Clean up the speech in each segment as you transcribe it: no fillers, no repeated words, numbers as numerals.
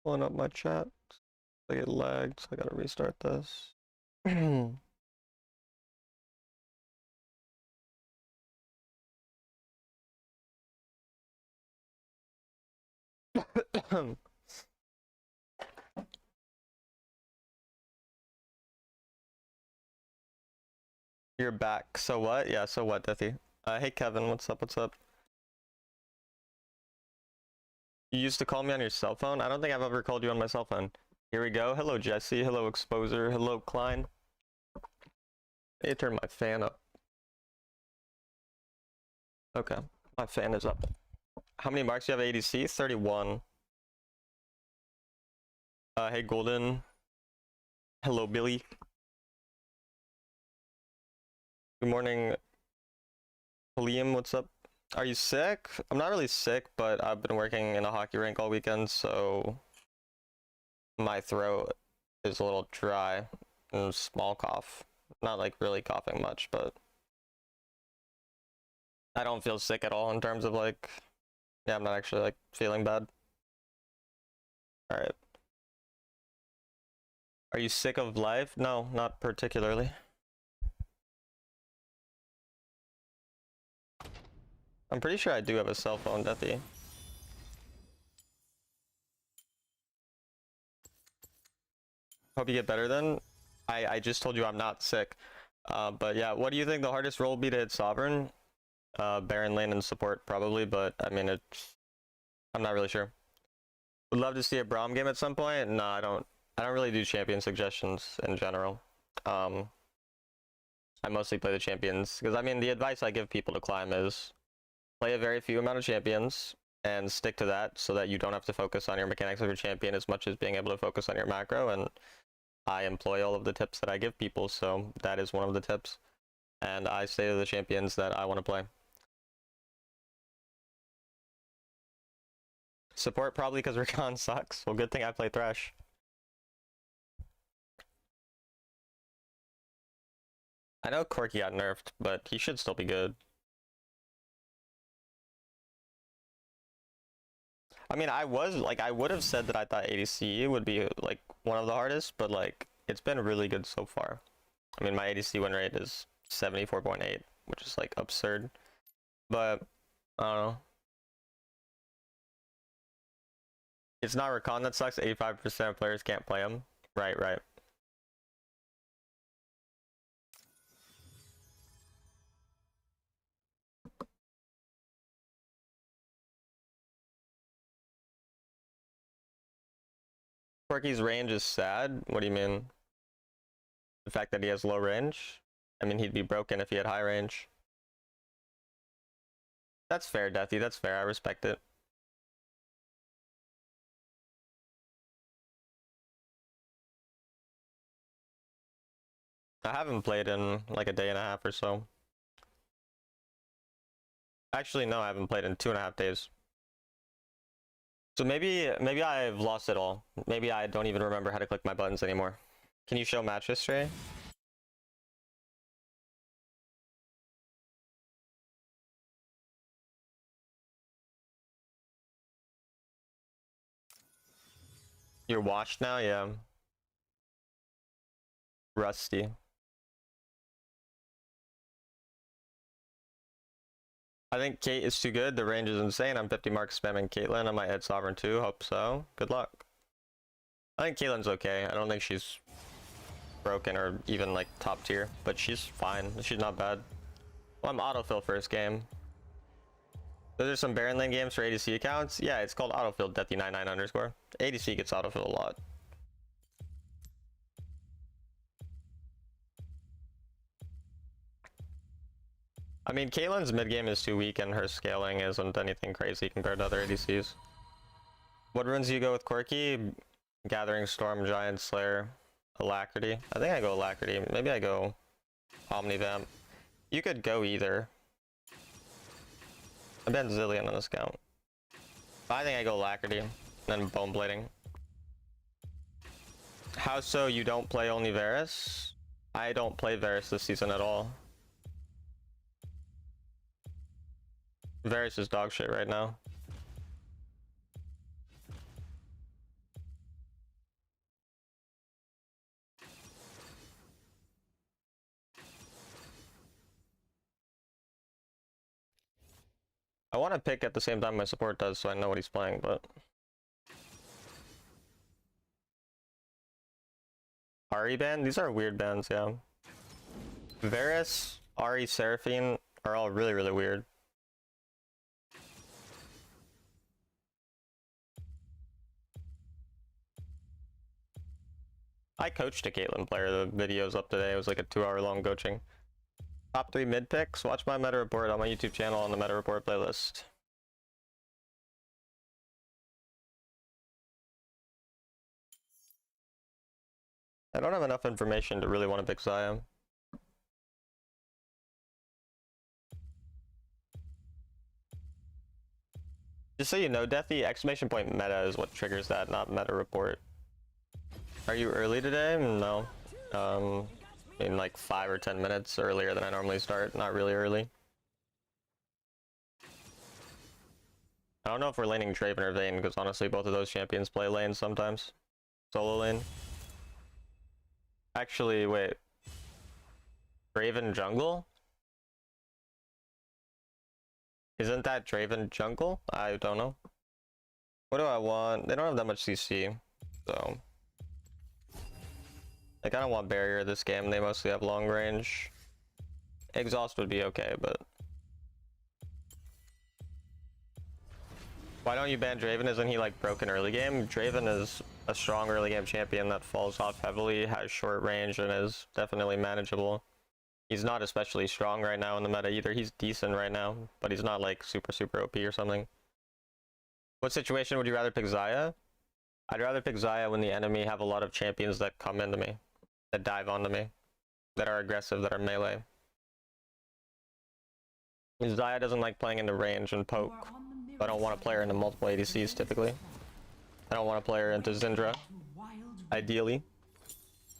Pulling up my chat. I get lagged, so I gotta restart this. You're back. So what? Yeah, so what, Deathy? Hey Kevin, what's up? What's up? You used to call me on your cell phone? I don't think I've ever called you on my cell phone. Here we go. Hello, Jesse. Hello, Exposer. Hello, Klein. I need to turn my fan up. Okay, my fan is up. How many marks do you have ADC? 31. Hey, Golden. Hello, Billy. Good morning, Liam. What's up? Are you sick? I'm not really sick, but I've been working in a hockey rink all weekend, so my throat is a little dry and small cough. Not like really coughing much, but I don't feel sick at all in terms of like, yeah, I'm not actually like feeling bad. All right. Are you sick of life? No, not particularly. I'm pretty sure I do have a cell phone, Deathy. Hope you get better then. I just told you I'm not sick. But yeah, what do you think the hardest role will be to hit Sovereign? Baron lane and support probably, but I mean I'm not really sure. Would love to see a Braum game at some point. No, I don't really do champion suggestions in general. I mostly play the champions because I mean the advice I give people to climb is play a very few amount of champions and stick to that so that you don't have to focus on your mechanics of your champion as much as being able to focus on your macro. And I employ all of the tips that I give people, so that is one of the tips. And I stay to the champions that I want to play. Support probably because Rakan sucks. Well, good thing I play Thresh. I know Corki got nerfed, but he should still be good. I mean, I would have said that I thought ADC would be like one of the hardest, but like it's been really good so far. I mean, my ADC win rate is 74.8, which is like absurd. But I don't know. It's not Rakan that sucks. 85% of players can't play him. Right, right. Corki's range is sad. What do you mean? The fact that he has low range? I mean, he'd be broken if he had high range. That's fair, Deathy. That's fair. I respect it. I haven't played in like a day and a half or so. Actually, no, I haven't played in 2.5 days. So maybe I've lost it all. Maybe I don't even remember how to click my buttons anymore. Can you show match history? You're washed now? Yeah. Rusty. I think Kate is too good. The range is insane. I'm 50 marks spamming Caitlyn. I might hit Sovereign too. Hope so. Good luck. I think Caitlyn's okay. I don't think she's broken or even like top tier, but she's fine. She's not bad. Well, I'm autofill first game. Those are some Baron lane games for ADC accounts. Yeah, it's called autofill Deathy99 underscore. ADC gets autofill a lot. I mean, Caitlyn's mid game is too weak and her scaling isn't anything crazy compared to other ADCs. What runes do you go with Corki? Gathering Storm, Giant Slayer, Alacrity. I think I go Alacrity. Maybe I go Omnivamp. You could go either. I bet Zillion on this count. I think I go Alacrity, then Bone Blading. How so you don't play only Varus? I don't play Varus this season at all. Varus is dog shit right now. I want to pick at the same time my support does so I know what he's playing, but... Ahri ban? These are weird bans, yeah. Varus, Ahri, Seraphine are all really, really weird. I coached a Caitlyn player. The video's up today. It was like a 2-hour long coaching. Top 3 mid picks. Watch my meta report on my YouTube channel on the meta report playlist. I don't have enough information to really want to pick Xayah. Just so you know, Deathy, exclamation point meta is what triggers that, not meta report. Are you early today? No. In like 5 or 10 minutes earlier than I normally start. Not really early. I don't know if we're laning Draven or Vayne, because honestly both of those champions play lane sometimes. Solo lane. Actually, wait. Draven jungle? Isn't that Draven jungle? I don't know. What do I want? They don't have that much CC, so... Like, I don't want barrier this game. They mostly have long range. Exhaust would be okay, but... Why don't you ban Draven? Isn't he like broken early game? Draven is a strong early game champion that falls off heavily, has short range, and is definitely manageable. He's not especially strong right now in the meta either. He's decent right now, but he's not like super OP or something. What situation would you rather pick Xayah? I'd rather pick Xayah when the enemy have a lot of champions that come into me, that dive onto me, that are aggressive, that are melee. Xayah doesn't like playing into range and poke. I don't want to play her into multiple ADCs typically. I don't want to play her into Syndra, ideally.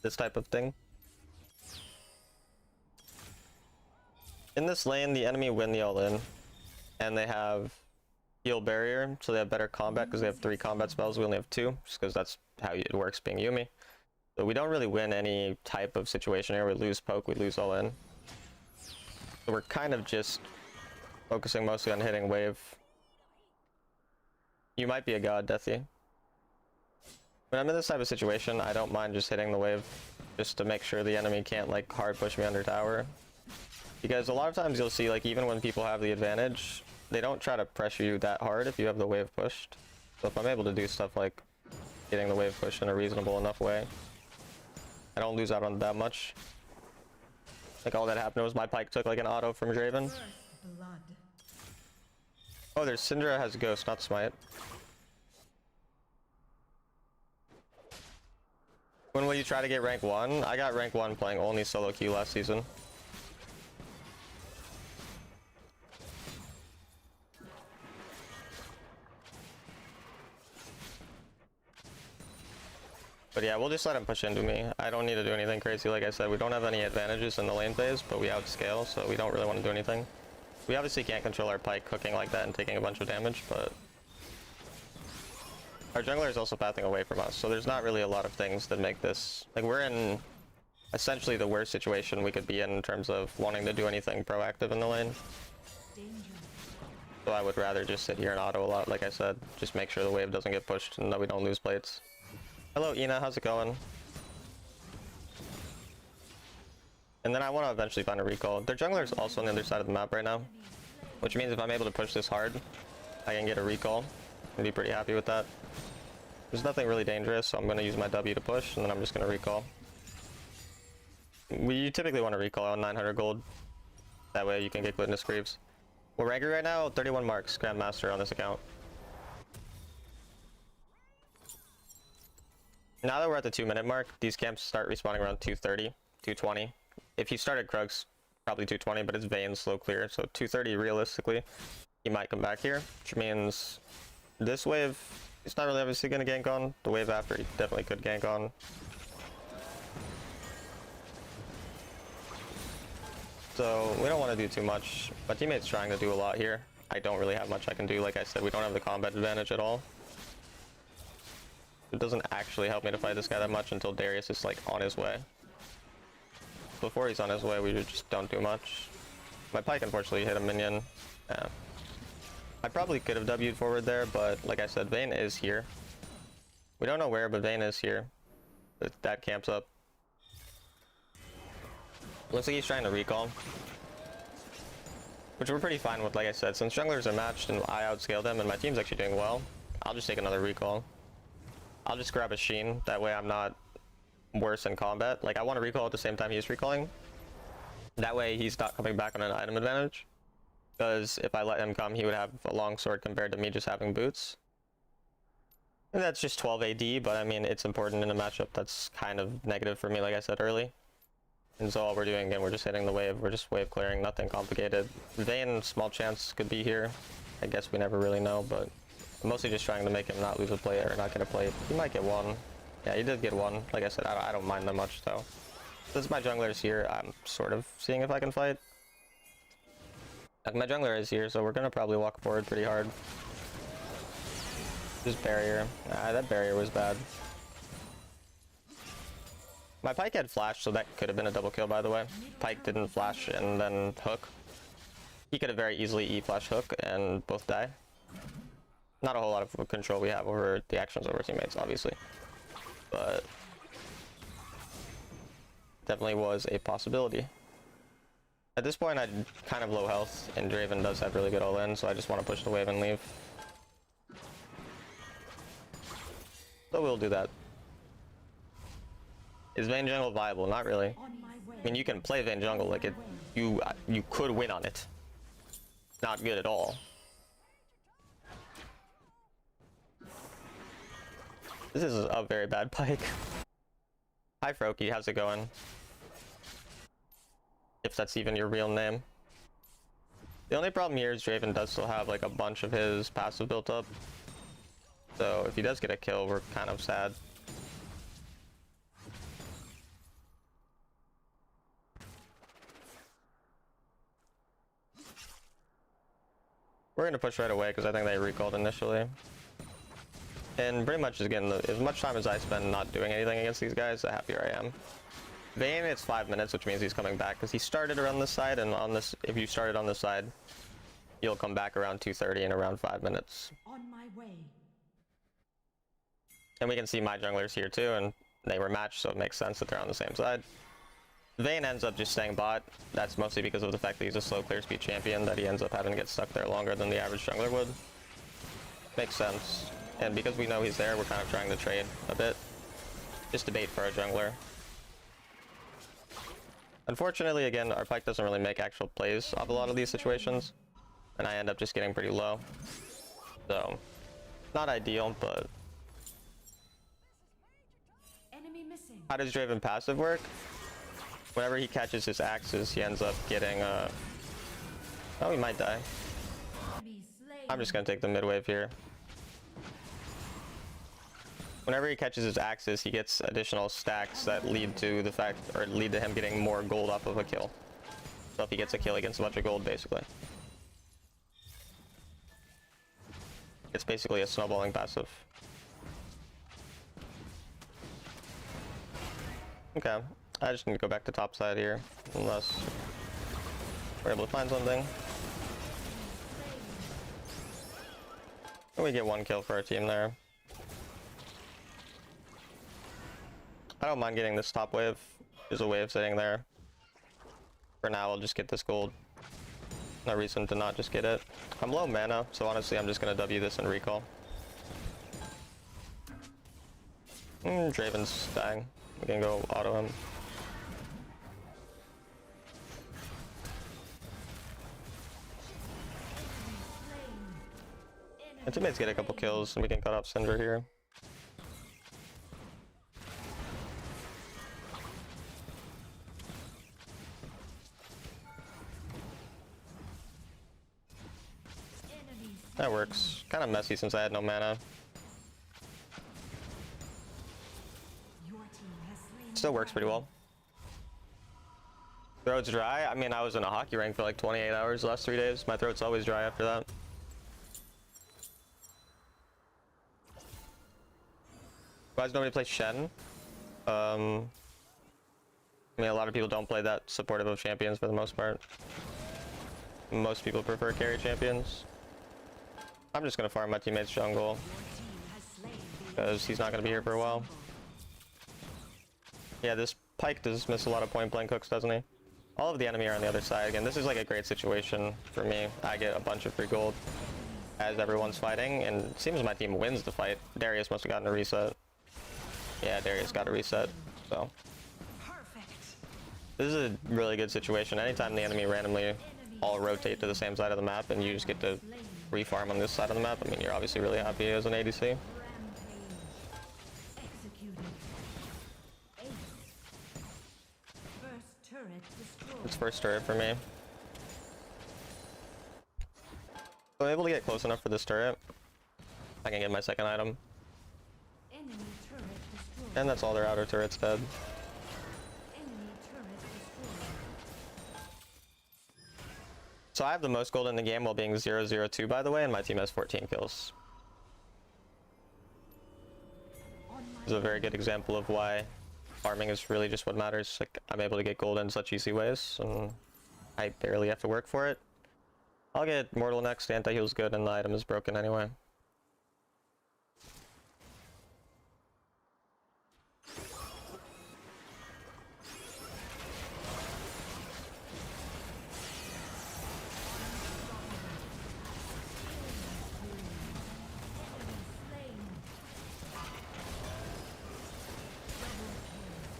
This type of thing. In this lane, the enemy win the all-in, and they have heal barrier, so they have better combat because they have 3 combat spells. We only have 2, just because that's how it works being Yuumi. So we don't really win any type of situation here. We lose poke, we lose all-in. So we're kind of just focusing mostly on hitting wave. You might be a god, Deathy. When I'm in this type of situation, I don't mind just hitting the wave, just to make sure the enemy can't like hard push me under tower. Because a lot of times you'll see, like, even when people have the advantage, they don't try to pressure you that hard if you have the wave pushed. So if I'm able to do stuff like getting the wave pushed in a reasonable enough way, I don't lose out on that much. Like, all that happened was my pike took like an auto from Draven. Oh, there's Syndra has Ghost, not Smite. When will you try to get rank 1? I got rank 1 playing only solo queue last season. But yeah, we'll just let him push into me. I don't need to do anything crazy. Like I said, we don't have any advantages in the lane phase, but we outscale, so we don't really want to do anything. We obviously can't control our pike cooking like that and taking a bunch of damage, but our jungler is also pathing away from us, so there's not really a lot of things that make this... Like, we're in essentially the worst situation we could be in terms of wanting to do anything proactive in the lane. So I would rather just sit here and auto a lot, like I said. Just make sure the wave doesn't get pushed and that we don't lose plates. Hello, Ina, how's it going? And then I want to eventually find a recall. Their jungler is also on the other side of the map right now, which means if I'm able to push this hard, I can get a recall and be pretty happy with that. There's nothing really dangerous, so I'm going to use my W to push, and then I'm just going to recall. We typically want to recall on 900 gold. That way you can get Glitness Greaves. We're ranking right now, 31 marks, Grandmaster on this account. Now that we're at the 2-minute mark, these camps start respawning around 230, 220. If you started Krugs, probably 220, but it's Vayne slow clear, so 230 realistically. He might come back here, which means this wave, he's not really obviously going to gank on. The wave after, he definitely could gank on. So we don't want to do too much. My teammate's trying to do a lot here. I don't really have much I can do. Like I said, we don't have the combat advantage at all. It doesn't actually help me to fight this guy that much until Darius is like on his way. Before he's on his way, we just don't do much. My pike unfortunately hit a minion. Yeah. I probably could have W'd forward there, but like I said, Vayne is here. We don't know where, but Vayne is here. That camps up. Looks like he's trying to recall. Which we're pretty fine with, like I said. Since junglers are matched and I outscale them and my team's actually doing well, I'll just take another recall. I'll just grab a Sheen. That way I'm not worse in combat. Like, I want to recall at the same time he's recalling. That way he's not coming back on an item advantage. Because if I let him come, he would have a long sword compared to me just having boots. And that's just 12 AD, but I mean, it's important in a matchup that's kind of negative for me, like I said early. And so all we're doing, again, we're just hitting the wave. We're just wave clearing, nothing complicated. Vayne, small chance could be here. I guess we never really know, but I'm mostly just trying to make him not lose a play or not get a play. He might get one. Yeah, he did get one. Like I said, I don't mind that much, though. Since my jungler is here, I'm sort of seeing if I can fight. My jungler is here, so we're gonna probably walk forward pretty hard. This barrier. That barrier was bad. My Pyke had flash, so that could have been a double kill, by the way. Pyke didn't flash and then hook. He could have very easily E-flash hook and both die. Not a whole lot of control we have over the actions of our teammates, obviously. But definitely was a possibility. At this point, I'm kind of low health, and Draven does have really good all-in, so I just want to push the wave and leave. So we'll do that. Is Vayne jungle viable? Not really. I mean, you can play Vayne jungle, like it. You could win on it. Not good at all. This is a very bad Pyke. Hi Froki, how's it going? If that's even your real name. The only problem here is Draven does still have like a bunch of his passive built up. So if he does get a kill, we're kind of sad. We're gonna push right away because I think they recalled initially. And pretty much again, as much time as I spend not doing anything against these guys, the happier I am. Vayne, it's 5 minutes, which means he's coming back because he started around this side, and on this, if you started on this side, you'll come back around 2:30 in around 5 minutes. On my way. And we can see my junglers here too, and they were matched, so it makes sense that they're on the same side. Vayne ends up just staying bot. That's mostly because of the fact that he's a slow clear speed champion, that he ends up having to get stuck there longer than the average jungler would. Makes sense. And because we know he's there, we're kind of trying to trade a bit. Just to bait for a jungler. Unfortunately, again, our Pyke doesn't really make actual plays off a lot of these situations. And I end up just getting pretty low. So, not ideal, but... Enemy missing. How does Draven passive work? Whenever he catches his axes, he ends up getting oh, he might die. I'm just gonna take the mid wave here. Whenever he catches his axes, he gets additional stacks that lead to the fact, or lead to him getting more gold off of a kill. So if he gets a kill, he gets a bunch of gold, basically. It's basically a snowballing passive. Okay, I just need to go back to top side here, unless we're able to find something. And we get one kill for our team there. I don't mind getting this top wave. There's a wave sitting there. For now, I'll just get this gold. No reason to not just get it. I'm low mana, so honestly, I'm just gonna W this and recall. Draven's dying. We can go auto him. My teammates get a couple kills, and we can cut off Syndra here. That works. Kind of messy since I had no mana. Still works pretty well. Throat's dry? I mean, I was in a hockey rink for like 28 hours the last 3 days. My throat's always dry after that. Why does nobody play Shen? I mean, a lot of people don't play that supportive of champions for the most part. Most people prefer carry champions. I'm just gonna farm my teammate's jungle because he's not gonna be here for a while. Yeah, this Pyke does miss a lot of point blank hooks, doesn't he? All of the enemy are on the other side. Again, this is like a great situation for me. I get a bunch of free gold as everyone's fighting, and it seems my team wins the fight. Darius must have gotten a reset. Yeah, Darius got a reset, so. This is a really good situation. Anytime the enemy randomly all rotate to the same side of the map and you just get to refarm on this side of the map, I mean, you're obviously really happy as an ADC. It's first turret for me. So I'm able to get close enough for this turret. I can get my second item. And that's all their outer turrets dead. So I have the most gold in the game while being 0-0-2, by the way, and my team has 14 kills. This is a very good example of why farming is really just what matters. Like, I'm able to get gold in such easy ways, and I barely have to work for it. I'll get Mortal next, anti-heal's good, and the item is broken anyway.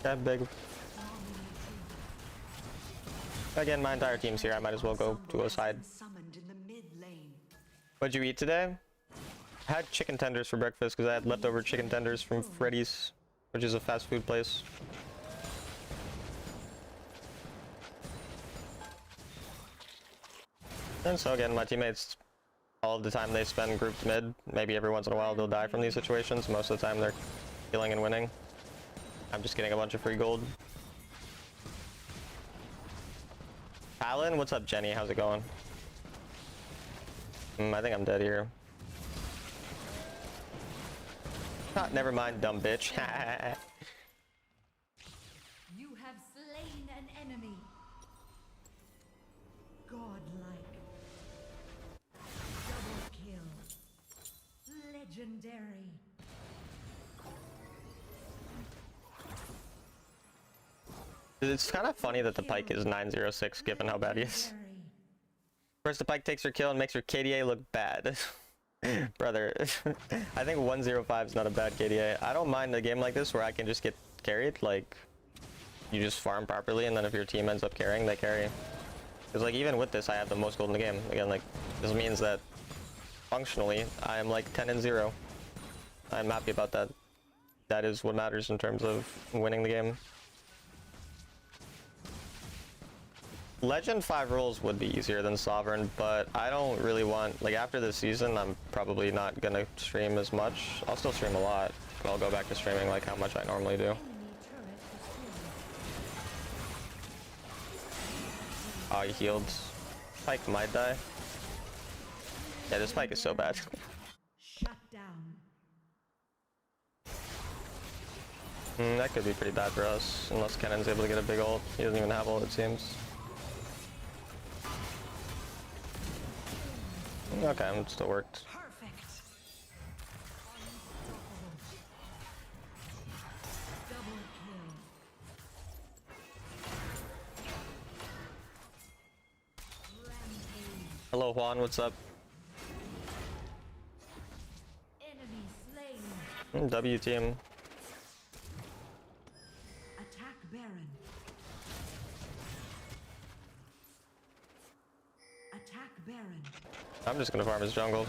Yeah, big. Again, my entire team's here. I might as well go to a side. What'd you eat today? I had chicken tenders for breakfast because I had leftover chicken tenders from Freddy's, which is a fast food place. And so again, my teammates, all of the time they spend grouped mid. Maybe every once in a while they'll die from these situations. Most of the time they're killing and winning. I'm just getting a bunch of free gold. Alan, what's up, Jenny? How's it going? I think I'm dead here. Ah, never mind, dumb bitch. You have slain an enemy. Godlike. Double kill. Legendary. It's kind of funny that the Pyke is 906 given how bad he is. First, the Pyke takes her kill and makes her KDA look bad. Brother, I think 105 is not a bad KDA. I don't mind a game like this where I can just get carried. Like, you just farm properly, and then if your team ends up carrying, they carry. Because, like, even with this, I have the most gold in the game. Again, like, this means that functionally, I am like 10-0. I'm happy about that. That is what matters in terms of winning the game. Legend 5 roles would be easier than Sovereign, but I don't really want, like, after this season, I'm probably not gonna stream as much. I'll still stream a lot, but I'll go back to streaming like how much I normally do. Oh, he healed. Pyke might die. Yeah, this Pyke is so bad. Shut down. That could be pretty bad for us, unless Kennan's able to get a big ult. He doesn't even have ult, it seems. Okay, it still worked. Perfect. Double kill. Rampage. Hello, Juan, what's up? Enemy slain. W team. Attack Baron. Attack Baron. I'm just gonna farm his jungle.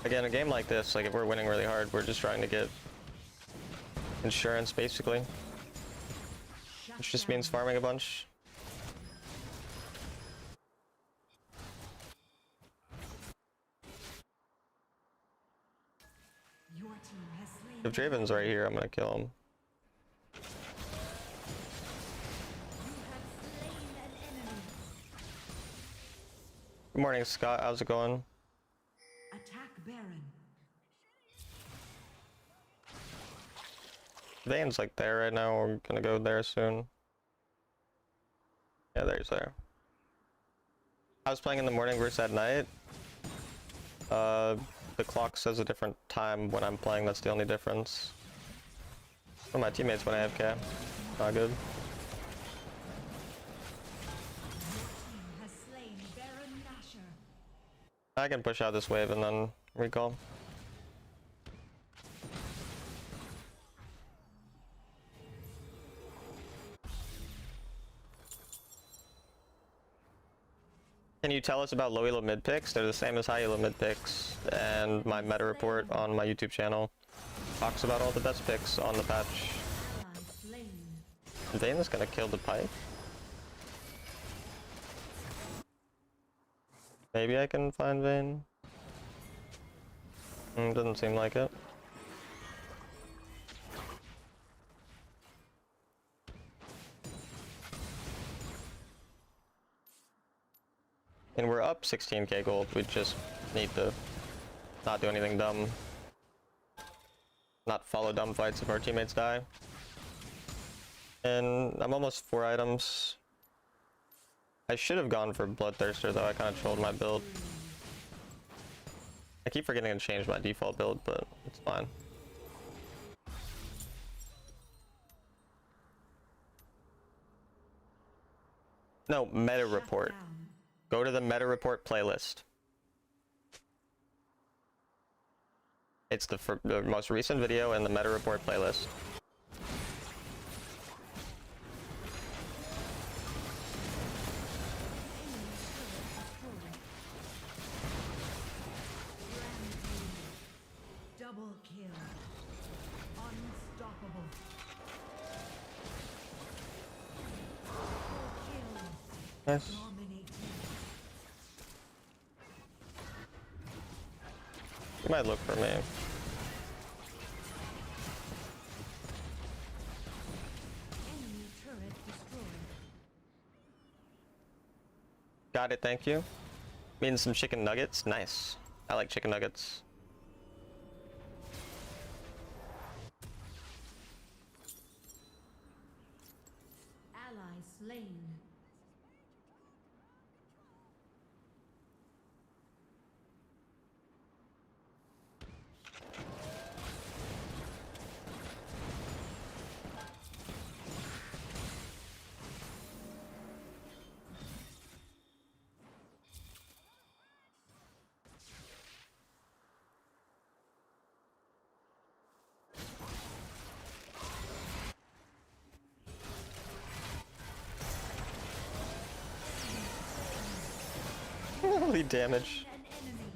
Again, a game like this, like if we're winning really hard, we're just trying to get insurance, basically. Which just means farming a bunch. Your team has slain. If Draven's right here, I'm gonna kill him. You have slain an enemy. Good morning, Scott. How's it going? Attack Baron. Vane's like there right now. We're gonna go there soon. Yeah, there's there. I was playing in the morning versus at night. The clock says a different time when I'm playing, that's the only difference. Oh, my teammates went AFK. Not good. Has slain Baron Nashor. I can push out this wave and then recall. Can you tell us about low elo mid picks? They're the same as high elo mid picks, and my meta report on my YouTube channel talks about all the best picks on the patch. Ally slain. Vayne is gonna kill the pipe. Maybe I can find Vayne. Doesn't seem like it. And we're up 16k gold. We just need to not do anything dumb. Not follow dumb fights if our teammates die. And I'm almost 4 items. I should have gone for Bloodthirster though, I kind of trolled my build. I keep forgetting to change my default build, but it's fine. No, meta report. Down. Go to the meta report playlist. It's the most recent video in the meta report playlist. Double kill. Unstoppable. Kill. Nice. Dominating. You might look for me. Enemy turret destroyed. Got it, thank you. Mean some chicken nuggets? Nice. I like chicken nuggets. Ally slain. Holy damage. An enemy.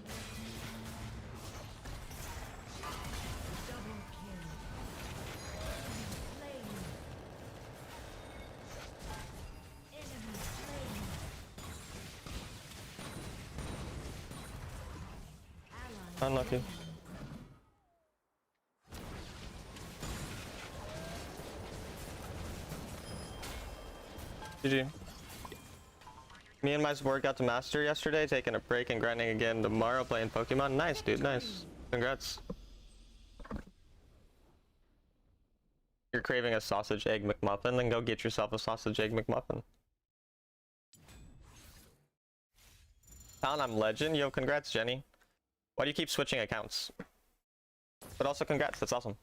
Double kill. Slain. Enemy slain. Ally Unlucky. slain. GG. Me and my support got to master yesterday, taking a break and grinding again tomorrow, playing Pokemon. Nice, dude, nice. Congrats. You're craving a sausage egg McMuffin? Then go get yourself a sausage egg McMuffin. Town, I'm legend. Yo, congrats, Jenny. Why do you keep switching accounts? But also congrats, that's awesome.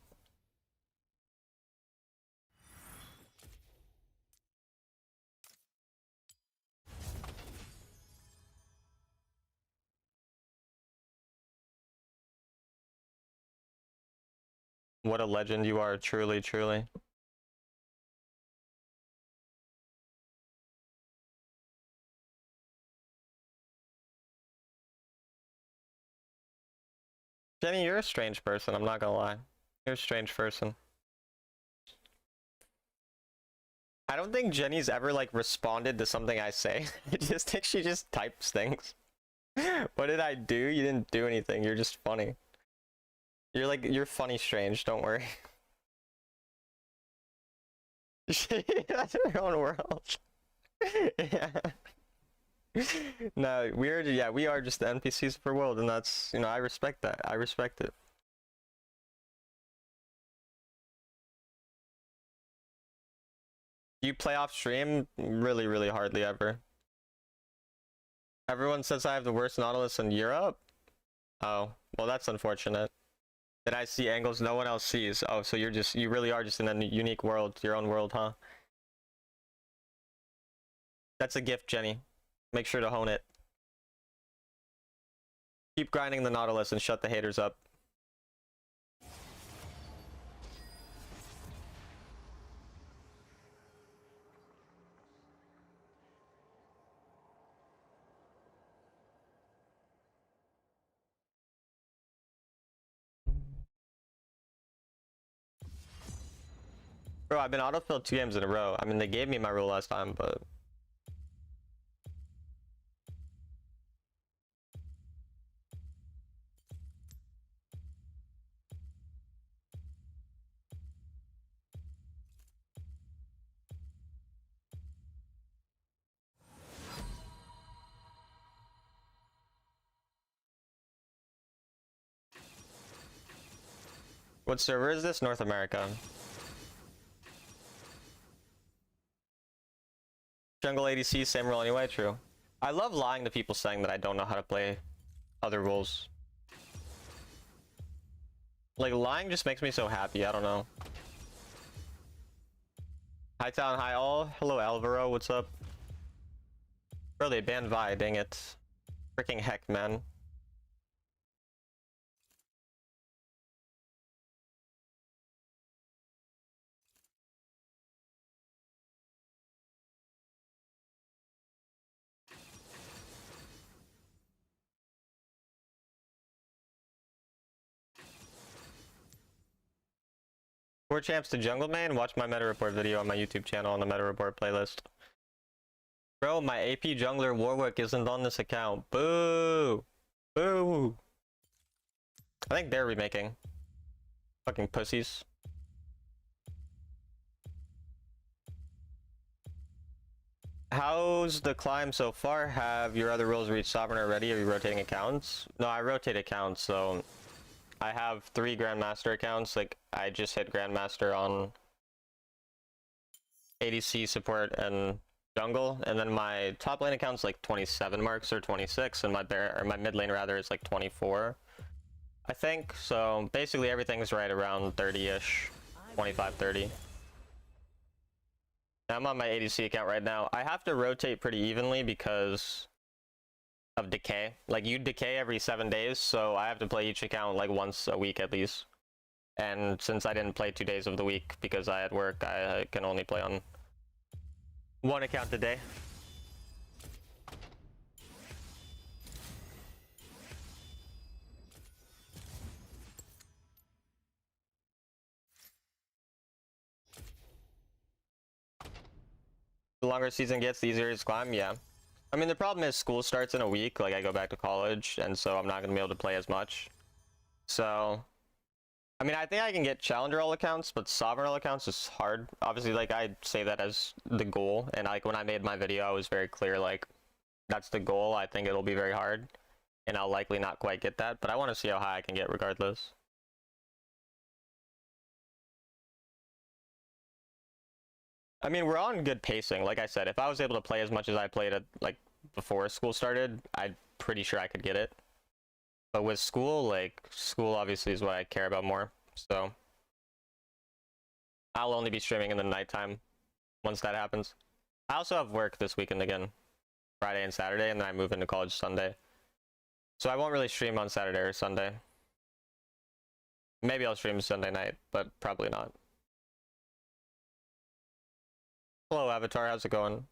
What a legend you are, truly, truly. Jenny, you're a strange person, I'm not gonna lie. You're a strange person. I don't think Jenny's ever like responded to something I say. I just think she just types things. What did I do? You didn't do anything. You're just funny. You're funny strange, don't worry. She has her own world. Yeah. No, we are just the NPCs of her world, and that's, you know, I respect that. I respect it. You play off stream? Really, really hardly ever. Everyone says I have the worst Nautilus in Europe. Oh, well, that's unfortunate. Did I see angles no one else sees? Oh, so you really are just in a unique world, your own world, huh? That's a gift, Jenny. Make sure to hone it. Keep grinding the Nautilus and shut the haters up. Bro, I've been autofilled 2 games in a row. I mean, they gave me my rule last time, but... What server is this? North America. Jungle ADC, same role anyway, true. I love lying to people saying that I don't know how to play other roles. Like, lying just makes me so happy, I don't know. Hi Town, hi all. Hello Alvaro, what's up? Bro, they banned Vi, dang it. Freaking heck, man. Four champs to jungle main. Watch my meta report video on my YouTube channel on the meta report playlist. Bro, my AP jungler Warwick isn't on this account. Boo! Boo! I think they're remaking. Fucking pussies. How's the climb so far? Have your other roles reached Sovereign already? Are you rotating accounts? No, I rotate accounts, so I have 3 Grandmaster accounts. Like, I just hit Grandmaster on ADC support and jungle, and then my top lane account's like 27 marks or 26, and my mid lane rather is like 24, I think. So basically everything's right around 30-ish, 25, 30. I'm on my ADC account right now. I have to rotate pretty evenly because of decay. Like, you decay every 7 days, so I have to play each account like once a week at least. And since I didn't play 2 days of the week because I had work, I can only play on 1 account a day. The longer season gets, the easier it's climb, yeah. I mean, the problem is school starts in a week, like I go back to college, and so I'm not going to be able to play as much. So, I mean, I think I can get Challenger all accounts, but Sovereign all accounts is hard. Obviously, like, I say that as the goal, and like when I made my video, I was very clear, like, that's the goal. I think it'll be very hard, and I'll likely not quite get that, but I want to see how high I can get regardless. I mean, we're on good pacing. Like I said, if I was able to play as much as I played at, like, before school started, I'm pretty sure I could get it. But with school, like, school obviously is what I care about more. So I'll only be streaming in the nighttime once that happens. I also have work this weekend again, Friday and Saturday, and then I move into college Sunday. So I won't really stream on Saturday or Sunday. Maybe I'll stream Sunday night, but probably not. Hello, Avatar. How's it going?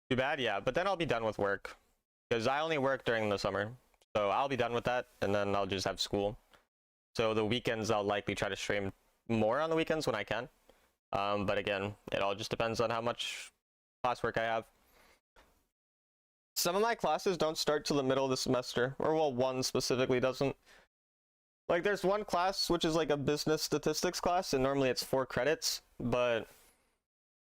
Too bad, yeah. But then I'll be done with work. Because I only work during the summer. So I'll be done with that, and then I'll just have school. So the weekends, I'll likely try to stream more on the weekends when I can. But again, it all just depends on how much classwork I have. Some of my classes don't start till the middle of the semester. Or, well, one specifically doesn't. Like, there's one class which is like a business statistics class, and normally it's 4 credits, but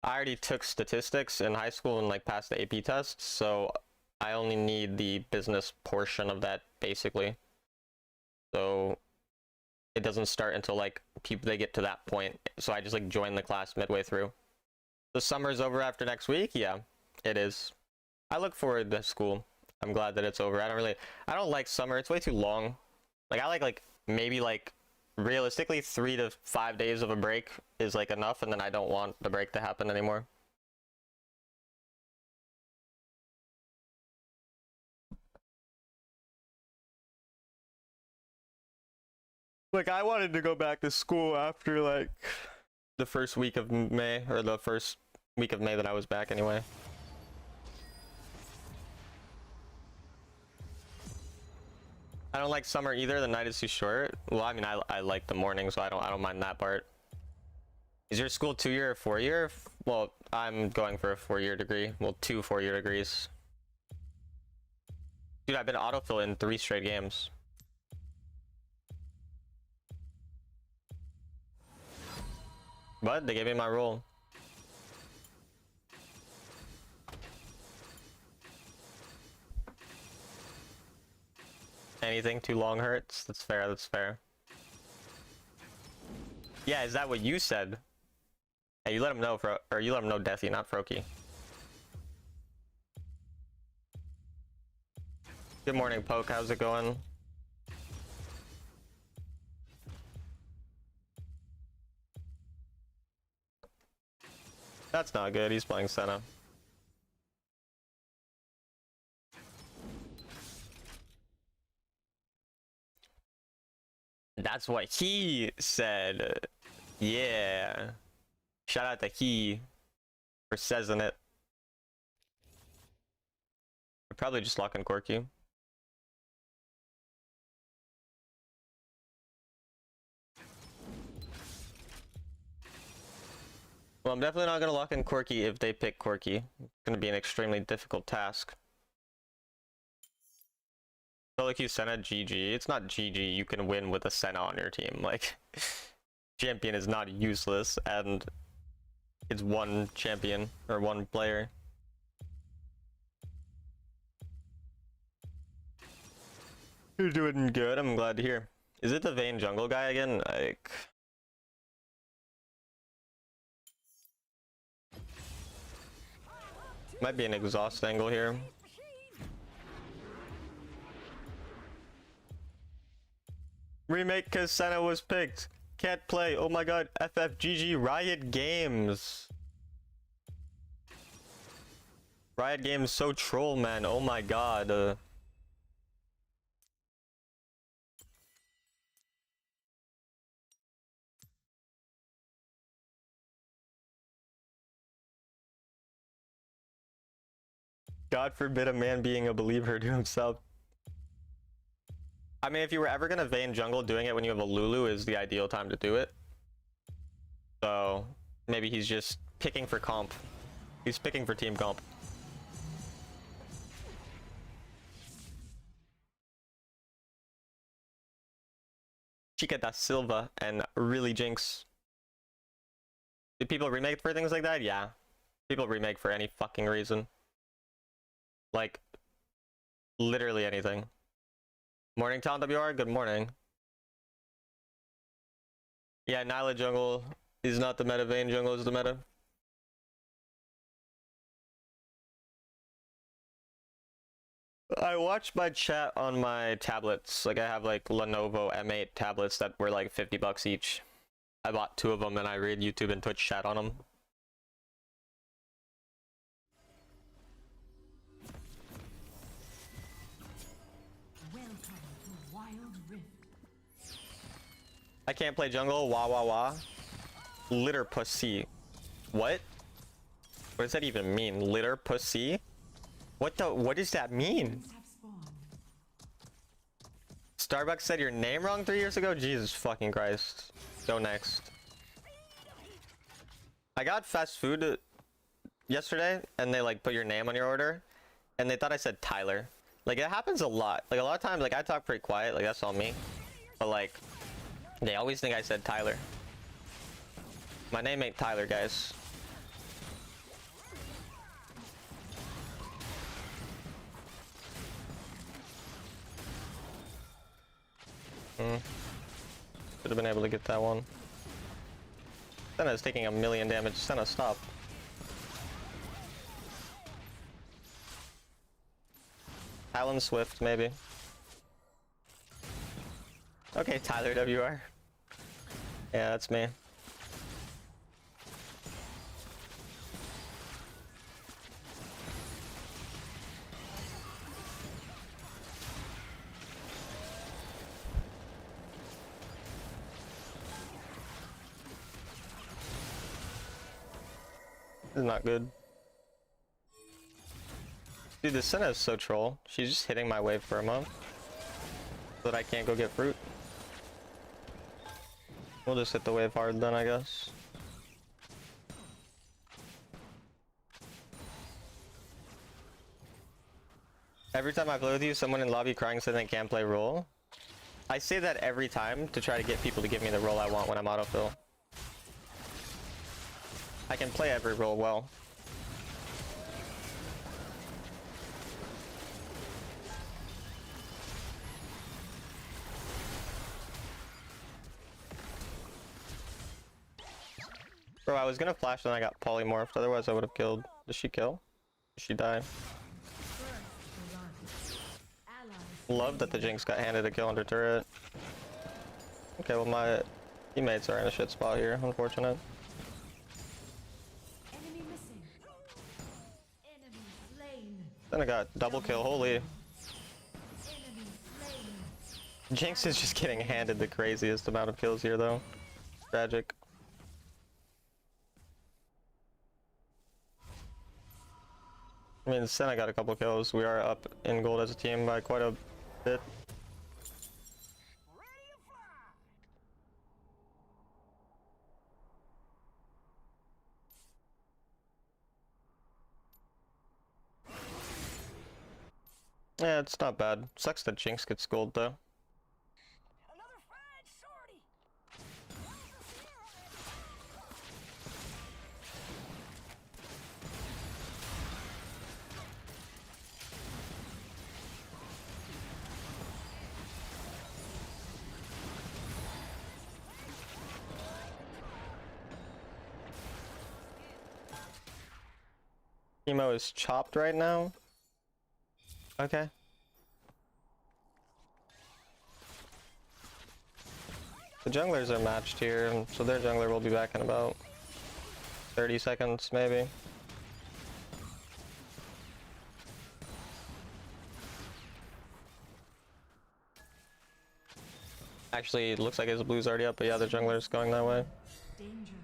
I already took statistics in high school and like passed the AP test, so I only need the business portion of that basically. So it doesn't start until like they get to that point. So I just like join the class midway through. The summer's over after next week? Yeah, it is. I look forward to school. I'm glad that it's over. I don't like summer. It's way too long. Like I like maybe like realistically 3 to 5 days of a break is like enough, and then I don't want the break to happen anymore. Like I wanted to go back to school after like the first week of May, or the first week of May that I was back anyway. I don't like summer either. The night is too short. Well, I mean, I like the morning, so I don't mind that part. Is your school 2-year or 4-year? Well, I'm going for a 4-year degree. Well, 2 4-year degrees. Dude, I've been autofill in 3 straight games. But they gave me my role. Anything too long hurts. That's fair. That's fair. Yeah, is that what you said? Hey, you let him know, or you let him know, Deathy, not Froky. Good morning, Poke. How's it going? That's not good. He's playing Senna. That's what he said. Yeah. Shout out to he for saysing it. We're probably just locking Corky. Well, I'm definitely not gonna lock in Corky if they pick Corky. It's gonna be an extremely difficult task. So like you Senna GG. It's not GG. You can win with a Senna on your team. Like champion is not useless, and it's one champion or one player. You're doing good. I'm glad to hear. Is it the Vayne jungle guy again? Like. Might be an exhaust angle here. Remake cause Senna was picked. Can't play. Oh my god. FFGG Riot Games. Riot Games so troll, man. Oh my god. God forbid a man being a believer to himself. I mean, if you were ever gonna Vayne jungle, doing it when you have a Lulu is the ideal time to do it. So maybe he's just picking for comp. He's picking for team comp. Chica da Silva and really Jinx. Do people remake for things like that? Yeah. People remake for any fucking reason. Like, literally anything. Morning, Tom WR. Good morning. Yeah, Nyla jungle is not the meta. Vayne jungle is the meta. I watched my chat on my tablets. Like, I have like Lenovo M8 tablets that were like $50 each. I bought 2 of them and I read YouTube and Twitch chat on them. I can't play jungle. Wah wah wah. Litter pussy. What? What does that even mean? Litter pussy? What does that mean? Starbucks said your name wrong 3 years ago? Jesus fucking Christ. Go next. I got fast food yesterday and they like put your name on your order and they thought I said Tyler. Like it happens a lot. Like a lot of times like I talk pretty quiet, like that's all me. But like they always think I said Tyler. My name ain't Tyler, guys. Should have been able to get that one. Senna's taking 1,000,000 damage. Senna, stop. Silent Swift, maybe. Okay, Tyler WR. Yeah, that's me. This is not good. Dude, this Senna is so troll. She's just hitting my wave for a month so that I can't go get fruit. We'll just hit the wave hard then, I guess. Every time I play with you, someone in lobby crying saying they can't play role. I say that every time to try to get people to give me the role I want when I'm autofill. I can play every role well. Bro, I was gonna flash and I got polymorphed, otherwise I would have killed. Did she kill? Did she die? Love that the Jinx got handed a kill under turret. Okay, well my teammates are in a shit spot here, unfortunate. Enemy missing. Enemy slain. Then I got double kill, holy. Enemy slain. Jinx is just getting handed the craziest amount of kills here though. Tragic. I mean, Senna got a couple kills. We are up in gold as a team by quite a bit. Yeah, it's not bad. Sucks that Jinx gets gold though. Emo is chopped right now. Okay. The junglers are matched here, and so their jungler will be back in about 30 seconds, maybe. Actually, it looks like his blue's already up, but yeah, the jungler's going that way. Danger.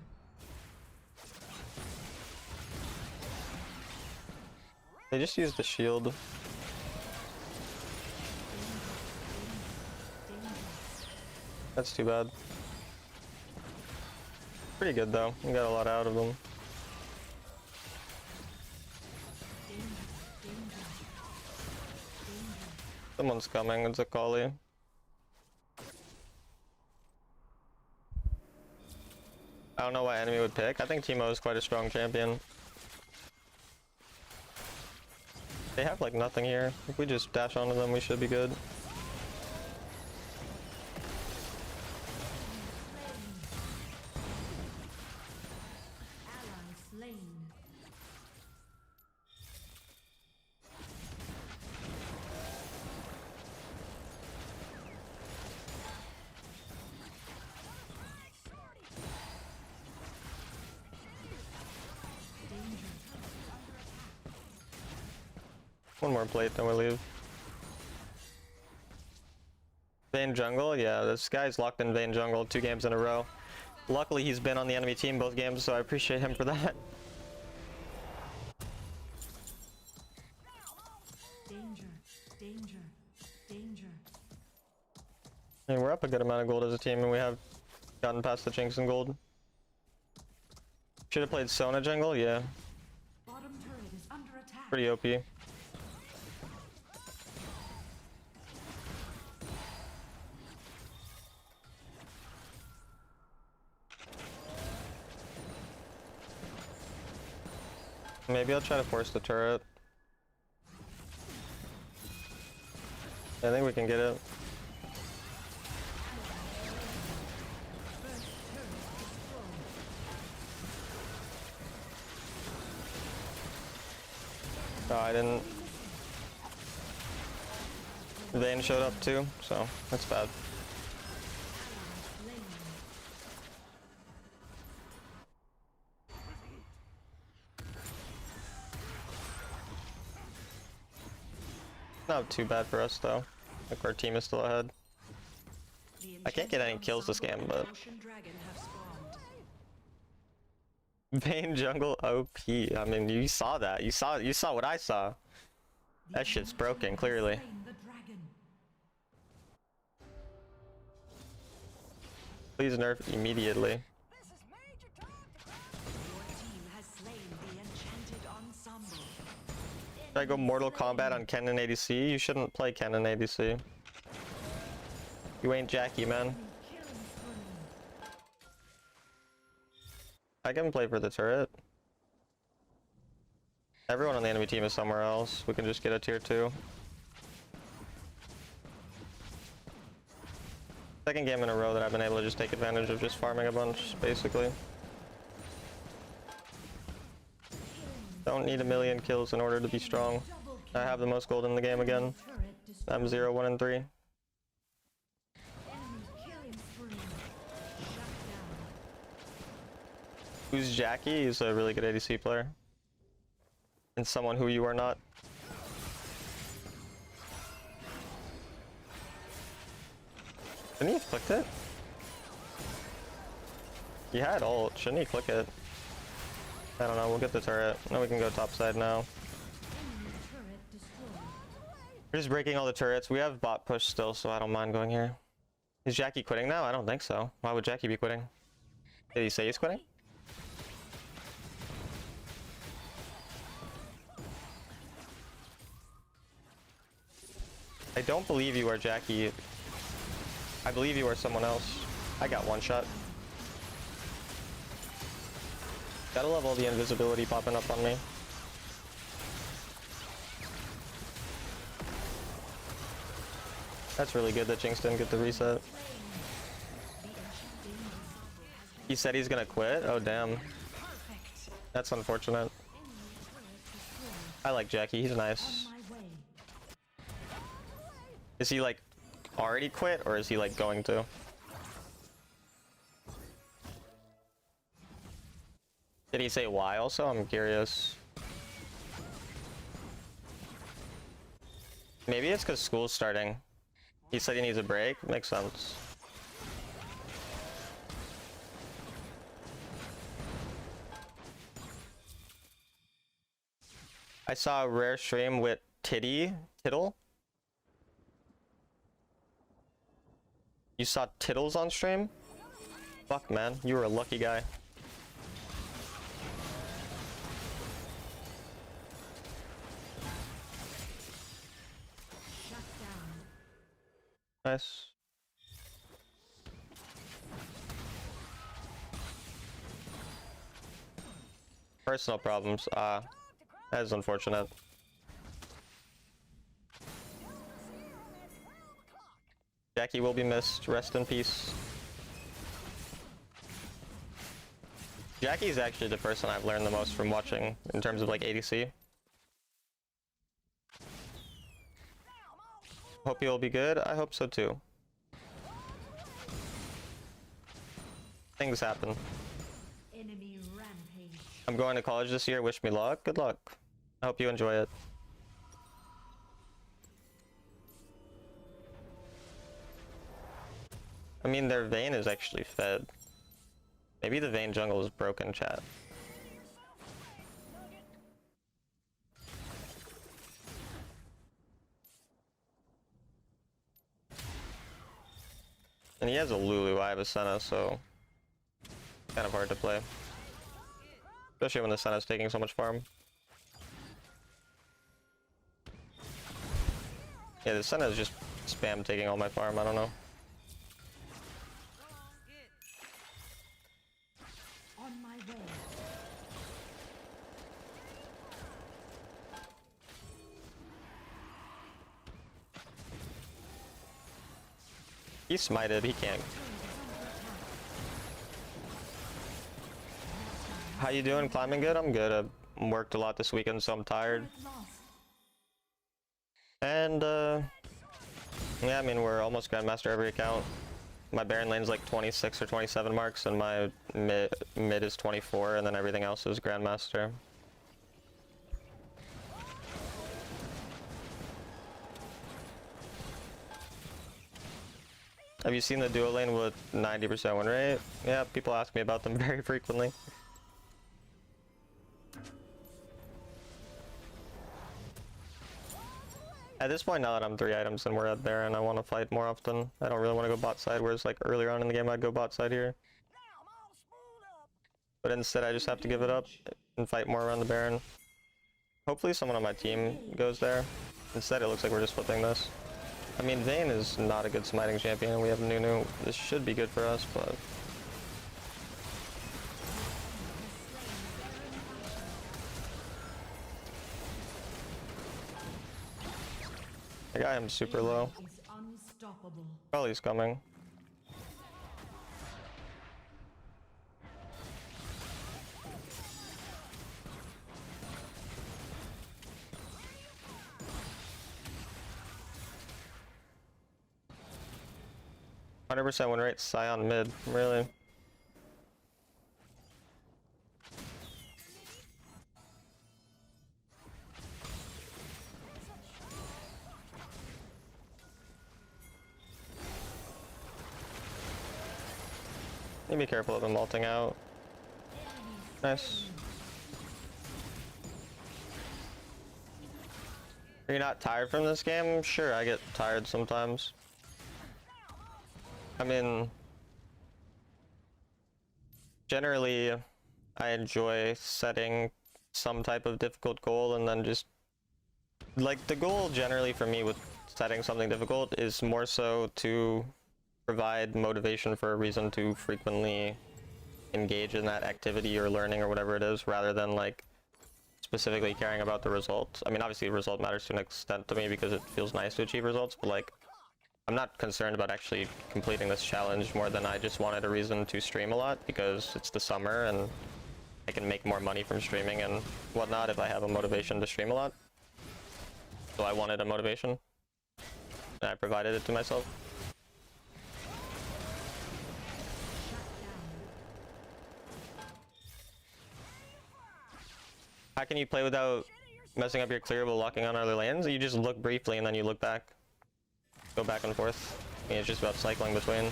They just used the shield. Danger. That's too bad. Pretty good though. We got a lot out of them. Someone's coming. It's a collie. I don't know what enemy would pick. I think Teemo is quite a strong champion. They have like nothing here. If we just dash onto them, we should be good. Ally slain. One more plate, then we leave. Vayne jungle? Yeah, this guy's locked in Vayne jungle 2 games in a row. Luckily, he's been on the enemy team both games, so I appreciate him for that. Danger. Danger. Danger. I mean, we're up a good amount of gold as a team, and we have gotten past the Jinx and gold. Should have played Sona jungle? Yeah. Bottom turret is under attack. Pretty OP. Maybe I'll try to force the turret. I think we can get it. No, I didn't. Vayne showed up too, so that's bad. Not too bad for us though. Like our team is still ahead. I can't get any kills this game, but Vayne jungle OP. I mean, you saw that. You saw what I saw. That shit's broken, clearly. Please nerf immediately. Should I go Mortal Kombat on Ken and ADC? You shouldn't play Ken and ADC. You ain't Jackie, man. I can play for the turret. Everyone on the enemy team is somewhere else. We can just get a tier 2. Second game in a row that I've been able to just take advantage of just farming a bunch, basically. Don't need a million kills in order to be strong. I have the most gold in the game again. I'm 0, 1, and 3. Who's Jackie? He's a really good ADC player. And someone who you are not. Shouldn't he have clicked it? He had ult. Shouldn't he click it? I don't know. We'll get the turret. Now we can go top side now. We're just breaking all the turrets. We have bot push still, so I don't mind going here. Is Jackie quitting now? I don't think so. Why would Jackie be quitting? Did he say he's quitting? I don't believe you are Jackie. I believe you are someone else. I got one shot. Gotta love all the invisibility popping up on me. That's really good that Jinx didn't get the reset. He said he's gonna quit? Oh damn. That's unfortunate. I like Jackie, he's nice. Is he like already quit or is he like going to? Did he say why also? I'm curious. Maybe it's because school's starting. He said he needs a break. Makes sense. I saw a rare stream with Tittle. You saw Tittles on stream? Fuck man, you were a lucky guy. Nice. Personal problems. That is unfortunate. Jackie will be missed. Rest in peace. Jackie's actually the person I've learned the most from watching in terms of like ADC. Hope you'll be good. I hope so too. Things happen. Enemy rampage. I'm going to college this year. Wish me luck. Good luck. I hope you enjoy it. I mean, their Vayne is actually fed. Maybe the Vayne jungle is broken, chat. And he has a Lulu, I have a Senna, so kind of hard to play. Especially when the Senna's taking so much farm. Yeah, the Senna is just spam taking all my farm, I don't know. On my way. He's smited, he can't. How you doing? Climbing good? I'm good. I worked a lot this weekend, so I'm tired. And Yeah, I mean, we're almost Grandmaster every account. My Baron lane's like 26 or 27 marks, and my mid is 24, and then everything else is Grandmaster. Have you seen the duo lane with 90% win rate? Yeah, people ask me about them very frequently. At this point, now that I'm 3 items and we're at Baron, I want to fight more often. I don't really want to go bot side, whereas like earlier on in the game I'd go bot side here. But instead I just have to give it up and fight more around the Baron. Hopefully someone on my team goes there. Instead it looks like we're just flipping this. I mean, Vayne is not a good smiting champion, and we have Nunu. This should be good for us, but... I got him super low. Probably he's coming. %100% win rate, Scion mid, really. Need to be careful of him ulting out. Nice. Are you not tired from this game? Sure, I get tired sometimes. I mean, generally, I enjoy setting some type of difficult goal and then just, like, the goal generally for me with setting something difficult is more so to provide motivation for a reason to frequently engage in that activity or learning or whatever it is, rather than like specifically caring about the result. I mean, obviously result matters to an extent to me because it feels nice to achieve results, but like, I'm not concerned about actually completing this challenge more than I just wanted a reason to stream a lot because it's the summer and I can make more money from streaming and whatnot if I have a motivation to stream a lot. So I wanted a motivation and I provided it to myself. How can you play without messing up your clear while locking on other lanes? You just look briefly and then you look back. Go back and forth. I mean, it's just about cycling between.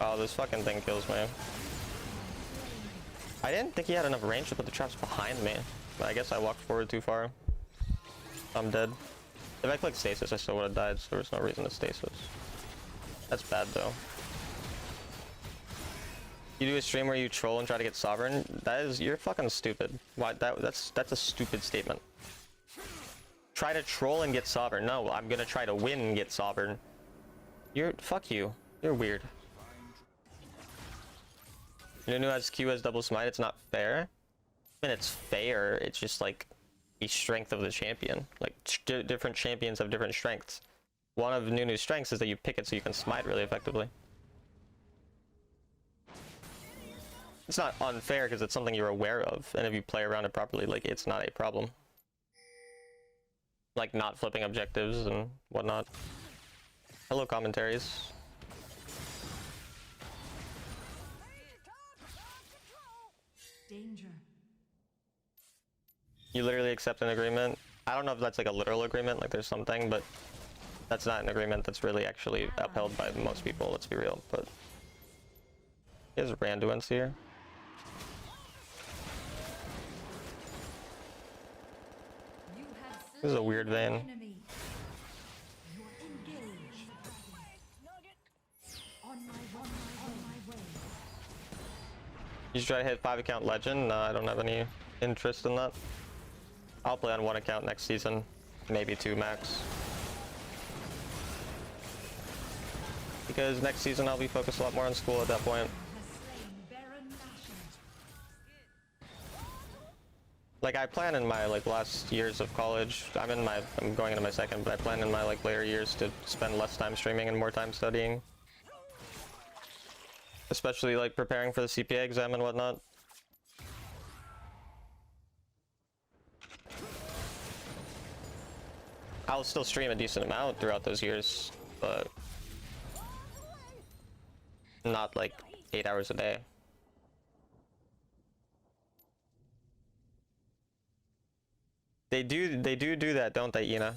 Oh, this fucking thing kills me. I didn't think he had enough range to put the traps behind me, but I guess I walked forward too far. I'm dead. If I clicked stasis, I still would have died, so there was no reason to stasis. That's bad though. You do a stream where you troll and try to get sovereign? That is, you're fucking stupid. Why? That's a stupid statement. Try to troll and get sovereign. No, I'm gonna try to win and get sovereign. Fuck you. You're weird. Nunu has Q as double smite. It's not fair. I mean, it's fair. It's just like the strength of the champion. Like different champions have different strengths. One of Nunu's strengths is that you pick it so you can smite really effectively. It's not unfair because it's something you're aware of, and if you play around it properly, like, it's not a problem. Like not flipping objectives and whatnot. Hello, commentaries. Danger. You literally accept an agreement. I don't know if that's like a literal agreement, like there's something, but that's not an agreement that's really actually upheld by most people, let's be real. But there's Randuin's here. This is a weird Vayne. You should try to hit 5-account legend. No, I don't have any interest in that. I'll play on 1 account next season, maybe 2 max. Because next season I'll be focused a lot more on school at that point. Like, I plan in my like last years of college, I'm going into my second, but I plan in my like later years to spend less time streaming and more time studying. Especially like preparing for the CPA exam and whatnot. I'll still stream a decent amount throughout those years, but not like 8 hours a day. They do that, don't they, Ina?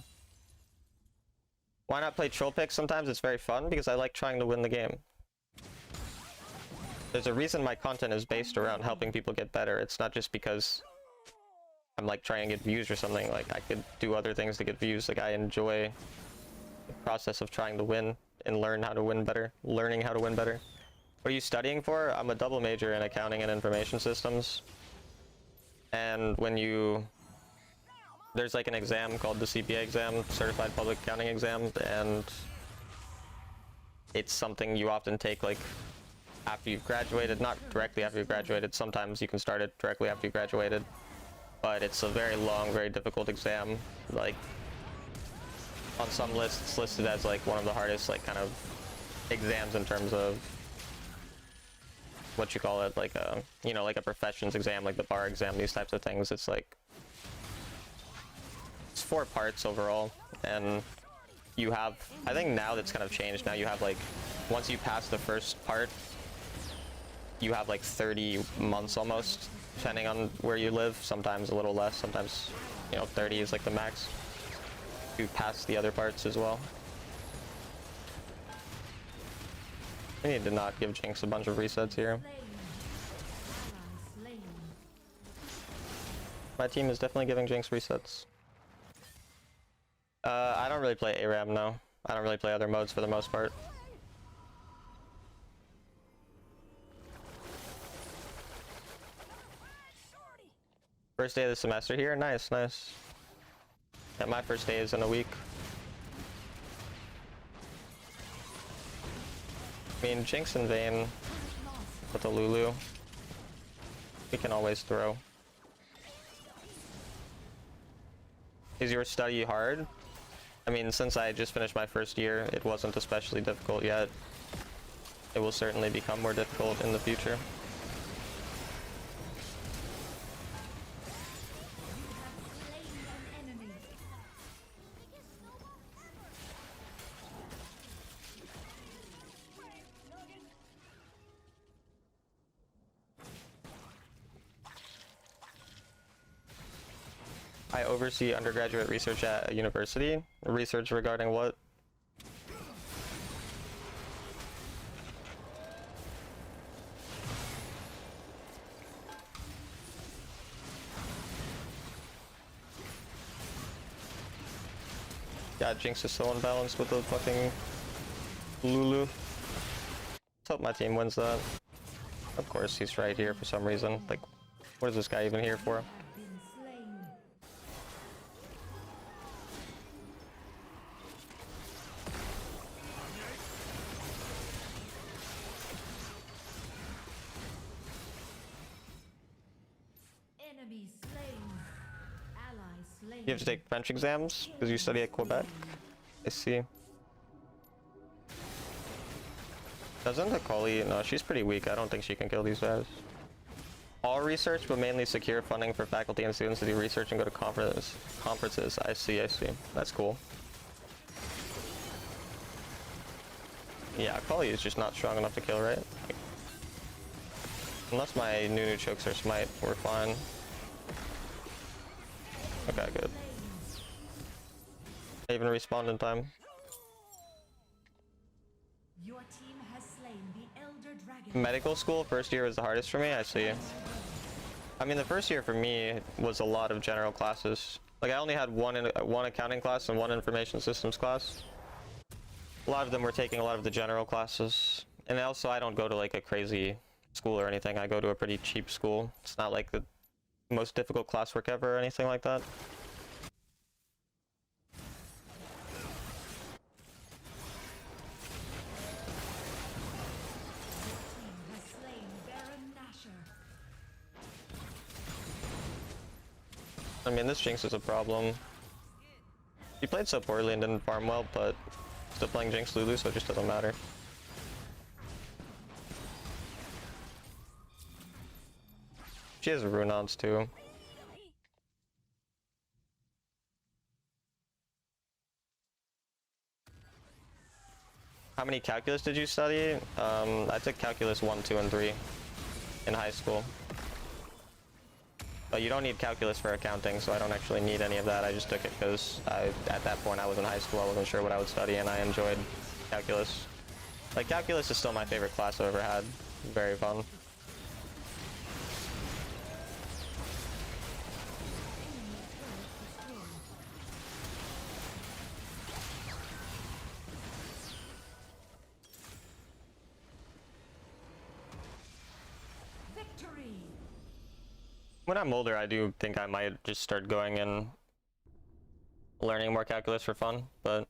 Why not play troll picks sometimes? It's very fun because I like trying to win the game. There's a reason my content is based around helping people get better. It's not just because I'm like trying to get views or something. Like, I could do other things to get views. Like, I enjoy the process of trying to win and learn how to win better. Learning how to win better. What are you studying for? I'm a double major in accounting and information systems. And when you... There's like an exam called the CPA exam, Certified Public Accounting Exam, and it's something you often take like after you've graduated, not directly after you've graduated. Sometimes you can start it directly after you graduated, but it's a very long, very difficult exam. Like on some lists, it's listed as like one of the hardest like kind of exams in terms of what you call it, like a, you know, like a professions exam, like the bar exam, these types of things. It's like, it's 4 parts overall, and you have, I think now that's kind of changed. Now you have like, once you pass the first part, you have like 30 months almost, depending on where you live. Sometimes a little less, sometimes, you know, 30 is like the max. You pass the other parts as well. I need to not give Jinx a bunch of resets here. My team is definitely giving Jinx resets. I don't really play ARAM, no. I don't really play other modes for the most part. First day of the semester here? Nice, nice. Yeah, my first day is in a week. I mean, Jinx and Vayne with the Lulu, we can always throw. Is your study hard? I mean, since I just finished my first year, it wasn't especially difficult yet. It will certainly become more difficult in the future. I oversee undergraduate research at a university. Research regarding what? Yeah, Jinx is so unbalanced with the fucking Lulu. Let's hope my team wins that. Of course, he's right here for some reason. Like, what is this guy even here for? You have to take French exams because you study at Quebec? I see. Doesn't Akali? No, she's pretty weak. I don't think she can kill these guys. All research, but mainly secure funding for faculty and students to do research and go to conferences. I see, I see. That's cool. Yeah, Akali is just not strong enough to kill, right? Like, unless my Nunu chokes her smite, we're fine. Okay, good. I even respawned in time. Your team has slain the elder dragon. Medical school, first year was the hardest for me, I see. I mean, the first year for me was a lot of general classes. Like, I only had one accounting class and one information systems class. A lot of them were taking a lot of the general classes. And also, I don't go to like a crazy school or anything. I go to a pretty cheap school. It's not like the most difficult classwork ever or anything like that. I mean, this Jinx is a problem. He played so poorly and didn't farm well, but still playing Jinx Lulu, so it just doesn't matter. She has Runons too. How many calculus did you study? I took calculus 1, 2, and 3 in high school. But you don't need calculus for accounting, so I don't actually need any of that. I just took it because at that point I was in high school, I wasn't sure what I would study, and I enjoyed calculus. Like, calculus is still my favorite class I've ever had. Very fun. Victory. When I'm older, I do think I might just start going and learning more calculus for fun, but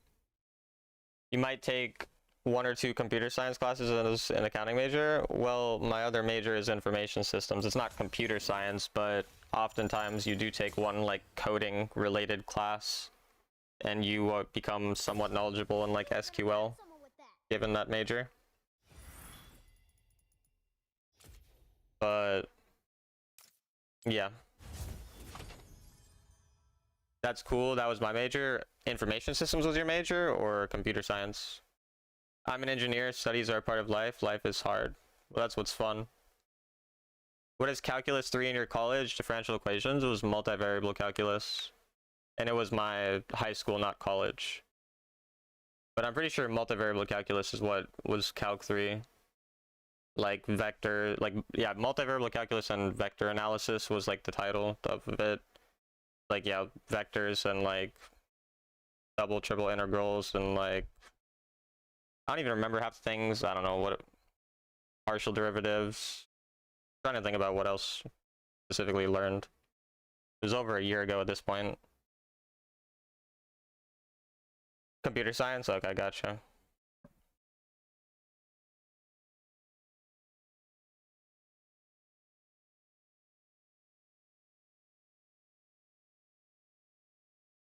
you might take 1 or 2 computer science classes as an accounting major. Well, my other major is information systems. It's not computer science, but oftentimes you do take one like coding related class and you become somewhat knowledgeable in like SQL given that major. But yeah, that's cool. That was my major. Information systems was your major, or computer science? I'm an engineer. Studies are a part of life. Life is hard. Well, that's what's fun. What is calculus 3 in your college? Differential equations. It was multivariable calculus, and it was my high school, not college. But I'm pretty sure multivariable calculus is what was Calc 3. Like vector, like, yeah, multivariable calculus and vector analysis was like the title of it. Like, yeah, vectors and like double, triple integrals and like, I don't even remember half the things. I don't know what, partial derivatives. I'm trying to think about what else specifically learned. It was over a year ago at this point. Computer science? Okay, gotcha.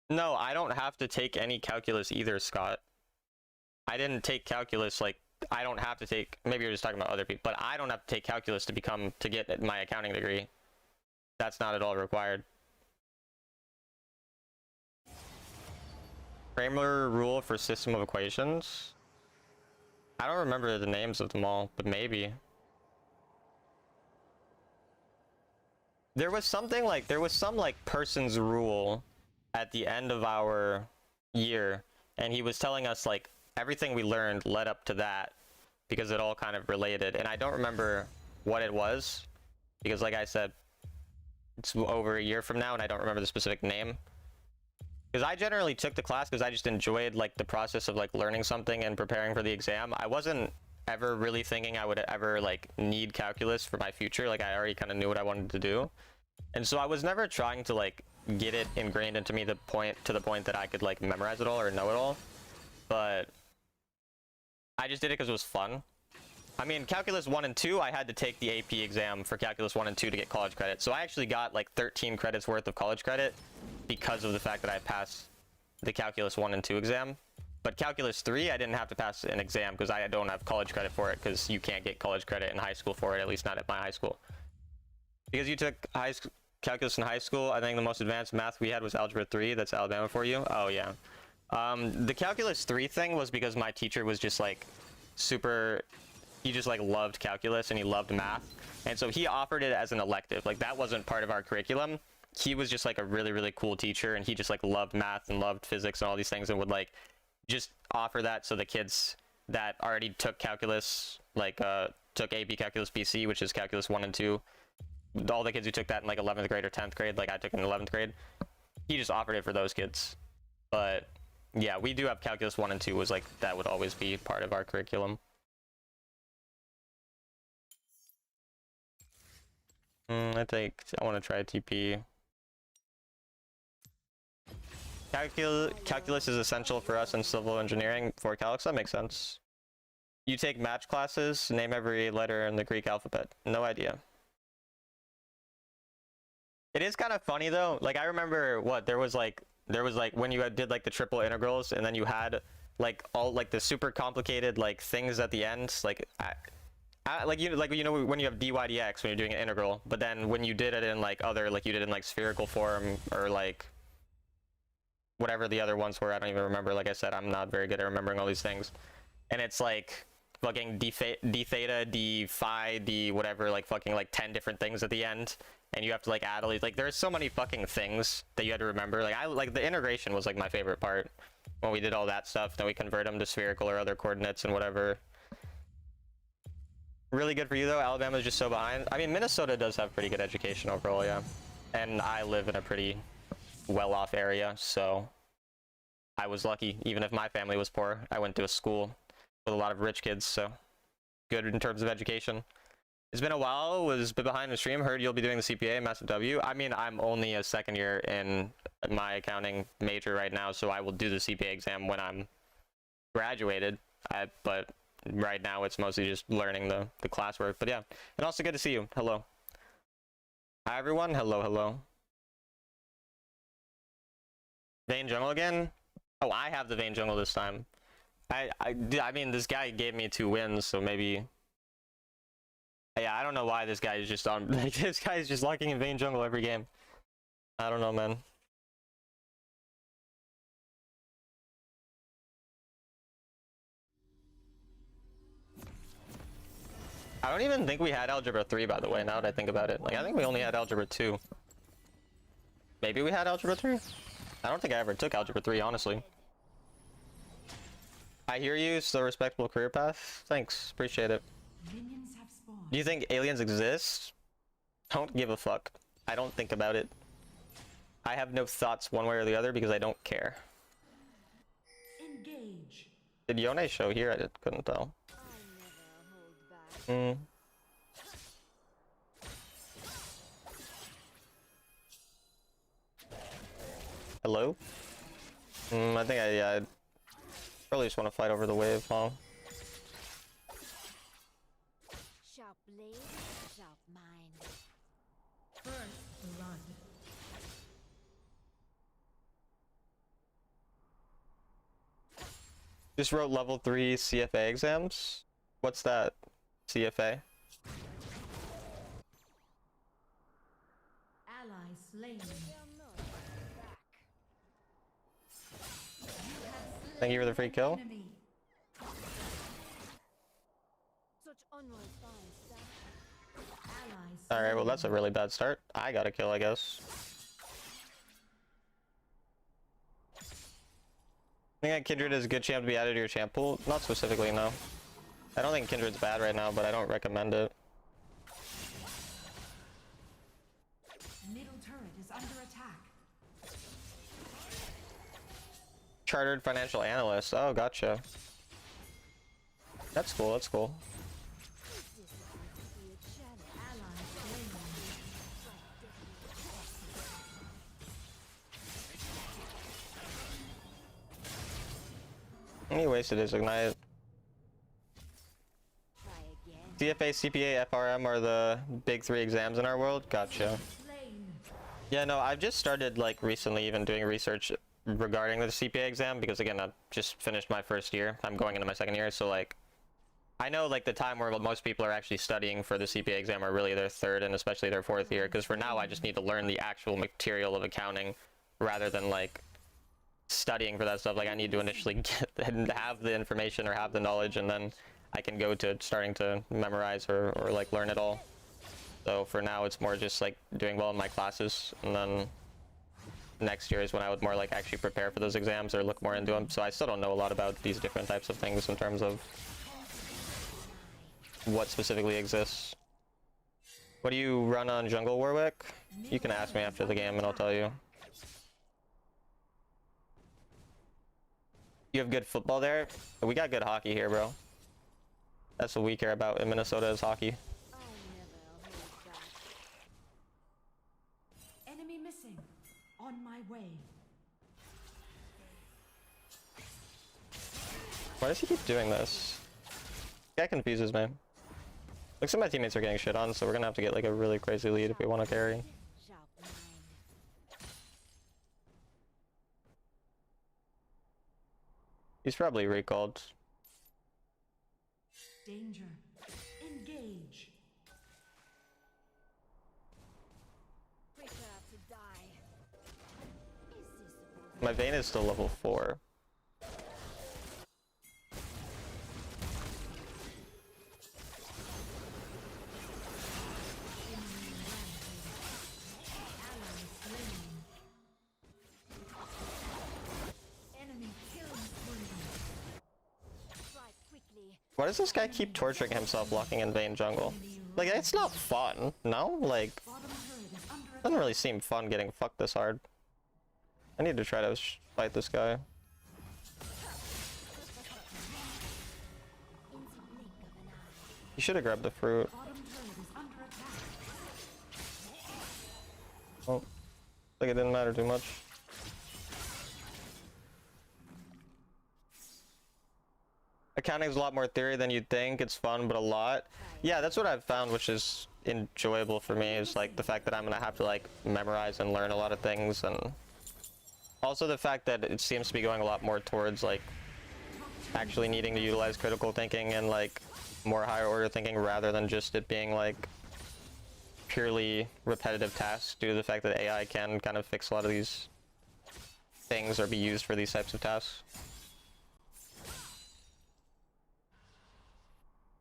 No, I don't have to take any calculus either, Scott. I didn't take calculus, like, I don't have to take, maybe you're just talking about other people, but I don't have to take calculus to get my accounting degree. That's not at all required. Kramer rule for system of equations? I don't remember the names of them all, but maybe. There was something like, there was some like person's rule at the end of our year, and he was telling us like everything we learned led up to that because it all kind of related, and I don't remember what it was because, like I said, it's over a year from now and I don't remember the specific name. Because I generally took the class because I just enjoyed like the process of like learning something and preparing for the exam. I wasn't ever really thinking I would ever like need calculus for my future. Like, I already kind of knew what I wanted to do, and so I was never trying to like get it ingrained into me to the point that I could like memorize it all or know it all. But I just did it because it was fun. I mean, calculus 1 and 2, I had to take the AP exam for calculus 1 and 2 to get college credit. So I actually got like 13 credits worth of college credit because of the fact that I passed the calculus 1 and 2 exam. But calculus 3, I didn't have to pass an exam because I don't have college credit for it, because you can't get college credit in high school for it, at least not at my high school. Because you took calculus in high school, I think the most advanced math we had was algebra 3. That's Alabama for you. Oh yeah. The calculus 3 thing was because my teacher was just like he just like loved calculus and he loved math, and so he offered it as an elective. Like, that wasn't part of our curriculum. He was just like a really, really cool teacher, and he just like loved math and loved physics and all these things, and would like just offer that so the kids that already took calculus, like took AP calculus BC, which is calculus 1 and 2, all the kids who took that in like 11th grade or 10th grade, like I took in 11th grade, he just offered it for those kids. But yeah, we do have calculus 1 and 2, was like, that would always be part of our curriculum. I think I want to try TP. Calculus is essential for us in civil engineering for calcs. That makes sense. You take match classes, name every letter in the Greek alphabet. No idea. It is kind of funny though. Like, I remember there was like when you did like the triple integrals, and then you had like all like the super complicated like things at the end, like when you have dy dx when you're doing an integral, but then when you did it in like other, like you did in like spherical form, or like whatever the other ones were, I don't even remember. Like I said, I'm not very good at remembering all these things. and it's like fucking d theta, d phi, d whatever, like fucking like 10 different things at the end, and you have to like add all these, like there's so many fucking things that you had to remember. Like I like the integration was like my favorite part when we did all that stuff. Then we convert them to spherical or other coordinates and whatever. Really good for you though. Alabama's just so behind. I mean, Minnesota does have pretty good education overall, yeah. And I live in a pretty well-off area, so I was lucky. Even if my family was poor, I went to a school with a lot of rich kids, so good in terms of education. It's been a while, was a bit behind the stream. Heard you'll be doing the CPA, massive W. I mean, I'm only a second year in my accounting major right now, so I will do the CPA exam when I'm graduated. But right now it's mostly just learning the classwork. But yeah, and also good to see you. Hello. Hi everyone. Hello, hello. Vayne jungle again? Oh, I have the Vayne jungle this time. I mean, this guy gave me 2 wins, so maybe. Yeah, I don't know why this guy is just on. Like, this guy is just locking in Vayne jungle every game. I don't know, man. I don't even think we had Algebra 3, by the way, now that I think about it. Like, I think we only had Algebra 2. Maybe we had Algebra 3? I don't think I ever took Algebra 3, honestly. I hear you, still respectable career path. Thanks, appreciate it. Minions have spawned. Do you think aliens exist? Don't give a fuck. I don't think about it. I have no thoughts one way or the other because I don't care. Engage. Did Yone show here? I couldn't tell. Hello? I think I probably just want to fight over the wave, huh? Sharp blade, sharp mind. First blood. Just wrote level 3 CFA exams. What's that? CFA? Ally slain. Thank you for the free kill. Enemy. Such unrefined stuff. Ally Alright, well slain. that's a really bad start. I got a kill, I guess. I think that Kindred is a good champ to be added to your champ pool. Not specifically, no. I don't think Kindred's bad right now, but I don't recommend it. Middle turret is under attack. Chartered financial analyst. Oh, gotcha. That's cool, that's cool. Ally slain. He wasted his ignite. Try again. CFA, CPA, FRM are the big 3 exams in our world. Gotcha. Slain. Yeah, no, I've just started like recently even doing research regarding the CPA exam because again, I've just finished my first year. I'm going into my second year, so like I know like the time where most people are actually studying for the CPA exam are really their 3rd and especially their 4th year, because for now I just need to learn the actual material of accounting rather than like studying for that stuff. Like I need to initially get and have the information or have the knowledge, and then I can go to starting to memorize or like learn it all. So for now it's more just like doing well in my classes, and then next year is when I would more like actually prepare for those exams or look more into them. So I still don't know a lot about these different types of things in terms of what specifically exists. What do you run on Jungle, Warwick? You can ask me after the game and I'll tell you. You have good football there? We got good hockey here, bro. That's what we care about in Minnesota is hockey. I never hold back. Enemy missing. On my way. Why does he keep doing this? Guy confuses me. Looks like my teammates are getting shit on, so we're gonna have to get like a really crazy lead if we want to carry. Sharp mind. He's probably recalled. Danger. Engage. Prepare to die. Is this supposed My Vayne is still level 4. Why does this guy keep torturing himself walking in Vayne jungle? Like, it's not fun, no? Like, doesn't really seem fun getting fucked this hard. I need to try to fight this guy. In the blink of an eye. You should have grabbed the fruit. Oh, like it didn't matter too much. Accounting is a lot more theory than you'd think. It's fun, but a lot. Yeah, that's what I've found, which is enjoyable for me, is like the fact that I'm gonna have to like memorize and learn a lot of things, and also the fact that it seems to be going a lot more towards like actually needing to utilize critical thinking and like more higher order thinking rather than just it being like purely repetitive tasks, due to the fact that AI can kind of fix a lot of these things or be used for these types of tasks.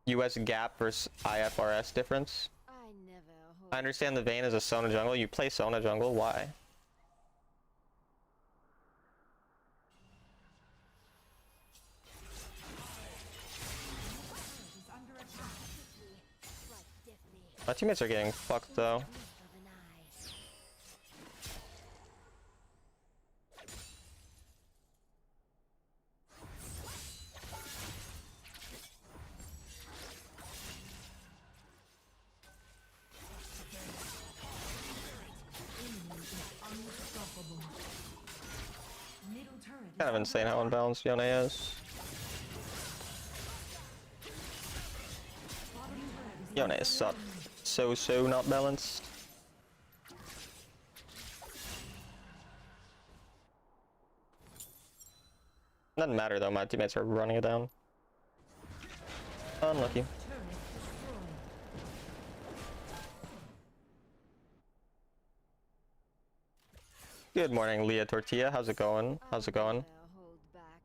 US GAAP versus IFRS difference. I never hold I understand the Vayne is a Sona jungle. You play Sona jungle, why? strike deftly. My teammates are getting fucked though. Blink of an eye. Middle turret Kind of insane how unbalanced Yone is. Yone is so not balanced. Doesn't matter though, my teammates are running it down. Unlucky. turret destroyed. Good morning, Leah Tortilla. How's it going? How's it going? Never hold back.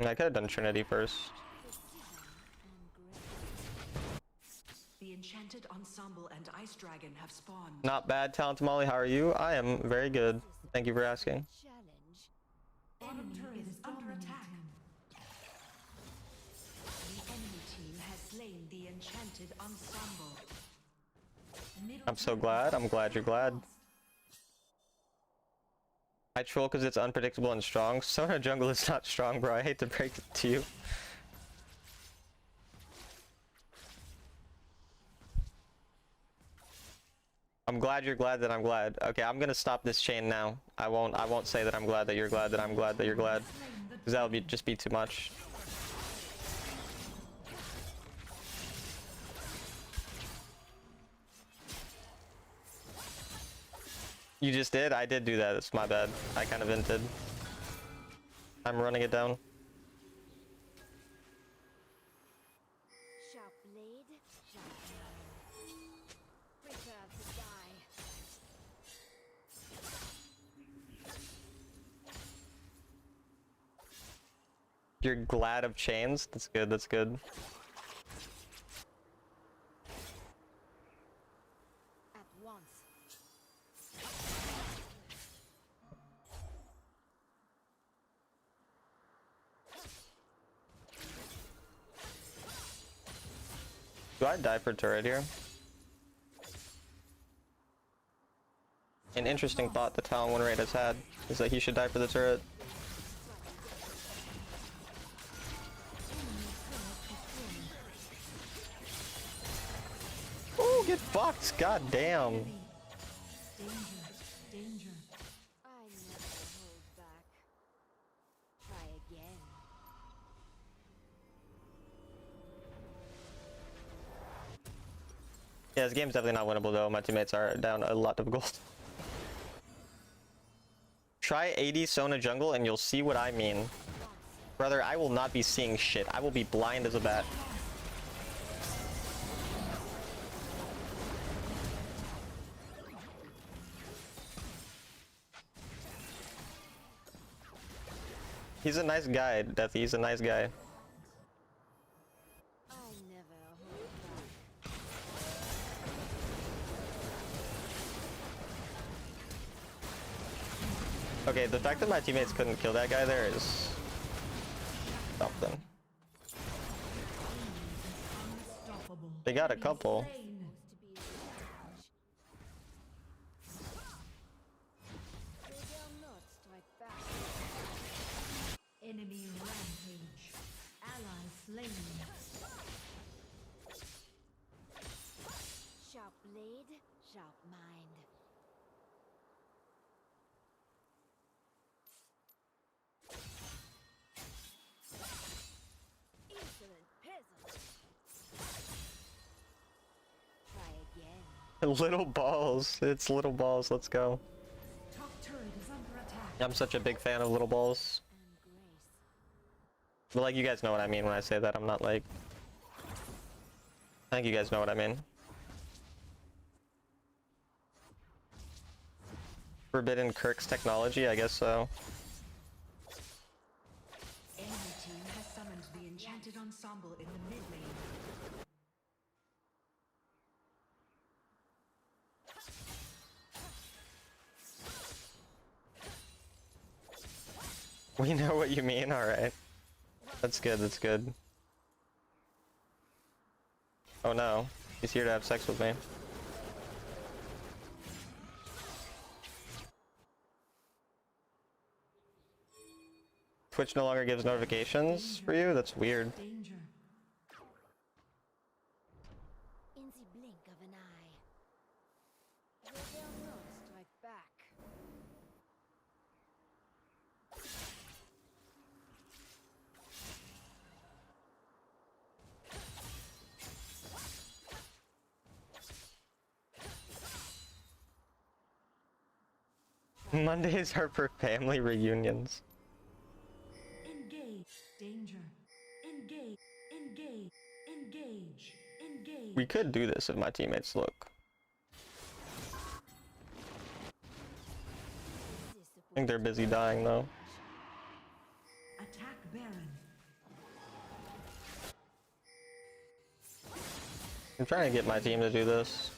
I could have done Trinity first. Precision and grace. The enchanted ensemble and ice dragon have spawned. Not bad, Talent Molly. How are you? I am very good. Thank you for asking. Challenge. Bottom turret is under attack. The enemy team has slain the enchanted ensemble. Middle I'm so turret glad. is I'm glad you're glad. lost. I troll because it's unpredictable and strong. Sona jungle is not strong, bro. I hate to break it to you. I'm glad you're glad that I'm glad. Okay, I'm gonna stop this chain now. I won't say that I'm glad that you're glad that I'm glad that you're glad. Because that would just be too much. You just did? I did do that. It's my bad. I kind of hinted. I'm running it down. Sharp blade, sharp mind. Prepare to die. You're glad of chains? That's good, that's good. At once. Do I die for turret here? An interesting thought the Talon win rate has had is that he should die for the turret. Oh, get fucked! God damn! Danger, danger. I never hold back. Try again. Yeah, this game's definitely not winnable though. My teammates are down a lot of gold. Try AD Sona jungle and you'll see what I mean. Brother, I will not be seeing shit. I will be blind as a bat. He's a nice guy, Deathy. He's a nice guy. I never hold back. Okay, the fact that my teammates couldn't kill that guy there is Then Unstoppable. they got a Enemy couple. slain. Supposed to be a challenge. They dare not strike back. Enemy rampage. Ally slain. Sharp blade, sharp mind. Insolent peasant. Try again. Little balls. It's little balls. Let's go. Top turret is under attack. I'm such a big fan of little balls. And grace. But like, you guys know what I mean when I say that. I'm not like... I think you guys know what I mean. Forbidden Kirk's technology? I guess so. Enemy team has summoned the enchanted ensemble in the mid lane. We know what you mean, alright. That's good, that's good. Oh no, he's here to have sex with me. Twitch no longer gives notifications for you? That's weird. Danger. In the blink of an eye. They dare not strike back. Mondays are for family reunions. Engage. Danger. Engage. Engage. Engage. Engage. We could do this if my teammates look. I think they're busy dying though. Attack Baron. I'm trying to get my team to do this.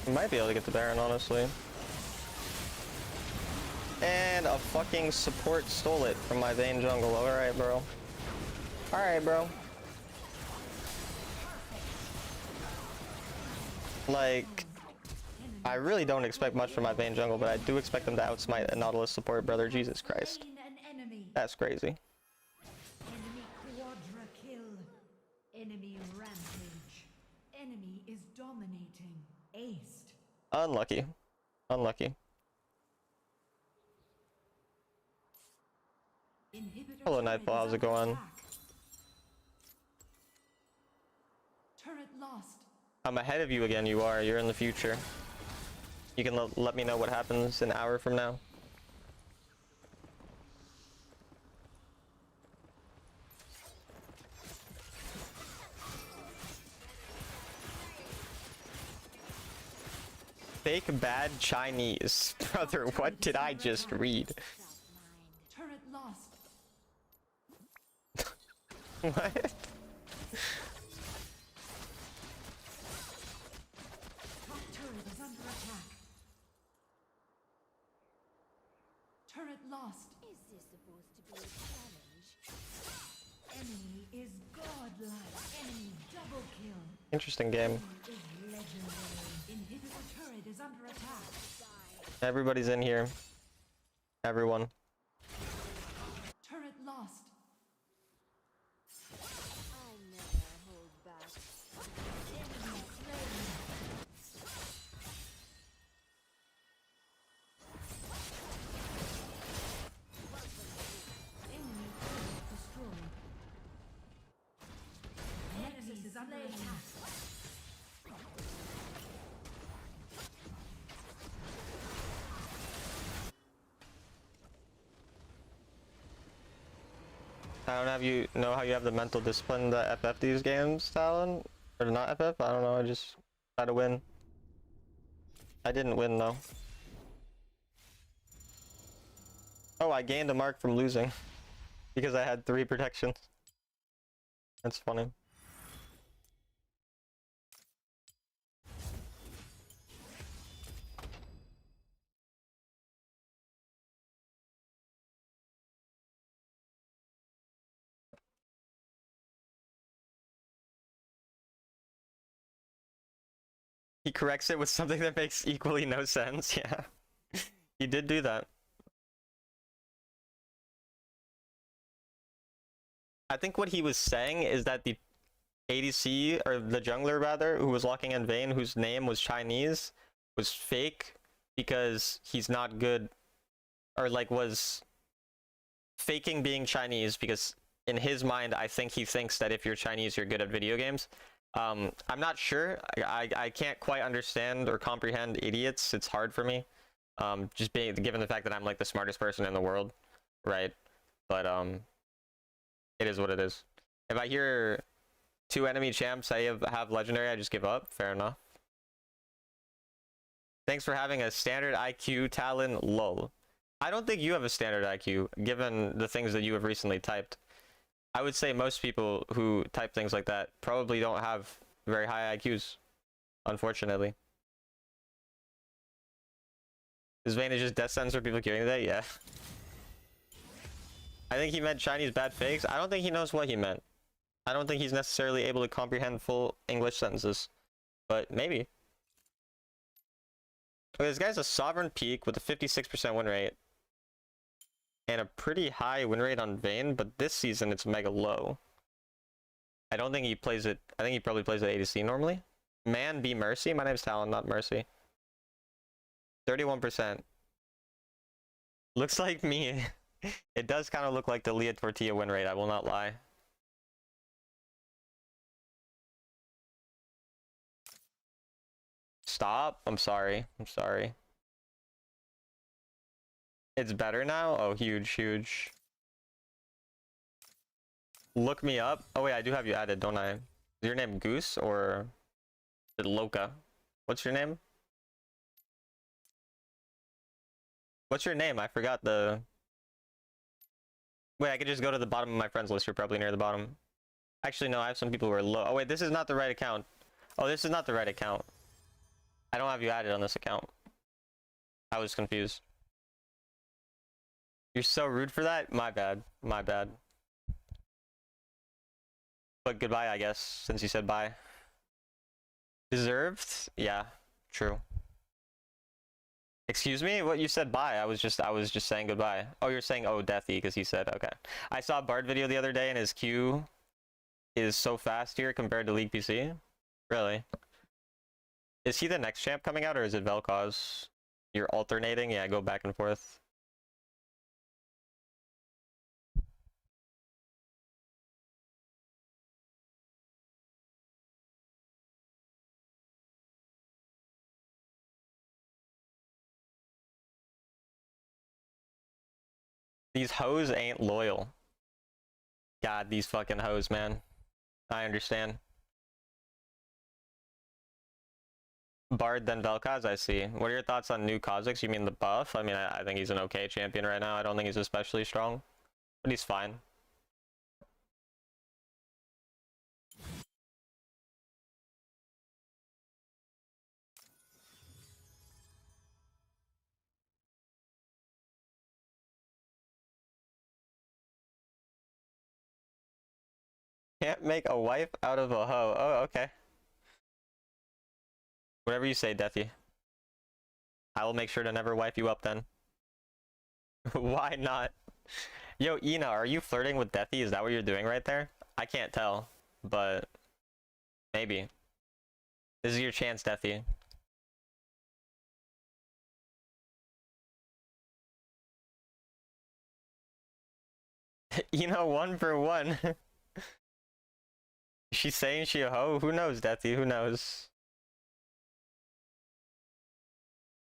We might be able to get the Baron, honestly. And a fucking support stole it from my Vayne jungle. Alright, bro. Alright, bro. Like, I really don't expect much from my Vayne jungle, but I do expect them to outsmite a Nautilus support, brother. Jesus Christ. Slain an enemy. That's crazy. Enemy quadra kill. Enemy rampage. Enemy is dominating. Aced. Unlucky. Unlucky. Inhibitor Hello, turret Nightfall. is How's it under going? attack. Turret lost. I'm ahead of you again. You are. You're in the future. You can let me know what happens an hour from now. Fake bad Chinese. Brother, what did I just read? Sharp mind. Turret lost. What? Top turret is under attack. Turret lost. Is this supposed to be a challenge? Enemy is godlike. Enemy double kill. Interesting game. Enemy is legendary. Inhibitor turret is under attack. Die. Everybody's in here. Everyone. Turret lost. I never hold back. Enemy slain. Enemy turret destroyed. Nexus is under attack. I don't have you know how you have the mental discipline to FF these games, Talon? Or not FF? I don't know, I just try to win. I didn't win though. Oh, I gained a mark from losing. Because I had 3 protections. That's funny. He corrects it with something that makes equally no sense. Yeah. He did do that. I think what he was saying is that the ADC, or the jungler rather, who was locking in Vayne, whose name was Chinese, was fake because he's not good, or like was faking being Chinese because in his mind, I think he thinks that if you're Chinese, you're good at video games. I'm not sure. I can't quite understand or comprehend idiots. It's hard for me. Just being given the fact that I'm like the smartest person in the world, right? But it is what it is. If I hear 2 enemy champs I have legendary, I just give up. Fair enough. Thanks for having a standard IQ, Talon, lol. I don't think you have a standard IQ, given the things that you have recently typed. I would say most people who type things like that probably don't have very high IQs, unfortunately. Is Vayne just death sentence for people queuing that? Yeah. I think he meant Chinese bad fakes. I don't think he knows what he meant. I don't think he's necessarily able to comprehend full English sentences, but maybe. Okay, this guy's a sovereign peak with a 56% win rate and a pretty high win rate on Vayne, but this season it's mega low. I don't think he plays it. I think he probably plays it ADC normally. Man, be Mercy. My name's Talon, not Mercy. 31%. Looks like me. It does kind of look like the Leah Tortilla win rate, I will not lie. Stop. I'm sorry. I'm sorry. It's better now? Oh, huge, huge. Look me up. Oh wait, I do have you added, don't I? Is your name Goose or is it Loca? What's your name? What's your name? I forgot the... Wait, I could just go to the bottom of my friends list. You're probably near the bottom. Actually, no, I have some people who are low. Oh wait, this is not the right account. Oh, this is not the right account. I don't have you added on this account. I was confused. You're so rude for that? My bad. My bad. But goodbye, I guess, since you said bye. Deserved? Yeah, true. Excuse me? What, you said bye? I was just saying goodbye. Oh, you're saying oh Deathy because he said okay. I saw a Bard video the other day and his Q is so fast here compared to League PC. Really? Is he the next champ coming out or is it Vel'Koz? You're alternating? Yeah, go back and forth. These hoes ain't loyal. God, these fucking hoes, man. I understand. Bard then Vel'Koz, I see. What are your thoughts on new Kha'Zix? You mean the buff? I mean, I think he's an okay champion right now. I don't think he's especially strong, but he's fine. Can't make a wife out of a hoe. Oh, okay. Whatever you say, Deathy. I will make sure to never wipe you up then. Why not? Yo, Ina, are you flirting with Deathy? Is that what you're doing right there? I can't tell, but maybe. This is your chance, Deathy. Ina, 1 for 1. She's saying she a hoe? Who knows, Deathy? Who knows?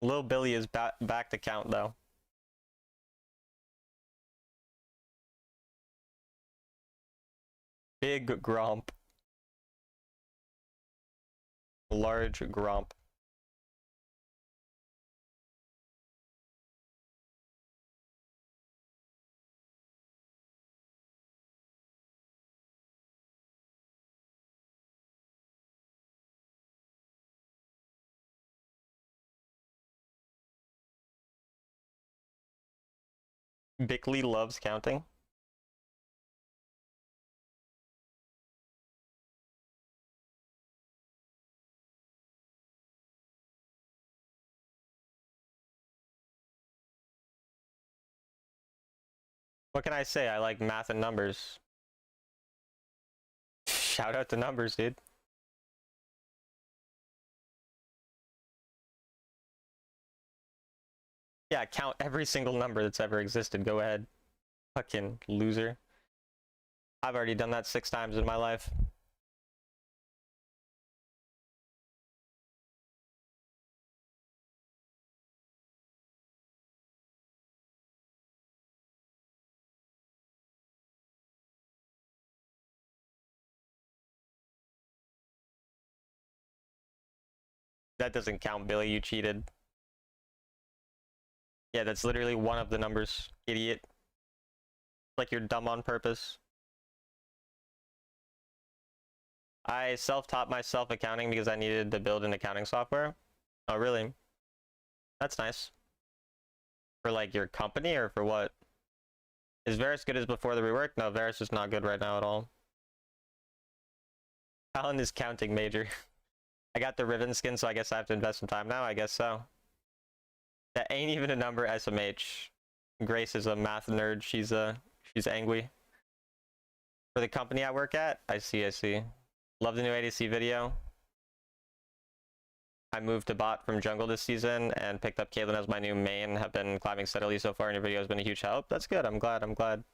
Lil Billy is back to count, though. Big Gromp. Large Gromp. Bickley loves counting. What can I say? I like math and numbers. Shout out to numbers, dude. Yeah, count every single number that's ever existed. Go ahead. Fucking loser. I've already done that 6 times in my life. That doesn't count, Billy. You cheated. Yeah, that's literally one of the numbers, idiot. Like you're dumb on purpose. I self-taught myself accounting because I needed to build an accounting software. Oh, really? That's nice. For like your company or for what? Is Varus good as before the rework? No, Varus is not good right now at all. Alan is counting major. I got the Riven skin, so I guess I have to invest some time now. I guess so. That ain't even a number, SMH. Grace is a math nerd. She's angry. For the company I work at? I see. Love the new ADC video. I moved to bot from jungle this season and picked up Caitlyn as my new main. Have been climbing steadily so far, and your video has been a huge help. That's good. I'm glad.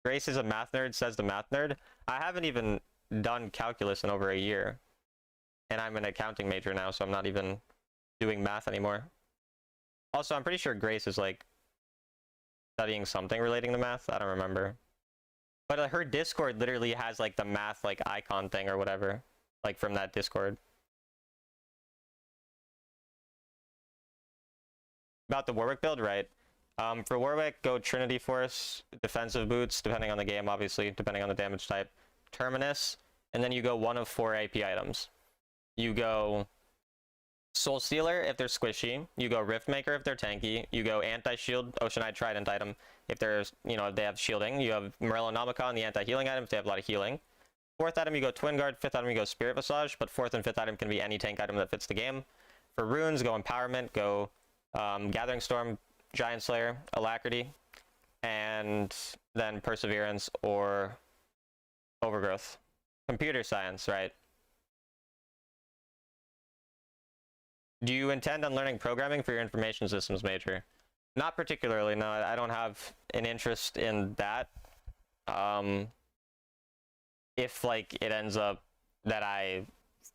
Grace is a math nerd, says the math nerd. I haven't even done calculus in over a year. And I'm an accounting major now, so I'm not even doing math anymore. Also, I'm pretty sure Grace is like studying something relating to math. I don't remember. But her Discord literally has like the math like icon thing or whatever, like from that Discord. About the Warwick build, right? For Warwick, go Trinity Force, defensive boots, depending on the game, obviously, depending on the damage type, Terminus, and then you go one of 4 AP items. You go Soul Stealer if they're squishy, you go Rift Maker if they're tanky, you go Anti-Shield, Oceanite Trident item if they're, if they have shielding, you have Morello Namaka, the anti-healing item if they have a lot of healing. 4th item you go Twin Guard, 5th item you go Spirit Visage, but 4th and 5th item can be any tank item that fits the game. For runes, go Empowerment, go Gathering Storm, Giant Slayer, Alacrity, and then Perseverance or Overgrowth. Computer Science, right? Do you intend on learning programming for your information systems major? Not particularly, no. I don't have an interest in that. If like it ends up that I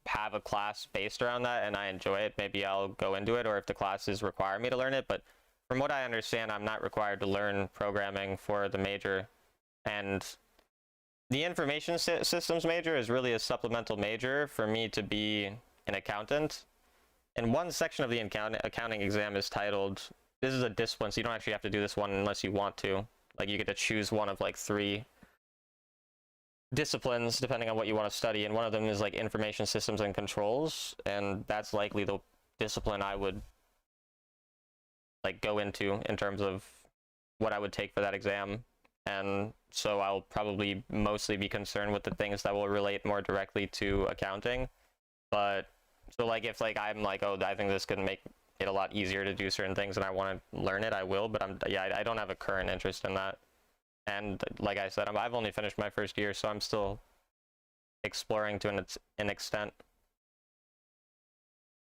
have a class based around that and I enjoy it, maybe I'll go into it, or if the classes require me to learn it. But from what I understand, I'm not required to learn programming for the major. And the information systems major is really a supplemental major for me to be an accountant. And one section of the accounting exam is titled, this is a discipline, so you don't actually have to do this one unless you want to. Like, you get to choose one of like 3 disciplines depending on what you want to study, and one of them is like information systems and controls, and that's likely the discipline I would like go into in terms of what I would take for that exam. And so I'll probably mostly be concerned with the things that will relate more directly to accounting. But so like if like I'm like, oh, I think this could make it a lot easier to do certain things and I want to learn it, I will. But I don't have a current interest in that. And like I said, I've only finished my first year, so I'm still exploring to an extent.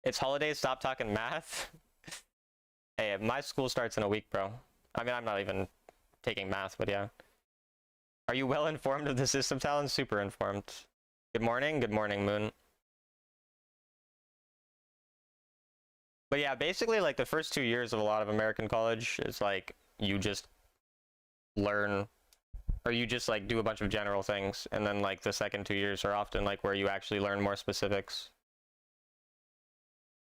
It's holidays, stop talking math. Hey, my school starts in a week, bro. I mean, I'm not even taking math, but yeah. Are you well informed of the system, Talon? Super informed. Good morning, Moon. But yeah, basically like the first 2 years of a lot of American college is like you just learn, or you just like do a bunch of general things, and then like the second 2 years are often like where you actually learn more specifics.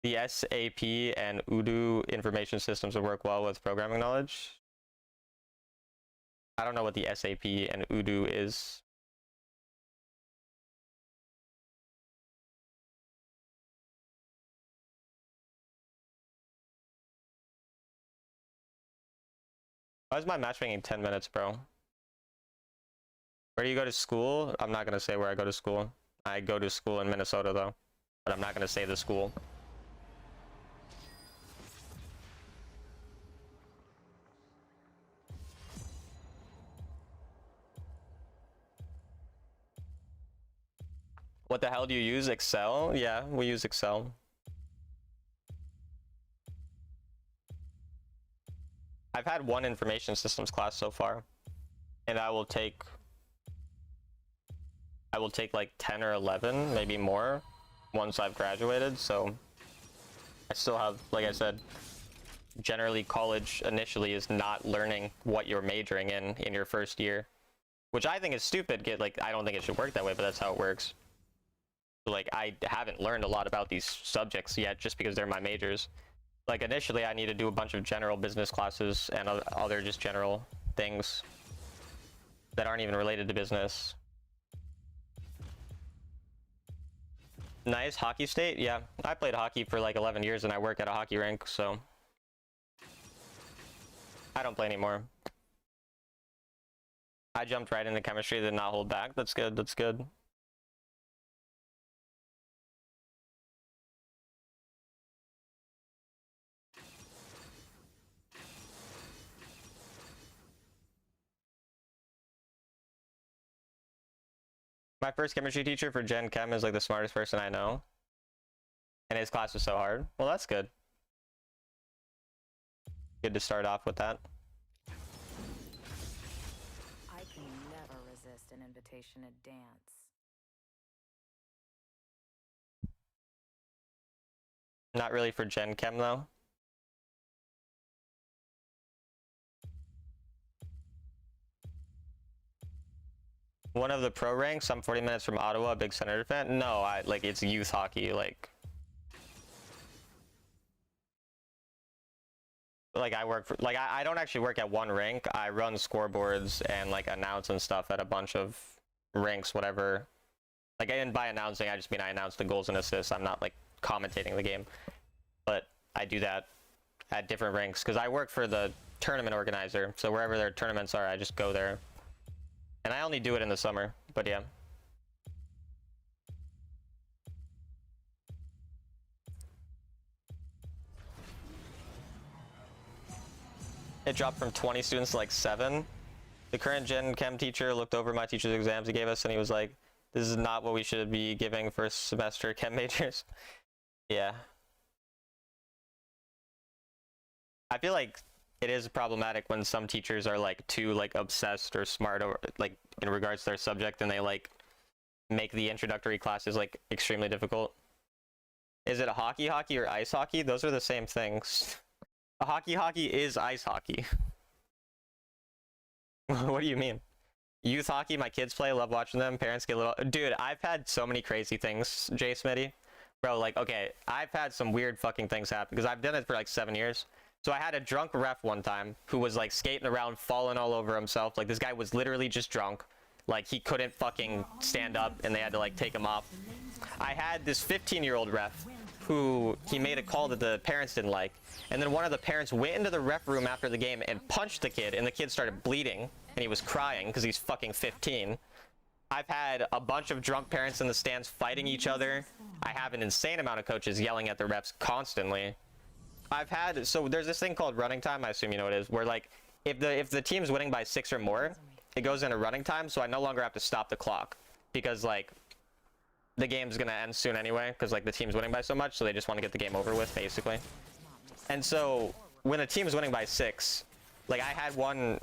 The SAP and Odoo information systems will work well with programming knowledge. I don't know what the SAP and Odoo is. Why is my matchmaking 10 minutes, bro? Where do you go to school? I'm not gonna say where I go to school. I go to school in Minnesota though, but I'm not gonna say the school. What the hell do you use? Excel? Yeah, we use Excel. I've had one information systems class so far, and I will take like 10 or 11, maybe more, once I've graduated. So I still have, like I said, generally college initially is not learning what you're majoring in your first year, which I think is stupid. I don't think it should work that way, but that's how it works. Like, I haven't learned a lot about these subjects yet just because they're my majors. Like, initially I need to do a bunch of general business classes and other just general things that aren't even related to business. Nice. Hockey state? Yeah, I played hockey for like 11 years and I work at a hockey rink, so I don't play anymore. I jumped right into chemistry, did not hold back. That's good, that's good. My first chemistry teacher for Gen Chem is like the smartest person I know. And his class was so hard. Well, that's good. Good to start off with that. I can never resist an invitation to dance. Not really for Gen Chem though. One of the pro ranks, I'm 40 minutes from Ottawa, a big Senator fan. No, it's youth hockey, like I work for, I don't actually work at one rink. I run scoreboards and like announce and stuff at a bunch of rinks, whatever. Like, and by announcing, I just mean I announce the goals and assists. I'm not like commentating the game, but I do that at different rinks because I work for the tournament organizer. So wherever their tournaments are, I just go there. And I only do it in the summer, but yeah. It dropped from 20 students to like 7. The current Gen Chem teacher looked over my teacher's exams he gave us and he was like, this is not what we should be giving first semester chem majors. Yeah. I feel like it is problematic when some teachers are like too like obsessed or smart or like in regards to their subject and they like make the introductory classes like extremely difficult. Is it a hockey or ice hockey? Those are the same things. A hockey is ice hockey. What do you mean? Youth hockey, my kids play, love watching them. Parents get a little... Dude, I've had so many crazy things, Jay Smitty. Bro, like, okay, I've had some weird fucking things happen because I've done it for like 7 years. So I had a drunk ref one time who was like skating around, falling all over himself. Like, this guy was literally just drunk. Like, he couldn't fucking stand up and they had to like take him off. I had this 15-year-old ref who he made a call that the parents didn't like. And then one of the parents went into the ref room after the game and punched the kid, and the kid started bleeding, and he was crying because he's fucking 15. I've had a bunch of drunk parents in the stands fighting each other. I have an insane amount of coaches yelling at the refs constantly. I've had, so there's this thing called running time, I assume you know what it is, where like, if the team's winning by 6 or more, it goes into running time, so I no longer have to stop the clock. Because like, the game's gonna end soon anyway, because like the team's winning by so much, so they just want to get the game over with, basically. And so, when a team's winning by 6, like I had one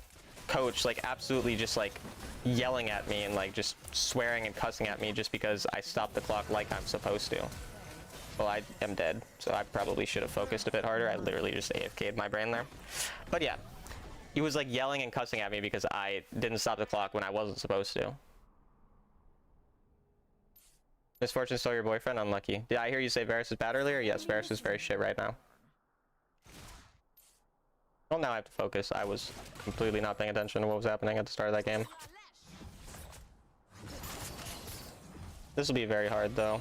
coach like absolutely just like yelling at me and like just swearing and cussing at me just because I stopped the clock like I'm supposed to. Well, I am dead, so I probably should have focused a bit harder. I literally just AFK'd my brain there. But yeah, he was like yelling and cussing at me because I didn't stop the clock when I wasn't supposed to. Misfortune stole your boyfriend? Unlucky. Did I hear you say Varus is bad earlier? Yes, Varus is very shit right now. Well, now I have to focus. I was completely not paying attention to what was happening at the start of that game. This will be very hard, though.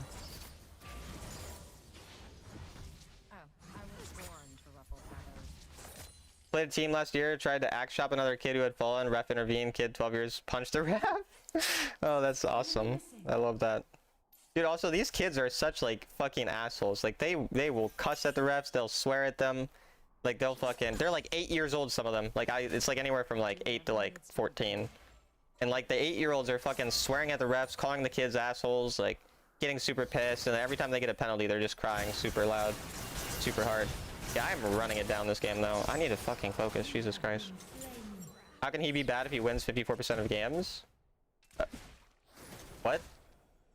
Oh, I was born to ruffle feathers. Played a team last year, tried to axe shop another kid who had fallen. Ref intervened, kid 12 years, punched the ref. Oh, that's awesome. I love that. Dude, also, these kids are such, like, fucking assholes. Like, they will cuss at the refs, they'll swear at them. Like, they'll fucking... They're, like, 8 years old, some of them. Like, it's, like, anywhere from, like, 8 to, like, 14. And, like, the 8-year-olds are fucking swearing at the refs, calling the kids assholes. Like, getting super pissed, and every time they get a penalty, they're just crying super loud, super hard. Yeah, I'm running it down this game, though. I need to fucking focus, Jesus Christ. How can he be bad if he wins 54% of games? What?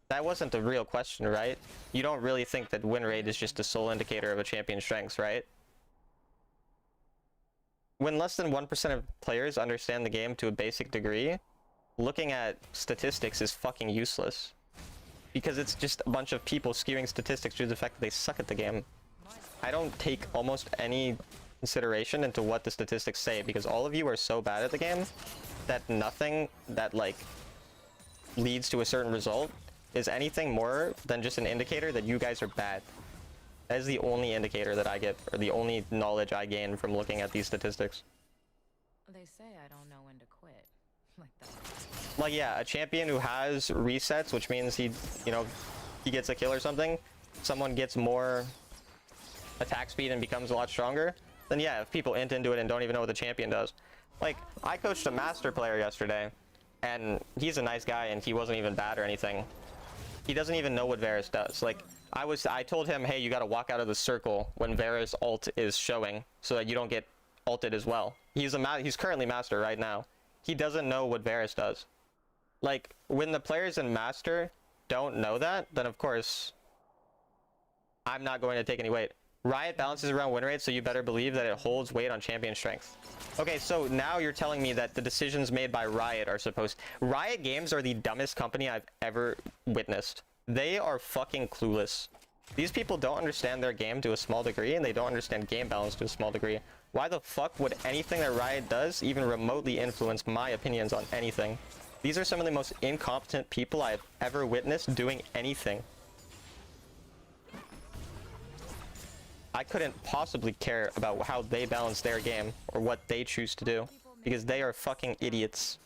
That wasn't the real question, right? You don't really think that win rate is just a sole indicator of a champion's strengths, right? When less than 1% of players understand the game to a basic degree, looking at statistics is fucking useless. Because it's just a bunch of people skewing statistics due to the fact that they suck at the game. I don't take almost any consideration into what the statistics say, because all of you are so bad at the game that nothing that, like, leads to a certain result is anything more than just an indicator that you guys are bad. That is the only indicator that I get, or the only knowledge I gain from looking at these statistics. They say I don't know when to quit. Like that. Like, yeah, a champion who has resets, which means he, you know, he gets a kill or something, someone gets more attack speed and becomes a lot stronger, then yeah, if people int into it and don't even know what the champion does. Like, I coached a master player yesterday, and he's a nice guy, and he wasn't even bad or anything. He doesn't even know what Varus does. Like, I told him, hey, you gotta walk out of the circle when Varus ult is showing, so that you don't get ulted as well. He's currently master right now. He doesn't know what Varus does. Like, when the players in master don't know that, then of course, I'm not going to take any weight. Riot balances around win rate, so you better believe that it holds weight on champion strength. Okay, so now you're telling me that the decisions made by Riot are supposed... Riot Games are the dumbest company I've ever witnessed. They are fucking clueless. These people don't understand their game to a small degree, and they don't understand game balance to a small degree. Why the fuck would anything that Riot does even remotely influence my opinions on anything? These are some of the most incompetent people I've ever witnessed doing anything. I couldn't possibly care about how they balance their game or what they choose to do, because they are fucking idiots.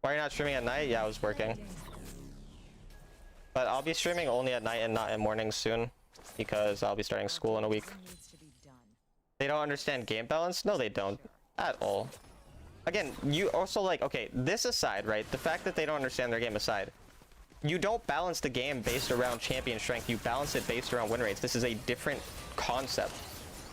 Why are you not streaming at night? Yeah, I was working. But I'll be streaming only at night and not in mornings soon, because I'll be starting school in a week. They don't understand game balance? No, they don't. At all. Again, you also, like, okay, this aside, right? The fact that they don't understand their game aside. You don't balance the game based around champion strength, you balance it based around win rates. This is a different concept.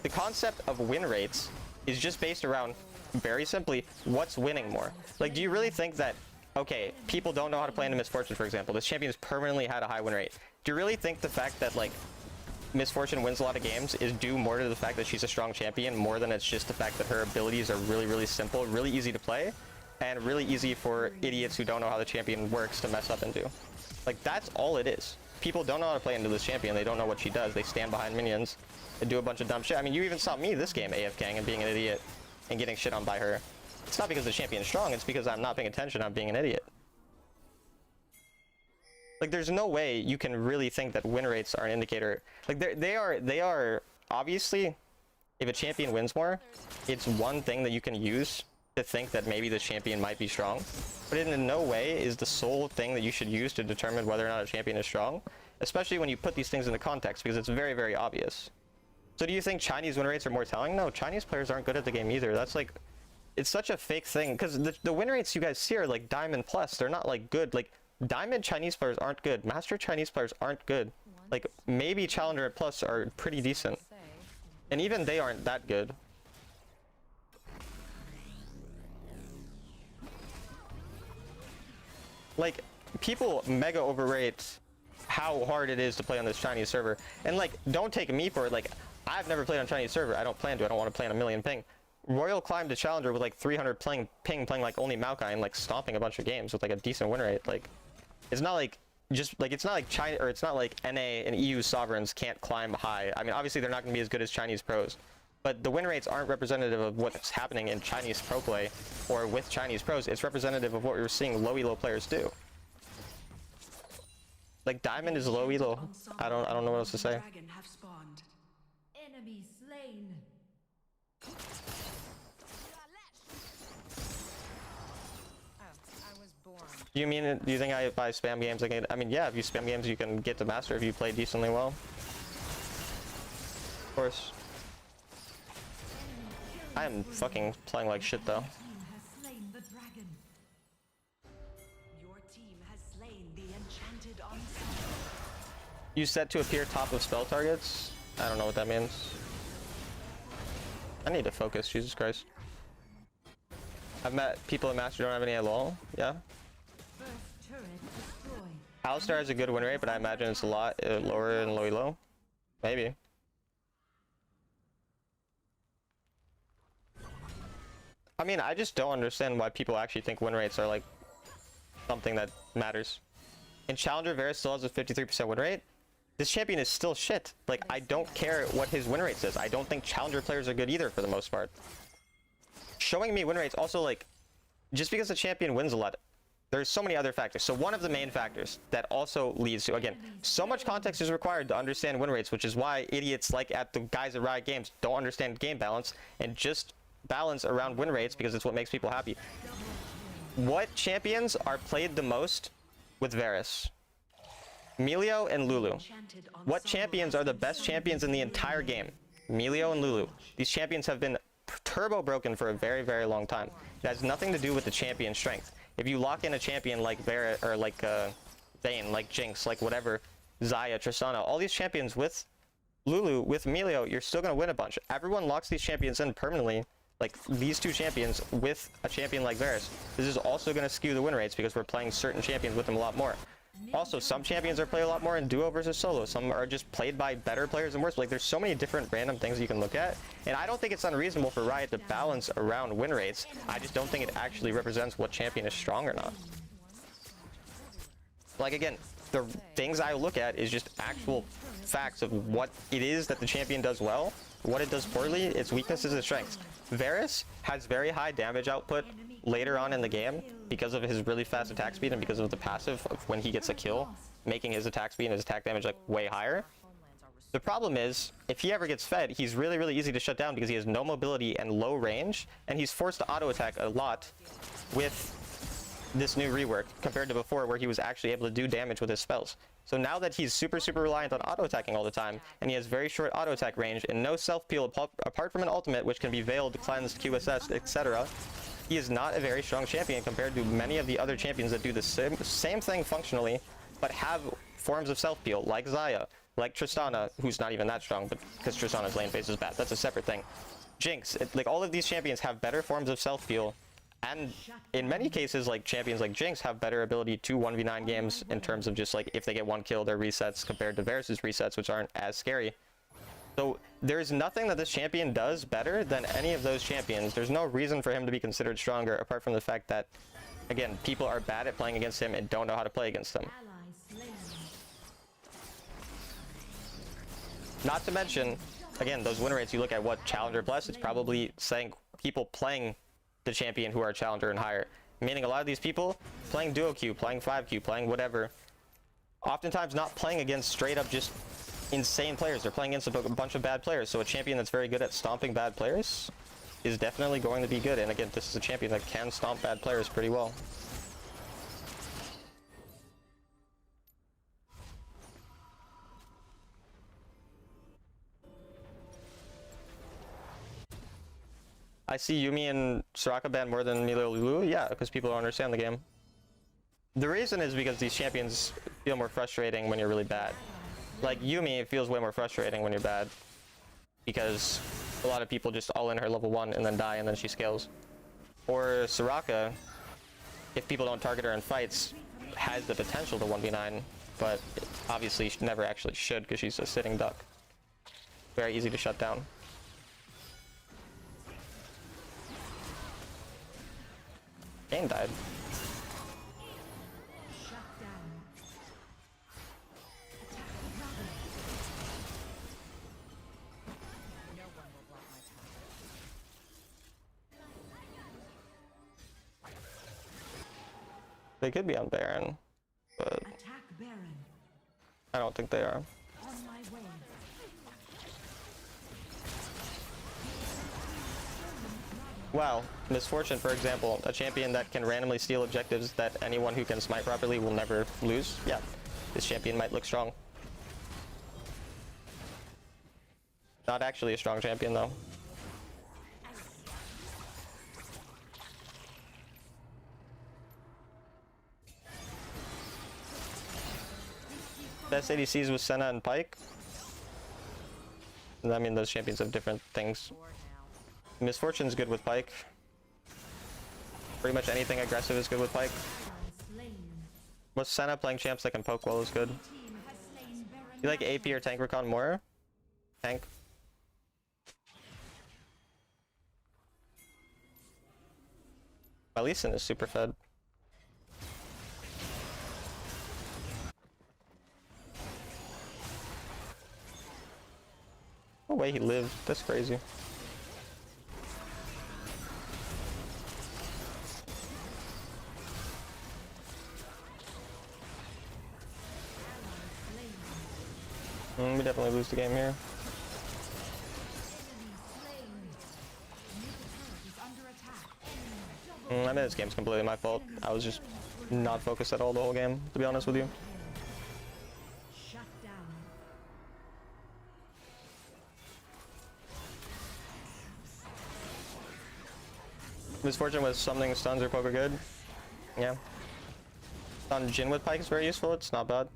The concept of win rates is just based around, very simply, what's winning more. Like, do you really think that, okay, people don't know how to play into Misfortune, for example. This champion's permanently had a high win rate. Do you really think the fact that, like, Misfortune wins a lot of games is due more to the fact that she's a strong champion, more than it's just the fact that her abilities are really, really simple, really easy to play, and really easy for idiots who don't know how the champion works to mess up into? Like, that's all it is. People don't know how to play into this champion. They don't know what she does. They stand behind minions and do a bunch of dumb shit. I mean, you even saw me this game AFKing and being an idiot and getting shit on by her. It's not because the champion's strong. It's because I'm not paying attention. I'm being an idiot. Like, there's no way you can really think that win rates are an indicator. Like, they are obviously, if a champion wins more, it's one thing that you can use to think that maybe the champion might be strong, but in no way is the sole thing that you should use to determine whether or not a champion is strong, especially when you put these things into context, because it's very, very obvious. So do you think Chinese win rates are more telling? No, Chinese players aren't good at the game either. That's like, it's such a fake thing, because the win rates you guys see are like Diamond Plus. They're not like good. Like, Diamond Chinese players aren't good. Master Chinese players aren't good. Like, maybe Challenger Plus are pretty decent, and even they aren't that good. Like, people mega overrate how hard it is to play on this Chinese server. And, like, don't take me for it. Like, I've never played on Chinese server. I don't plan to. I don't want to play on a million ping. Royal climbed to Challenger with, like, 300 ping, playing, like, only Maokai and, like, stomping a bunch of games with, like, a decent win rate. Like, it's not like, just, like, it's not like China, or it's not like NA and EU sovereigns can't climb high. I mean, obviously, they're not going to be as good as Chinese pros. But the win rates aren't representative of what's happening in Chinese pro play or with Chinese pros. It's representative of what we're seeing low elo players do. Like, Diamond is low elo. I don't know what else to say. Dragon have spawned. Enemy slain. Oh, I was born. Do you think if I spam games I can, I mean, yeah, if you spam games you can get to master if you play decently well. Of course. I am fucking playing like shit though. Team has slain the dragon. You set to appear top of spell targets? I don't know what that means. I need to focus, Jesus Christ. I've met people at Master don't have any at all. Yeah. First turret destroyed. Alistar has a good win rate, but I imagine it's a lot lower in low. Maybe. I mean, I just don't understand why people actually think win rates are like something that matters. In Challenger, Varus still has a 53% win rate. This champion is still shit. Like, I don't care what his win rate says. I don't think Challenger players are good either for the most part. Showing me win rates also, like, just because the champion wins a lot, there's so many other factors. So one of the main factors that also leads to, again, so much context is required to understand win rates, which is why idiots like at the guys at Riot Games don't understand game balance and just balance around win rates because it's what makes people happy. What champions are played the most with Varus? Melio and Lulu. What champions are the best champions in the entire game? Melio and Lulu. These champions have been turbo broken for a very, very long time. It has nothing to do with the champion strength. If you lock in a champion like Varus or like Vayne, like Jinx, like whatever, Xayah, Tristana, all these champions with Lulu, with Melio, you're still going to win a bunch. Everyone locks these champions in permanently, like these two champions with a champion like Varus. This is also going to skew the win rates because we're playing certain champions with them a lot more. Also, some champions are played a lot more in duo versus solo. Some are just played by better players and worse. Like, there's so many different random things you can look at. And I don't think it's unreasonable for Riot to balance around win rates. I just don't think it actually represents what champion is strong or not. Like, again, the things I look at is just actual facts of what it is that the champion does well, what it does poorly, its weaknesses and strengths. Varus has very high damage output later on in the game because of his really fast attack speed and because of the passive of when he gets a kill, making his attack speed and his attack damage like way higher. The problem is, if he ever gets fed, he's really, really easy to shut down because he has no mobility and low range, and he's forced to auto attack a lot with this new rework compared to before where he was actually able to do damage with his spells. So now that he's super, super reliant on auto attacking all the time, and he has very short auto attack range and no self peel apart from an ultimate which can be veiled, cleansed, QSS, etc., he is not a very strong champion compared to many of the other champions that do the same thing functionally, but have forms of self peel like Xayah, like Tristana, who's not even that strong, but because Tristana's lane phase is bad, that's a separate thing. Jinx, like all of these champions have better forms of self peel. And in many cases, like champions like Jinx have better ability to 1v9 games in terms of just like if they get one kill, their resets compared to Varus's resets, which aren't as scary. So there's nothing that this champion does better than any of those champions. There's no reason for him to be considered stronger apart from the fact that, again, people are bad at playing against him and don't know how to play against him. Not to mention, again, those win rates, you look at what Challenger Plus, it's probably saying people playing the champion who are Challenger and higher. Meaning a lot of these people playing duo queue, playing 5Q, playing whatever, oftentimes not playing against straight up just insane players. They're playing against a bunch of bad players. So a champion that's very good at stomping bad players is definitely going to be good. And again, this is a champion that can stomp bad players pretty well. I see Yuumi and Soraka ban more than Melio Lulu. Yeah, because people don't understand the game. The reason is because these champions feel more frustrating when you're really bad. Like Yuumi feels way more frustrating when you're bad because a lot of people just all in her level 1 and then die and then she scales. Or Soraka, if people don't target her in fights, has the potential to 1v9, but obviously she never actually should because she's a sitting duck. Very easy to shut down. Game died. No one will block my path. They could be on Baron, but Attack Baron. I don't think they are. On my way. Wow, Misfortune, for example, a champion that can randomly steal objectives that anyone who can smite properly will never lose. Yeah, this champion might look strong. Not actually a strong champion, though. Best ADCs with Senna and Pyke. I mean, those champions have different things. Bored now. Misfortune's good with Pyke. Pretty much anything aggressive is good with Pyke. Slain. With Senna playing champs that can poke well is good. Team has slain Baron. You like AP or tank recon more? Tank. Lee Sin is super fed. No way he lived. That's crazy. We definitely lose the game here. I mean, this game's completely my fault. I was just not focused at all the whole game, to be honest with you. Shut down. Misfortune with something stuns or poker good. Yeah. On Jin with Pyke is very useful. It's not bad.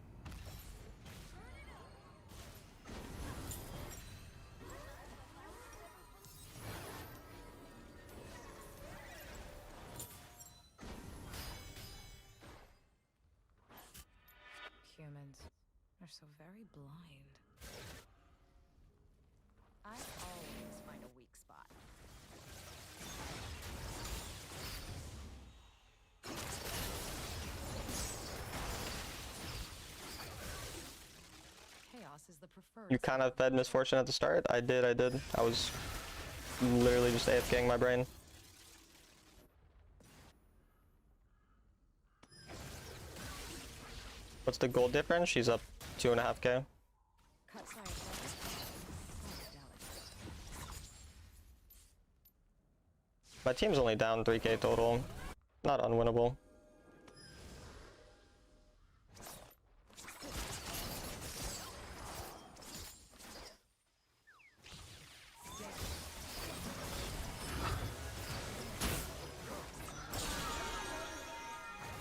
Humans are so very blind. I always find a weak spot. Chaos is the preferred. You kind of fed Misfortune at the start. I did. I was literally just AFKing my brain. What's the gold difference? She's up 2.5k. Cut side delicate. My team's only down 3k total. Not unwinnable.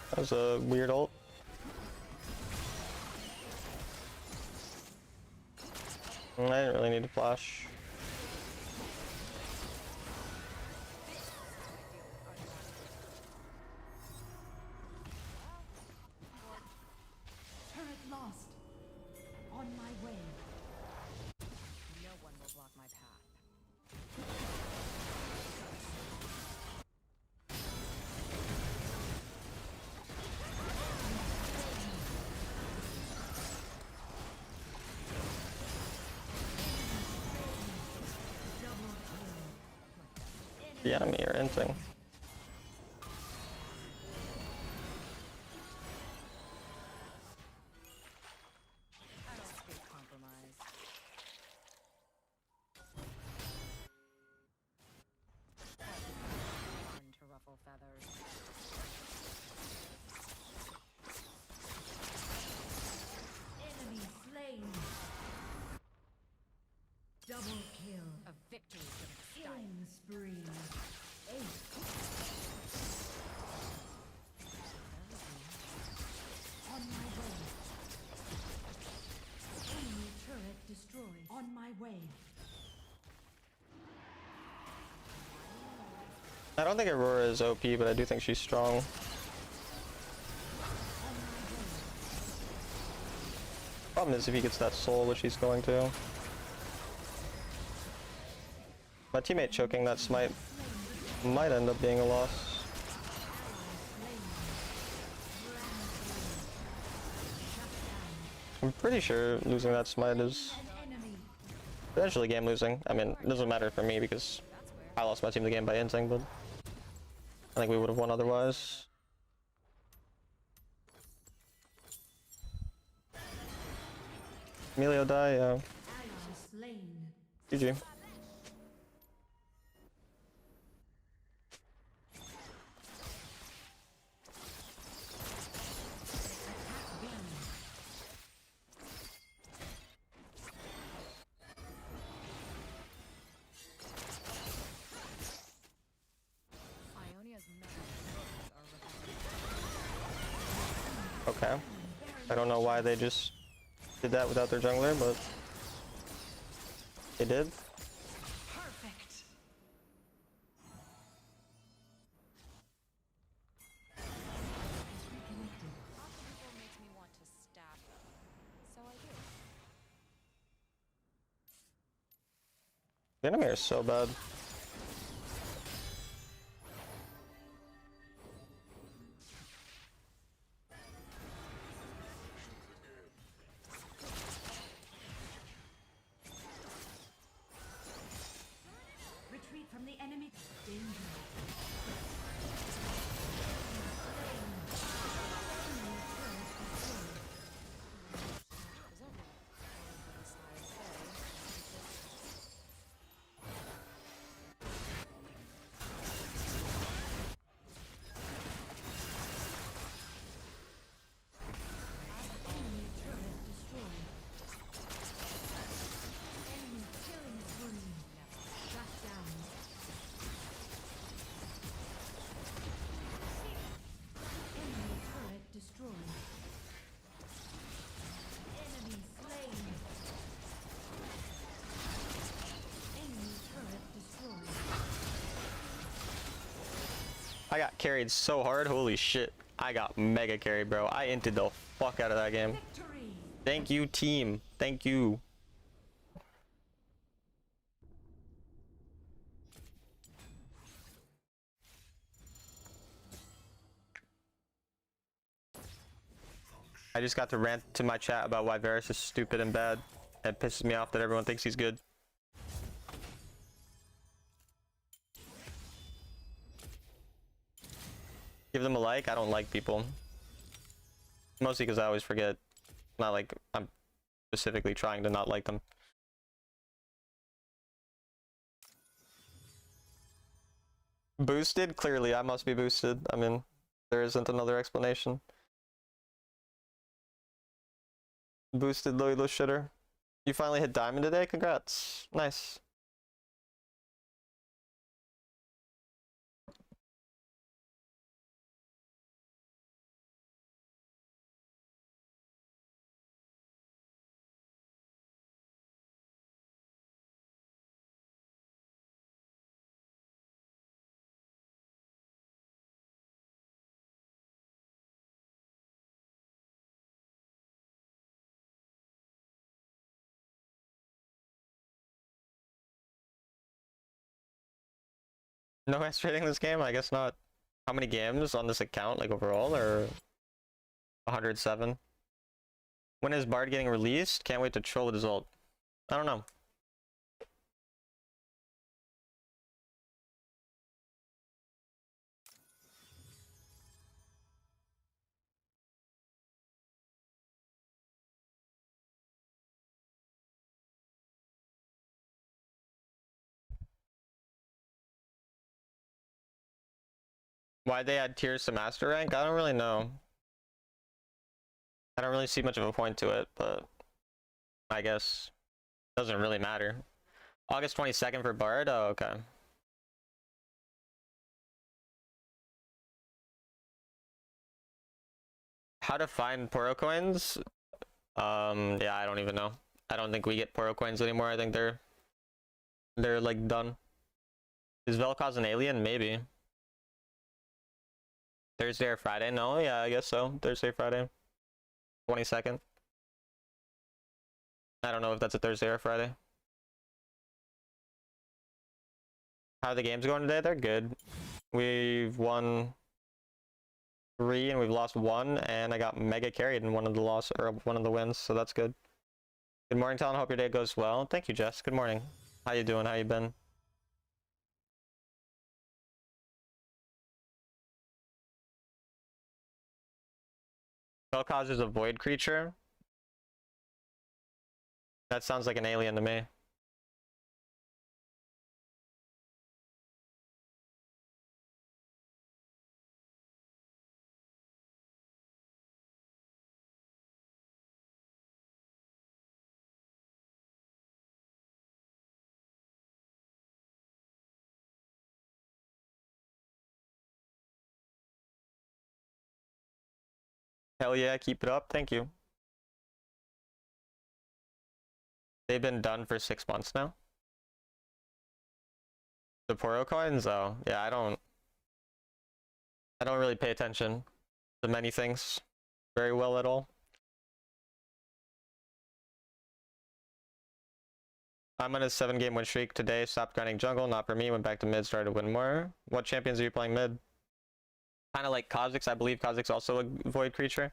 That was a weird ult. I didn't really need to flash. Turret lost. On my way. No one will block my path. The enemy are inting. I don't speak compromise. Born to ruffle feathers. Enemy slain. Double kill. A victory in style. Killing spree. Ace. On my way. Enemy turret destroyed. On my way. I don't think Aurora is OP, but I do think she's strong. Problem is if he gets that soul, which he's going to. My teammate choking that smite might end up being a loss. I'm pretty sure losing that smite is potentially game losing. I mean, it doesn't matter for me because I lost my team the game by inting, but I think we would have won otherwise. Emilio die, yeah. Ally slain. GG. Ionia's methods are refined. Okay. I don't know why they just did that without their jungler, but they did. Perfect. Talking people makes me want to stab them. So I do. The enemy are so bad. Retreat from the enemy. Danger. Is everyone besides say? Enemy turret destroyed. Enemy killing spree. Shut down. Enemy turret destroyed. Enemy slain. Enemy turret destroyed. I got carried so hard, holy shit. I got mega carried, bro. I inted the fuck out of that game. Victory. Thank you, team. Thank you. I just got to rant to my chat about why Varus is stupid and bad. It pisses me off that everyone thinks he's good. Give them a like. I don't like people. Mostly because I always forget. Not like I'm specifically trying to not like them. Boosted? Clearly, I must be boosted. I mean, there isn't another explanation. Boosted loyalist shitter. You finally hit diamond today? Congrats. Nice. No S rating this game? I guess not. How many games on this account, like overall, or 107? When is Bard getting released? Can't wait to troll with his ult. I don't know. Why they add tiers to master rank? I don't really know. I don't really see much of a point to it, but I guess it doesn't really matter. August 22nd for Bard? Oh, okay. How to find Poro coins? Yeah, I don't even know. I don't think we get Poro coins anymore. I think they're like done. Is Vel'Koz an alien? Maybe. Thursday or Friday? No, yeah, I guess so. Thursday, Friday. 22nd. I don't know if that's a Thursday or Friday. How are the games going today? They're good. We've won 3 and we've lost 1, and I got mega carried in one of the loss or one of the wins, so that's good. Good morning, Talon. Hope your day goes well. Thank you, Jess. Good morning. How you doing? How you been? Vel'Koz is a void creature. That sounds like an alien to me. Hell yeah, keep it up. Thank you. They've been done for 6 months now. The Poro coins, oh yeah, I don't really pay attention to many things very well at all. I'm on a 7-game win streak today. Stopped grinding jungle, not for me. Went back to mid, started to win more. What champions are you playing mid? Kind of like Kha'Zix. I believe Kha'Zix also a void creature.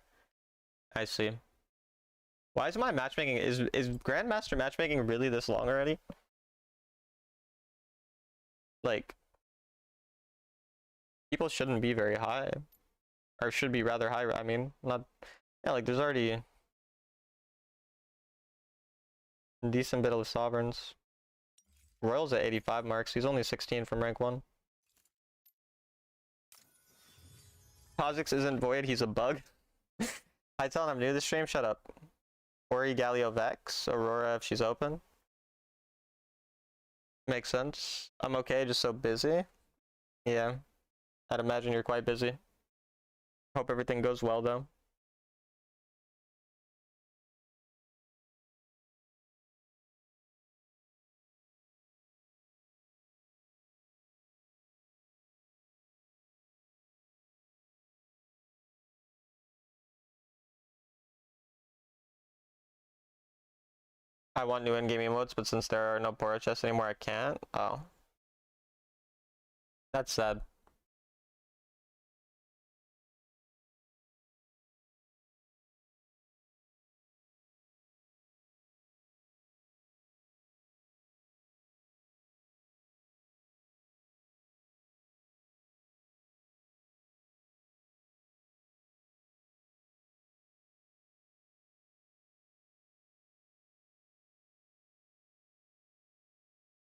I see. Why is my matchmaking, is Grandmaster matchmaking really this long already? Like, people shouldn't be very high. Or should be rather high, I mean, not, yeah, like there's already a decent bit of sovereigns. Royal's at 85 marks, he's only 16 from rank 1. Kha'Zix isn't void, he's a bug. I tell him I'm new to the stream, shut up. Ori Galio Vex, Aurora if she's open. Makes sense. I'm okay, just so busy. Yeah, I'd imagine you're quite busy. Hope everything goes well though. I want new in-game emotes, but since there are no Poro chests anymore, I can't. Oh. That's sad.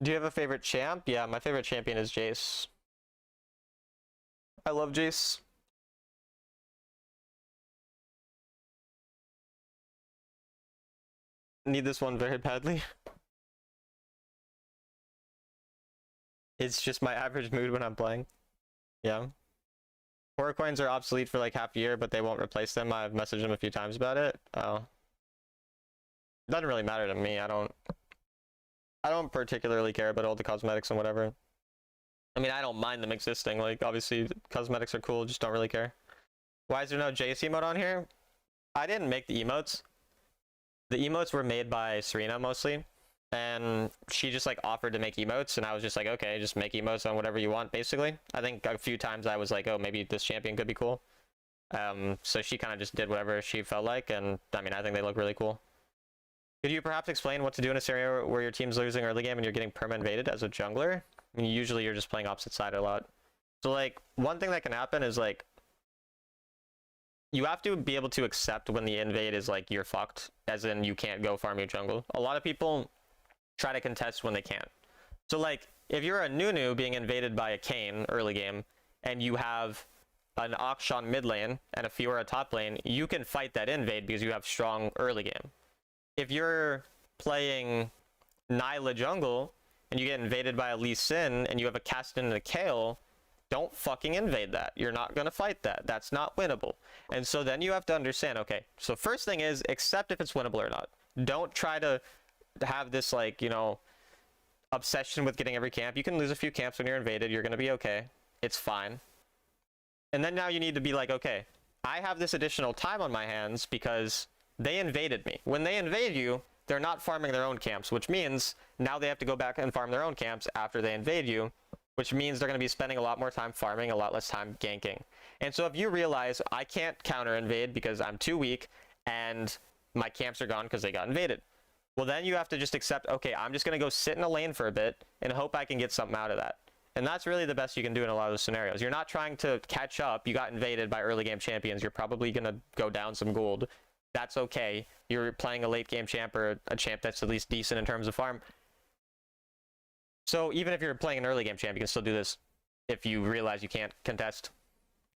Do you have a favorite champ? Yeah, my favorite champion is Jace. I love Jace. Need this one very badly. It's just my average mood when I'm playing. Yeah. Poro coins are obsolete for like half a year, but they won't replace them. I've messaged them a few times about it. Oh. Doesn't really matter to me. I don't particularly care about all the cosmetics and whatever. I mean, I don't mind them existing. Like, obviously, cosmetics are cool, just don't really care. Why is there no Jace emote on here? I didn't make the emotes. The emotes were made by Serena mostly. And she just like offered to make emotes, and I was just like, okay, just make emotes on whatever you want, basically. I think a few times I was like, oh, maybe this champion could be cool. So she kind of just did whatever she felt like, and I mean, I think they look really cool. Could you perhaps explain what to do in a scenario where your team's losing early game and you're getting perma-invaded as a jungler? I mean, usually you're just playing opposite side a lot. So like, one thing that can happen is like, you have to be able to accept when the invade is like, you're fucked, as in you can't go farm your jungle. A lot of people try to contest when they can't. So like, if you're a Nunu being invaded by a Kayn early game, and you have an Akshan mid lane and a Fiora top lane, you can fight that invade because you have strong early game. If you're playing Nyla jungle and you get invaded by a Lee Sin and you have a Castan and a Kayle, don't fucking invade that. You're not going to fight that. That's not winnable. And so then you have to understand, okay, so first thing is accept if it's winnable or not. Don't try to have this like, you know, obsession with getting every camp. You can lose a few camps when you're invaded. You're going to be okay. It's fine. And then now you need to be like, okay, I have this additional time on my hands because they invaded me. When they invade you, they're not farming their own camps, which means now they have to go back and farm their own camps after they invade you, which means they're going to be spending a lot more time farming, a lot less time ganking. And so if you realize I can't counter invade because I'm too weak and my camps are gone because they got invaded, well then you have to just accept, okay, I'm just going to go sit in a lane for a bit and hope I can get something out of that. And that's really the best you can do in a lot of those scenarios. You're not trying to catch up. You got invaded by early game champions. You're probably going to go down some gold. That's okay. You're playing a late game champ or a champ that's at least decent in terms of farm. So even if you're playing an early game champ, you can still do this. If you realize you can't contest,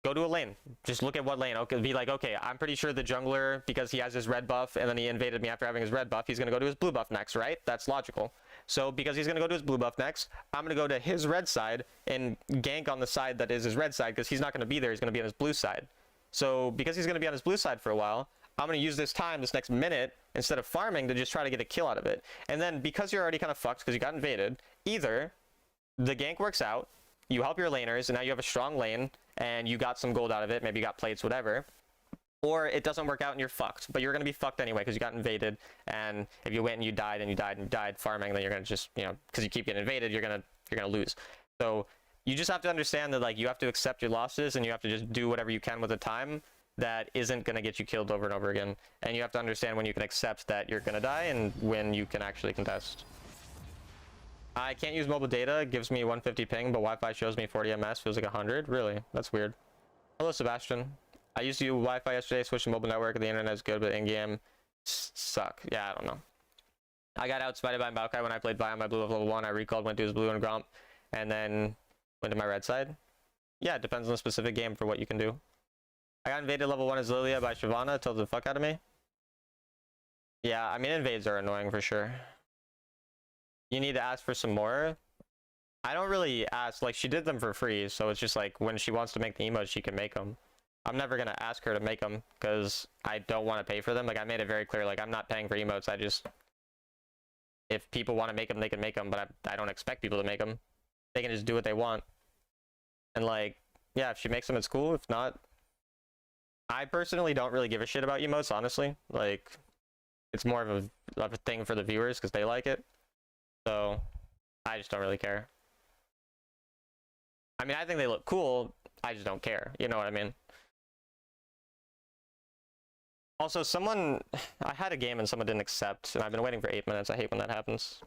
go to a lane. Just look at what lane. Okay, be like, okay, I'm pretty sure the jungler, because he has his red buff and then he invaded me after having his red buff, he's going to go to his blue buff next, right? That's logical. So because he's going to go to his blue buff next, I'm going to go to his red side and gank on the side that is his red side because he's not going to be there. He's going to be on his blue side. So because he's going to be on his blue side for a while, I'm going to use this time, this next minute, instead of farming to just try to get a kill out of it. And then because you're already kind of fucked because you got invaded, either the gank works out, you help your laners, and now you have a strong lane, and you got some gold out of it, maybe you got plates, whatever, or it doesn't work out and you're fucked. But you're going to be fucked anyway because you got invaded, and if you went and you died and you died and you died farming, then you're going to just, you know, because you keep getting invaded, you're going to lose. So you just have to understand that, like, you have to accept your losses, and you have to just do whatever you can with the time that isn't going to get you killed over and over again. And you have to understand when you can accept that you're going to die and when you can actually contest. I can't use mobile data. It gives me 150 ping, but Wi-Fi shows me 40 ms. Feels like 100. Really? That's weird. Hello, Sebastian. I used to use Wi-Fi yesterday, switched to mobile network. The internet is good, but in-game suck. Yeah, I don't know. I got outsmarted by Maokai when I played Vi on my blue level 1. I recalled, went to his blue and Gromp, and then went to my red side. Yeah, it depends on the specific game for what you can do. I got invaded level 1 as Lilia by Shyvana. Told the fuck out of me. Yeah, I mean, invades are annoying for sure. You need to ask for some more. I don't really ask. Like, she did them for free, so it's just like when she wants to make the emotes, she can make them. I'm never gonna ask her to make them because I don't want to pay for them. Like, I made it very clear, like, I'm not paying for emotes. I just, if people want to make them, they can make them, but I don't expect people to make them. They can just do what they want. And, like, yeah, if she makes them, it's cool. If not, I personally don't really give a shit about emotes, honestly. Like, it's more of a thing for the viewers because they like it. So I just don't really care. I mean, I think they look cool. I just don't care. You know what I mean? Also, I had a game and someone didn't accept, and I've been waiting for 8 minutes. I hate when that happens.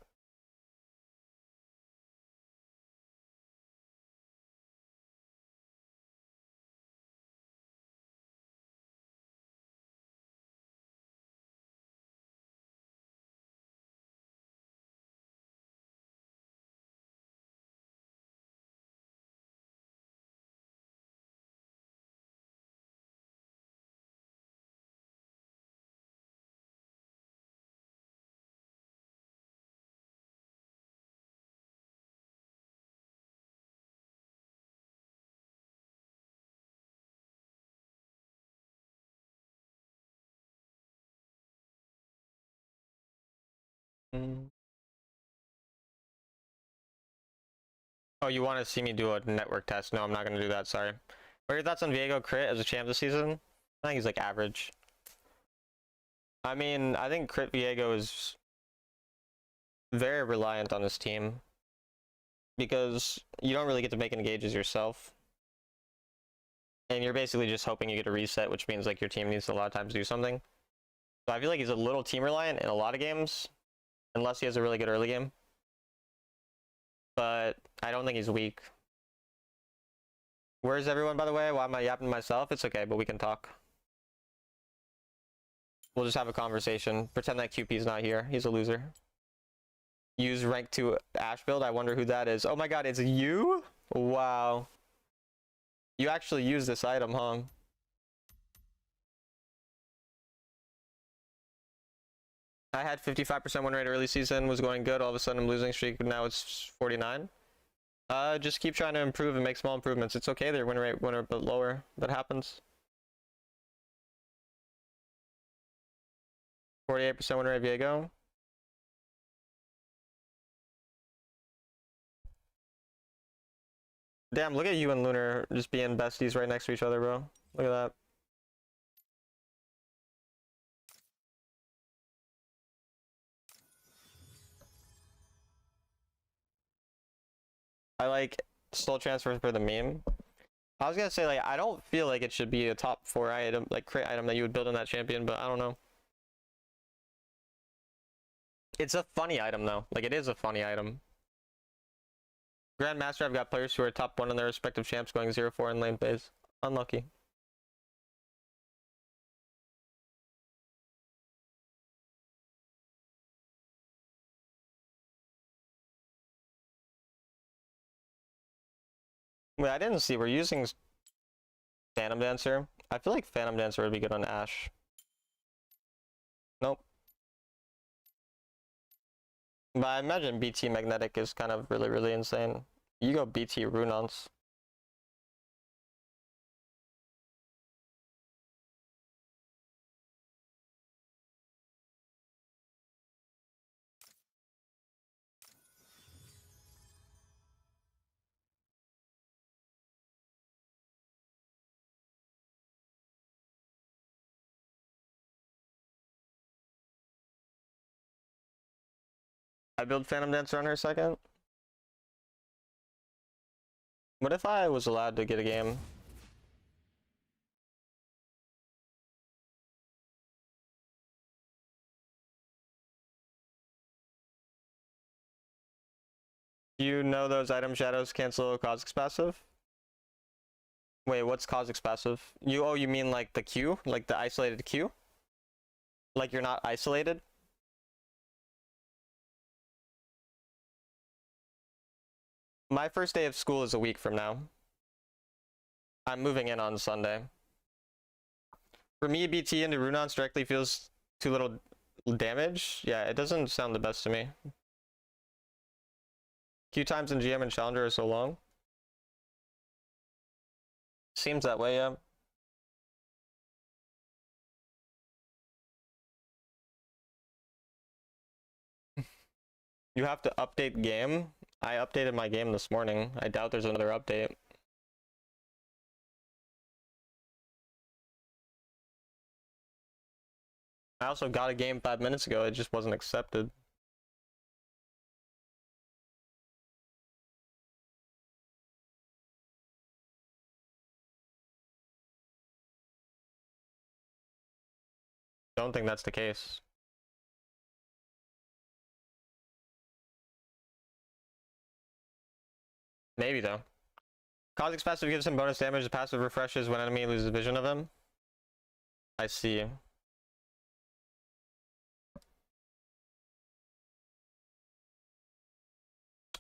Oh, you want to see me do a network test? No, I'm not going to do that, sorry. What are your thoughts on Viego crit as a champ this season? I think he's like average. I mean, I think crit Viego is very reliant on his team because you don't really get to make engages yourself. And you're basically just hoping you get a reset, which means like your team needs to a lot of times do something. So I feel like he's a little team reliant in a lot of games, unless he has a really good early game. But I don't think he's weak. Where's everyone, by the way? Why am I yapping myself? It's okay, but we can talk. We'll just have a conversation. Pretend that QP's not here. He's a loser. Use rank 2 Ash build. I wonder who that is. Oh my god, it's you? Wow. You actually use this item, huh? I had 55% win rate early season, was going good. All of a sudden I'm losing streak, now it's 49. Just keep trying to improve and make small improvements. It's okay, their win rate went a bit lower. That happens. 48% win rate Viego. Damn, look at you and Lunar just being besties right next to each other, bro. Look at that. I like soul transfer for the meme. I was gonna say, like, I don't feel like it should be a top 4 item, like crit item that you would build on that champion, but I don't know. It's a funny item though. Like, it is a funny item. Grandmaster, I've got players who are top 1 in their respective champs going 0-4 in lane phase. Unlucky. Wait, I didn't see. We're using Phantom Dancer. I feel like Phantom Dancer would be good on Ashe. Nope. But I imagine BT Magnetic is kind of really, really insane. You go BT Runons. I build Phantom Dancer on her second. What if I was allowed to get a game? Do you know those item shadows cancel Kha'Zix passive? Wait, what's Kha'Zix passive? You mean like the Q? Like the isolated Q? Like you're not isolated? My first day of school is a week from now. I'm moving in on Sunday. For me, BT into Runons directly feels too little damage. Yeah, it doesn't sound the best to me. Q times in GM and Challenger are so long. Seems that way, yeah. You have to update game. I updated my game this morning. I doubt there's another update. I also got a game 5 minutes ago. It just wasn't accepted. Don't think that's the case. Maybe though. Kha'Zix passive gives him bonus damage. The passive refreshes when enemy loses vision of him. I see.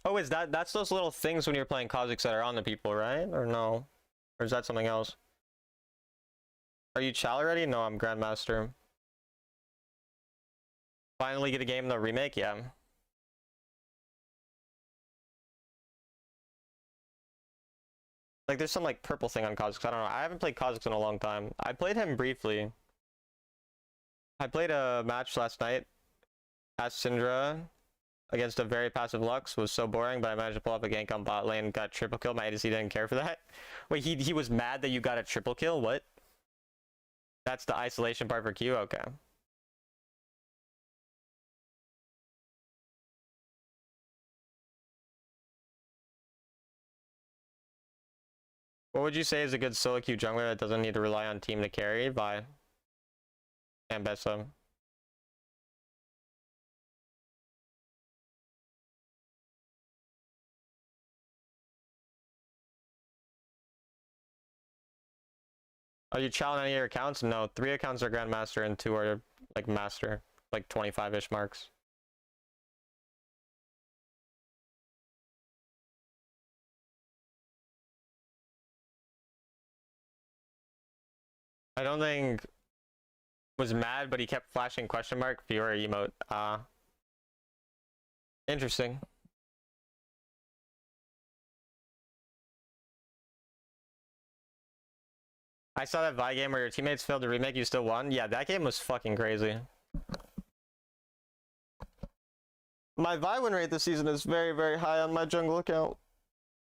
Oh, is that's those little things when you're playing Kha'Zix that are on the people, right? Or no? Or is that something else? Are you Chal already? No, I'm Grandmaster. Finally get a game in the remake? Yeah. Like there's some like purple thing on Kha'Zix. I don't know. I haven't played Kha'Zix in a long time. I played him briefly. I played a match last night as Syndra against a very passive Lux. Was so boring, but I managed to pull up a gank on bot lane, got triple kill. My ADC didn't care for that. Wait, he was mad that you got a triple kill? What? That's the isolation part for Q? Okay. What would you say is a good solo queue jungler that doesn't need to rely on team to carry? Vi and Bessa. Are you challenging any of your accounts? No, 3 accounts are Grandmaster and 2 are like Master, like 25-ish marks. I don't think was mad, but he kept flashing question mark viewer emote. Interesting. I saw that Vi game where your teammates failed to remake, you still won. Yeah, that game was fucking crazy. My Vi win rate this season is very, very high on my jungle account.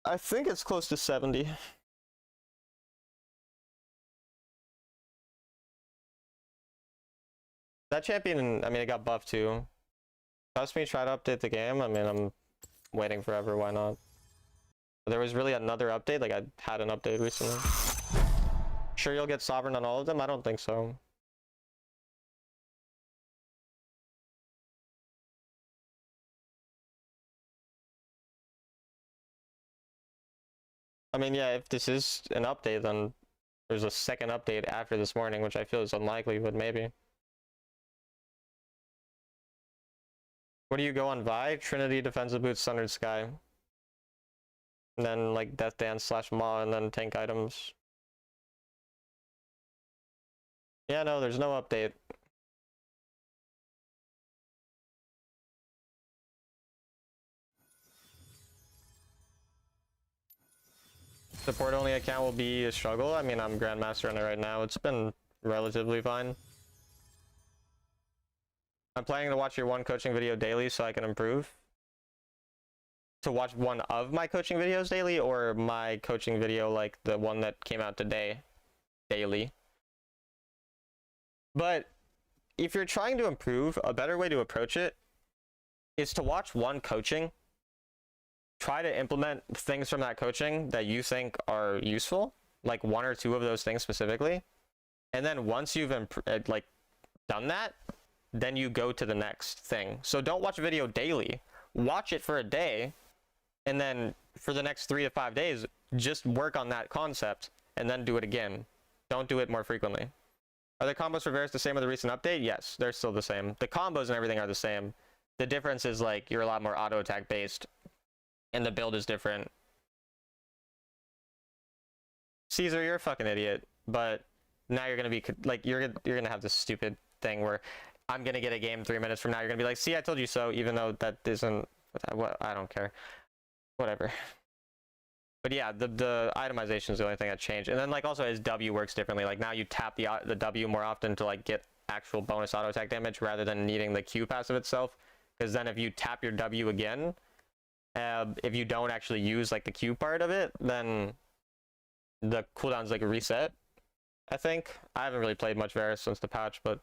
I think it's close to 70. That champion, I mean, it got buffed too. Trust me, try to update the game. I mean, I'm waiting forever, why not? There was really another update, like I had an update recently. Sure you'll get Sovereign on all of them? I don't think so. I mean, yeah, if this is an update, then there's a second update after this morning, which I feel is unlikely, but maybe. What do you go on Vi? Trinity, Defensive Boots, Sundered Sky. And then like Death Dance / Maw, and then tank items. Yeah, no, there's no update. Support only account will be a struggle. I mean, I'm Grandmaster on it right now. It's been relatively fine. I'm planning to watch your one coaching video daily so I can improve. To watch one of my coaching videos daily, or my coaching video like the one that came out today daily. But if you're trying to improve, a better way to approach it is to watch one coaching, try to implement things from that coaching that you think are useful, like 1 or 2 of those things specifically, and then once you've like done that, then you go to the next thing. So don't watch a video daily. Watch it for a day, and then for the next 3 to 5 days, just work on that concept, and then do it again. Don't do it more frequently. Are the combos for Varus the same with the recent update? Yes, they're still the same. The combos and everything are the same. The difference is like you're a lot more auto attack based, and the build is different. Caesar, you're a fucking idiot. But now you're gonna be like you're gonna have this stupid thing where I'm gonna get a game 3 minutes from now. You're gonna be like, see, I told you so, even though that isn't. What, I don't care. Whatever. But yeah, the itemization is the only thing that changed. And then like also his W works differently. Like now you tap the W more often to like get actual bonus auto attack damage rather than needing the Q passive itself. Because then if you tap your W again, if you don't actually use like the Q part of it, then the cooldown's like a reset, I think. I haven't really played much Varus since the patch, but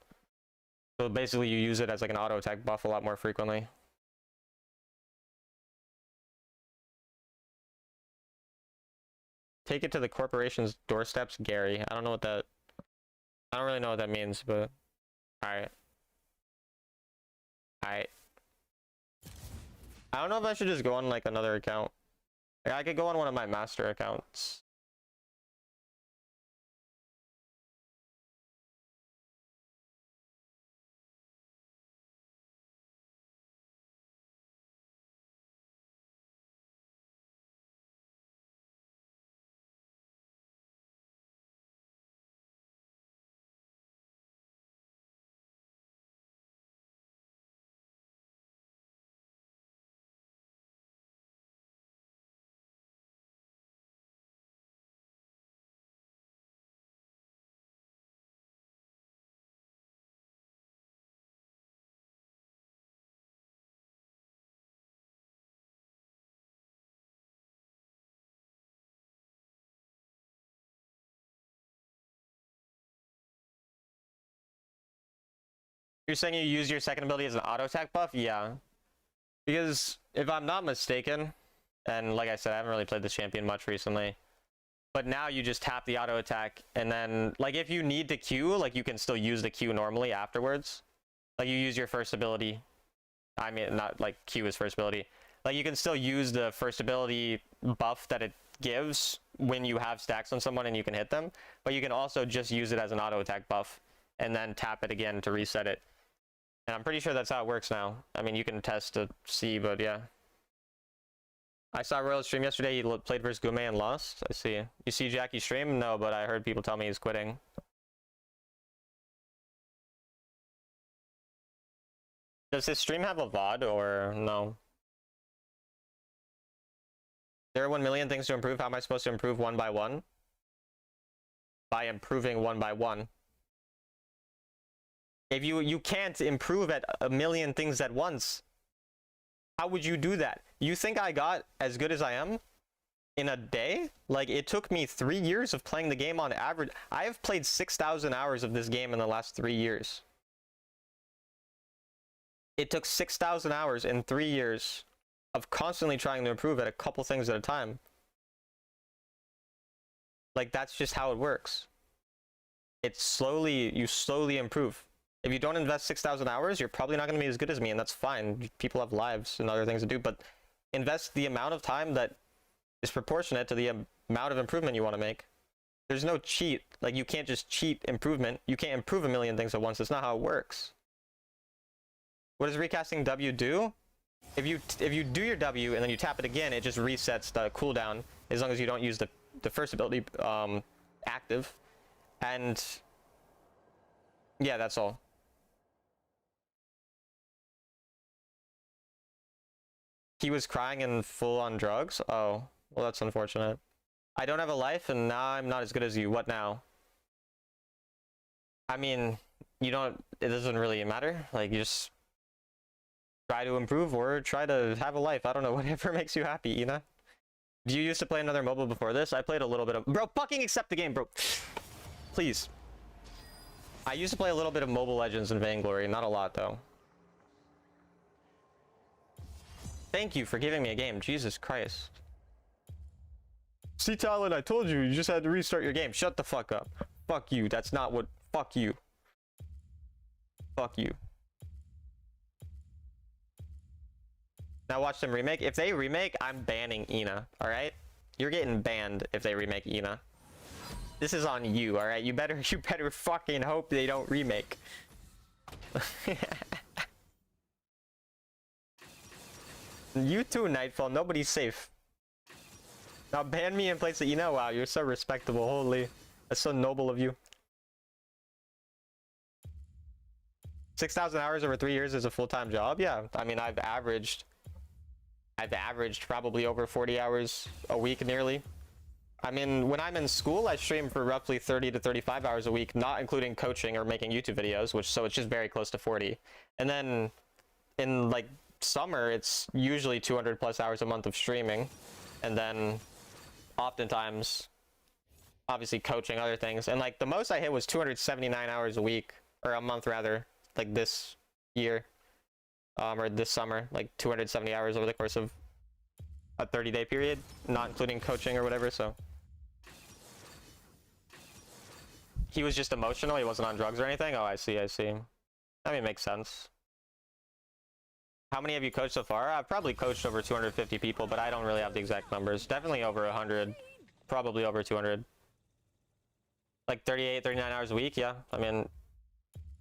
so basically you use it as like an auto attack buff a lot more frequently. Take it to the corporation's doorsteps, Gary. I don't know what that... I don't really know what that means, but... Alright. Alright. I don't know if I should just go on, like, another account. Like, I could go on one of my master accounts. You're saying you use your second ability as an auto attack buff? Yeah. Because if I'm not mistaken, and like I said, I haven't really played this champion much recently, but now you just tap the auto attack, and then like if you need to Q, like you can still use the Q normally afterwards. Like you use your first ability. I mean, not like Q is first ability. Like you can still use the first ability buff that it gives when you have stacks on someone and you can hit them, but you can also just use it as an auto attack buff and then tap it again to reset it. And I'm pretty sure that's how it works now. I mean, you can test to see, but yeah. I saw Royal stream yesterday. He played versus Gume and lost. I see. You see Jackie stream? No, but I heard people tell me he's quitting. Does his stream have a VOD or no? There are 1 million things to improve. How am I supposed to improve one by one? By improving one by one. If you can't improve at a million things at once, how would you do that? You think I got as good as I am in a day? Like, it took me 3 years of playing the game on average. I have played 6,000 hours of this game in the last 3 years. It took 6,000 hours in 3 years of constantly trying to improve at a couple things at a time. Like, that's just how it works. It's slowly, you slowly improve. If you don't invest 6,000 hours, you're probably not going to be as good as me, and that's fine. People have lives and other things to do, but invest the amount of time that is proportionate to the amount of improvement you want to make. There's no cheat. Like, you can't just cheat improvement. You can't improve a million things at once. That's not how it works. What does recasting W do? If you do your W and then you tap it again, it just resets the cooldown as long as you don't use the first ability active. And yeah, that's all. He was crying and full on drugs? Oh, well, that's unfortunate. I don't have a life and now I'm not as good as you. What now? I mean, you don't, it doesn't really matter. Like, you just try to improve or try to have a life. I don't know, whatever makes you happy, you know? Do you used to play another mobile before this? I played a little bit of... Bro, fucking accept the game, bro. Please. I used to play a little bit of Mobile Legends and Vainglory. Not a lot, though. Thank you for giving me a game. Jesus Christ. See, Talon, I told you. You just had to restart your game. Shut the fuck up. Fuck you. That's not what... Fuck you. Fuck you. Now watch them remake. If they remake, I'm banning Ina. Alright? You're getting banned if they remake Ina. This is on you, alright? You better fucking hope they don't remake. You too, Nightfall. Nobody's safe. Now ban me in place of Ina? Wow, you're so respectable. Holy. That's so noble of you. 6,000 hours over 3 years is a full-time job? Yeah. I mean, I've averaged probably over 40 hours a week nearly. I mean, when I'm in school, I stream for roughly 30 to 35 hours a week, not including coaching or making YouTube videos, so it's just very close to 40. And then in like summer, it's usually 200 plus hours a month of streaming. And then oftentimes, obviously coaching, other things. And like the most I hit was 279 hours a week, or a month rather, like this year, or this summer, like 270 hours over the course of a 30-day period, not including coaching or whatever. So he was just emotional. He wasn't on drugs or anything. Oh, I see. I mean, it makes sense. How many have you coached so far? I've probably coached over 250 people, but I don't really have the exact numbers. Definitely over 100, probably over 200. Like 38, 39 hours a week, yeah. I mean,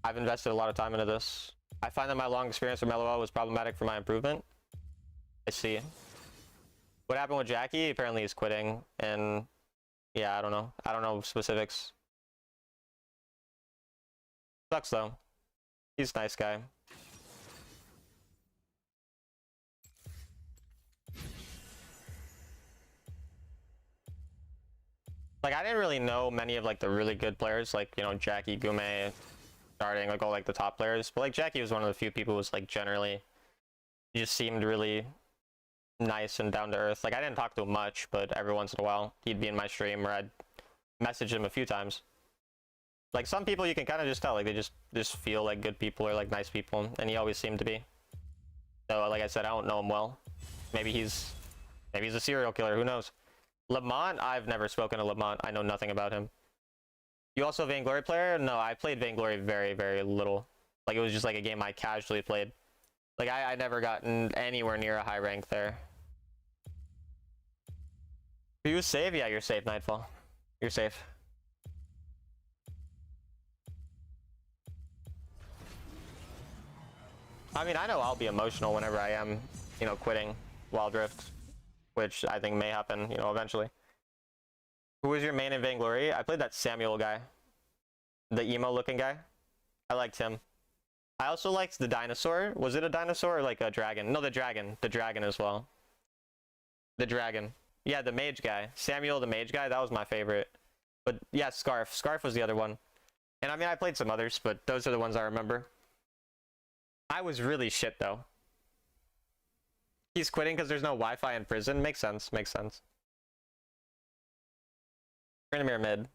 I've invested a lot of time into this. I find that my long experience with LOL was problematic for my improvement. I see. What happened with Jackie? Apparently he's quitting, and yeah, I don't know. I don't know specifics. Sucks though. He's a nice guy. Like, I didn't really know many of like the really good players, like, you know, Jackie, Gume, starting, like all like the top players. But like Jackie was one of the few people who was like generally, he just seemed really nice and down to earth. Like, I didn't talk to him much, but every once in a while he'd be in my stream, or I'd message him a few times. Like, some people you can kind of just tell, like they just feel like good people or like nice people, and he always seemed to be. So like I said, I don't know him well. Maybe he's a serial killer, who knows. Lamont, I've never spoken to Lamont. I know nothing about him. You also a Vainglory player? No, I played Vainglory very, very little. Like, it was just like a game I casually played. Like, I never gotten anywhere near a high rank there. Are you safe? Yeah, you're safe, Nightfall. You're safe. I mean, I know I'll be emotional whenever I am, you know, quitting Wild Rift, which I think may happen, you know, eventually. Who was your main in Vainglory? I played that Samuel guy. The emo-looking guy. I liked him. I also liked the dinosaur. Was it a dinosaur or like a dragon? No, the dragon. The dragon as well. The dragon. Yeah, the mage guy. Samuel, the mage guy, that was my favorite. But yeah, Scarf. Scarf was the other one. And I mean, I played some others, but those are the ones I remember. I was really shit, though. He's quitting because there's no Wi-Fi in prison. Makes sense. Makes sense. Mirror mid.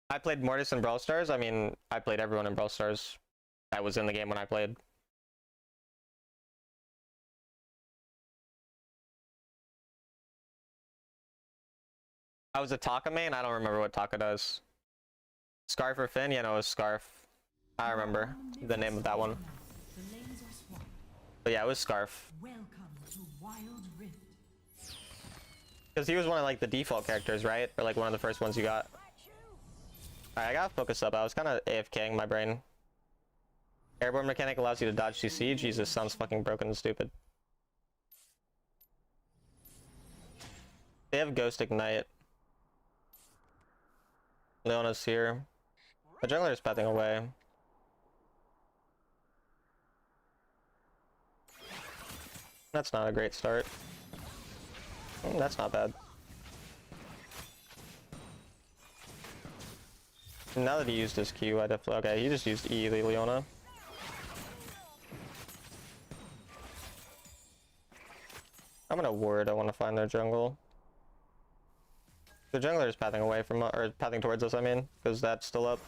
I played Mortis in Brawl Stars. I mean, I played everyone in Brawl Stars that was in the game when I played. I was a Taka main. I don't remember what Taka does. Scarf or Finn? Yeah, no, it was Scarf. I remember the name of that one. But yeah, it was Scarf. Because he was one of like the default characters, right? Or like one of the first ones you got. Alright, I gotta focus up. I was kind of AFKing my brain. Airborne mechanic allows you to dodge CC. Jesus, sounds fucking broken and stupid. They have Ghost Ignite. Leona's here. The jungler is pathing away. That's not a great start. That's not bad. Now that he used his Q, I definitely... Okay, he just used E, Leona. I'm gonna ward. I want to find their jungle. The jungler is pathing away from... or pathing towards us, I mean. Because that's still up.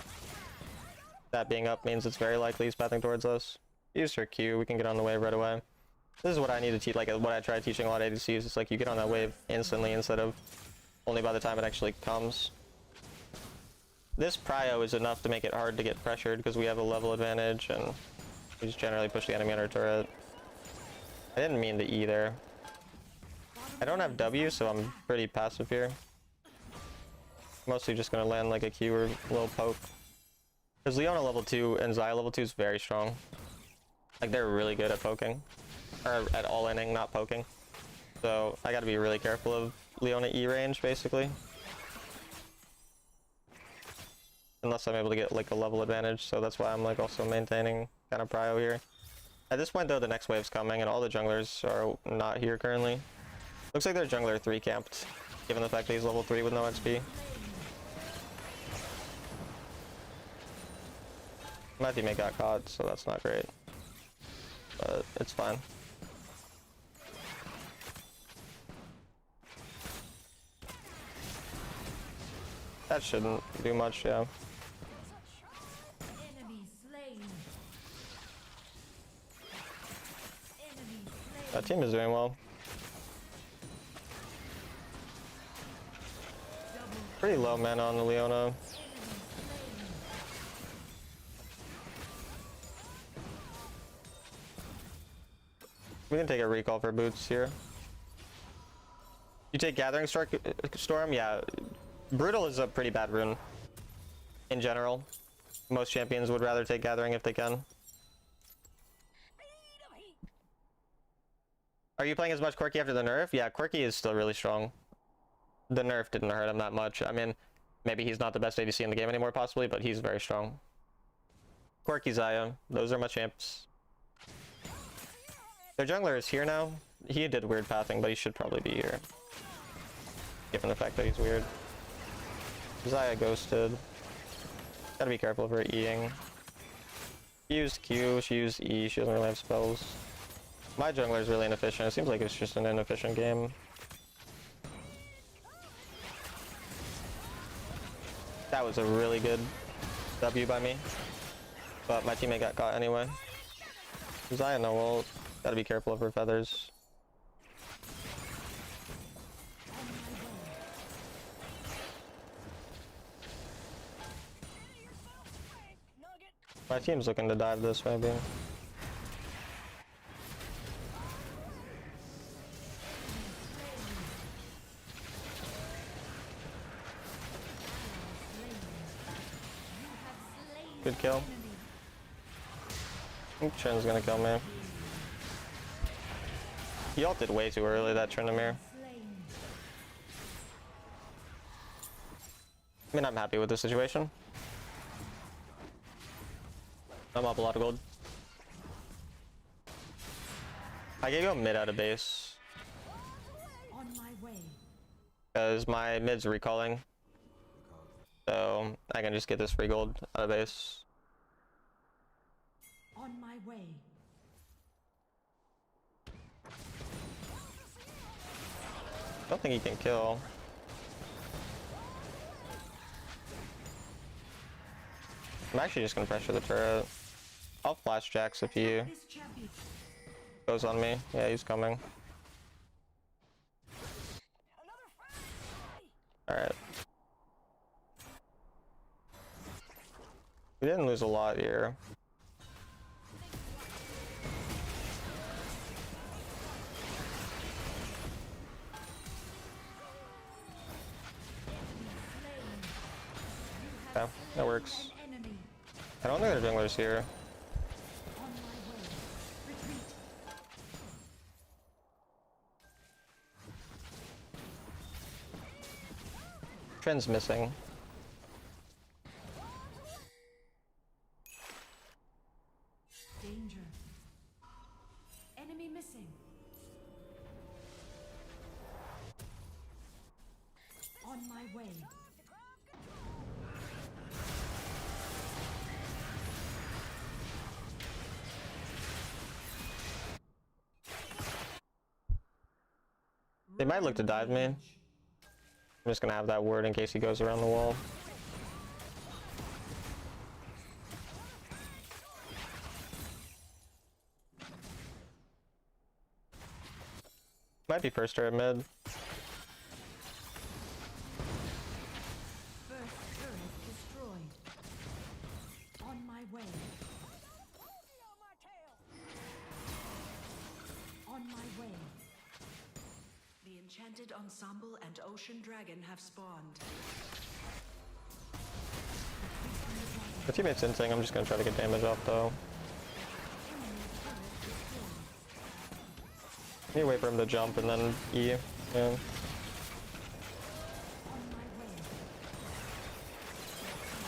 That being up means it's very likely he's pathing towards us. Use her Q, we can get on the wave right away. This is what I need to teach, like what I try teaching a lot of ADCs. It's like you get on that wave instantly instead of only by the time it actually comes. This prio is enough to make it hard to get pressured because we have a level advantage and we just generally push the enemy under turret. I didn't mean to E there. I don't have W, so I'm pretty passive here. Mostly just gonna land like a Q or a little poke. Because Leona level 2 and Xayah level 2 is very strong. Like they're really good at poking. Or at all-inning, not poking. So I gotta be really careful of Leona E range basically. Unless I'm able to get like a level advantage, so that's why I'm like also maintaining kind of prio here. At this point though, the next wave's coming and all the junglers are not here currently. Looks like their jungler 3 camped, given the fact that he's level 3 with no XP. My teammate got caught, so that's not great. But it's fine. That shouldn't do much, yeah. Enemy slain. Enemy slain. That team is doing well. Pretty low mana on the Leona. We can take a recall for boots here. You take Gathering Storm? Yeah. Brutal is a pretty bad rune. In general. Most champions would rather take Gathering if they can. Are you playing as much Quirky after the nerf? Yeah, Quirky is still really strong. The nerf didn't hurt him that much. I mean, maybe he's not the best ADC in the game anymore possibly, but he's very strong. Quirky, Xayah, those are my champs. Their jungler is here now. He did weird pathing, but he should probably be here. Given the fact that he's weird. Xayah ghosted. Gotta be careful of her E-ing. She used Q, she used E, she doesn't really have spells. My jungler is really inefficient. It seems like it's just an inefficient game. That was a really good W by me. But my teammate got caught anyway. Xayah no ult. Gotta be careful of her feathers. My team's looking to dive this maybe. Good kill. I think Chen's gonna kill me. He ulted way too early, that Tryndamere. I mean, I'm happy with the situation. I'm up a lot of gold. I can go mid out of base. On my way. Because my mid's recalling. So I can just get this free gold out of base. On my way. I don't think he can kill. I'm actually just gonna pressure the turret. I'll flash Jax if he This champion. goes on me. Yeah, he's coming. Alright. We didn't lose a lot here. Yeah, that works. An enemy. I don't think their jungler's here. On my way. Retreat. Trend's missing. Danger. Enemy missing. On my way. They might look to dive me. I'm just gonna have that word in case he goes around the wall. Might be first turret mid. First turret destroyed. On my way. On my way. The Enchanted Ensemble and Ocean Dragon have spawned. My teammate's insane. I'm just gonna try to get damage off though. I need to wait for him to jump and then E. Yeah. On my way.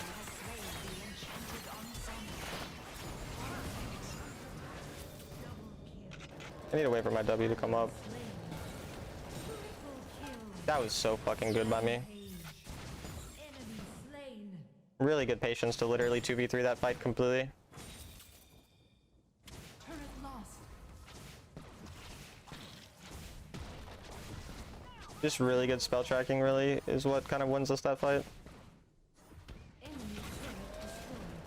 Has slain the Enchanted Ensemble. Double kill. I need to wait for my W to come up. Slain. Triple kill. That was so fucking good by me. Page. Enemy slain. Really good patience to literally 2v3 that fight completely. Turret lost. Just really good spell tracking really is what kind of wins us that fight. Enemy turret destroyed.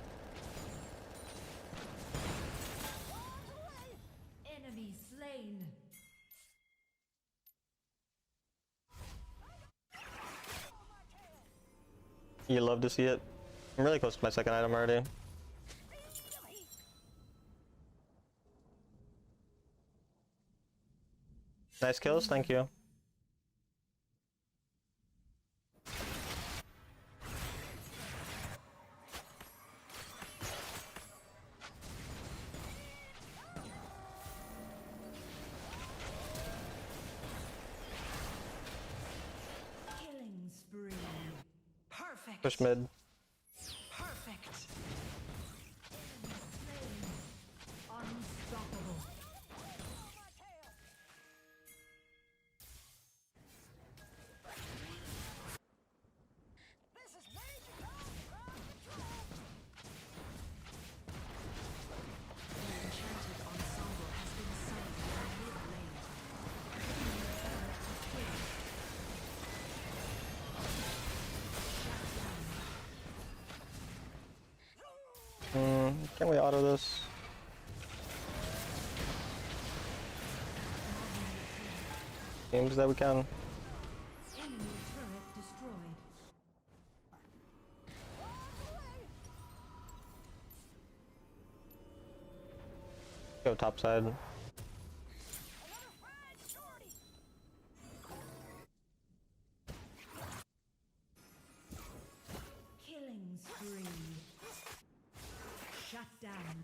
Enemy slain. You love to see it. I'm really close to my second item already. Nice kills, thank you. Killing spree. Perfect. Push mid. Perfect. Enemy slain. Unstoppable. The Enchanted Ensemble has been summoned in mid lane. Can we auto this? Seems that we can. Enemy turret destroyed. Go top side. Killing spree. Shut down.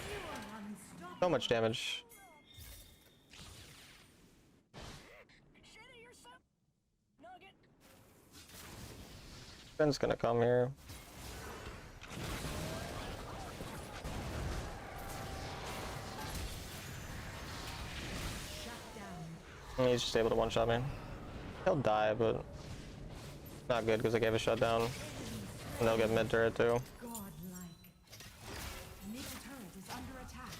You are unstoppable. So much damage. Ben's gonna come here. Shut down. And he's just able to one-shot me. He'll die, but not good because I gave a shutdown. And they'll get mid turret too. Godlike. Mid turret is under attack.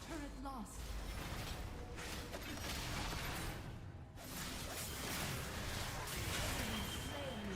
Turret lost. Enemy slain.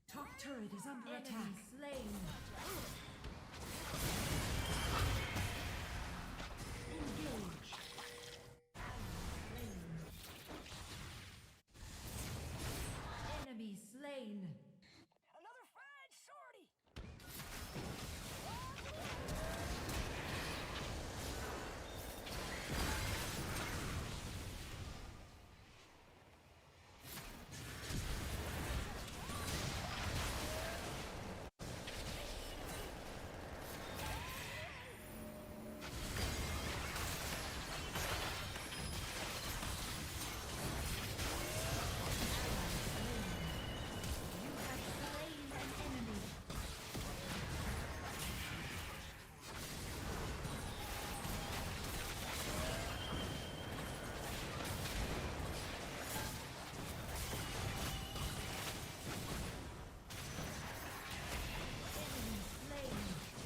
Top turret is under attack. Slain. Engage. Slain. Enemy slain. Another fried shorty.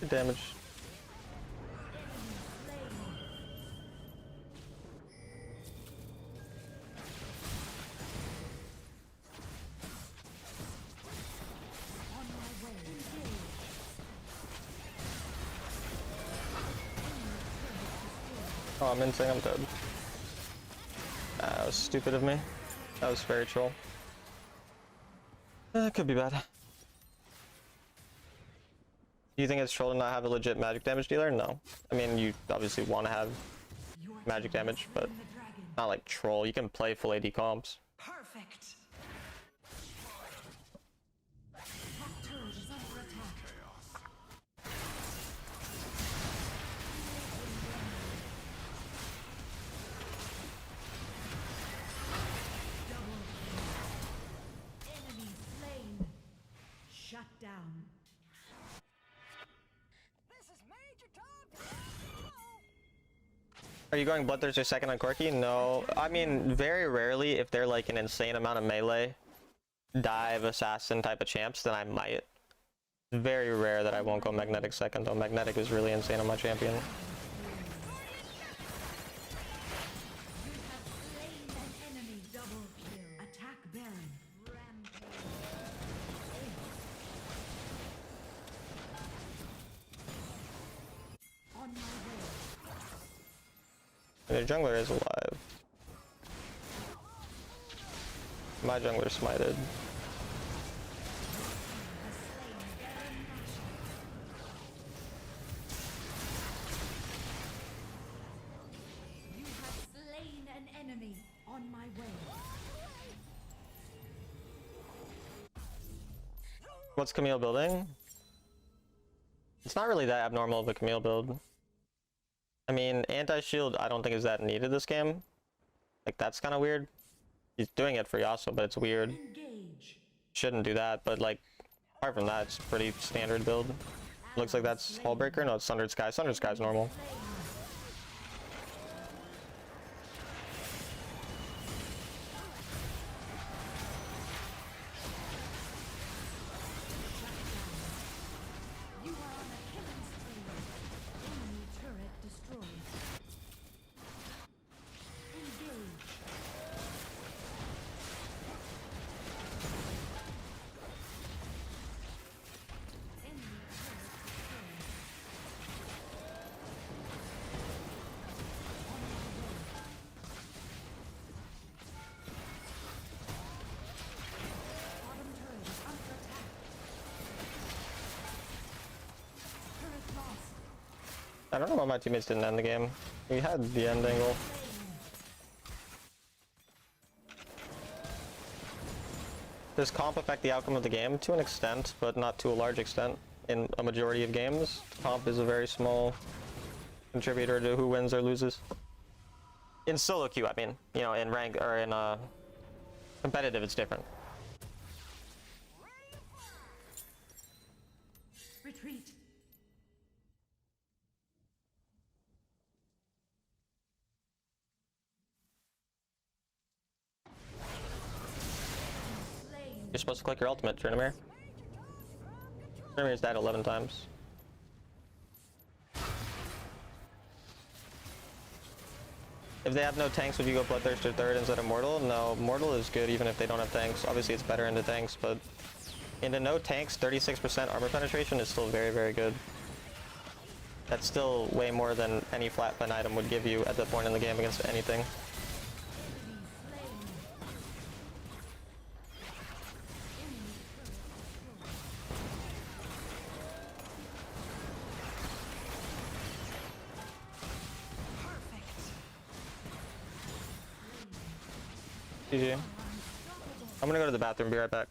Good damage. Oh, I'm insane, I'm dead. That was stupid of me. That was very troll. That could be bad. Do you think it's troll to not have a legit magic damage dealer? No. I mean, you obviously want to have magic damage, but not like troll. You can play full AD comps. Perfect. Top turret is under attack. Double kill. Enemy slain. Shut down. Are you going Bloodthirster second on Corki? No. I mean, very rarely, if they're like an insane amount of melee, dive, assassin type of champs, then I might. Very rare that I won't go Magnetic second, though. Magnetic is really insane on my champion. Their jungler is alive. My jungler smited. You have slain an enemy. On my way. What's Camille building? It's not really that abnormal of a Camille build. I mean, anti-shield I don't think is that needed this game. Like, that's kind of weird. He's doing it for Yasuo, but it's weird. Engage. Shouldn't do that, but like, apart from that, it's pretty standard build. Looks like that's Hullbreaker. No, it's Sundered Sky. Sundered Sky's normal. You are on a killing spree. Enemy turret destroyed. Engage. Enemy turret destroyed. On my way. Bottom turret is under attack. Turret lost. I don't know why my teammates didn't end the game. We had the end angle. Does comp affect the outcome of the game? To an extent, but not to a large extent. In a majority of games, comp is a very small contributor to who wins or loses. In solo queue, I mean. You know, in rank or in competitive, it's different. Retreat. Slain. You're supposed to click your ultimate, Tryndamere. Tryndamere's died 11 times. If they have no tanks, would you go Bloodthirster third instead of Mortal? No, Mortal is good even if they don't have tanks. Obviously it's better into tanks, but into no tanks, 36% armor penetration is still very, very good. That's still way more than any flatpen item would give you at that point in the game against anything. GG. I'm gonna go to the bathroom, be right back.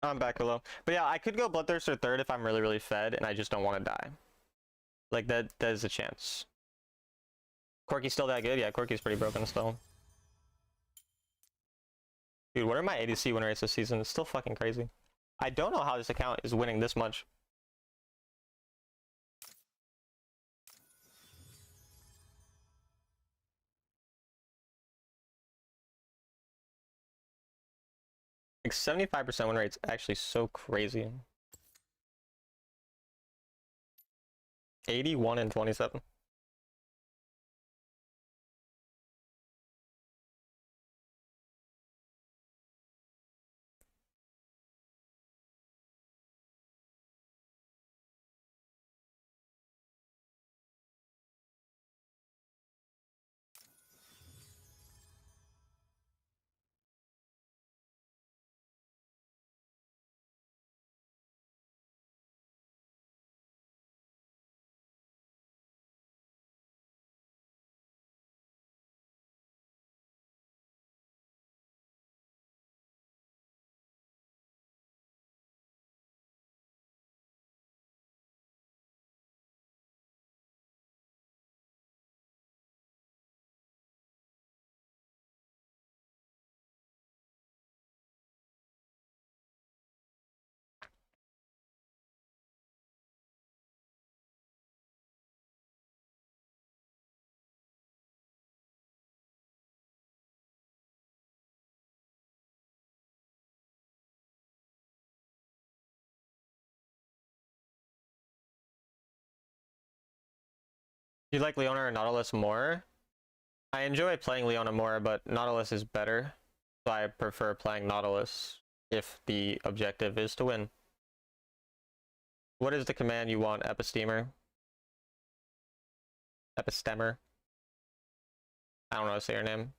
I'm back below. But yeah, I could go Bloodthirster third if I'm really, really fed and I just don't want to die. Like, that is a chance. Corki's still that good? Yeah, Corki's pretty broken still. Dude, what are my ADC win rates this season? It's still fucking crazy. I don't know how this account is winning this much. Like 75% win rate's actually so crazy. 81 and 27. Do you like Leona or Nautilus more? I enjoy playing Leona more, but Nautilus is better. So I prefer playing Nautilus if the objective is to win. What is the command you want, Epistemer? Epistemer? I don't know how to say your name.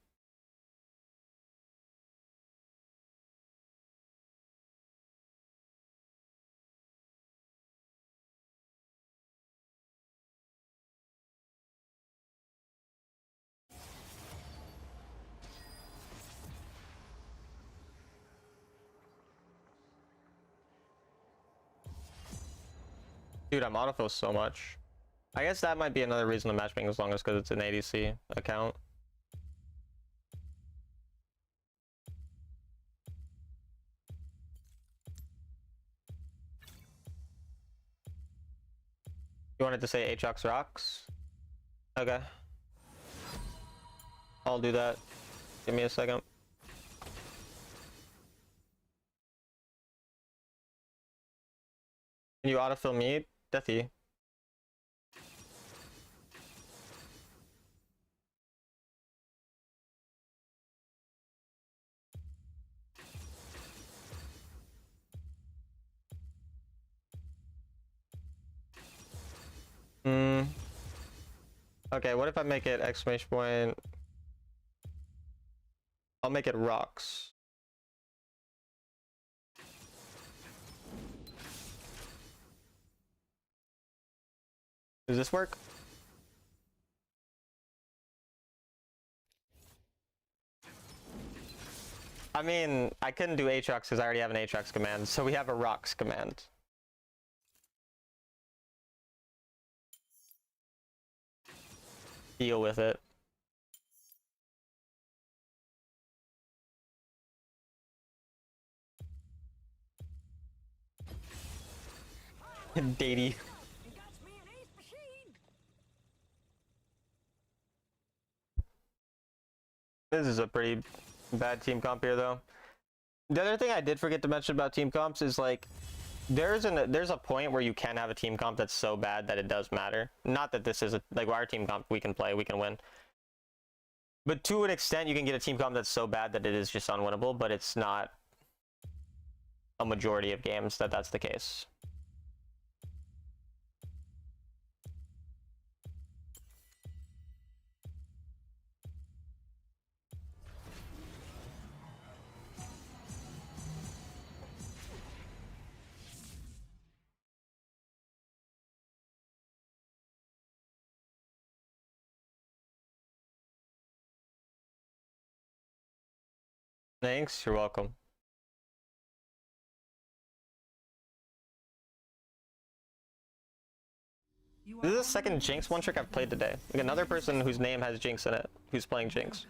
Dude, I'm autofill so much. I guess that might be another reason the matchmaking is long, is because it's an ADC account. You wanted to say Aatrox rocks? Okay. I'll do that. Give me a second. Can you autofill me, Deathy? Hmm. Okay, what if I make it exclamation point? I'll make it rocks. Does this work? I mean, I couldn't do Aatrox because I already have an Aatrox command, so we have a rocks command. Deal with it. Datey. This is a pretty bad team comp here, though. The other thing I did forget to mention about team comps is, like, there's a point where you can have a team comp that's so bad that it does matter. Not that this is like our team comp, we can play, we can win. But to an extent, you can get a team comp that's so bad that it is just unwinnable, but it's not a majority of games that that's the case. Thanks, you're welcome. You This is are the second Jinx one trick I've played today. Like another person whose name has Jinx in it, who's playing Jinx.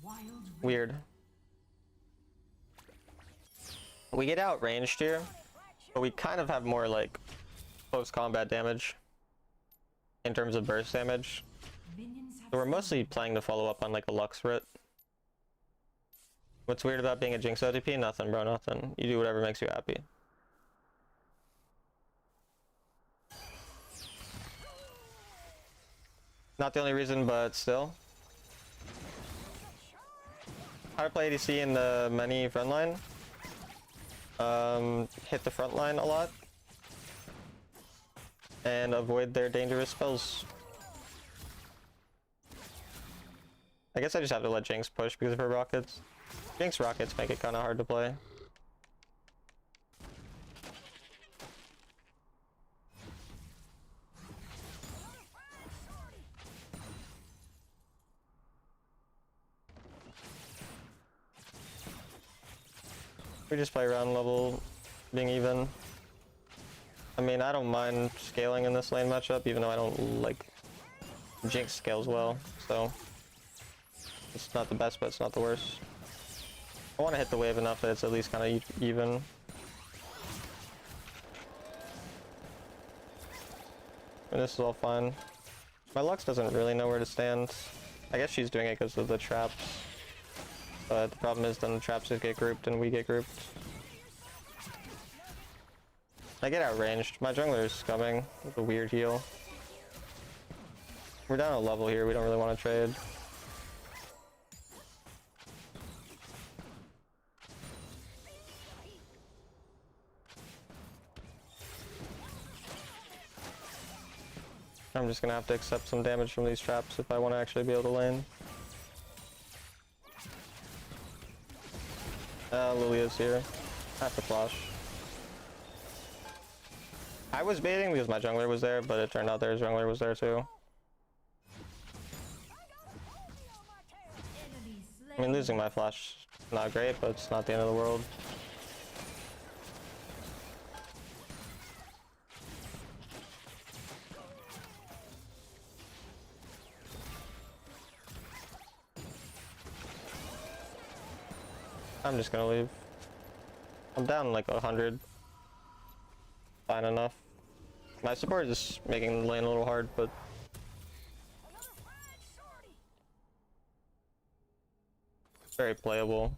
welcome to Wild Weird. We get outranged here, but we kind of have more like close combat damage in terms of burst damage. Minions have So we're mostly playing to follow up on like a Lux Rit. What's weird about being a Jinx OTP? Nothing, bro, nothing. You do whatever makes you happy. Not the only reason, but still. How to play ADC in the many frontline. Hit the front line a lot. And avoid their dangerous spells. I guess I just have to let Jinx push because of her rockets. Jinx rockets make it kind of hard to play. We just play around level, being even. I mean, I don't mind scaling in this lane matchup, even though I don't like Jinx scales well, so it's not the best, but it's not the worst. I want to hit the wave enough that it's at least kind of even. And this is all fine. My Lux doesn't really know where to stand. I guess she's doing it because of the traps. But the problem is then the traps just get grouped and we get grouped. I get outranged. My jungler's coming with a weird heal. We're down a level here, we don't really want to trade. I'm just gonna have to accept some damage from these traps if I want to actually be able to lane. Lilia's here. I have to flash. I was baiting because my jungler was there, but it turned out their jungler was there too. I mean, losing my flash is not great, but it's not the end of the world. I'm just gonna leave. I'm down like 100. Fine enough. My support is making the lane a little hard, but very playable.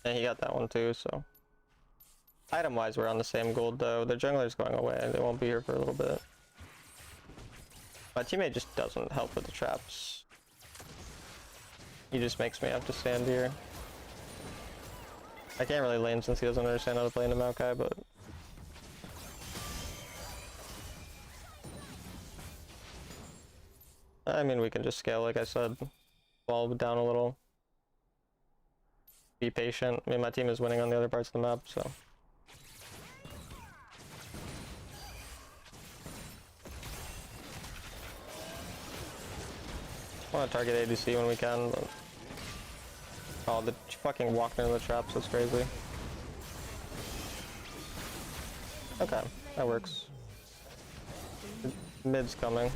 And he got that one too, so. Item-wise, we're on the same gold though. The jungler's going away and they won't be here for a little bit. My teammate just doesn't help with the traps. He just makes me have to stand here. I can't really lane since he doesn't understand how to play into Maokai, but... I mean, we can just scale, like I said. Fall down a little. Be patient. I mean, my team is winning on the other parts of the map, so... I want to target ADC when we can, but... Oh, the fucking walking into the traps, that's crazy. Okay, that works. Mid's coming.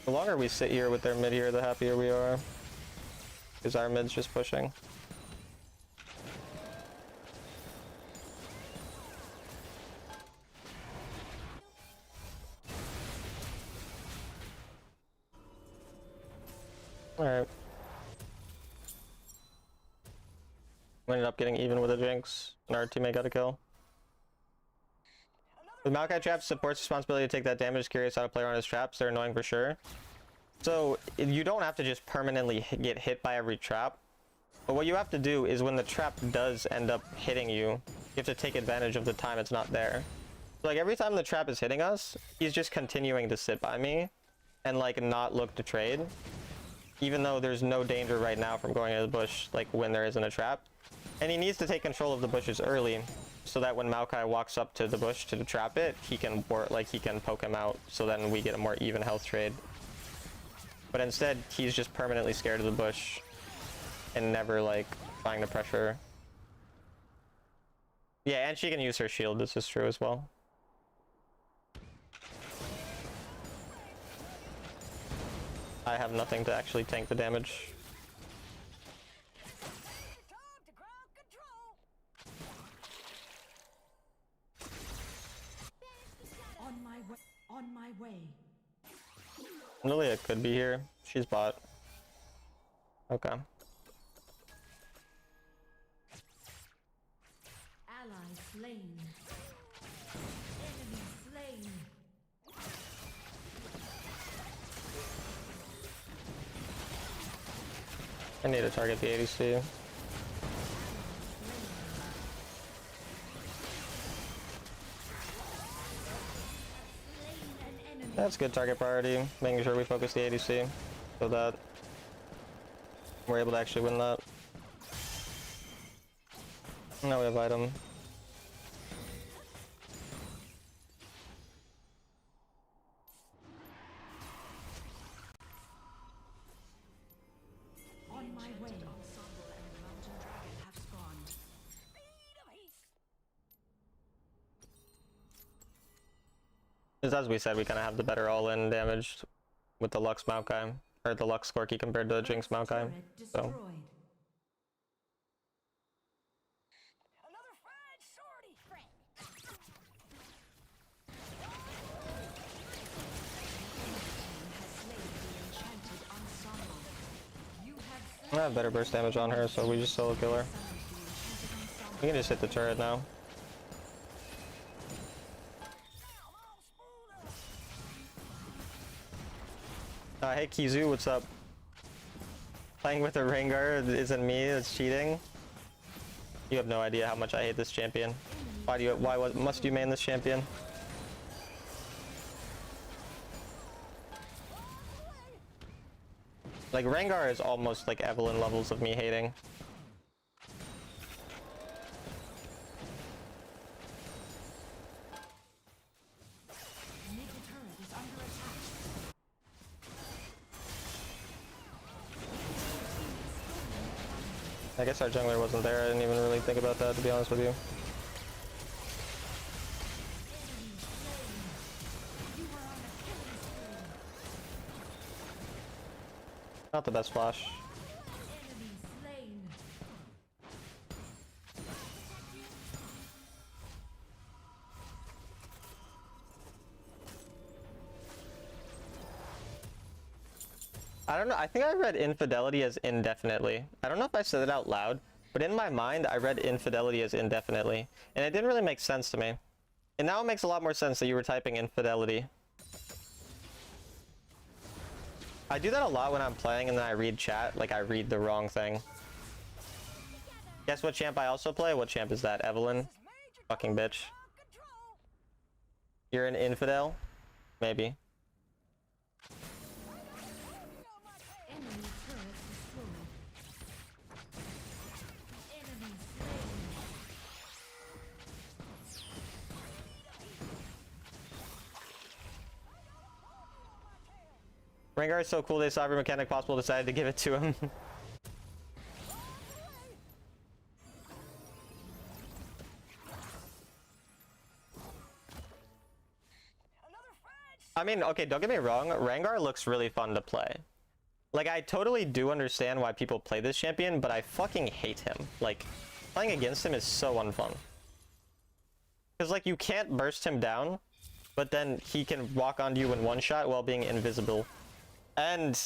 The longer we sit here with their mid here, the happier we are. Because our mid's just pushing. Alright. We ended up getting even with a Jinx, and our teammate got a kill. With Maokai traps, support's responsibility to take that damage. Curious how to play around his traps. They're annoying for sure. So, you don't have to just permanently get hit by every trap. But what you have to do is when the trap does end up hitting you, you have to take advantage of the time it's not there. So, like, every time the trap is hitting us, he's just continuing to sit by me and, like, not look to trade. Even though there's no danger right now from going into the bush, like, when there isn't a trap. And he needs to take control of the bushes early so that when Maokai walks up to the bush to trap it, he can he can poke him out, so then we get a more even health trade. But instead, he's just permanently scared of the bush and never like trying to pressure. Yeah, and she can use her shield, this is true as well. I have nothing to actually tank the damage. On my way. Lilia could be here. She's bot. Okay. Ally slain. Enemy slain. I need to target the ADC. That's good target priority, making sure we focus the ADC so that we're able to actually win that. Now we have item. On my way. Ensemble and mountain dragon have spawned. As we said, we kind of have the better all-in damage with the Lux Maokai, or the Lux Corki compared to Jinx Maokai. So. I have better burst damage on her, so we just solo kill her. We can just hit the turret now. Hey Kizu, what's up? Playing with a Rengar isn't me, it's cheating. You have no idea how much I hate this champion. Why must you main this champion? Like, Rengar is almost like Evelyn levels of me hating. I guess our jungler wasn't there. I didn't even really think about that, to be honest with you. Not the best flash. I don't know, I think I read infidelity as indefinitely. I don't know if I said it out loud, but in my mind I read infidelity as indefinitely, and it didn't really make sense to me. And now it makes a lot more sense that you were typing infidelity. I do that a lot when I'm playing and then I read chat, like I read the wrong thing. Guess what champ I also play? What champ is that? Evelyn? Fucking bitch. You're an infidel? Maybe. Rengar is so cool they saw every mechanic possible, decided to give it to him. I mean, okay, don't get me wrong, Rengar looks really fun to play. Like, I totally do understand why people play this champion, but I fucking hate him. Like, playing against him is so unfun. Because, like, you can't burst him down, but then he can walk onto you in one shot while being invisible. And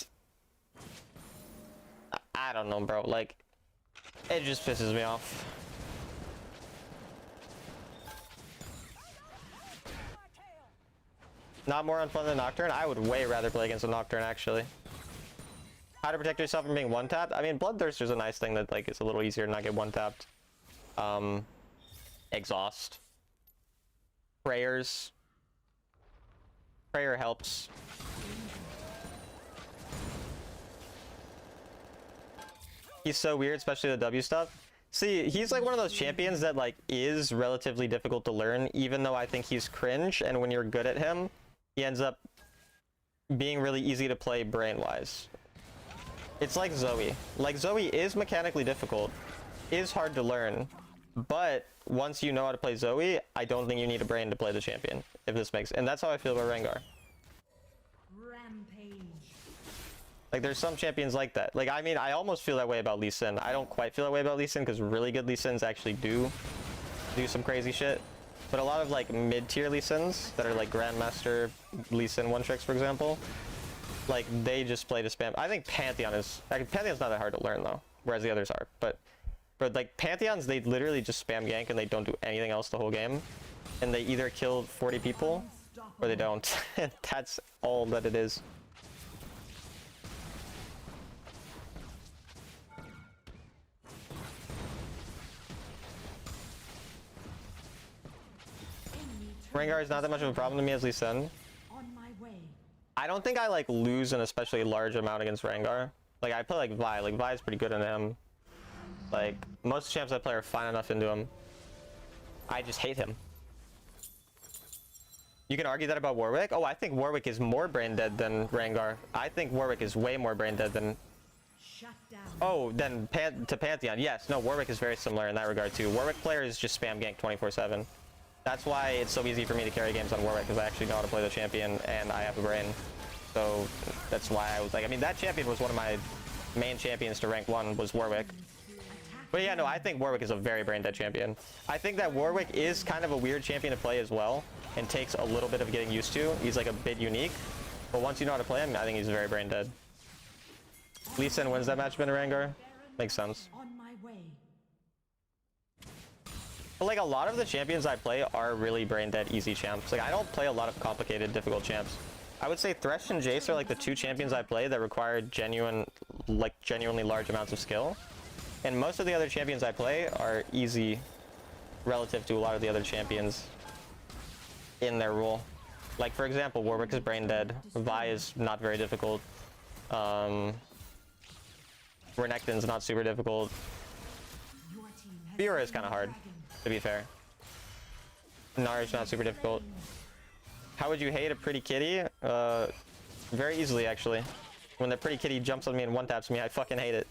I don't know, bro, like, it just pisses me off. Not more unfun than Nocturne? I would way rather play against a Nocturne, actually. How to protect yourself from being one-tapped? I mean, Bloodthirster's a nice thing that, like, it's a little easier to not get one-tapped. Exhaust. Prayers. Prayer helps. He's so weird, especially the W stuff. See, he's like one of those champions that like is relatively difficult to learn, even though I think he's cringe, and when you're good at him, he ends up being really easy to play brain-wise. It's like Zoe. Like, Zoe is mechanically difficult, is hard to learn, but once you know how to play Zoe, I don't think you need a brain to play the champion, if this makes... And that's how I feel about Rengar. Rampage. Like, there's some champions like that. Like, I mean, I almost feel that way about Lee Sin. I don't quite feel that way about Lee Sin, because really good Lee Sins actually do some crazy shit. But a lot of, like, mid-tier Lee Sins that are, like, Grandmaster Lee Sin one-tricks, for example, like, they just play to spam. I think Pantheon is... Pantheon's not that hard to learn, though, whereas the others are. But like, Pantheons, they literally just spam gank and they don't do anything else the whole game. And they either kill 40 people, or they don't. And that's all that it is. Rengar is not that much of a problem to me as Lee Sin. On my way. I don't think I like lose an especially large amount against Rengar. Like, I play like Vi. Like, Vi is pretty good into him. Like, most champs I play are fine enough into him. I just hate him. You can argue that about Warwick. Oh, I think Warwick is more brain dead than Rengar. I think Warwick is way more brain dead than... Shut down. Oh, then to Pantheon. Yes, no, Warwick is very similar in that regard too. Warwick players just spam gank 24/7. That's why it's so easy for me to carry games on Warwick, because I actually know how to play the champion and I have a brain. So that's why I was like, I mean, that champion was one of my main champions to rank 1 was Warwick. But yeah, no, I think Warwick is a very brain dead champion. I think that Warwick is kind of a weird champion to play as well, and takes a little bit of getting used to. He's like a bit unique, but once you know how to play him, I think he's very brain dead. Lee Sin wins that match, Rengar. Makes sense. On my way. But like, a lot of the champions I play are really brain dead easy champs. Like, I don't play a lot of complicated, difficult champs. I would say Thresh and Jace are like the 2 champions I play that require genuinely large amounts of skill. And most of the other champions I play are easy relative to a lot of the other champions in their role. Like, for example, Warwick is brain dead. Vi is not very difficult. Renekton's not super difficult. Your team has Fiora is slain kind of the hard, dragon. to be fair. Nara's not super difficult. How would you hate a pretty kitty? Very easily, actually. When the pretty kitty jumps on me and one-taps me, I fucking hate it.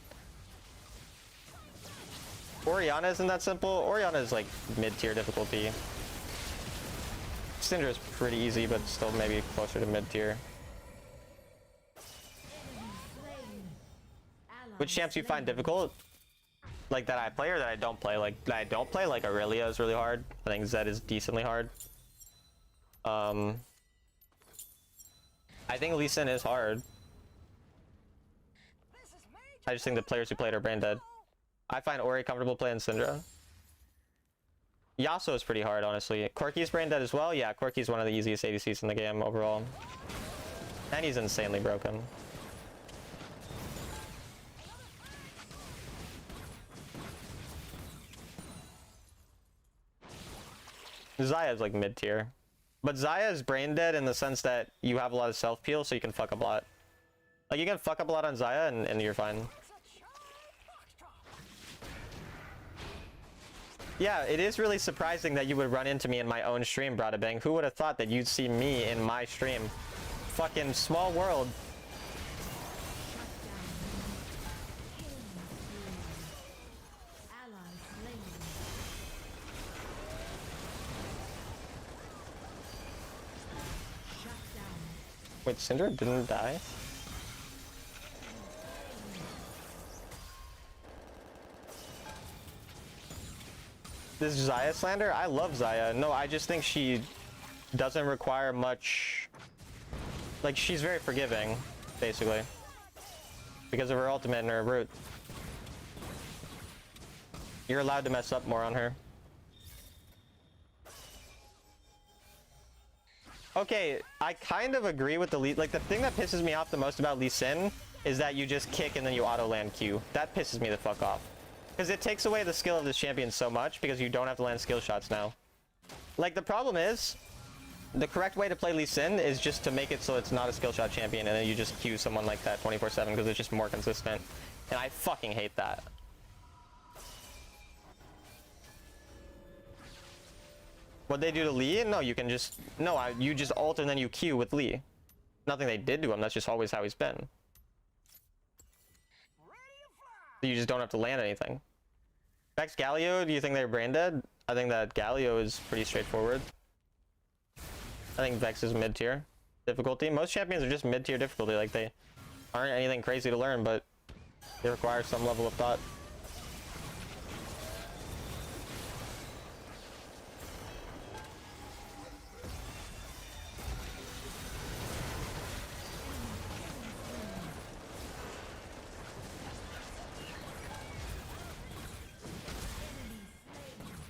Orianna isn't that simple. Orianna is like mid-tier difficulty. Syndra is pretty easy, but still maybe closer to mid-tier. Which champs you find difficult? Like, that I play or that I don't play? Like, that I don't play, like Aurelia is really hard. I think Zed is decently hard. I think Lee Sin is hard. I just think the players who play it are brain dead. I find Ori comfortable playing Syndra. Yasuo is pretty hard, honestly. Corki's brain dead as well. Yeah, Corki's one of the easiest ADCs in the game overall. And he's insanely broken. Xayah is like mid-tier. But Xayah is brain dead in the sense that you have a lot of self-peel, so you can fuck up a lot. Like, you can fuck up a lot on Xayah and you're fine. Yeah, it is really surprising that you would run into me in my own stream, Brada Bang. Who would have thought that you'd see me in my stream? Fucking small world. Wait, Syndra didn't die? This Xayah slander? I love Xayah. No, I just think she doesn't require much... Like, she's very forgiving, basically. Because of her ultimate and her root. You're allowed to mess up more on her. Okay, I kind of agree with the Lee... Like, the thing that pisses me off the most about Lee Sin is that you just kick and then you auto-land Q. That pisses me the fuck off. Because it takes away the skill of this champion so much, because you don't have to land skill shots now. Like, the problem is, the correct way to play Lee Sin is just to make it so it's not a skill shot champion, and then you just Q someone like that 24/7, because it's just more consistent. And I fucking hate that. What'd they do to Lee? No, you can just... No, you just ult and then you Q with Lee. Nothing they did to him, that's just always how he's been. So you just don't have to land anything. Vex Galio, do you think they're brain dead? I think that Galio is pretty straightforward. I think Vex is mid-tier difficulty. Most champions are just mid-tier difficulty, like they aren't anything crazy to learn, but they require some level of thought.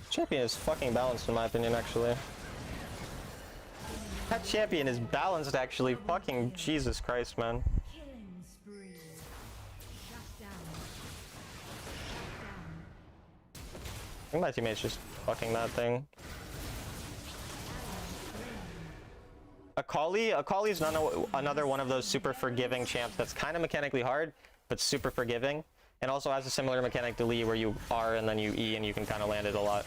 Champion is fucking balanced in my opinion, actually. That champion is balanced, actually. Fucking Jesus Christ, man. Killing spree. Shut down. I think my teammate's just fucking that thing. Akali's another one of those super forgiving champs that's kind of mechanically hard, but super forgiving. And also has a similar mechanic to Lee where you R and then you E and you can kind of land it a lot.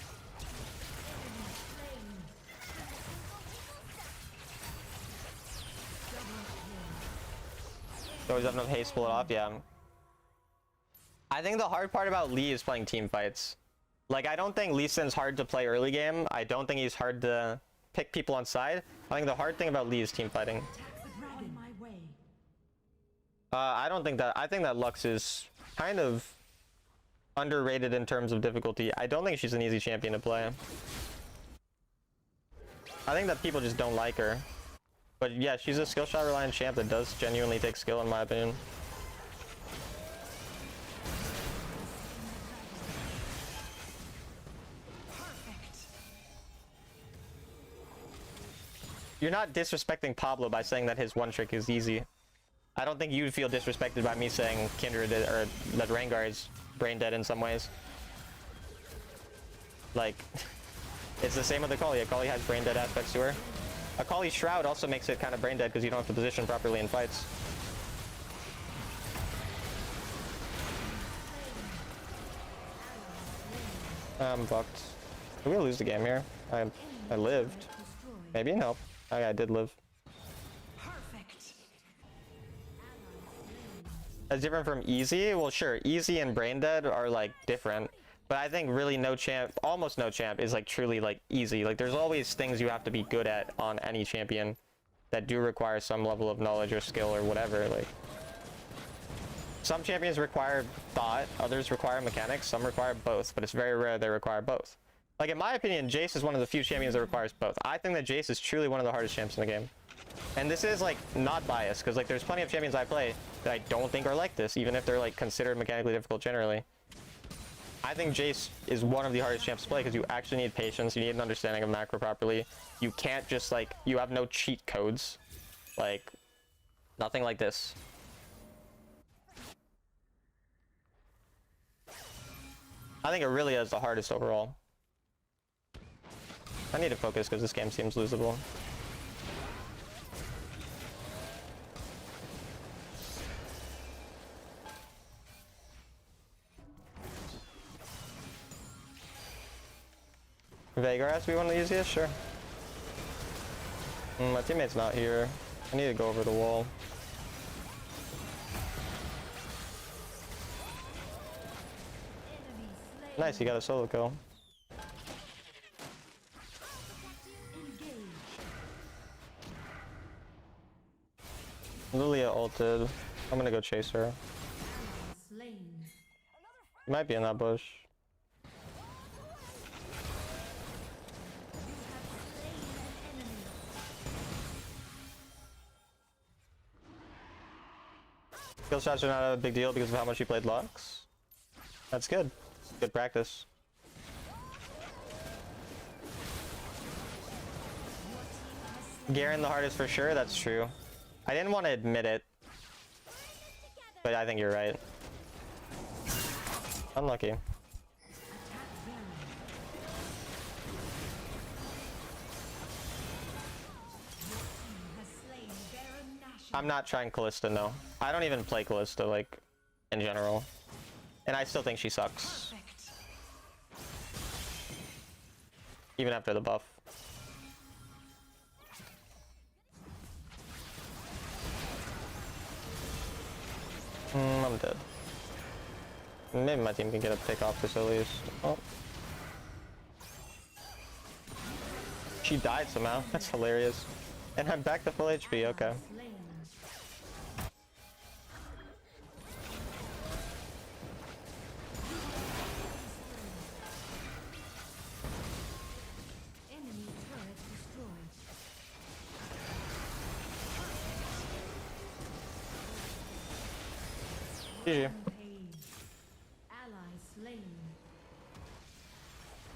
You always have enough haste to pull it off, yeah. I think the hard part about Lee is playing team fights. Like, I don't think Lee Sin's hard to play early game. I don't think he's hard to pick people on side. I think the hard thing about Lee is team fighting. On my way. I don't think that. I think that Lux is kind of underrated in terms of difficulty. I don't think she's an easy champion to play. I think that people just don't like her. But yeah, she's a skill shot reliant champ that does genuinely take skill in my opinion. You're not disrespecting Pablo by saying that his one trick is easy. I don't think you'd feel disrespected by me saying Kindred or that Rengar is brain dead in some ways. Like, it's the same with Akali. Akali has brain dead aspects to her. Akali's Shroud also makes it kind of brain dead because you don't have to position properly in fights. I'm fucked. Did we lose the game here? I lived. Maybe? No. I did live. Perfect. That's different from easy? Well, sure. Easy and brain dead are like different. But I think really no champ, almost no champ is like truly like easy. Like there's always things you have to be good at on any champion that do require some level of knowledge or skill or whatever. Like some champions require thought, others require mechanics, some require both, but it's very rare they require both. Like in my opinion, Jace is one of the few champions that requires both. I think that Jace is truly one of the hardest champs in the game. And this is like not biased because like there's plenty of champions I play that I don't think are like this, even if they're like considered mechanically difficult generally. I think Jace is one of the hardest champs to play because you actually need patience, you need an understanding of macro properly. You can't just like, you have no cheat codes. Like, nothing like this. I think it really is the hardest overall. I need to focus because this game seems losable. Veigar has to be one of the easiest? Sure. My teammate's not here. I need to go over the wall. Nice, you got a solo kill. Lilia ulted. I'm gonna go chase her. Slain. You might be in that bush. Skill shots are not a big deal because of how much you played Lux. That's good. Good practice. Garen the hardest for sure, that's true. I didn't want to admit it, but I think you're right. Unlucky. I'm not trying Kalista, no. I don't even play Kalista, like, in general. And I still think she sucks. Perfect. Even after the buff. I'm dead. Maybe my team can get a pick off this at least. Oh. She died somehow. That's hilarious. And I'm back to full HP, okay. Slain. Enemy turret destroyed. GG. Rampage. Ally slain.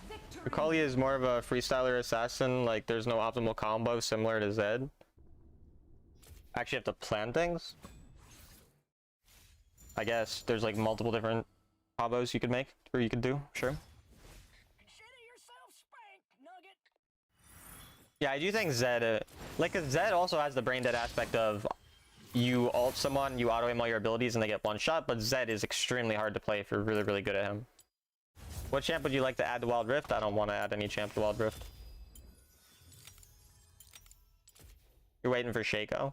Victory. Akali is more of a freestyler assassin, like there's no optimal combo similar to Zed. Actually have to plan things. I guess there's like multiple different combos you could make, or you could do, sure. Consider yourself spanked, Nugget. Yeah, I do think Zed, like, 'cause Zed also has the brain dead aspect of you ult someone, you auto aim all your abilities, and they get one shot, but Zed is extremely hard to play if you're really, really good at him. What champ would you like to add to Wild Rift? I don't want to add any champ to Wild Rift. You're waiting for Shaco?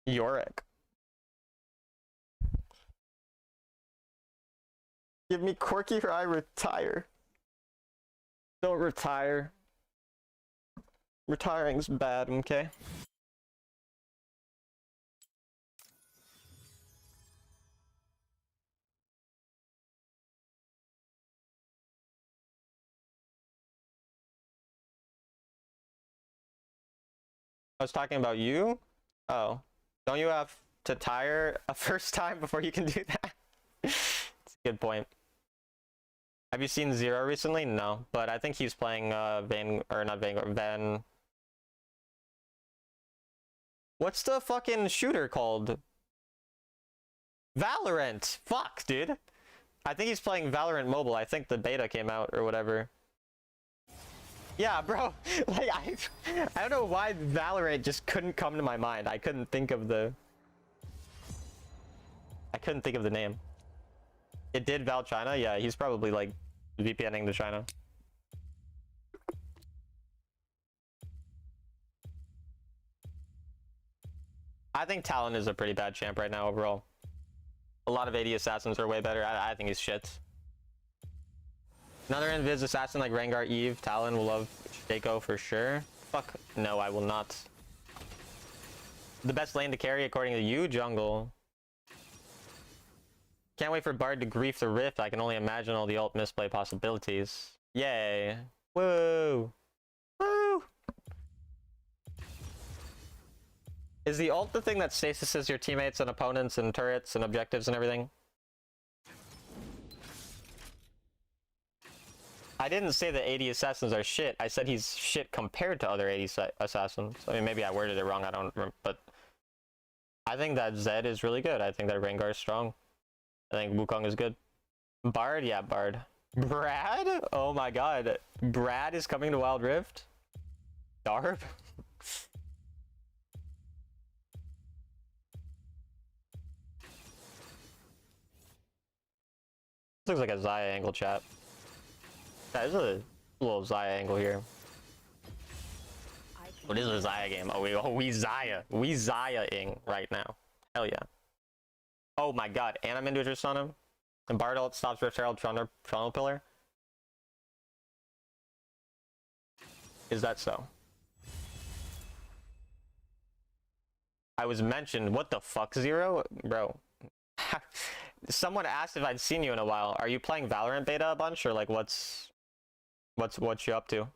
Yorick. Give me Quirky or I retire. Don't retire. Retiring's bad, okay? I was talking about you? Oh. Don't you have to tire a first time before you can do that? It's a good point. Have you seen Zero recently? No, but I think he's playing Van. What's the fucking shooter called? Valorant! Fuck, dude! I think he's playing Valorant Mobile. I think the beta came out or whatever. Yeah, bro. Like, I don't know why Valorant just couldn't come to my mind. I couldn't think of the name. It did Val China? Yeah, he's probably like VPNing to China. I think Talon is a pretty bad champ right now overall. A lot of AD assassins are way better. I think he's shit. Another invis assassin like Rengar, Eve, Talon will love Shaco for sure. Fuck, no, I will not. The best lane to carry according to you, jungle. Can't wait for Bard to grief the Rift. I can only imagine all the ult misplay possibilities. Yay. Woo. Woo. Is the ult the thing that stasises your teammates and opponents and turrets and objectives and everything? I didn't say that AD assassins are shit. I said he's shit compared to other AD assassins. I mean, maybe I worded it wrong. I don't remember, but I think that Zed is really good. I think that Rengar is strong. I think Wukong is good. Bard? Yeah, Bard. Brad? Oh my god. Brad is coming to Wild Rift? Darb? Looks like a Xayah angle, chat. There's a little Xayah angle here. What is a Xayah game? We Xayah. We Xayah-ing right now. Hell yeah. Oh my god, Animan just on him. And Bard ult stops Rift Herald Trundle Pillar. Is that so? I was mentioned. What the fuck, Zero? Bro. Someone asked if I'd seen you in a while. Are you playing Valorant beta a bunch, or like what's you up to?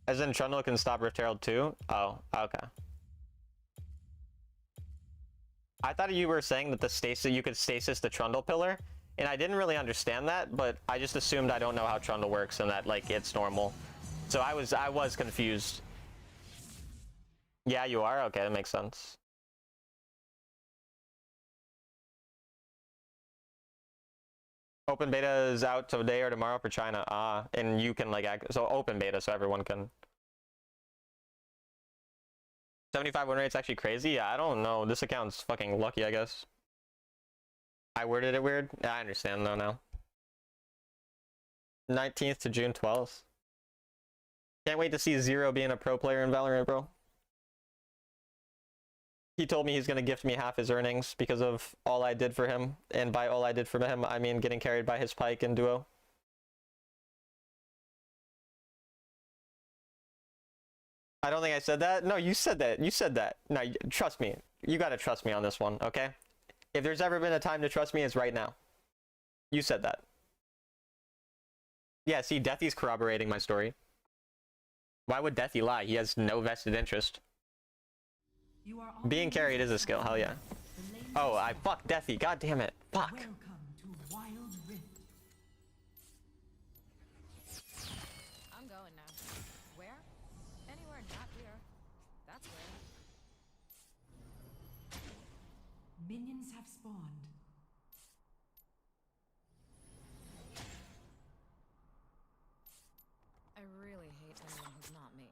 As in Trundle can stop Rift Herald too? Oh, okay. I thought you were saying that you could stasis the Trundle Pillar, and I didn't really understand that, but I just assumed I don't know how Trundle works and that like it's normal. So I was confused. Yeah, you are? Okay, that makes sense. Open beta is out today or tomorrow for China. And you can like so open beta so everyone can. 75 win rate's actually crazy? Yeah, I don't know. This account's fucking lucky, I guess. I worded it weird. Yeah, I understand though now. 19th to June 12th. Can't wait to see Zero being a pro player in Valorant, bro. He told me he's gonna gift me half his earnings because of all I did for him. And by all I did for him, I mean getting carried by his Pyke in duo. I don't think I said that. No, you said that. You said that. No, trust me. You gotta trust me on this one, okay? If there's ever been a time to trust me, it's right now. You said that. Yeah, see, Deathy's corroborating my story. Why would Deathy lie? He has no vested interest. You are Being carried is a skill, hell yeah. Oh, I fucked Deathy. God damn it. Fuck. Welcome to Wild Rift. I'm going now. Where? Anywhere not here. That's where. Minions have spawned. I really hate anyone who's not me.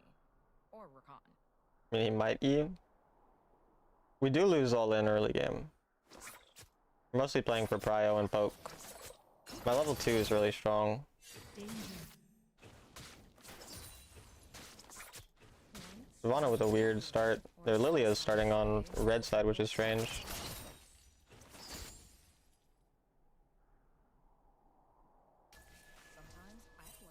Or Rakan. I mean, he might E. We do lose all in early game. We're mostly playing for Prio and Poke. My level 2 is really strong. Danger. Sivana with a weird start. Their Lilia is starting on red side, which is strange.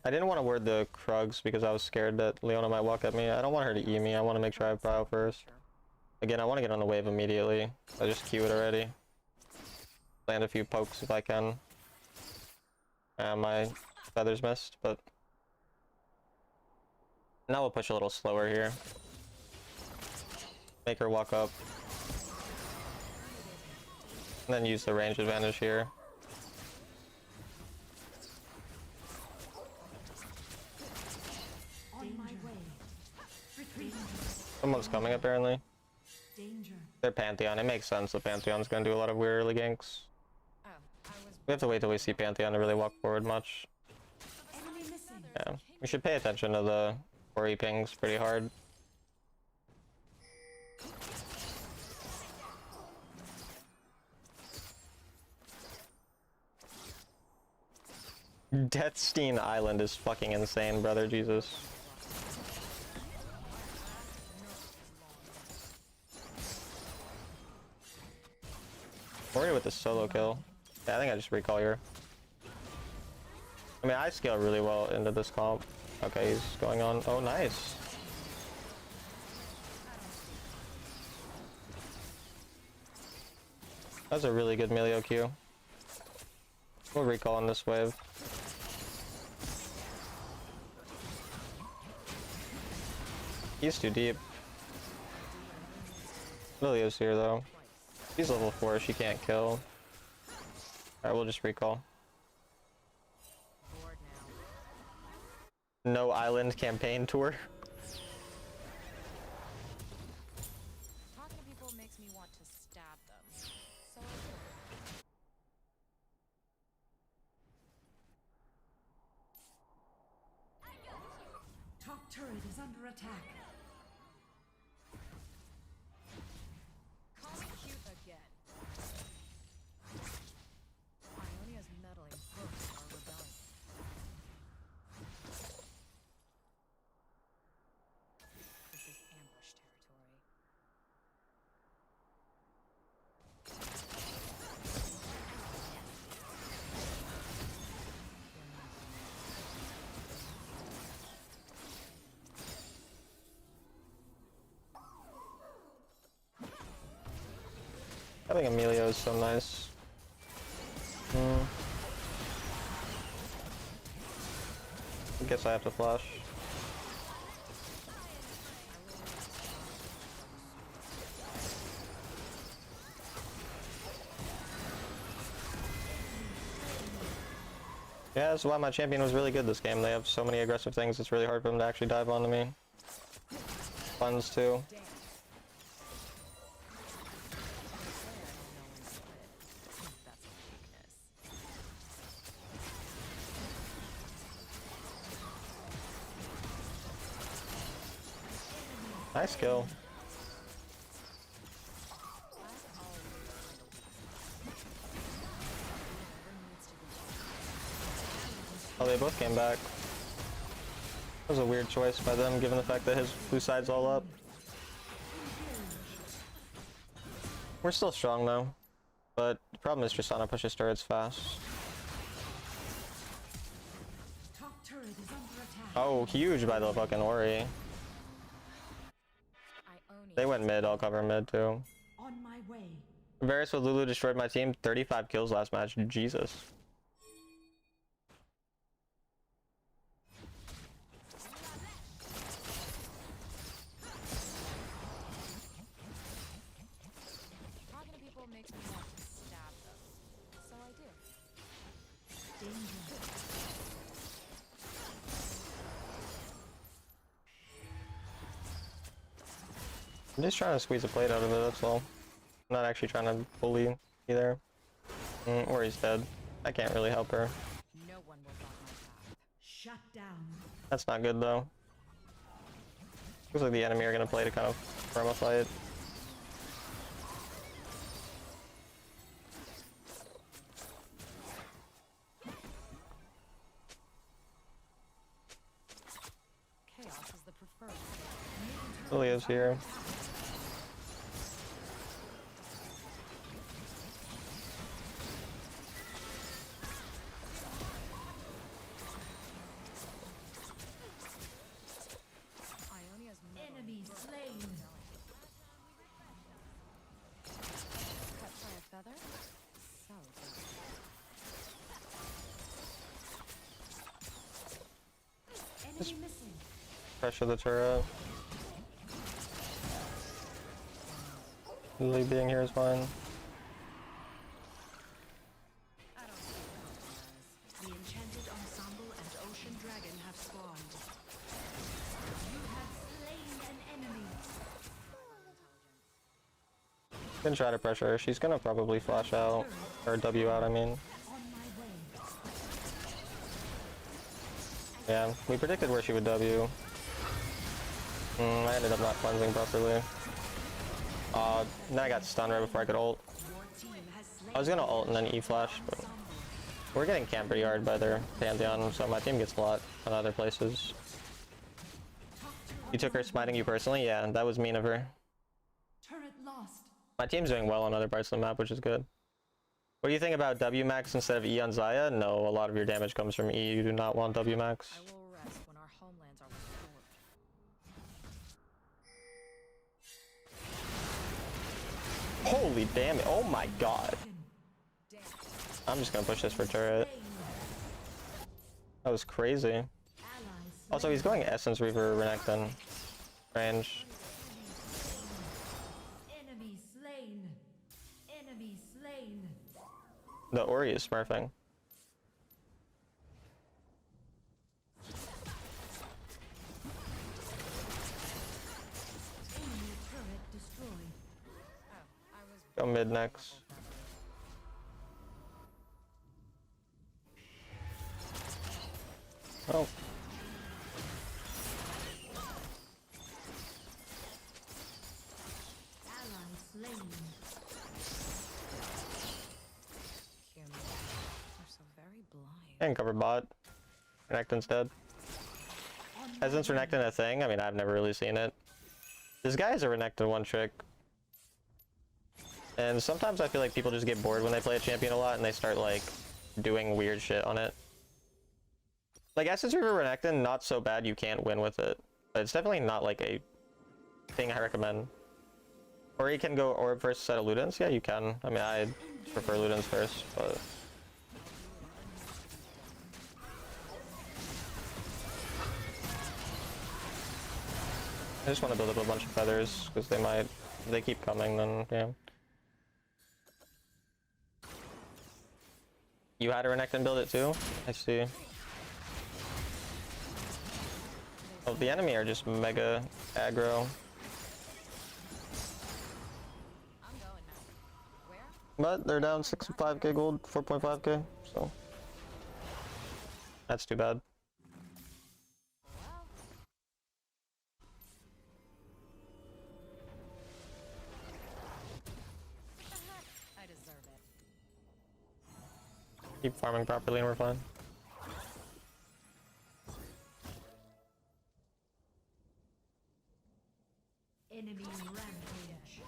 I didn't want to word the Krugs because I was scared that Leona might walk at me. I don't want her to E me. I want to make sure I have Prio first. Again, I want to get on the wave immediately. I just queue it already. Land a few pokes if I can. My feathers missed, but now we'll push a little slower here. Make her walk up. And then use the range advantage here. On my way. Retreat. Someone's coming apparently. Danger. They're Pantheon. It makes sense that Pantheon's gonna do a lot of weird early ganks. Oh, I was. We have to wait till we see Pantheon to really walk forward much. Enemy missing. Yeah. We should pay attention to the 4E pings pretty hard. Deathstein Island is fucking insane, brother. Jesus. Worried with the solo kill. Yeah, I think I just recall here. I mean, I scale really well into this comp. Okay, he's going on. Oh, nice. That's a really good Melio Q. We'll recall on this wave. He's too deep. Lilio's here though. She's level 4, she can't kill. Alright, we'll just recall. Bored now. No island campaign tour. Talking to people makes me want to stab them. So I will. Top turret is under attack. Call me cute again. Ionia's meddling hurts our rebellion. This is ambush territory. I think Emilio is so nice. I guess I have to flash. Yeah, that's why my champion was really good this game. They have so many aggressive things, it's really hard for them to actually dive onto me. Funds too. That's a weakness. Nice kill. Oh, they they both came back. That was a weird choice by them, given the fact that his blue side's all up. We're still strong though, but the problem is Tristana pushes turrets fast. Top turret is under attack. Oh, huge by the fucking Ori. They went mid, I'll cover mid too. On my way. Varus with Lulu destroyed my team. 35 kills last match. Jesus. Talking to people makes me want to stab them. So I do. Danger. I'm just trying to squeeze a plate out of it, that's all. I'm not actually trying to bully either. Ori's dead. I can't really help her. No one will block my path. Shut down. That's not good though. Looks like the enemy are gonna play to kind of firm a fight. Chaos is the preferred. Lilia's here. Ionia's Enemy slain. cut by a feather. So good. Enemy missing. Pressure the turret. Lily being here is fine. The enchanted ensemble and ocean dragon have spawned. You have slain an enemy. Can try to pressure her. She's gonna probably flash out. Or W out, I mean. On my way. Yeah, we predicted where she would W. I ended up not cleansing properly. Then I got stunned right before I could ult. Your team has slain I was gonna ult and then E-flash, but we're getting camped pretty hard by their Pantheon, so my team gets a lot on other places. You took her smiting you personally? Yeah, that was mean of her. turret lost. My team's doing well on other parts of the map, which is good. What do you think about W max instead of E on Xayah? No, a lot of your damage comes from E. You do not want W max. I will rest when our homelands are restored. Holy damn it. Oh my god. Damn. I'm just gonna push this for turret. That was crazy. Allies Also, he's going Essence Reaver Renekton range. enemy slain. Enemy slain. The Ori is smurfing. Enemy turret destroyed. Oh, I was Go mid next. Oh. Ally slain. humans. They're so very blind. And cover bot. Renekton's dead. Isn't Renekton a thing? I mean, I've never really seen it. This guy is a Renekton one trick. And sometimes I feel like people just get bored when they play a champion a lot and they start like doing weird shit on it. Like Essence Reaver Renekton, not so bad, you can't win with it. But it's definitely not like a thing I recommend. Or you can go Orb first set of Ludens. Yeah, you can. I mean, I prefer Ludens first, but... I just want to build up a bunch of feathers, because they might... If they keep coming, then, yeah. You had a Renekton build it too? I see. Oh, the enemy are just mega aggro. I'm going now. Where? But they're down 65k gold, 4.5k, so... That's too bad. Well, I deserve it. Keep farming properly and we're fine. Enemy rampage.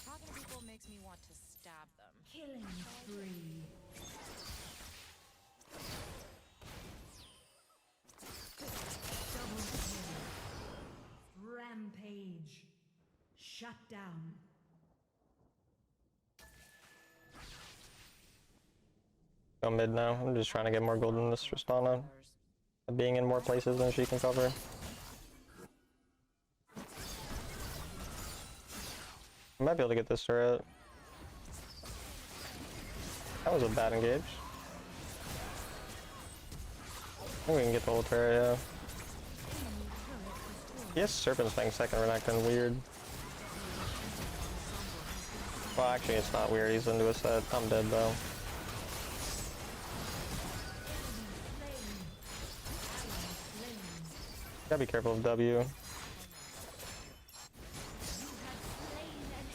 Talking to people makes me want to stab them. Killing spree. Double kill. Rampage. Shut down. Go mid now. I'm just trying to get more gold in this Tristana. Being in more places than she can cover. I might be able to get this turret. That was a bad engage. I think we can get the whole turret, yeah. Yes, Serpent's Fang second Renekton, weird. Well, actually it's not weird, he's into a set. I'm dead though. Gotta be careful of W.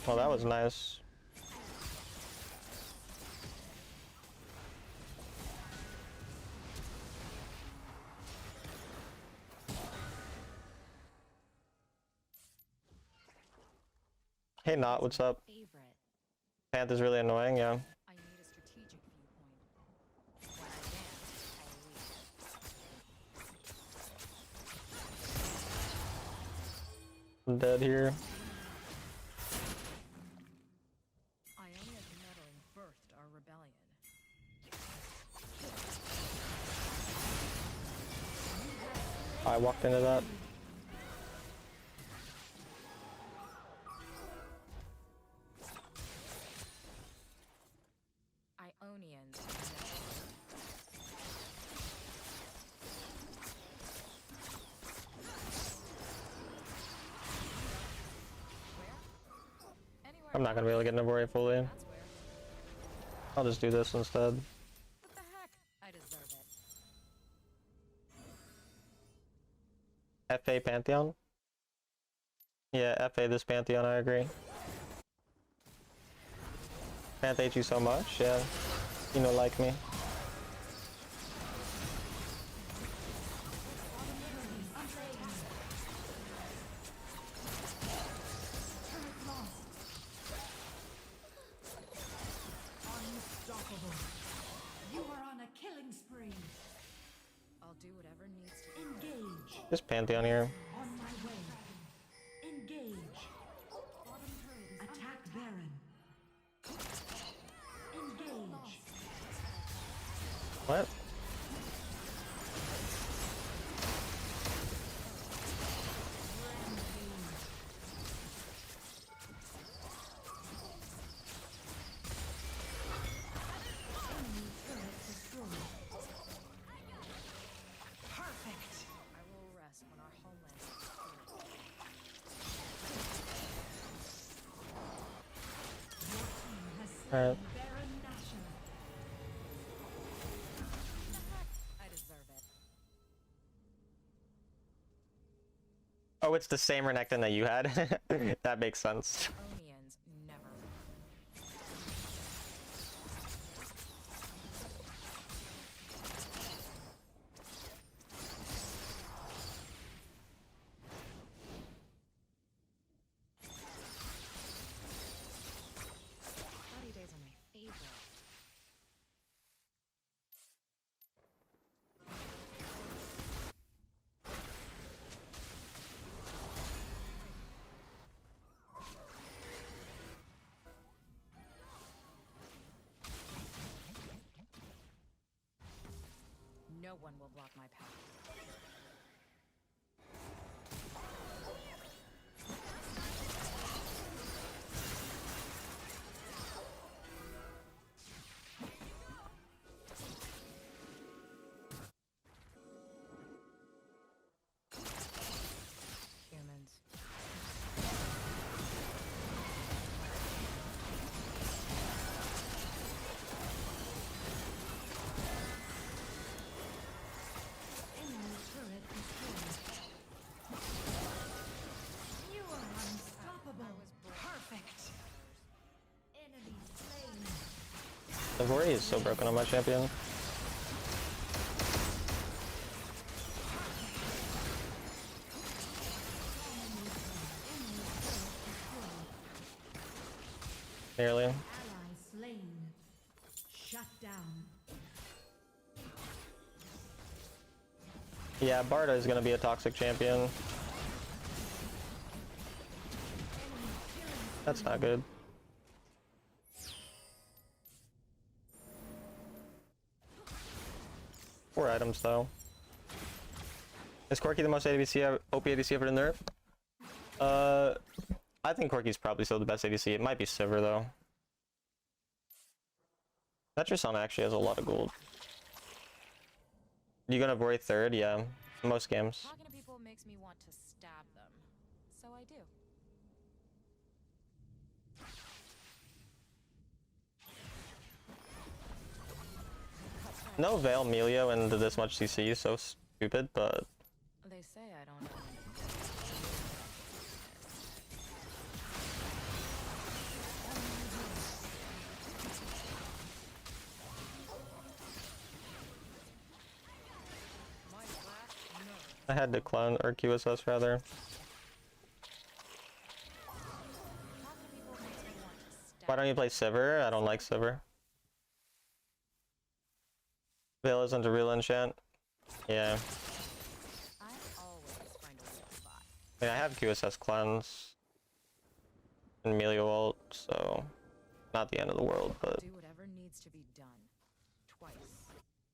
Well, that was nice. Hey, Not, what's up? Favorite. Panth is really annoying, yeah. I need a strategic viewpoint. When I dance, I lead. I'm dead here. Ionia's meddling birthed our rebellion. I walked into that. Ionians. Anywhere. I'm not gonna be able to get Navori fully. That's where. I'll just do this instead. What the heck? I deserve it. FA Pantheon? Yeah, FA this Pantheon, I agree. Panth hate you so much, yeah. You know, like me. Unstoppable. You are on a killing spree. I'll do whatever needs to be. Engage. This Pantheon here. On my way. Engage. Attack Baron. Engage. What? Enemy turret destroyed. Perfect. I will rest when our homeland is secure. Your team has slain Alright. Baron Nashor. I deserve it. Oh, it's the same Renekton that you had? That makes sense. Onians never. Cloudy days are my favorite. No one will block my path. Humans. Enemy turret destroyed. You are unstoppable. Perfect. Enemy slain. Navori is so broken on my champion. Nearly. Ally slain. Shut down. Yeah, Barda is gonna be a toxic champion. That's not good. Four items though. Is Corki the most ADC, OP ADC ever in there? I think Corki's probably still the best ADC. It might be Sivir though. That Tristana actually has a lot of gold. You gonna avoid third? Yeah, most games. Talking to people makes me want to stab them. So I do. No Veil Melio into this much CC is so stupid, but They say I don't know. I had to clone or QSS rather. Why don't you play Sivir? I don't like Sivir. Veil isn't a real enchant. Yeah. I always find a weak spot. I mean, I have QSS cleanse and Melio ult, so not the end of the world, but Do whatever needs to be done. Twice.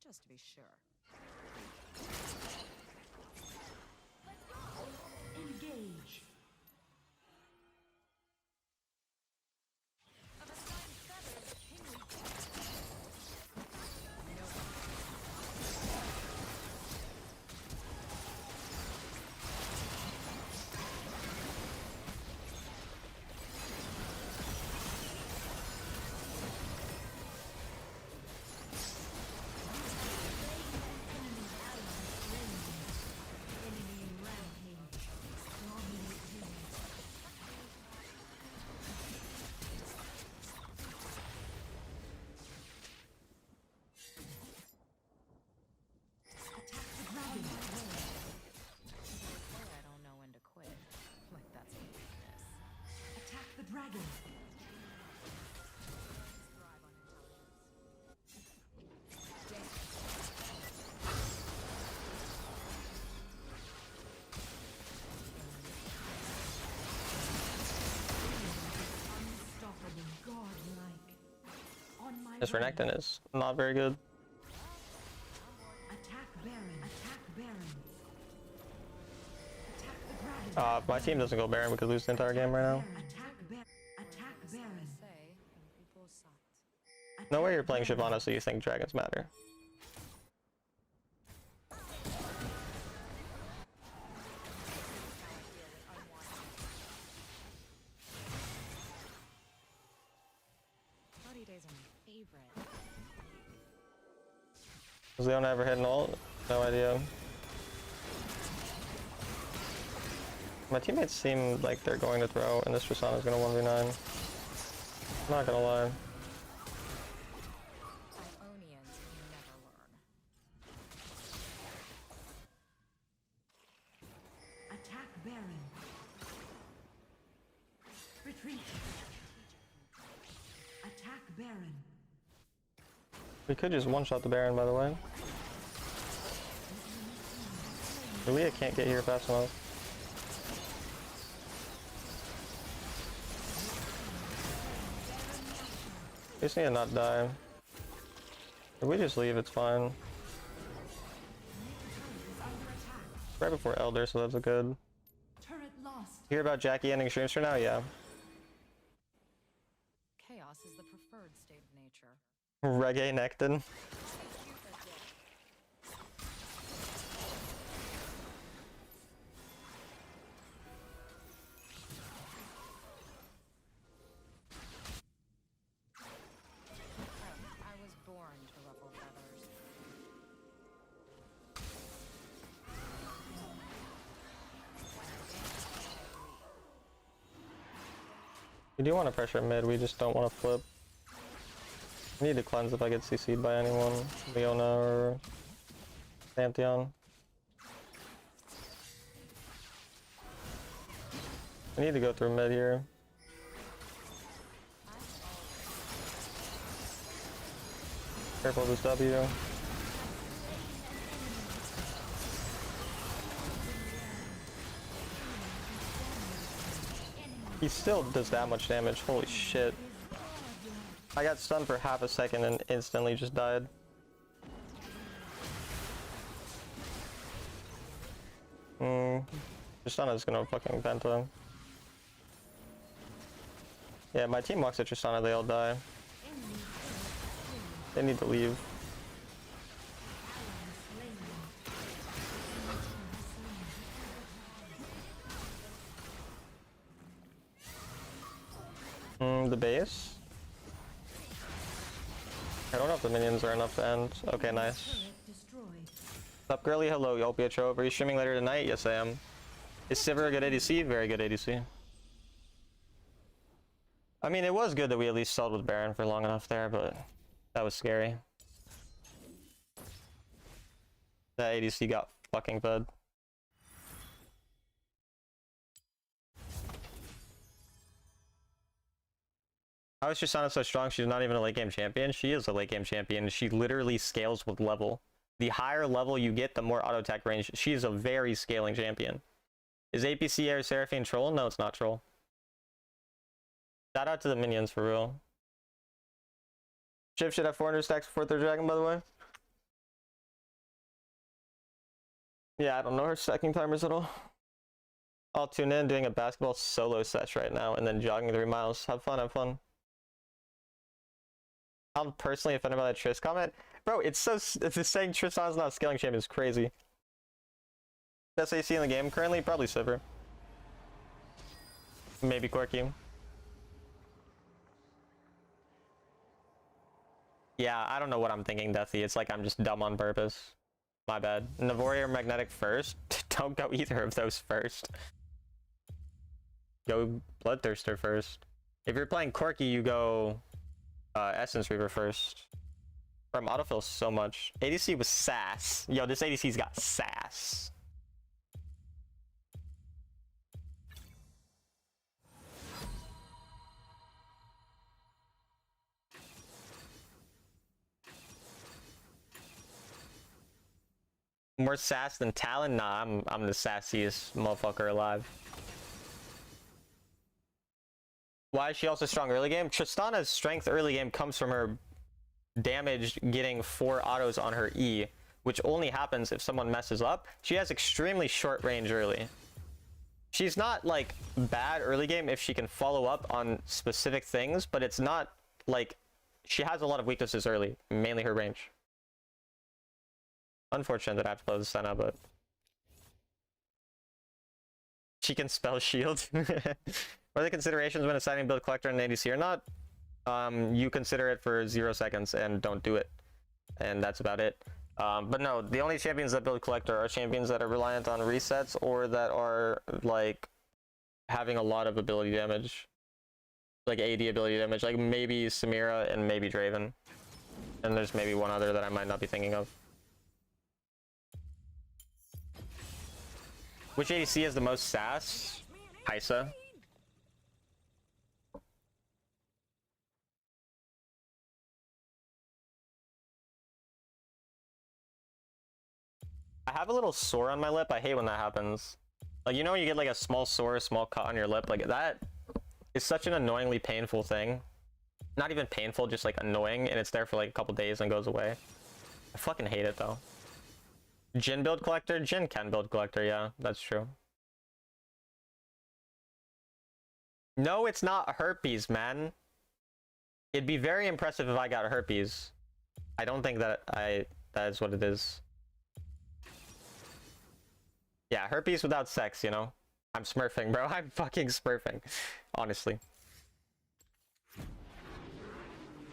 Just to be sure. Engage. I don't know when to quit. Like that's a weakness. Attack the dragon. Thrive on intelligence. Unstoppable, godlike. On my this way. Renekton is not very good. Attack Baron. Attack Baron. Attack the dragon. My team doesn't go Baron, we could lose the entire game right now. Attack Baron. Attack Baron. Say, people sucked. No way you're playing Shyvana, so you think dragons matter. Cloudy days are my favorite. Does Leona ever hit an ult? No idea. My teammates seem like they're going to throw, and this Tristana's gonna 1v9. Not gonna lie. Ionians never learn. Attack Baron. Retreat. Attack Baron. We could just one-shot the Baron, by the way. Leah can't get here fast enough. We just need to not die. If we just leave, it's fine. Right before Elder, so that's a good. Turret lost. Hear about Jackie ending streams for now? Yeah. Chaos is the preferred state of nature. Reggae Nectin. I was born to ruffle feathers. We do want to pressure mid, we just don't want to flip. I need to cleanse if I get CC'd by anyone. Leona or Pantheon. I need to go through mid here. I've always Careful this W. He still does that much damage. Holy shit. I got stunned for half a second and instantly just died. Tristana's gonna fucking penta him. Yeah, my team walks at Tristana, they all die. They need to leave. The base? I don't know if the minions are enough to end. Okay, nice. What's up, girly? Hello, y'all be a trove. Are you streaming later tonight? Yes, I am. Is Sivir a good ADC? Very good ADC. I mean, it was good that we at least stalled with Baron for long enough there, but that was scary. That ADC got fucking fed. How is Tristana so strong? She's not even a late game champion. She is a late game champion. She literally scales with level. The higher level you get, the more auto attack range. She is a very scaling champion. Is APC or Seraphine troll? No, it's not troll. Shout out to the minions for real. Shiv should have 400 stacks before third dragon, by the way. Yeah, I don't know her stacking timers at all. I'll tune in doing a basketball solo sesh right now and then jogging 3 miles. Have fun, have fun. I'm personally offended by that Triss comment. Bro, it's just saying Tristana's not a scaling champion is crazy. Best AC in the game currently? Probably Sivir. Maybe Quirky. Yeah, I don't know what I'm thinking, Deathy. It's like I'm just dumb on purpose. My bad. Navori or Magnetic first? Don't go either of those first. Go Bloodthirster first. If you're playing Quirky, you go Essence Reaver first. From autofill so much. ADC was sass. Yo, this ADC's got sass. More sass than Talon? Nah, I'm the sassiest motherfucker alive. Why is she also strong early game? Tristana's strength early game comes from her damage getting 4 autos on her E, which only happens if someone messes up. She has extremely short range early. She's not like bad early game if she can follow up on specific things, but it's not like she has a lot of weaknesses early, mainly her range. Unfortunate that I have to play the Senna, but she can spell shield. What are the considerations when deciding build collector and ADC or not? You consider it for 0 seconds and don't do it, and that's about it. But no, the only champions that build collector are champions that are reliant on resets or that are like having a lot of ability damage, like AD ability damage, like maybe Samira and maybe Draven, and there's maybe one other that I might not be thinking of. Which ADC has the most sass? Kaisa. I have a little sore on my lip. I hate when that happens. Like, you know when you get like a small sore, a small cut on your lip? Like, that is such an annoyingly painful thing. Not even painful, just like annoying, and it's there for like a couple days and goes away. I fucking hate it though. Jhin build collector? Jhin can build collector, yeah, that's true. No, it's not herpes, man. It'd be very impressive if I got herpes. I don't think that that is what it is. Yeah, herpes without sex, you know? I'm smurfing, bro. I'm fucking smurfing. Honestly.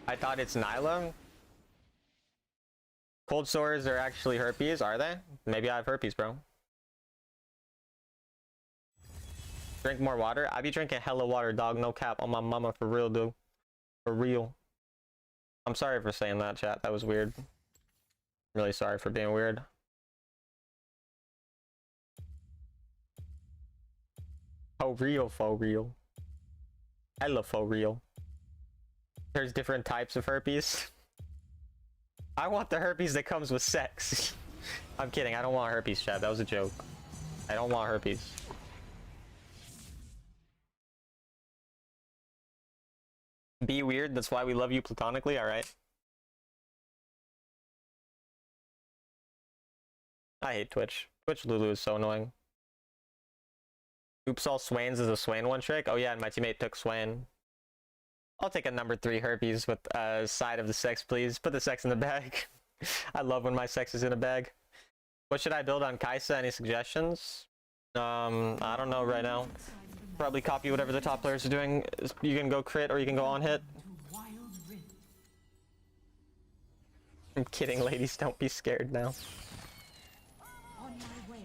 I thought it's Nyla. Cold sores are actually herpes, are they? Maybe I have herpes, bro. Drink more water? I be drinking hella water, dog. No cap on my mama, for real, dude. For real. I'm sorry for saying that, chat. That was weird. I'm really sorry for being weird. For real, for real. Hella for real. There's different types of herpes. I want the herpes that comes with sex. I'm kidding. I don't want herpes, chat. That was a joke. I don't want herpes. Be weird. That's why we love you platonically. All right. I hate Twitch. Twitch Lulu is so annoying. Oops, all Swains is a Swain one trick. Oh yeah, and my teammate took Swain. I'll take a number 3 herpes with side of the sex, please. Put the sex in the bag. I love when my sex is in a bag. What should I build on Kaisa? Any suggestions? I don't know right now. Probably copy whatever the top players are doing. You can go crit or you can go on hit. I'm kidding, ladies. Don't be scared now. On my way.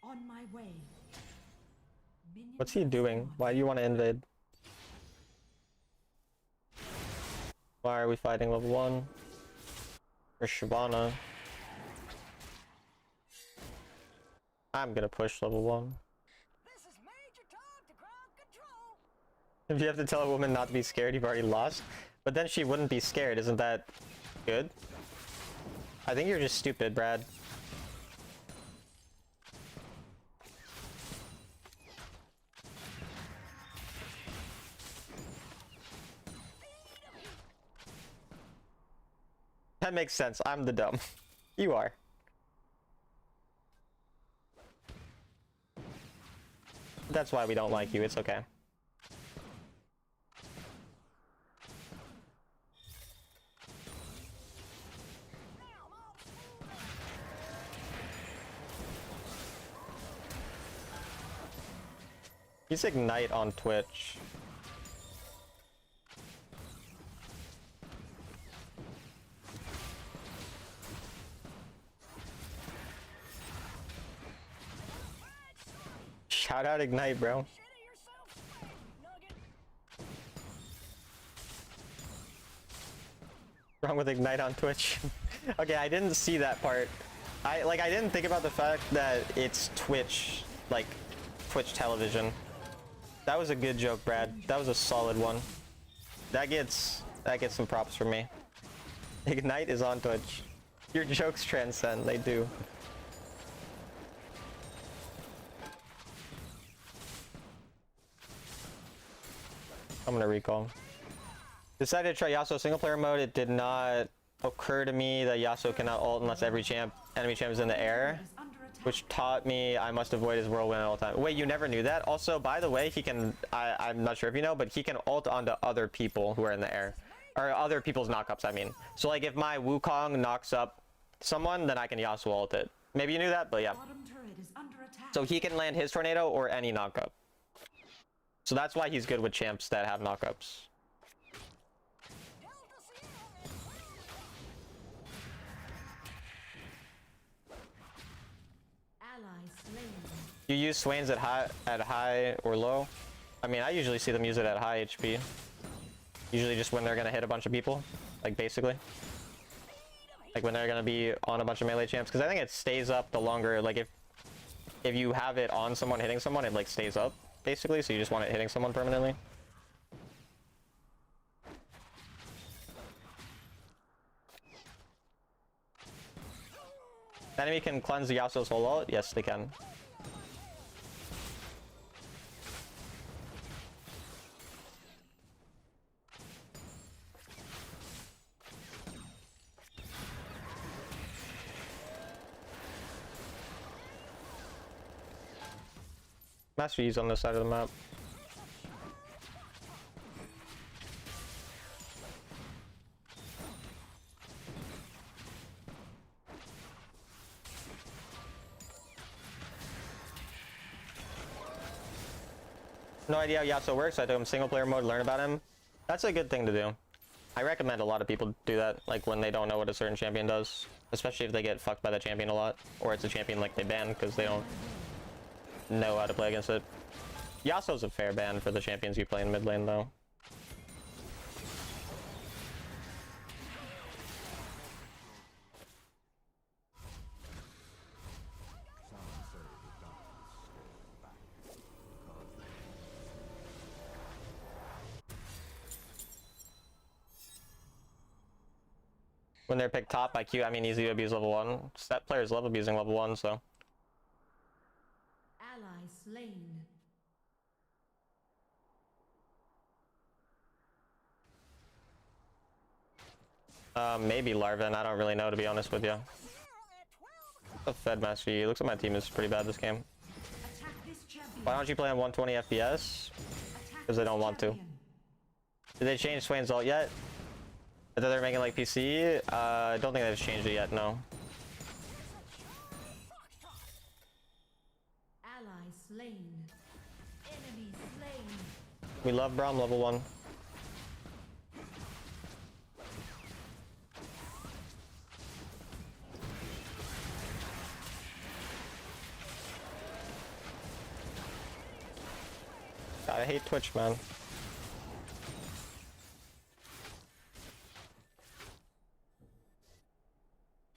On my way. What's he doing? Why do you want to invade? Why are we fighting level 1? For Shyvana. I'm gonna push level 1. This is Major Tom to ground control. If you have to tell a woman not to be scared, you've already lost. But then she wouldn't be scared. Isn't that good? I think you're just stupid, Brad. That makes sense. I'm the dumb. You are. That's why we don't like you. It's okay. He's Ignite on Twitch. Shout out Ignite, bro. Shit at yourself, spank, nugget. Wrong with Ignite on Twitch. Okay, I didn't see that part. I didn't think about the fact that it's Twitch, like Twitch television. That was a good joke, Brad. That was a solid one. That gets some props from me. Ignite is on Twitch. Your jokes transcend, they do. I'm gonna recall. Decided to try Yasuo single player mode. It did not occur to me that Yasuo cannot ult unless every enemy champ is in the air, which taught me I must avoid his whirlwind at all times. Wait, you never knew that? Also, by the way, he can, I'm not sure if you know, but he can ult onto other people who are in the air. Or other people's knockups, I mean. So like if my Wukong knocks up someone, then I can Yasuo ult it. Maybe you knew that, but yeah. So he can land his tornado or any knockup. So that's why he's good with champs that have knockups. You use Swains at high or low? I mean, I usually see them use it at high HP. Usually just when they're gonna hit a bunch of people, like basically. Like when they're gonna be on a bunch of melee champs, because I think it stays up the longer, like if you have it on someone hitting someone, it like stays up, basically, so you just want it hitting someone permanently. The enemy can cleanse the Yasuo's whole ult? Yes, they can. Master Yi's on this side of the map. No idea how Yasuo works. I took him single player mode, learn about him. That's a good thing to do. I recommend a lot of people do that, like when they don't know what a certain champion does. Especially if they get fucked by the champion a lot. Or it's a champion like they ban because they don't know how to play against it. Yasuo's a fair ban for the champions you play in mid lane though. When they're picked top IQ, I mean easy to abuse level 1. That players love abusing level 1, so. Ally slain. Maybe Larvin, I don't really know to be honest with you. The Fed Master Yi. Looks like my team is pretty bad this game. Attack this champion. Why don't you play on 120 FPS? Attack Because they don't this want to. champion. Did they change Swain's ult yet? I thought they're making like PC. I don't think they've changed it yet, no. Ally slain. Enemy slain. We love Braum level 1. God, I hate Twitch, man.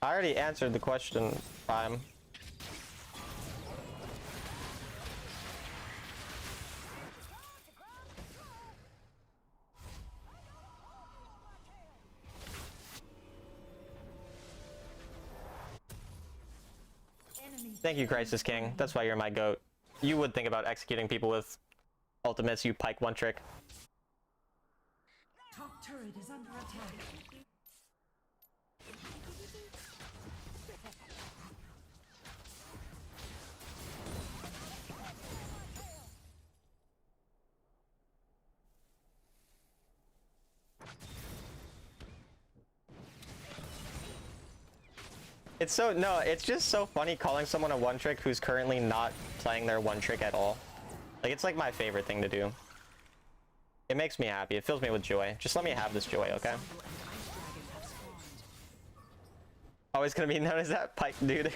I already answered the question, Prime. Enemy Thank you, Crisis King. That's why you're my goat. You would think about executing people with ultimates, you pike one trick. top turret is under attack. It's so, no, it's just so funny calling someone a one trick who's currently not playing their one trick at all. Like, it's like my favorite thing to do. It makes me happy. It fills me with joy. Just let me have this joy, okay? Always gonna be known as that pike dude.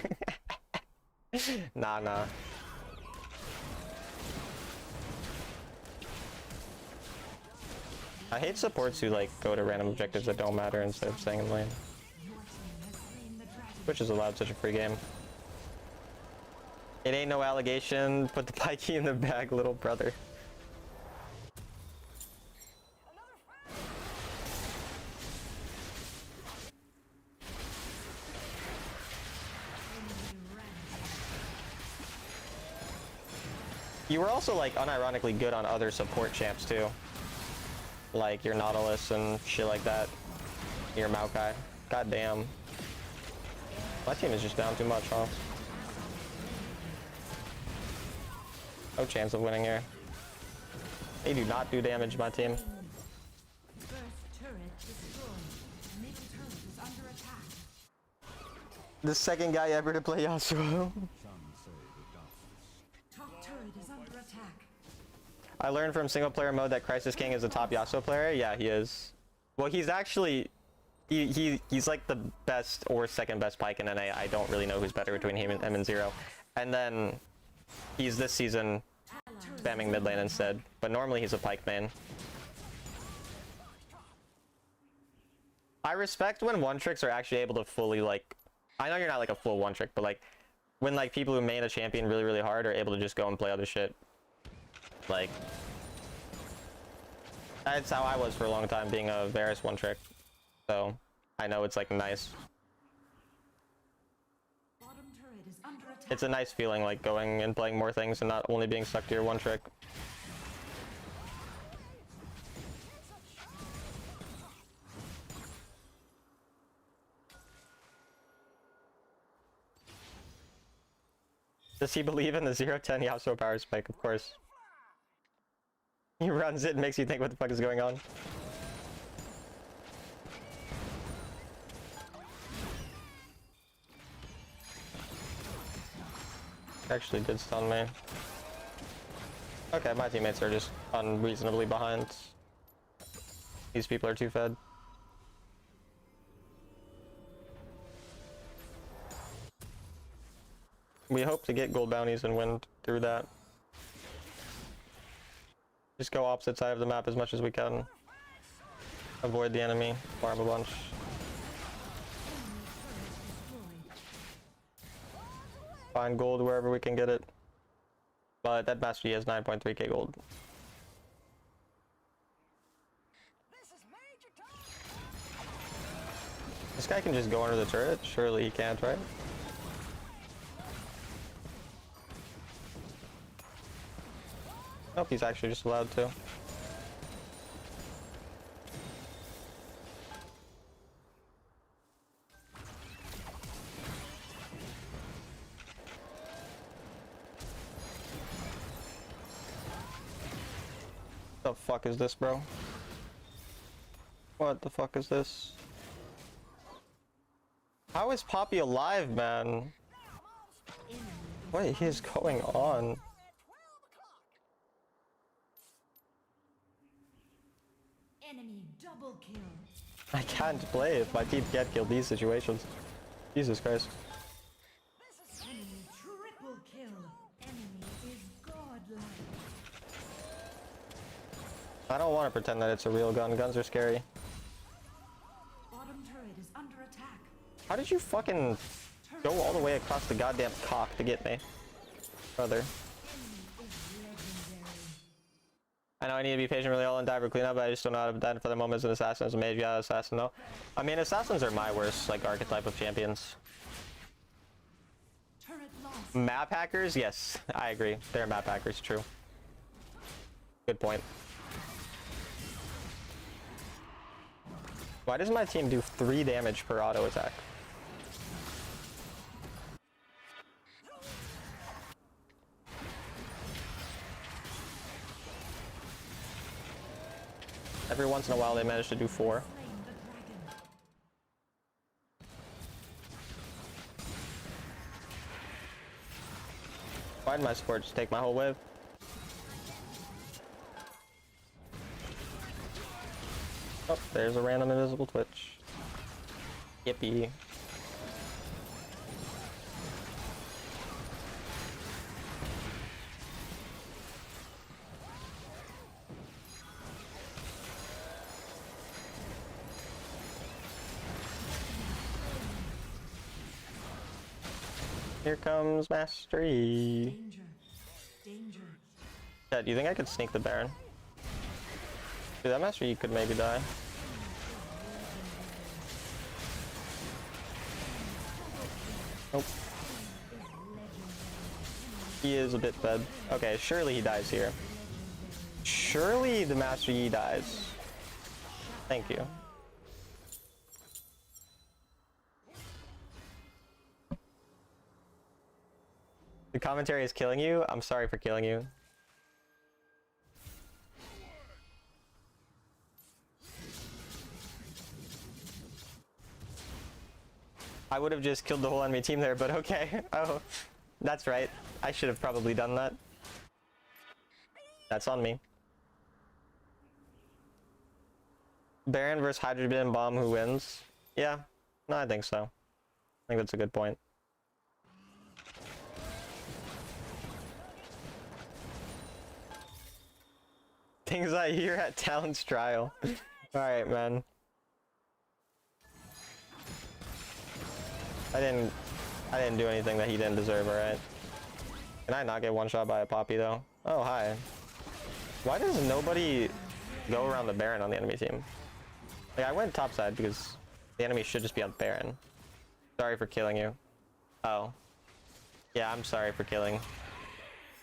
Nah. I hate supports who like go to random objectives that don't matter instead of staying in lane. Twitch has allowed such a free game. It ain't no allegation. Put the pikey in the bag, little brother. You were also like unironically good on other support champs too. Like your Nautilus and shit like that. Your Maokai. God damn. My team is just down too much, huh? No chance of winning here. They do not do damage, my team. First turret destroyed. Middle turret is under attack. The second guy ever to play Yasuo. Top turret is under attack. I learned from single player mode that Crisis King is a top Yasuo player. Yeah, he is. Well, he's actually... He's like the best or second best pike in NA. I don't really know who's better between him and Zero. And then he's this season spamming mid lane instead. But normally he's a pike main. I respect when one tricks are actually able to fully like... I know you're not like a full one trick, but like when like people who main a champion really, really hard are able to just go and play other shit. Like... That's how I was for a long time, being a Varus one trick. So, I know it's like nice. Bottom turret is under attack. It's a nice feeling like going and playing more things and not only being stuck to your one trick. Does he believe in the 0-10 Yasuo power spike? Of course. He runs it and makes you think what the fuck is going on. Actually did stun me. Okay, my teammates are just unreasonably behind. These people are too fed. We hope to get gold bounties and win through that. Just go opposite side of the map as much as we can. Avoid the enemy, farm a bunch. Find gold wherever we can get it. But that Master Yi has 9.3k gold. This is Major Tom. this guy can just go under the turret? Surely he can't, right? Nope, he's actually just allowed to. What the fuck is this, bro? What the fuck is this? How is Poppy alive, man? What is going on? Enemy double kill. I can't play if my team can't kill these situations. Jesus Christ. Enemy triple kill. Enemy is godlike. I don't want to pretend that it's a real gun. Guns are scary. Bottom turret is under attack. How did you fucking go all the way across the goddamn cock to get me? Brother. I know I need to be patient really all and die for cleanup, but I just don't know how to identify the moment as an assassin, as a mage. Yeah, assassin though. I mean, assassins are my worst, like, archetype of champions. Turret lost. Map hackers? Yes, I agree. They're map hackers, true. Good point. Why does my team do 3 damage per auto attack? Every once in a while they manage to do 4. Slain the dragon. Why did my support just take my whole wave? Oh, there's a random invisible twitch. Yippee. Here comes mastery. Danger. Danger. Yeah, do you think I could sneak the Baron? Dude, that mastery could maybe die. Nope. He is a bit fed. Okay, surely he dies here. Surely the Master Yi dies. Thank you. The commentary is killing you. I'm sorry for killing you. I would have just killed the whole enemy team there, but okay. Oh, that's right. I should have probably done that. That's on me. Baron versus Hydrogen Bomb, who wins? Yeah, no, I think so. I think that's a good point. Things I hear at Talon's trial. Alright, man. I didn't do anything that he didn't deserve, alright? Can I not get one shot by a Poppy though? Oh, hi. Why does nobody go around the Baron on the enemy team? Like, I went topside because the enemy should just be on Baron. Sorry for killing you. Oh. Yeah, I'm sorry for killing.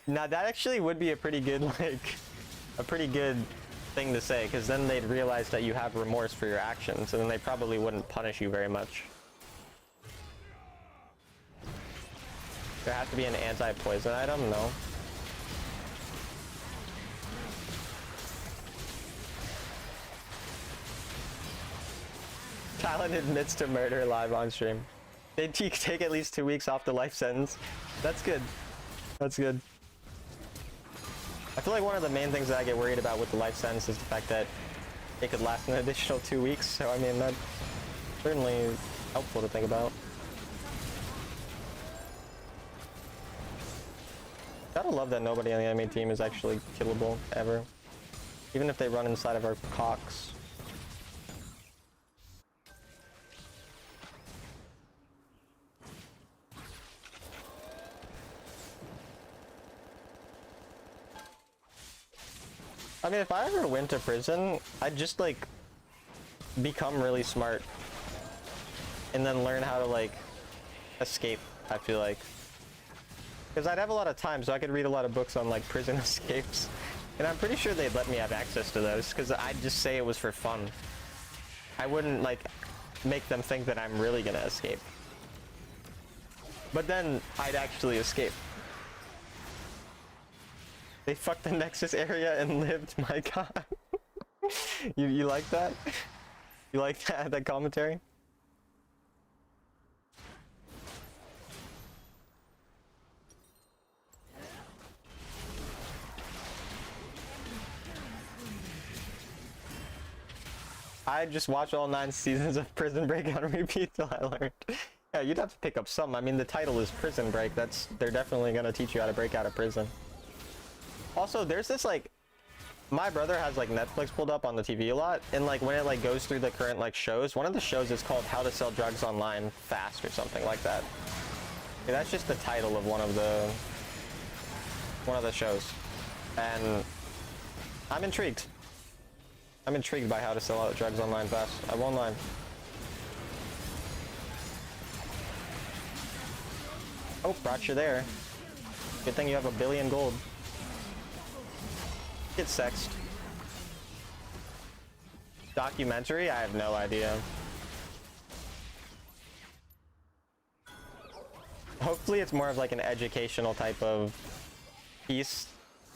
Now that actually would be a pretty good, like, a pretty good thing to say, because then they'd realize that you have remorse for your actions, and then they probably wouldn't punish you very much. There has to be an anti-poison item? No. Talon admits to murder live on stream. They'd take at least 2 weeks off the life sentence. That's good. That's good. I feel like one of the main things that I get worried about with the life sentence is the fact that it could last an additional 2 weeks. So, I mean, that's certainly helpful to think about. Gotta love that nobody on the enemy team is actually killable, ever. Even if they run inside of our cocks. I mean, if I ever went to prison, I'd just, like, become really smart. and then learn how to like escape, I feel like. Because I'd have a lot of time, so I could read a lot of books on like prison escapes. And I'm pretty sure they'd let me have access to those, because I'd just say it was for fun. I wouldn't like make them think that I'm really gonna escape. But then I'd actually escape. They fucked the Nexus area and lived, my god. You like that? You like that commentary? I just watched all 9 seasons of Prison Break on repeat till I learned. Yeah, you'd have to pick up some. I mean, the title is Prison Break. They're definitely gonna teach you how to break out of prison. Also, there's this like, my brother has like Netflix pulled up on the TV a lot, and like when it like goes through the current like shows, one of the shows is called How to Sell Drugs Online Fast or something like that. Yeah, that's just the title of one of the shows, and I'm intrigued. I'm intrigued by how to sell out drugs online fast. I won't lie. Oh, brought you there. Good thing you have $1 billion gold. Get sexed. Documentary? I have no idea. Hopefully it's more of like an educational type of piece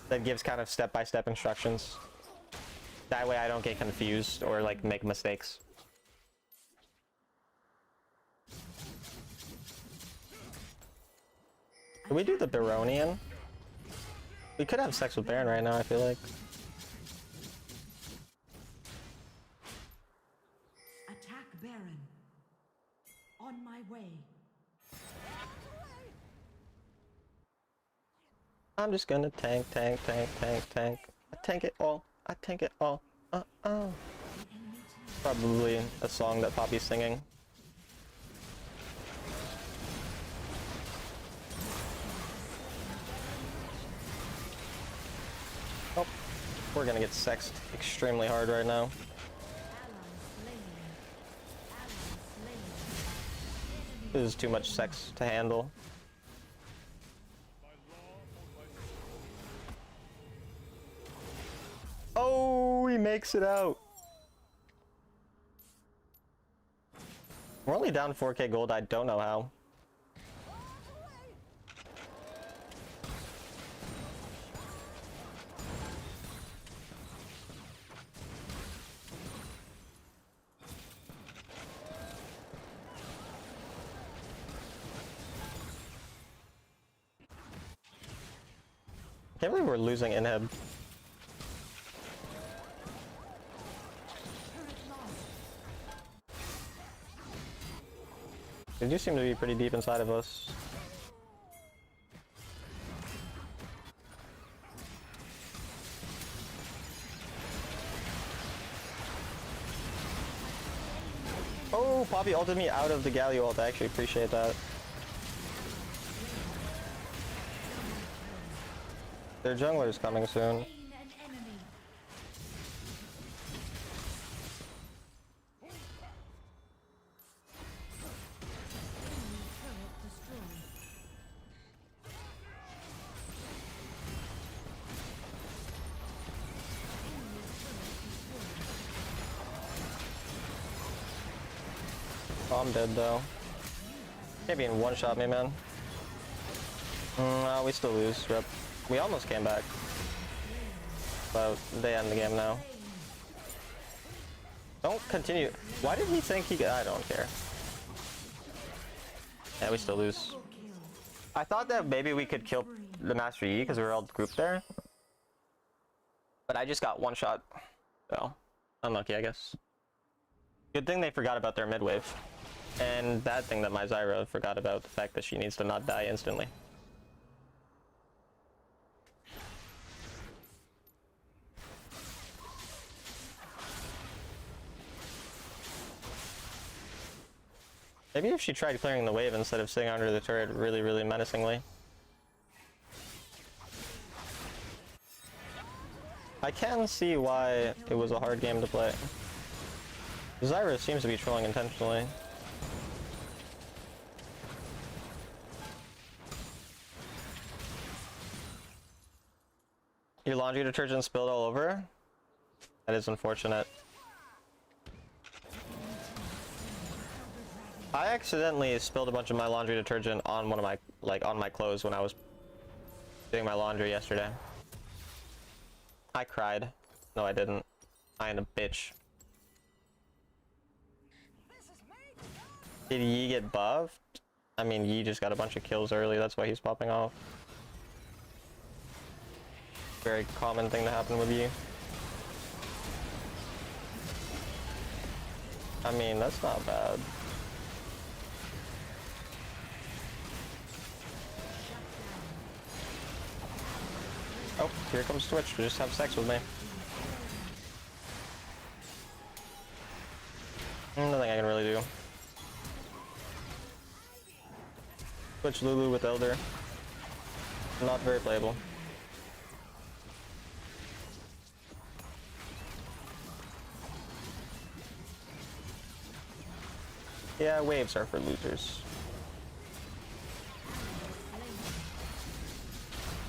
that gives kind of step-by-step instructions. That way I don't get confused or like make mistakes. Can we do the Baronian? We could have sex with Baron right now, I feel like. Attack Baron. On my way. I'm just gonna tank. I tank it all. I tank it all. Probably a song that Poppy's singing. Oh, we're gonna get sexed extremely hard right now. This is too much sex to handle. Oh, he makes it out. We're only down 4k gold. I don't know how. Can't believe we're losing inhib. They do seem to be pretty deep inside of us. Oh, Poppy ulted me out of the Galio ult. I actually appreciate that. Their jungler's coming soon. Oh, I'm dead though. Can't be in one-shot me, man. No, we still lose. Rip. We almost came back. But they end the game now. Don't continue. Why did he think he could? I don't care. Yeah, we still lose. I thought that maybe we could kill the Master Yi because we were all grouped there. But I just got one shot. So, unlucky, I guess. Good thing they forgot about their mid wave. And bad thing that my Zyra forgot about the fact that she needs to not die instantly. Maybe if she tried clearing the wave instead of sitting under the turret really, really menacingly. I can see why it was a hard game to play. Zyra seems to be trolling intentionally. Your laundry detergent spilled all over? That is unfortunate. I accidentally spilled a bunch of my laundry detergent on one of my, on my clothes when I was doing my laundry yesterday. I cried. No, I didn't. I am a bitch. Did Yi get buffed? I mean, Yi just got a bunch of kills early, that's why he's popping off. Very common thing to happen with Yi. I mean, that's not bad. Oh, here comes Twitch to just have sex with me. Nothing I can really do. Twitch Lulu with Elder. Not very playable. Yeah, waves are for losers.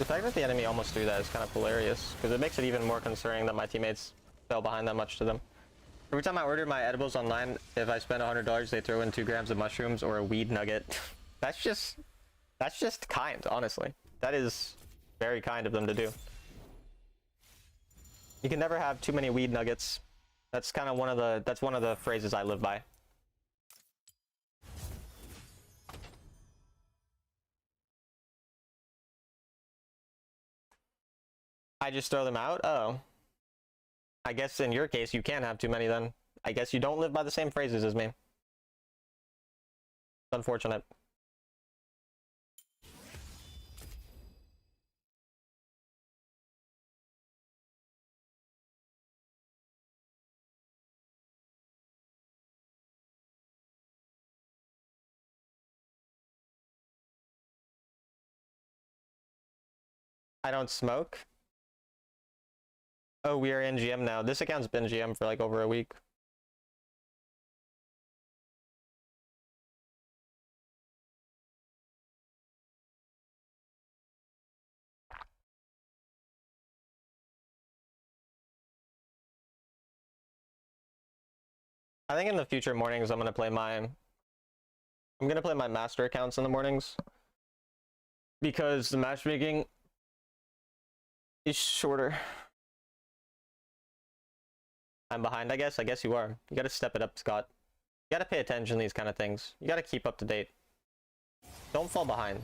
The fact that the enemy almost threw that is kind of hilarious, because it makes it even more concerning that my teammates fell behind that much to them. Every time I order my edibles online, if I spend $100, they throw in 2 grams of mushrooms or a weed nugget. That's just kind, honestly. That is very kind of them to do. You can never have too many weed nuggets. That's kind of one of the phrases I live by. I just throw them out? Oh. I guess in your case you can't have too many then. I guess you don't live by the same phrases as me. It's unfortunate. I don't smoke. Oh, we are in GM now. This account's been GM for like over a week. I think in the future mornings I'm gonna play my master accounts in the mornings, because the matchmaking is shorter. I'm behind, I guess. I guess you are. You gotta step it up, Scott. You gotta pay attention to these kind of things. You gotta keep up to date. Don't fall behind.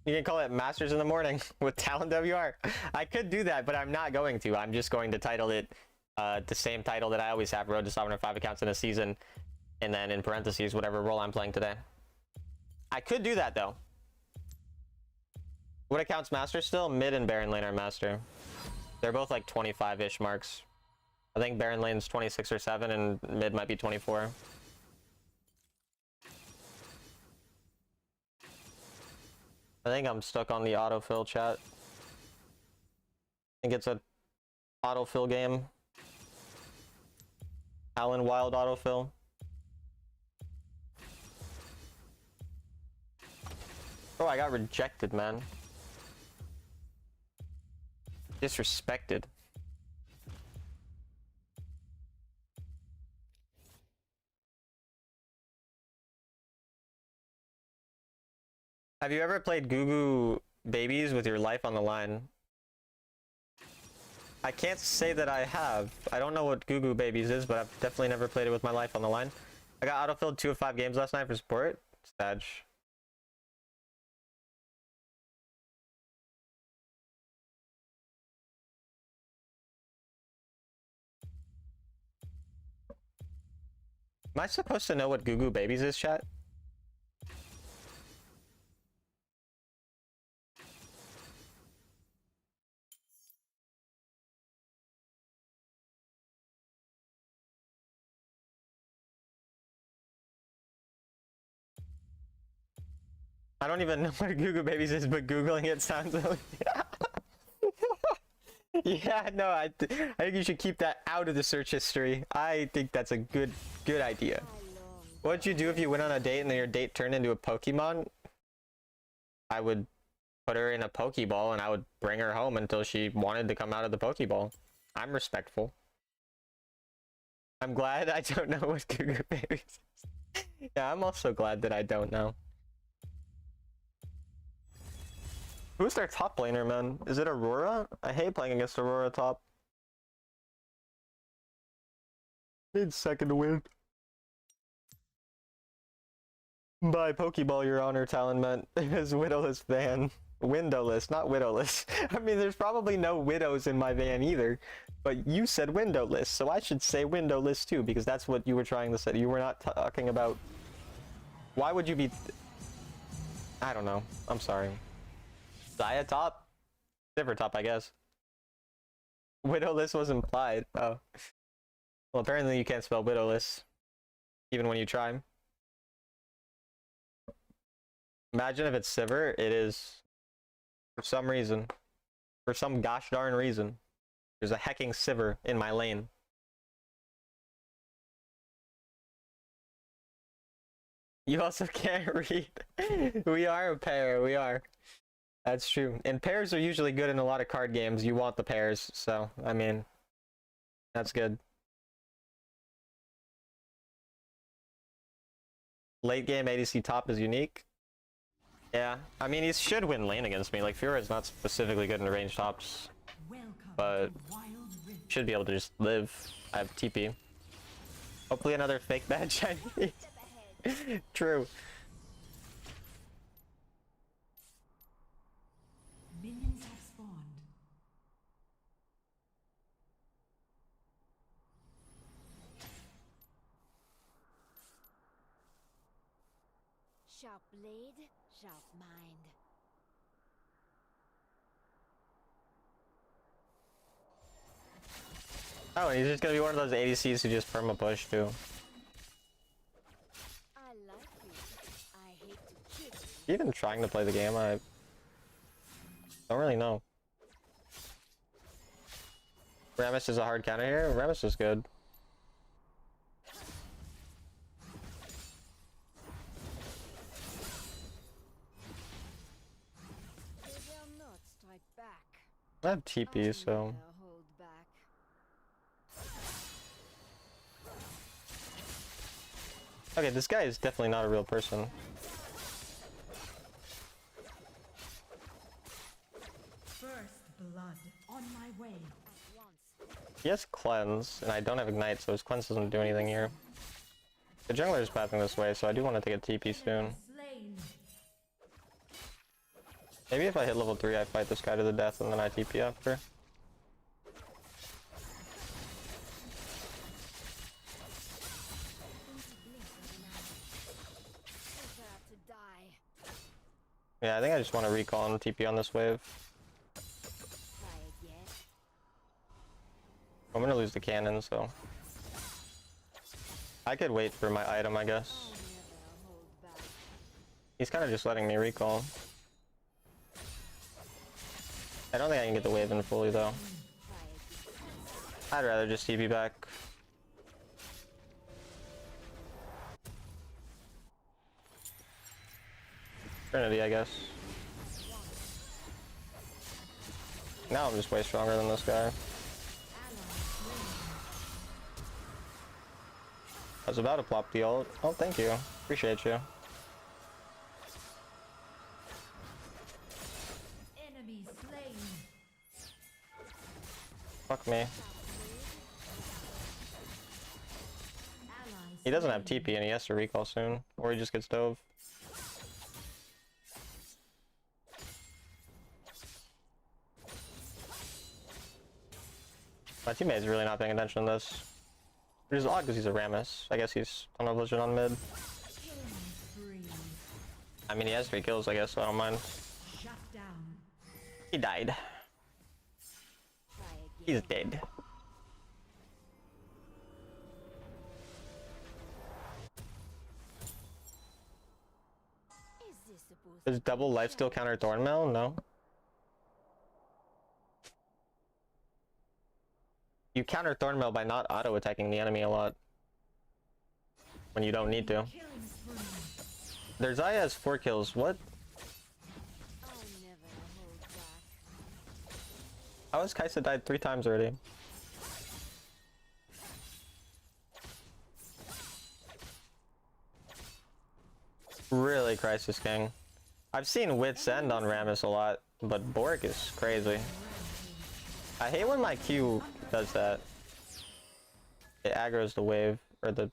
You can call it Masters in the Morning with Talon WR. I could do that, but I'm not going to. I'm just going to title it the same title that I always have, Road to Sovereign or 5 accounts in a season, and then in parentheses, whatever role I'm playing today. I could do that, though. What accounts Master still? Mid and Baron Lane are Master. They're both like 25-ish marks. I think Baron Lane's 26 or 7, and Mid might be 24. I think I'm stuck on the autofill chat. I think it's a autofill game. Alan Wild autofill. Oh, I got rejected, man. Disrespected. Have you ever played Goo Goo Babies with your life on the line? I can't say that I have. I don't know what Goo Goo Babies is, but I've definitely never played it with my life on the line. I got autofilled 2 of 5 games last night for support. Sag. Am I supposed to know what Goo Goo Babies is, chat? I don't even know what Goo Goo Babies is, but Googling it sounds like... Yeah, no, I think you should keep that out of the search history. I think that's a good idea. What'd you do if you went on a date and then your date turned into a Pokemon? I would put her in a Pokeball and I would bring her home until she wanted to come out of the Pokeball. I'm respectful. I'm glad I don't know what Cougar Baby says. Yeah, I'm also glad that I don't know. Who's their top laner, man? Is it Aurora? I hate playing against Aurora top. Need second win. By Pokeball, Your Honor, Talon meant is Widowless van. Windowless, not widowless. I mean, there's probably no widows in my van either, but you said windowless, so I should say windowless too, because that's what you were trying to say. You were not talking about... Why would you be... I don't know. I'm sorry. Zaya top? Sivir top, I guess. Widowless was implied. Oh. Well, apparently you can't spell widowless, even when you try. Imagine if it's Sivir, it is... For some reason. For some gosh darn reason. There's a hecking Sivir in my lane. You also can't read. We are a pair, we are. That's true. And pairs are usually good in a lot of card games. You want the pairs, so, I mean, that's good. Late game ADC top is unique. Yeah, I mean, he should win lane against me. Like, Fiora is not specifically good in range tops, but should be able to just live. I have TP. Hopefully another fake bad Chinese. True. Minions have spawned. Sharp blade, sharp mind. Oh, and he's just gonna be one of those ADCs who just perma push too. I like you. I hate to kill you. Even trying to play the game, I don't really know. Rammus is a hard counter here. Rammus is good. They will not strike back. I have TP, so Never hold back. okay. This guy is definitely not a real person. First blood on my way. At once. He has cleanse, and I don't have ignite, so his cleanse doesn't do anything here. The jungler is pathing this way, so I do want to take a TP soon. Slain. Maybe if I hit level 3, I fight this guy to the death, and then I TP after. Prepare to die. Yeah, I think I just want to recall and TP on this wave. Try again. I'm gonna lose the cannon, so I could wait for my item, I guess. Never hold back. He's kind of just letting me recall. I don't think I can get the wave in fully, though. Try again. I'd rather just TP back. Trinity, I guess. Now I'm just way stronger than this guy. I was about to plop the ult. Oh, thank you. Appreciate you. Enemy slain. Fuck me. Allies He doesn't have TP and he has to recall soon, or he just gets dove. My teammate is really not paying attention to this. Which is odd because he's a Rammus. I guess he's on a vision on mid. spree. I mean, he has 3 kills, I guess, so I don't mind. Shut down. He died. Try again. He's dead. Is this supposed Does to double be lifesteal fair? counter Thornmail? No. You counter Thornmail by not auto-attacking the enemy a lot. When you don't need to. Their Zaya has 4 kills. What? I never hold back. How has Kaisa died 3 times already? Really, Crisis King. I've seen Wit's End on Rammus a lot, but Bork is crazy. I hate when my Q does that. It aggroes the wave, or the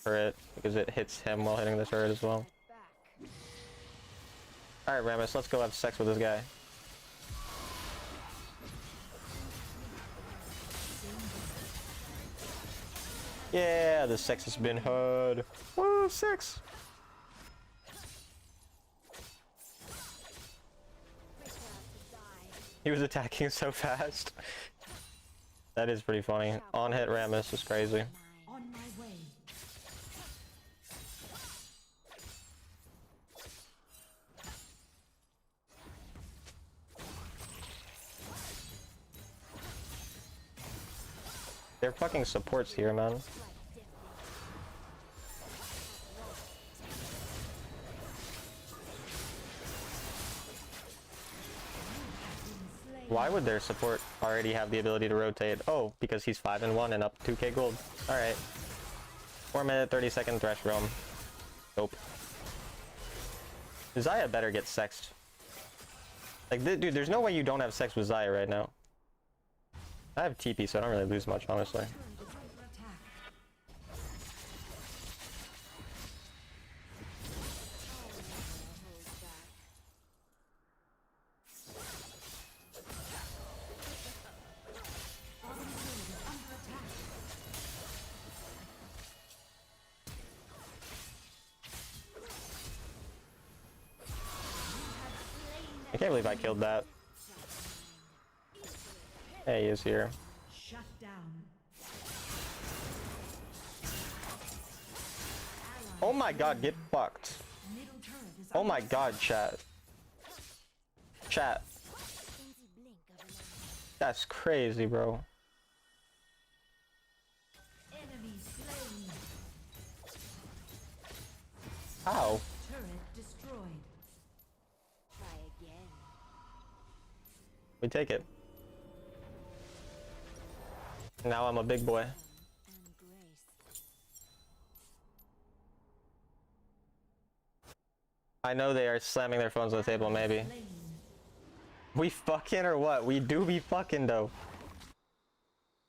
turret, because it hits him while hitting the turret as well. Alright, Rammus, let's go have sex with this guy. Yeah, the sex has been heard. Woo, sex! He was attacking so fast. That is pretty funny. On hit Rammus is crazy. On my way. They're fucking supports here, man. Why would their support already have the ability to rotate? Oh, because he's 5 and 1 and up 2k gold. Alright. 4-minute, 30-second thresh roam. Nope. Zaya better get sexed. Like, dude, there's no way you don't have sex with Zaya right now. I have TP, so I don't really lose much, honestly. I can't believe I killed that. Hey, he is here. Shut down. Oh my god, get fucked. Middle turret is Oh my god, chat. Chat. In the blink of an eye. That's crazy, bro. enemy slain. How? Turret destroyed. Try again. We take it. Now I'm a big boy. And grace. I know they are slamming their phones on the table, maybe. Slain. We fucking or what? We do be fucking though.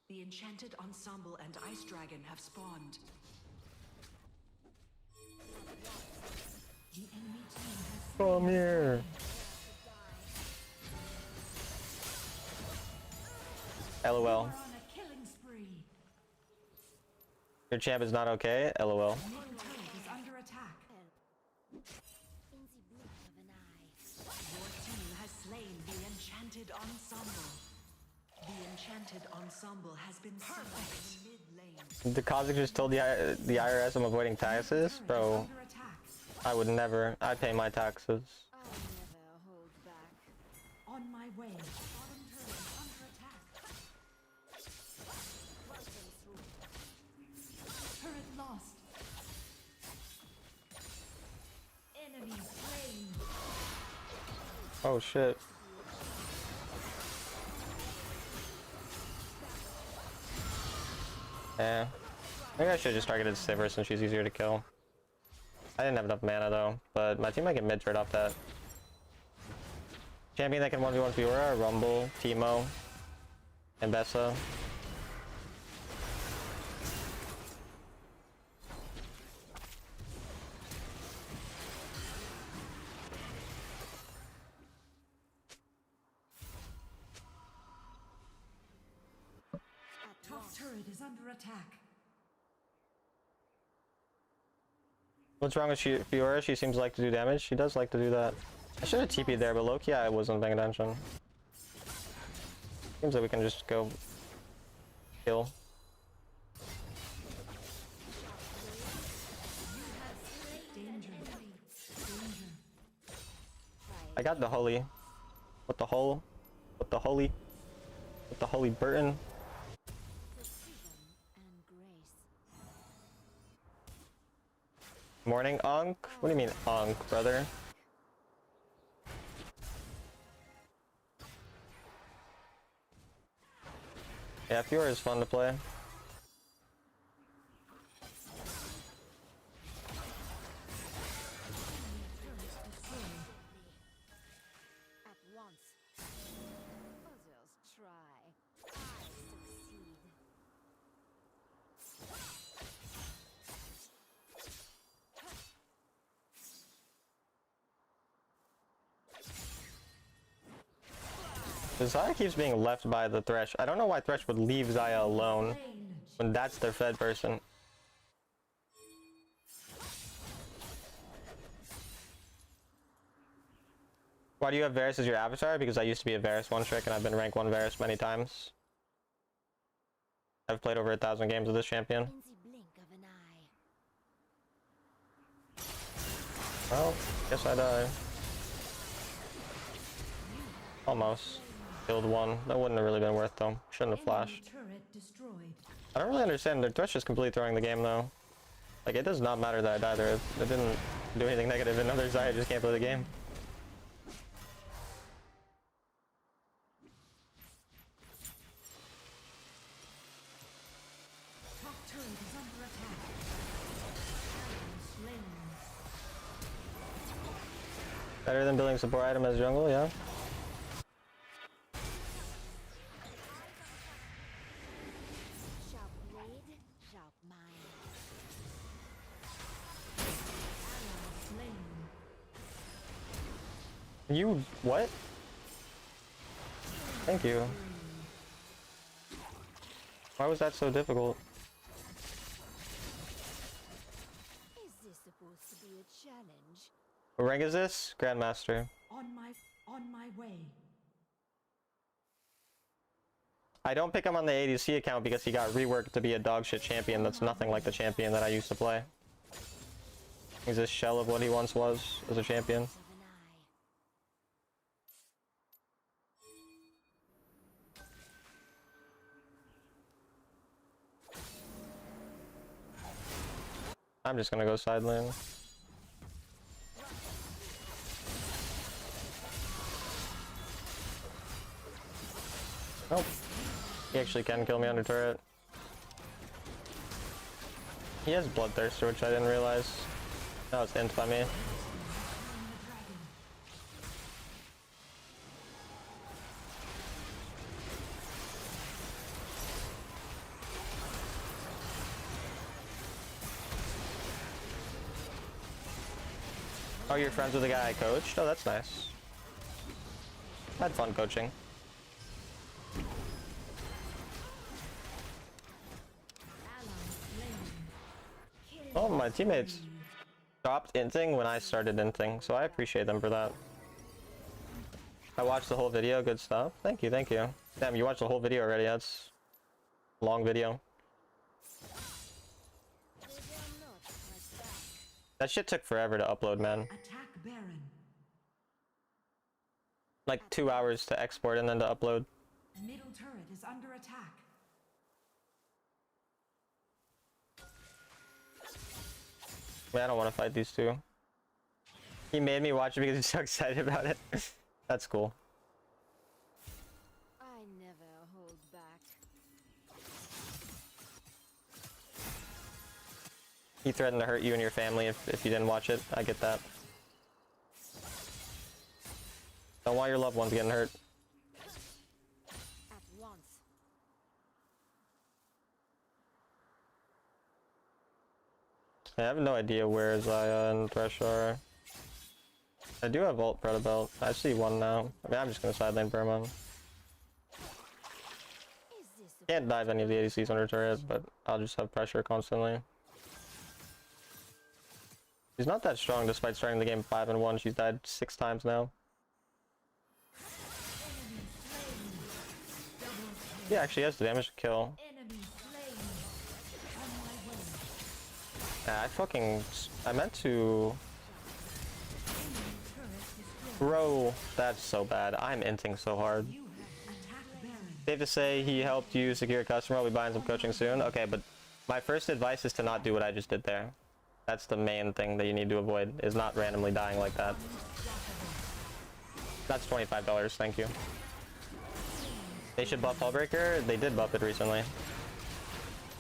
The enchanted ensemble and ice dragon have spawned. The enemy team has Come here. LOL. on a killing spree. Your champ is not okay? LOL. Middle turret is under attack. In the blink of an eye. Your team has slain the enchanted ensemble. The enchanted ensemble has been summoned in mid lane. The Kazik just told the IRS I'm avoiding taxes? Bro, Under attack. I would never. I pay my taxes. I never hold back. On my way. Bottom turret is under attack. Welcome through. Turret lost. Enemy slain. Oh shit. Yeah. Maybe I should have just targeted Sivir since she's easier to kill. I didn't have enough mana though, but my team might get mid turret off that. Champion that can 1v1 Fiora, Rumble, Teemo, and Bessa. Top turret is under attack. What's wrong with Fiora? She seems to like to do damage. She does like to do that. I should have TP'd there, but low-key I wasn't paying attention. Seems like we can just go kill. Danger. Danger. I got the holy. What the hole? What the holy? What the holy Burton? Morning, Unk? What do you mean, Unk, brother? Yeah, Fiora is fun to play. At once. Others try. I succeed. Zaya keeps being left by the Thresh. I don't know why Thresh would leave Zaya alone when that's their fed person. Why do you have Varus as your avatar? Because I used to be a Varus one trick and I've been rank 1 Varus many times. I've played over 1,000 games with this champion. In the blink of an eye. Well, guess I die. Almost. Killed one. That wouldn't have really been worth though. Shouldn't have flashed. I don't really understand. The Thresh is completely throwing the game though. Like, it does not matter that I died there. It didn't do anything negative. Another Zaya just can't play the game. Better than building support item as jungle, yeah. Sharp blade, sharp mind. You what? Thank you. Why was that so difficult? Is this supposed to be a challenge? What rank is this? Grandmaster. On my way. I don't pick him on the ADC account because he got reworked to be a dogshit champion that's nothing like the champion that I used to play. He's a shell of what he once was as a champion. Of an eye. I'm just gonna go side lane. Nope. He actually can kill me under turret. He has Bloodthirster, which I didn't realize. That was int by me. Oh, you're friends with the guy I coached? Oh, that's nice. I had fun coaching. Oh, my teammates stopped inting when I started inting, so I appreciate them for that. I watched the whole video, good stuff. Thank you, thank you. Damn, you watched the whole video already, that's a long video. They dare not fight back. That shit took forever to upload, man. Attack Baron. Like 2 hours to export and then to upload. Middle turret is under attack. I mean, I don't want to fight these two. He made me watch it because he's so excited about it. That's cool. I never hold back. He threatened to hurt you and your family if you didn't watch it. I get that. Don't want your loved ones getting hurt. At once. I have no idea where Zaya and Thresh are. I do have ult Predator belt. I see one now. I mean, I'm just gonna side lane Burma. Is this Can't dive any of the ADCs under turret, but I'll just have pressure constantly. She's not that strong despite starting the game 5-1. She's died 6 times now. Yeah, actually has the damage to kill. Enemy slain. On my way. I meant to... Bro, that's so bad. I'm inting so hard. You have attack Baron. Safe to say he helped you secure a customer. I'll be buying some coaching soon. Okay, but my first advice is to not do what I just did there. That's the main thing that you need to avoid, is not randomly dying like that. That's $25, thank you. They should buff Hullbreaker. They did buff it recently.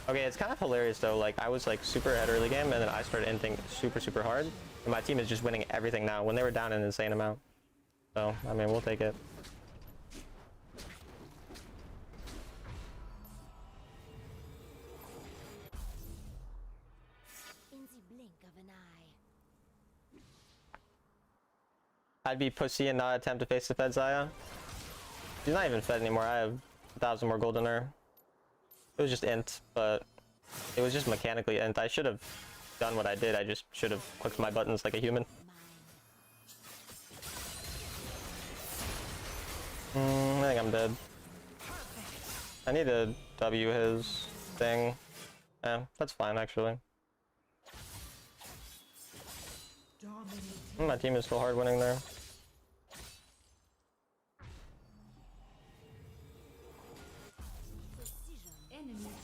Okay, it's kind of hilarious though. Like, I was like super ahead early game, and then I started inting super hard. And my team is just winning everything now when they were down an insane amount. So, I mean, we'll take it. In the blink of an eye. I'd be pussy and not attempt to face the Fed Zaya. She's not even fed anymore. I have 1,000 more gold in her. It was just int, but it was just mechanically int. I should have done what I did. I just should have clicked my buttons like a human. I think I'm dead. I need to W his thing. Yeah, that's fine actually. My team is still hard winning there.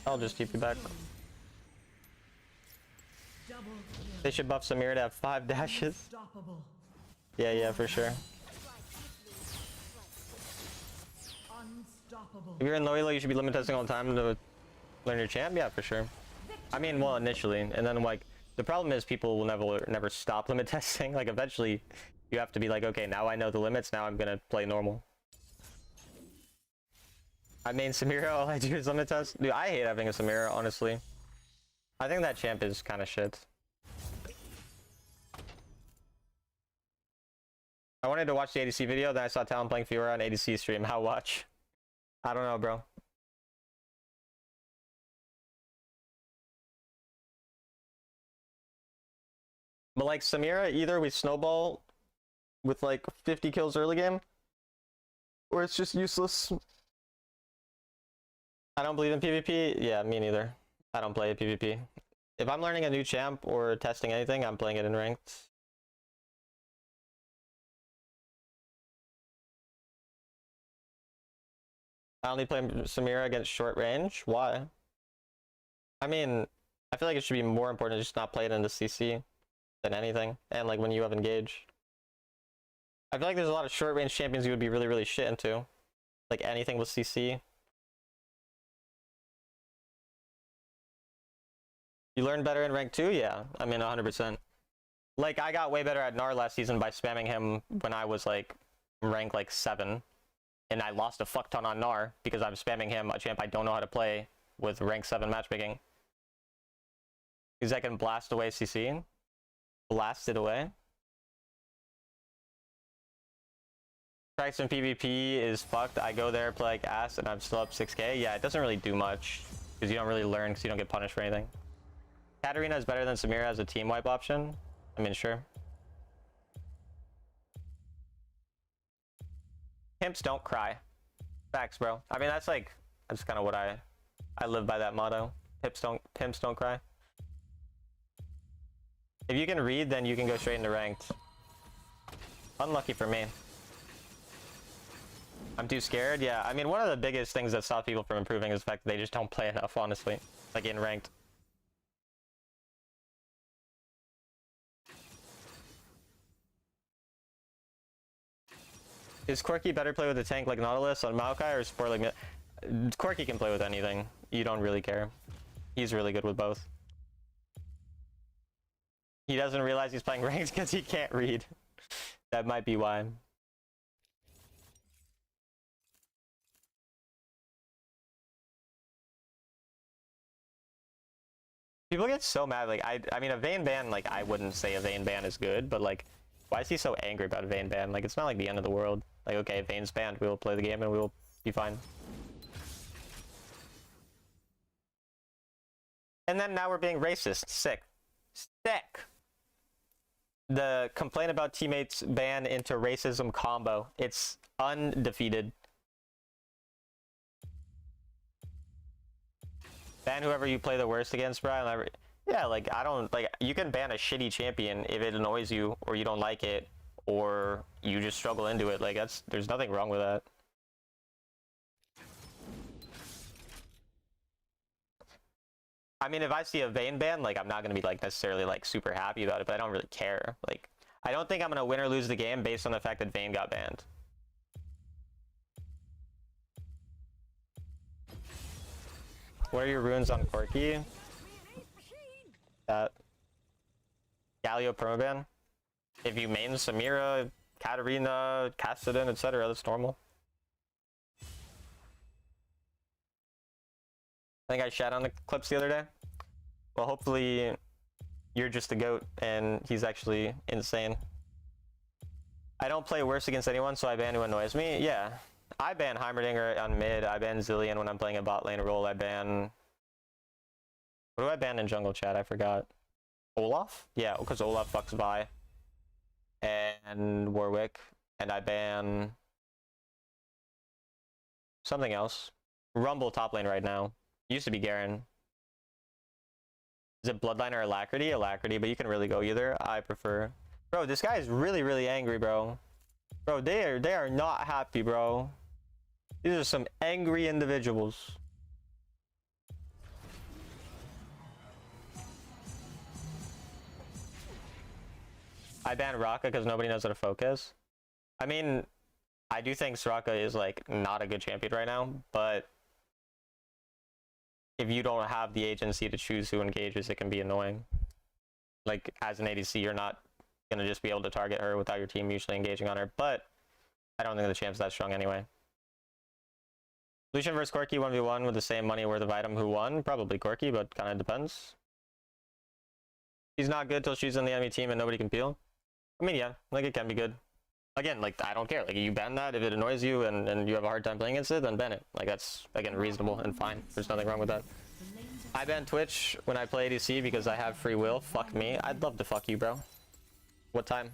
I'll just TP back. They should buff Samira to have 5 dashes. Yeah, for sure. If you're in low elo, you should be limit testing all the time to learn your champ. Yeah, for sure. I mean, well, initially, and then like the problem is people will never stop limit testing. Like eventually, you have to be like, okay, now I know the limits. Now I'm gonna play normal. I mean, Samira, all I do is limit test. Dude, I hate having a Samira, honestly. I think that champ is kind of shit. I wanted to watch the ADC video, then I saw Talon playing Fiora on ADC stream. How watch? I don't know, bro. But like Samira, either we snowball with like 50 kills early game, or it's just useless. I don't believe in PvP. Yeah, me neither. I don't play PvP. If I'm learning a new champ or testing anything, I'm playing it in ranked. I only play Samira against short range. Why? I mean, I feel like it should be more important to just not play it in the CC than anything. And like when you have engage. I feel like there's a lot of short range champions you would be really shit into. Like anything with CC. You learn better in rank 2? Yeah, I mean 100%. Like I got way better at Gnar last season by spamming him when I was like rank like 7. And I lost a fuck ton on Gnar because I'm spamming him, a champ I don't know how to play with rank 7 matchmaking. Because I can blast away CC. Blast it away. Practice in PvP is fucked. I go there, play like ass, and I'm still up 6k. Yeah, it doesn't really do much because you don't really learn because you don't get punished for anything. Katarina is better than Samira as a team wipe option. I mean, sure. Pimps don't cry. Facts, bro. I mean, that's kind of what I live by that motto. Pimps don't cry. If you can read, then you can go straight into ranked. Unlucky for me. I'm too scared. Yeah, I mean, one of the biggest things that stops people from improving is the fact that they just don't play enough, honestly. Like in ranked. Is Corki better play with a tank like Nautilus on Maokai or support like... Corki can play with anything. You don't really care. He's really good with both. He doesn't realize he's playing ranked because he can't read. That might be why. People get so mad. Like I mean, a Vayne ban, like I wouldn't say a Vayne ban is good, but like, why is he so angry about a Vayne ban? Like, it's not like the end of the world. Like, okay, Vayne's banned, we will play the game and we will be fine. And then now we're being racist. Sick. Sick. The complain about teammates ban into racism combo. It's undefeated. Ban whoever you play the worst against, bro. Yeah, like, I don't, like, you can ban a shitty champion if it annoys you, or you don't like it, or you just struggle into it. Like, there's nothing wrong with that. I mean, if I see a Vayne ban, like, I'm not gonna be like necessarily like super happy about it, but I don't really care. Like, I don't think I'm gonna win or lose the game based on the fact that Vayne got banned. What are your runes on Corki? That Galio permaban. If you main Samira, Katarina, Kassadin, etc., that's normal. I think I shat on the clips the other day. Well, hopefully you're just a goat and he's actually insane. I don't play worse against anyone, so I ban who annoys me. Yeah. I ban Heimerdinger on mid. I ban Zillion when I'm playing a bot lane role. I ban... What do I ban in jungle chat? I forgot. Olaf? Yeah, because Olaf fucks Vi. And Warwick. And I ban... something else. Rumble top lane right now. Used to be Garen. Is it Bloodline or Alacrity? Alacrity, but you can really go either. I prefer... Bro, this guy is really, really angry, bro. Bro, they are not happy, bro. These are some angry individuals. I ban Raka because nobody knows how to focus. I mean, I do think Soraka is, like, not a good champion right now, but if you don't have the agency to choose who engages, it can be annoying. Like, as an ADC, you're not gonna just be able to target her without your team usually engaging on her, but I don't think the champ's that strong anyway. Lucian versus Corki 1v1 with the same money worth of item, who won? Probably Corki, but kind of depends. She's not good till she's in the enemy team and nobody can peel. I mean, yeah, like, it can be good. Again, like, I don't care. Like, you ban that if it annoys you and you have a hard time playing against it, then ban it. Like, that's, again, reasonable and fine. There's nothing wrong with that. I ban Twitch when I play ADC because I have free will. Fuck me. I'd love to fuck you, bro. What time?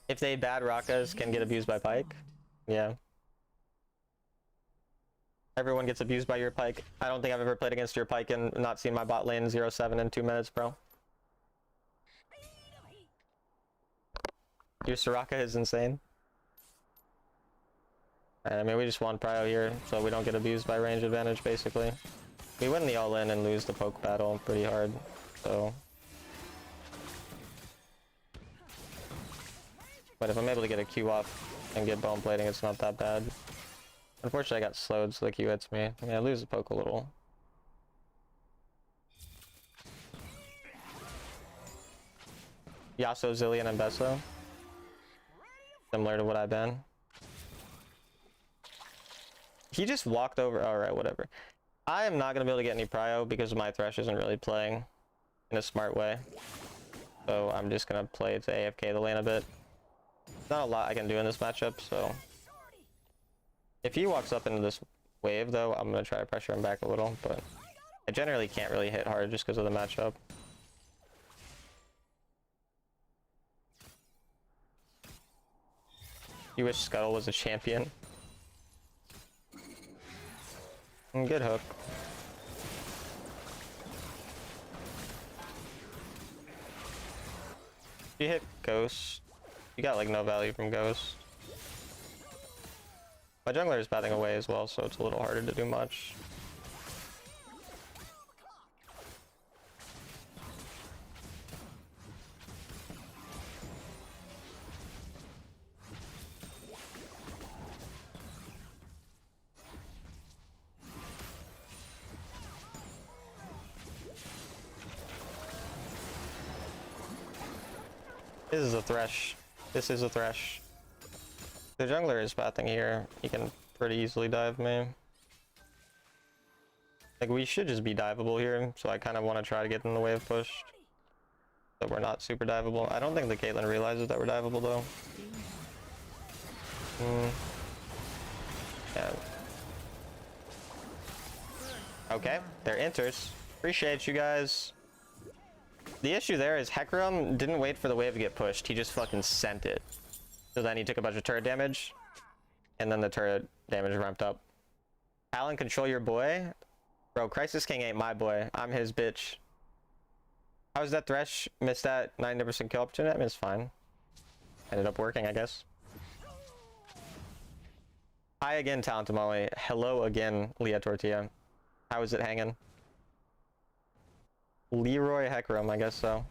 If they bad Rakas can get abused by Pyke? Yeah. Everyone gets abused by your Pyke. I don't think I've ever played against your Pyke and not seen my bot lane 0-7 in 2 minutes, bro. Your Soraka is insane. I mean, we just want prio here, so we don't get abused by range advantage, basically. We win the all-in and lose the poke battle pretty hard, so... But if I'm able to get a Q off and get bone plating, it's not that bad. Unfortunately, I got slowed, so the Q hits me. I mean, I lose the poke a little. Yasuo, Zillion, and Besso. Similar to what I've been. He just walked over. Alright, whatever. I am not going to be able to get any prio because my Thresh isn't really playing in a smart way. So I'm just going to play to AFK the lane a bit. Not a lot I can do in this matchup, so... If he walks up into this wave, though, I'm going to try to pressure him back a little, but I generally can't really hit hard just because of the matchup. You wish Scuttle was a champion. Good hook. You hit Ghost. You got like no value from Ghost. My jungler is batting away as well, so it's a little harder to do much. This is a Thresh. This is a Thresh. The jungler is bathing here. He can pretty easily dive me. Like, we should just be diveable here, so I kind of want to try to get in the wave push. So we're not super diveable. I don't think the Caitlyn realizes that we're diveable, though. Yeah. Okay, there enters. Appreciate you guys. The issue there is Hecarim didn't wait for the wave to get pushed. He just fucking sent it. So then he took a bunch of turret damage, and then the turret damage ramped up. Alan, control your boy. Bro, Crisis King ain't my boy. I'm his bitch. How was that Thresh? Missed that 90% kill opportunity? I mean, it's fine. Ended up working, I guess. Hi again, Talentamale. Hello again, Leah Tortilla. How is it hanging? Leroy Heckram, I guess so.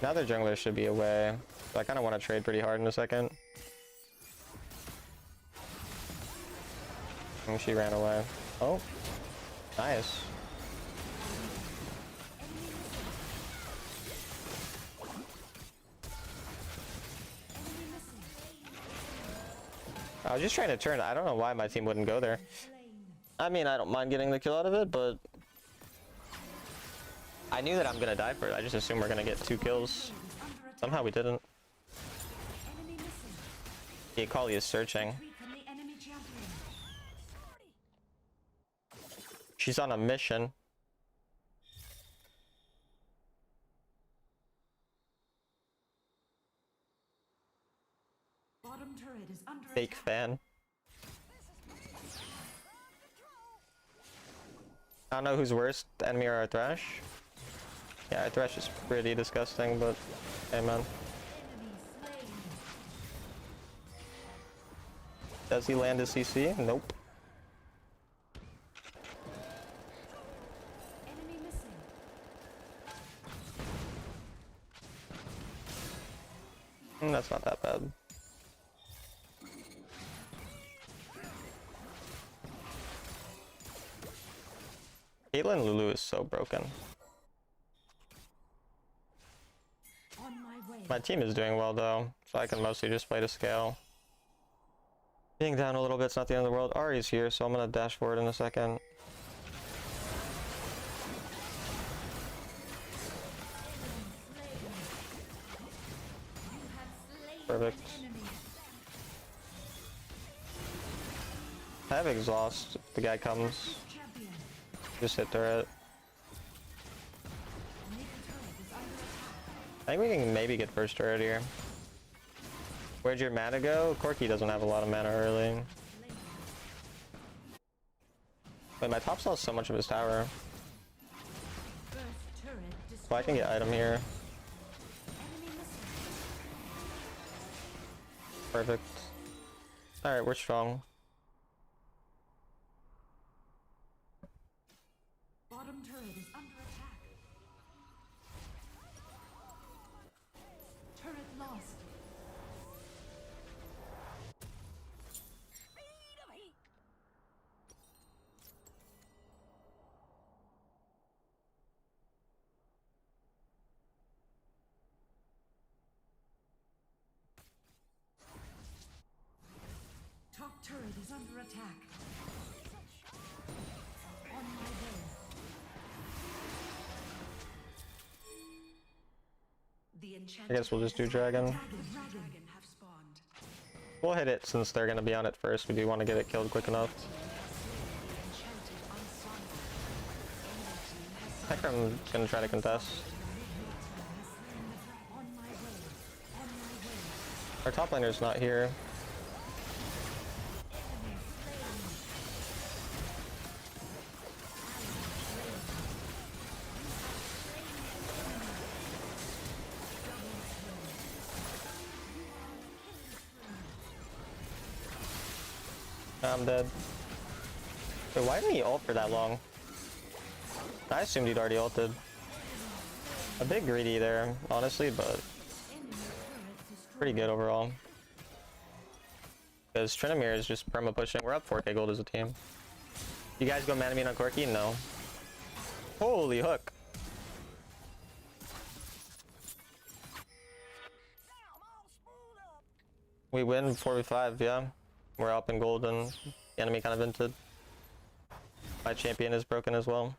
Now their jungler should be away. So I kind of want to trade pretty hard in a second. And she ran away. Oh, nice. I was just trying to turn. I don't know why my team wouldn't go there. I mean, I don't mind getting the kill out of it, but I knew that I'm gonna die for it. I just assumed we're gonna get 2 kills. Somehow we didn't. The Akali is searching. She's on a mission. Bottom turret is under Fake attack. fan. I don't know who's worse, the enemy or our Thresh. Yeah, our Thresh is pretty disgusting, but hey man. Does he land his CC? Nope. Enemy missing. That's not that bad. Caitlyn Lulu is so broken. On my way. My team is doing well though, so I can mostly just play to scale. Being down a little bit's not the end of the world. Ari's here, so I'm gonna dash forward in a second. Perfect. I have exhaust. If the guy comes. Champion. Just hit turret. Middle turret is under attack. I think we can maybe get first turret here. Where'd your mana go? Corki doesn't have a lot of mana early. Wait, my top lost so much of his tower. First turret destroyed. So I can get item here. Enemy missing. Perfect. Alright, we're strong. Bottom turret is under attack. Turret lost. Speed of heat. Top turret is under attack. On my way. The I enchanted guess we'll just do dragon. dragon have spawned. We'll hit it since they're gonna be on it first. We do want to get it killed quick enough. Heckram's gonna try to contest. On my way. On my way. Our top laner's not here. I'm dead. Wait, why didn't he ult for that long? I assumed he'd already ulted. A bit greedy there, honestly, but pretty good overall. Because Trinamir is just perma pushing. We're up 4k gold as a team. You guys go Manamine on Corki? No. Holy hook. Now I'm all spooled up. We win 4v5, yeah. We're up in gold and the enemy kind of inted. My champion is broken as well.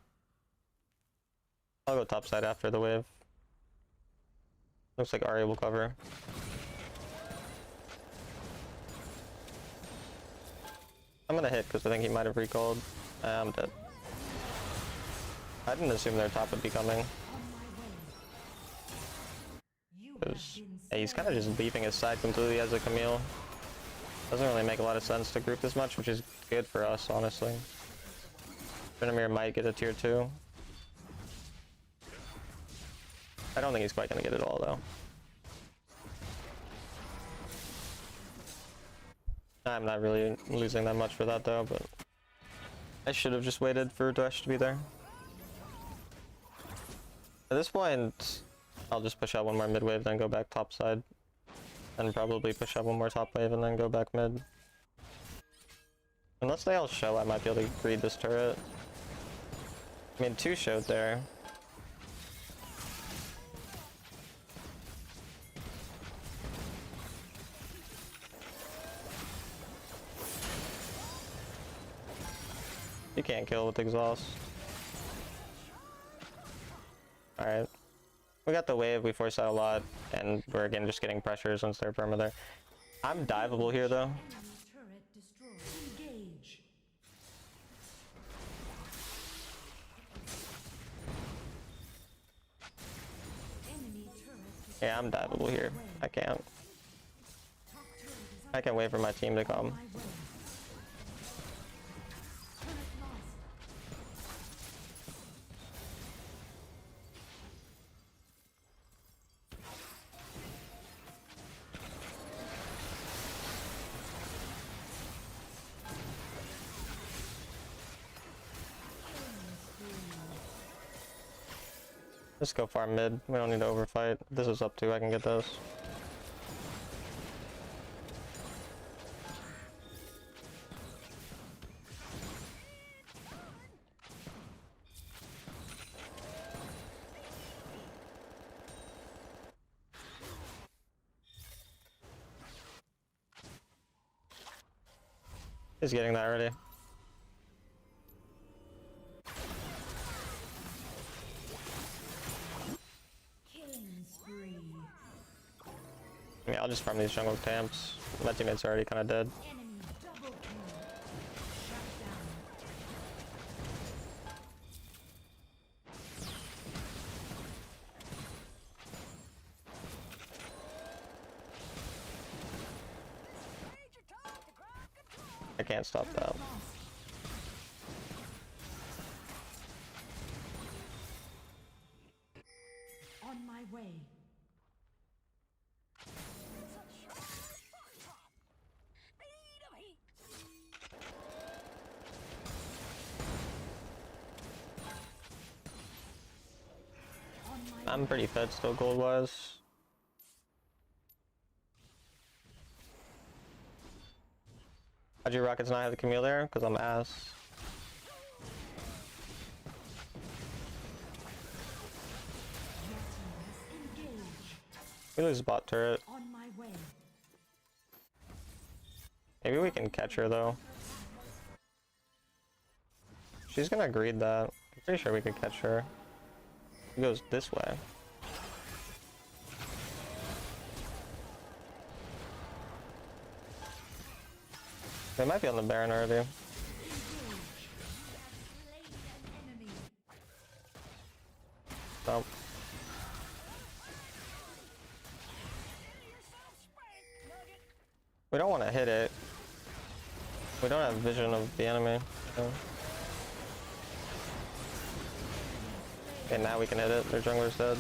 I'll go top side after the wave. Looks like Ari will cover. I'm gonna hit because I think he might have recalled. I'm dead. I didn't assume their top would be coming. Because yeah, he's kind of just leaving his side completely as a Camille. Doesn't really make a lot of sense to group this much, which is good for us, honestly. Trinamir might get a tier 2. I don't think he's quite gonna get it all though. I'm not really losing that much for that though, but I should have just waited for Dash to be there. At this point, I'll just push out one more mid wave, then go back top side. And probably push out one more top wave and then go back mid. Unless they all show, I might be able to greed this turret. I mean, 2 showed there. You can't kill with exhaust. Alright. We got the wave, we forced out a lot, and we're again just getting pressures once they're perma there. I'm diveable here though. Enemy turret destroyed. Engage. Enemy turret Yeah, I'm diveable here. I can't. I can wait for my team to come. my way. Turret lost. Just go farm mid. We don't need to overfight. This is up 2, I can get this. He's getting that already. Killing spree. Yeah, I'll just farm these jungle camps. My teammates are already kind of dead. Enemy double kill. Shut down. Major Tom to ground control. I can't stop that. Lost. On my way. Speed of heat. On my I'm pretty fed still gold wise. How'd your rockets not have the Camille there? Because I'm ass. engage. We lose bot turret. On my way. Maybe we can catch her though. She's gonna greed that. I'm pretty sure we could catch her. She goes this way. They might be on the Baron already. Slain an enemy. Nope. We don't want to hit it. We don't have vision of the enemy. So. Okay, now we can hit it. Their jungler's dead.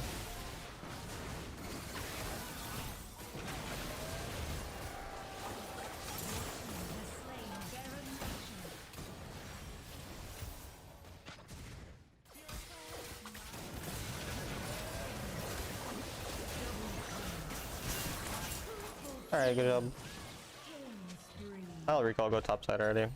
Alright, good job. I'll recall go topside already.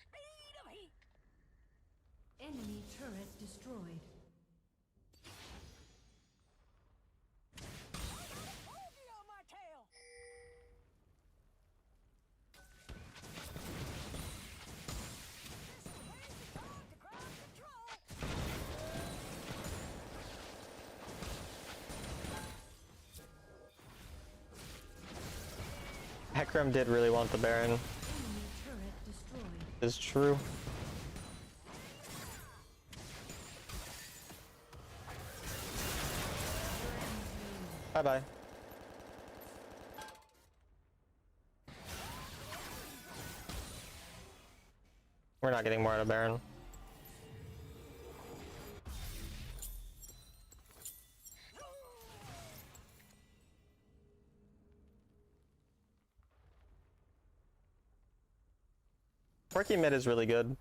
Speed of heat. Enemy turret destroyed. Bogey on my tail. Major Tom to ground control. Hecarim did really want the Baron. Enemy turret destroyed. Is true. Bye bye. We're not getting more out of Baron. Quirky mid is really good.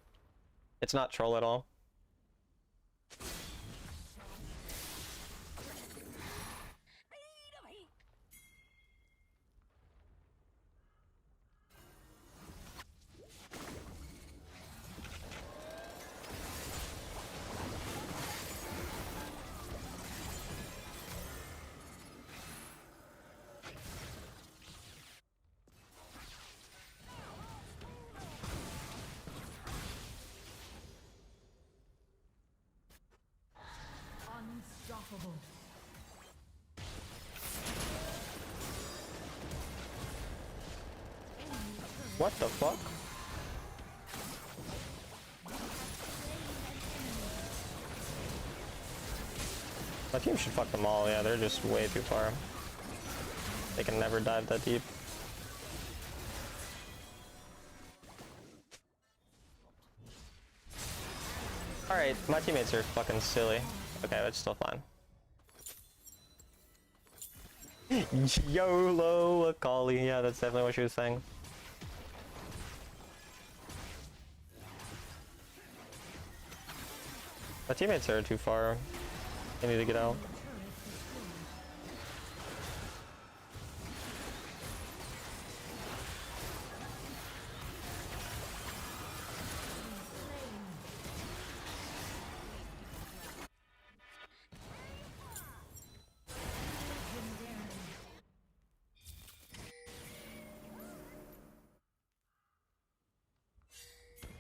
It's not troll at all. Unstoppable. What the fuck? My team should fuck them all, yeah, they're just way too far. They can never dive that deep. Alright, my teammates are fucking silly. Okay, that's still fine. YOLO Akali, yeah, that's definitely what she was saying. My teammates are too far. They need to get out.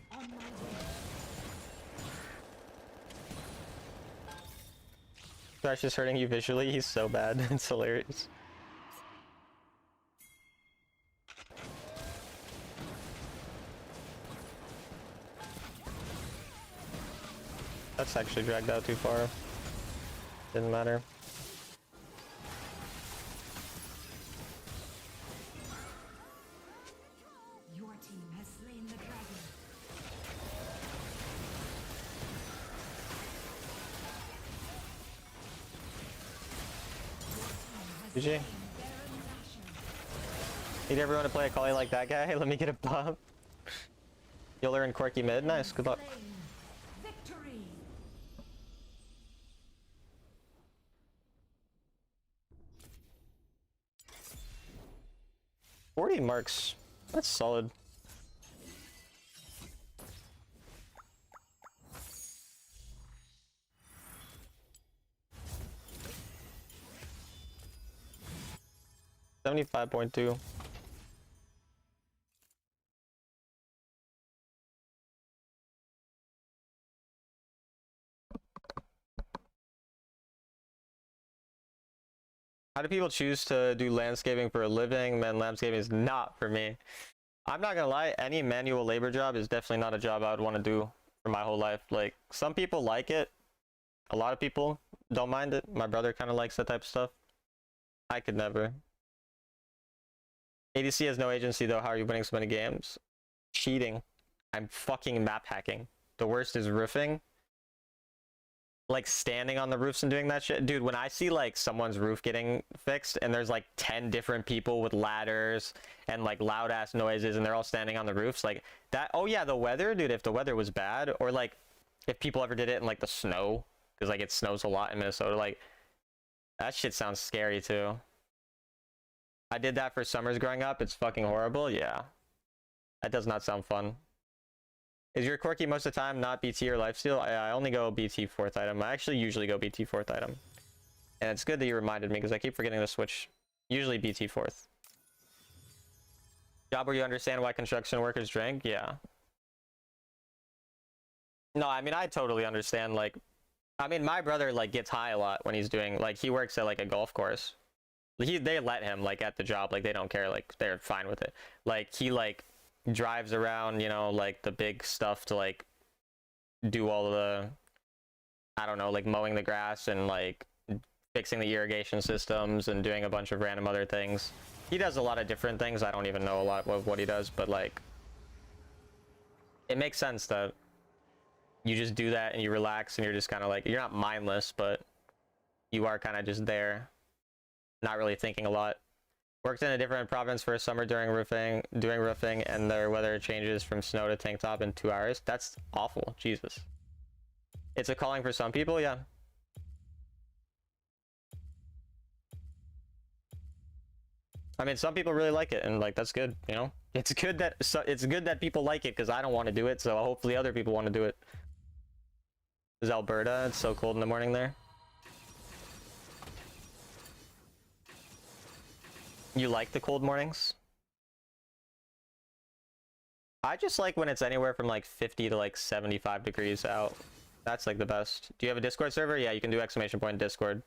On my way. Thrash is hurting you visually, he's so bad, it's hilarious. That's actually dragged out too far. Didn't matter. Your team has slain the dragon. GG. Need everyone to play a Akali like that guy? Let me get a buff. You'll learn quirky mid. Nice, good luck. Victory. 40 marks. That's solid. $75.2. How do people choose to do landscaping for a living? Man, landscaping is not for me. I'm not gonna lie, any manual labor job is definitely not a job I would want to do for my whole life. Like, some people like it. A lot of people don't mind it. My brother kind of likes that type of stuff. I could never. ADC has no agency though. How are you winning so many games? Cheating. I'm fucking map hacking. The worst is roofing. Like standing on the roofs and doing that shit. Dude, when I see like someone's roof getting fixed and there's like 10 different people with ladders and like loud ass noises and they're all standing on the roofs, like that. Oh yeah, the weather, dude, if the weather was bad, or like if people ever did it in like the snow, because like it snows a lot in Minnesota, like that shit sounds scary too. I did that for summers growing up. It's fucking horrible. Yeah, that does not sound fun. Is your quirky most of the time not BT or lifesteal? I only go BT 4th item. I actually usually go BT 4th item. And it's good that you reminded me because I keep forgetting to switch. Usually BT 4th. Job where you understand why construction workers drink? Yeah. No, I mean, I totally understand. Like, I mean, my brother like gets high a lot when he's doing, like, he works at like a golf course. They let him like at the job, like they don't care, like they're fine with it. Like he like drives around, you know, like the big stuff to like do all the, I don't know, like mowing the grass and like fixing the irrigation systems and doing a bunch of random other things. He does a lot of different things. I don't even know a lot of what he does, but like it makes sense that you just do that and you relax and you're just kind of like, you're not mindless, but you are kind of just there, not really thinking a lot. Worked in a different province for a summer doing roofing, and their weather changes from snow to tank top in 2 hours. That's awful. Jesus. It's a calling for some people, yeah. I mean, some people really like it, and like that's good, you know. It's good that people like it, because I don't want to do it, so hopefully other people want to do it. This is Alberta. It's so cold in the morning there. You like the cold mornings? I just like when it's anywhere from like 50 to like 75 degrees out. That's like the best. Do you have a Discord server? Yeah, you can do !point Discord.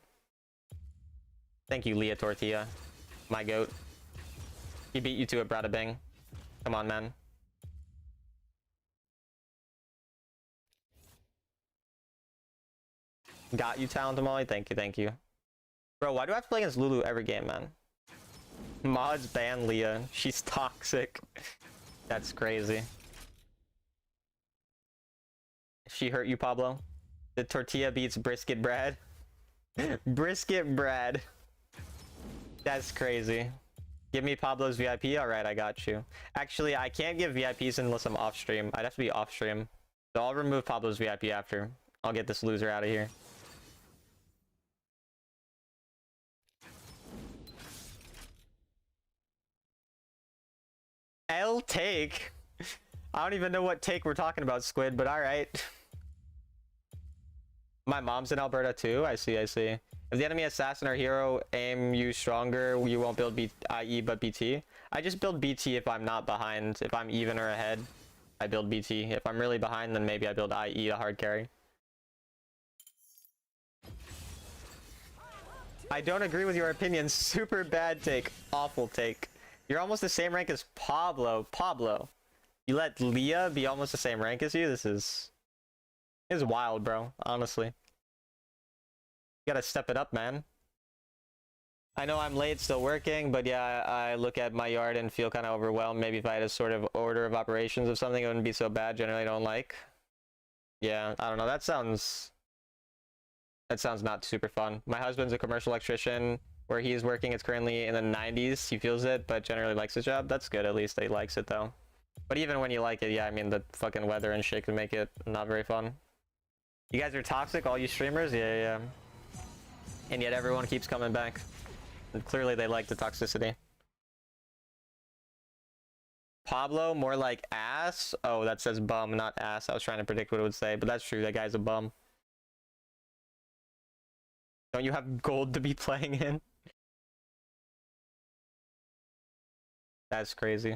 Thank you, Leah Tortilla. My goat. He beat you to it, Brada Bing. Come on, man. Got you, Talent Molly. Thank you, thank you. Bro, why do I have to play against Lulu every game, man? Mods ban Leah. She's toxic. That's crazy. She hurt you, Pablo? The tortilla beats brisket Brad. Brisket Brad. That's crazy. Give me Pablo's VIP. Alright, I got you. Actually, I can't give VIPs unless I'm off stream. I'd have to be off stream. So I'll remove Pablo's VIP after. I'll get this loser out of here. L take? I don't even know what take we're talking about, Squid, but alright. My mom's in Alberta too. I see, I see. If the enemy assassin or hero aim you stronger, you won't build IE but BT. I just build BT if I'm not behind. If I'm even or ahead, I build BT. If I'm really behind, then maybe I build IE to hard carry. I don't agree with your opinion. Super bad take. Awful take. You're almost the same rank as Pablo. Pablo. You let Leah be almost the same rank as you? This is wild, bro. Honestly. You gotta step it up, man. I know I'm late, still working, but yeah, I look at my yard and feel kind of overwhelmed. Maybe if I had a sort of order of operations of something, it wouldn't be so bad. Generally, I don't like. Yeah, I don't know. That sounds not super fun. My husband's a commercial electrician. Where he's working, it's currently in the 90s. He feels it, but generally likes his job. That's good. At least he likes it, though. But even when you like it, yeah, I mean, the fucking weather and shit can make it not very fun. You guys are toxic, all you streamers? Yeah, yeah. And yet everyone keeps coming back. And clearly they like the toxicity. Pablo, more like ass? Oh, that says bum, not ass. I was trying to predict what it would say, but that's true. That guy's a bum. Don't you have gold to be playing in? That's crazy.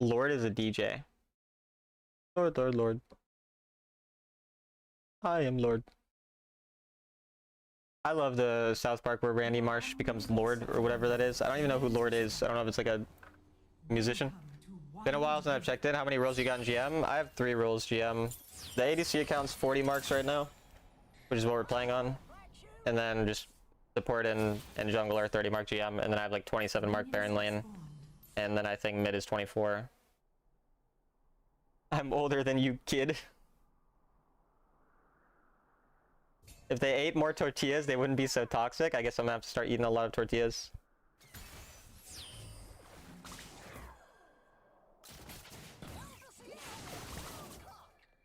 Lord is a DJ. Lord, Lord, Lord. I am Lord. I love the South Park where Randy Marsh becomes Lord or whatever that is. I don't even know who Lord is. I don't know if it's like a musician. Been a while since I've checked in. How many roles you got in GM? I have 3 roles GM. The ADC account's 40 marks right now, which is what we're playing on. And then just support and jungle are 30 mark GM. And then I have like 27 mark Baron lane. And then I think mid is 24. I'm older than you, kid. If they ate more tortillas, they wouldn't be so toxic. I guess I'm gonna have to start eating a lot of tortillas.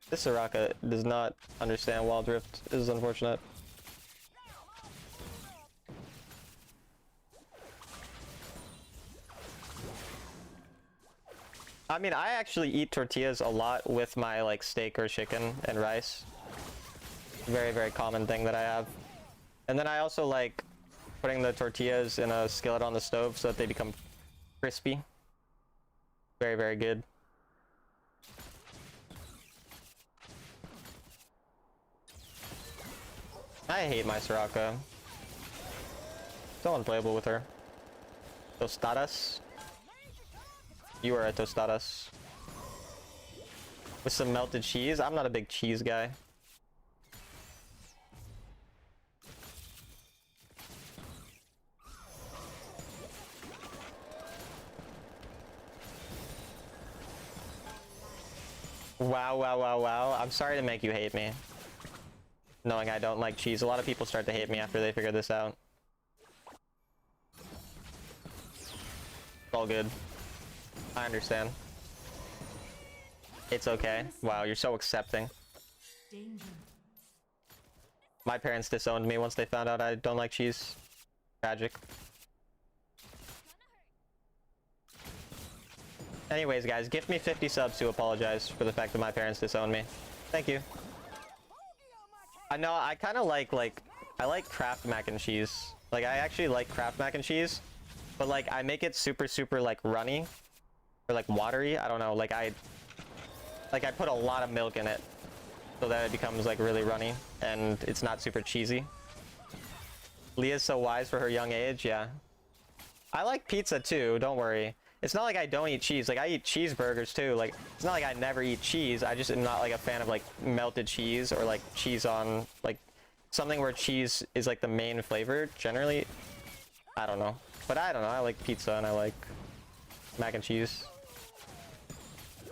This Soraka does not understand Wild Rift. This is unfortunate. I mean, I actually eat tortillas a lot with my like steak or chicken and rice. Very, very common thing that I have. And then I also like putting the tortillas in a skillet on the stove so that they become crispy. Very, very good. I hate my Soraka. So unplayable with her. Tostadas. You are a tostadas. with some melted cheese. I'm not a big cheese guy. Wow, wow, wow, wow. I'm sorry to make you hate me. Knowing I don't like cheese. A lot of people start to hate me after they figure this out. It's all good. I understand. It's okay. Wow, you're so accepting. Danger. My parents disowned me once they found out I don't like cheese. Tragic. Anyways, guys, gift me 50 subs to apologize for the fact that my parents disowned me. Thank you. I know, I kind of like I like Kraft mac and cheese. Like, I actually like Kraft mac and cheese. But, like, I make it super, super, like, runny. Or, like, watery. I don't know. Like, I put a lot of milk in it. So that it becomes, like, really runny. And it's not super cheesy. Leah's so wise for her young age. Yeah. I like pizza, too. Don't worry. It's not like I don't eat cheese. Like, I eat cheeseburgers, too. Like, it's not like I never eat cheese. I just am not, like, a fan of, like, melted cheese or, like, cheese on, like, something where cheese is, like, the main flavor. Generally, I don't know. But I don't know. I like pizza and I like mac and cheese.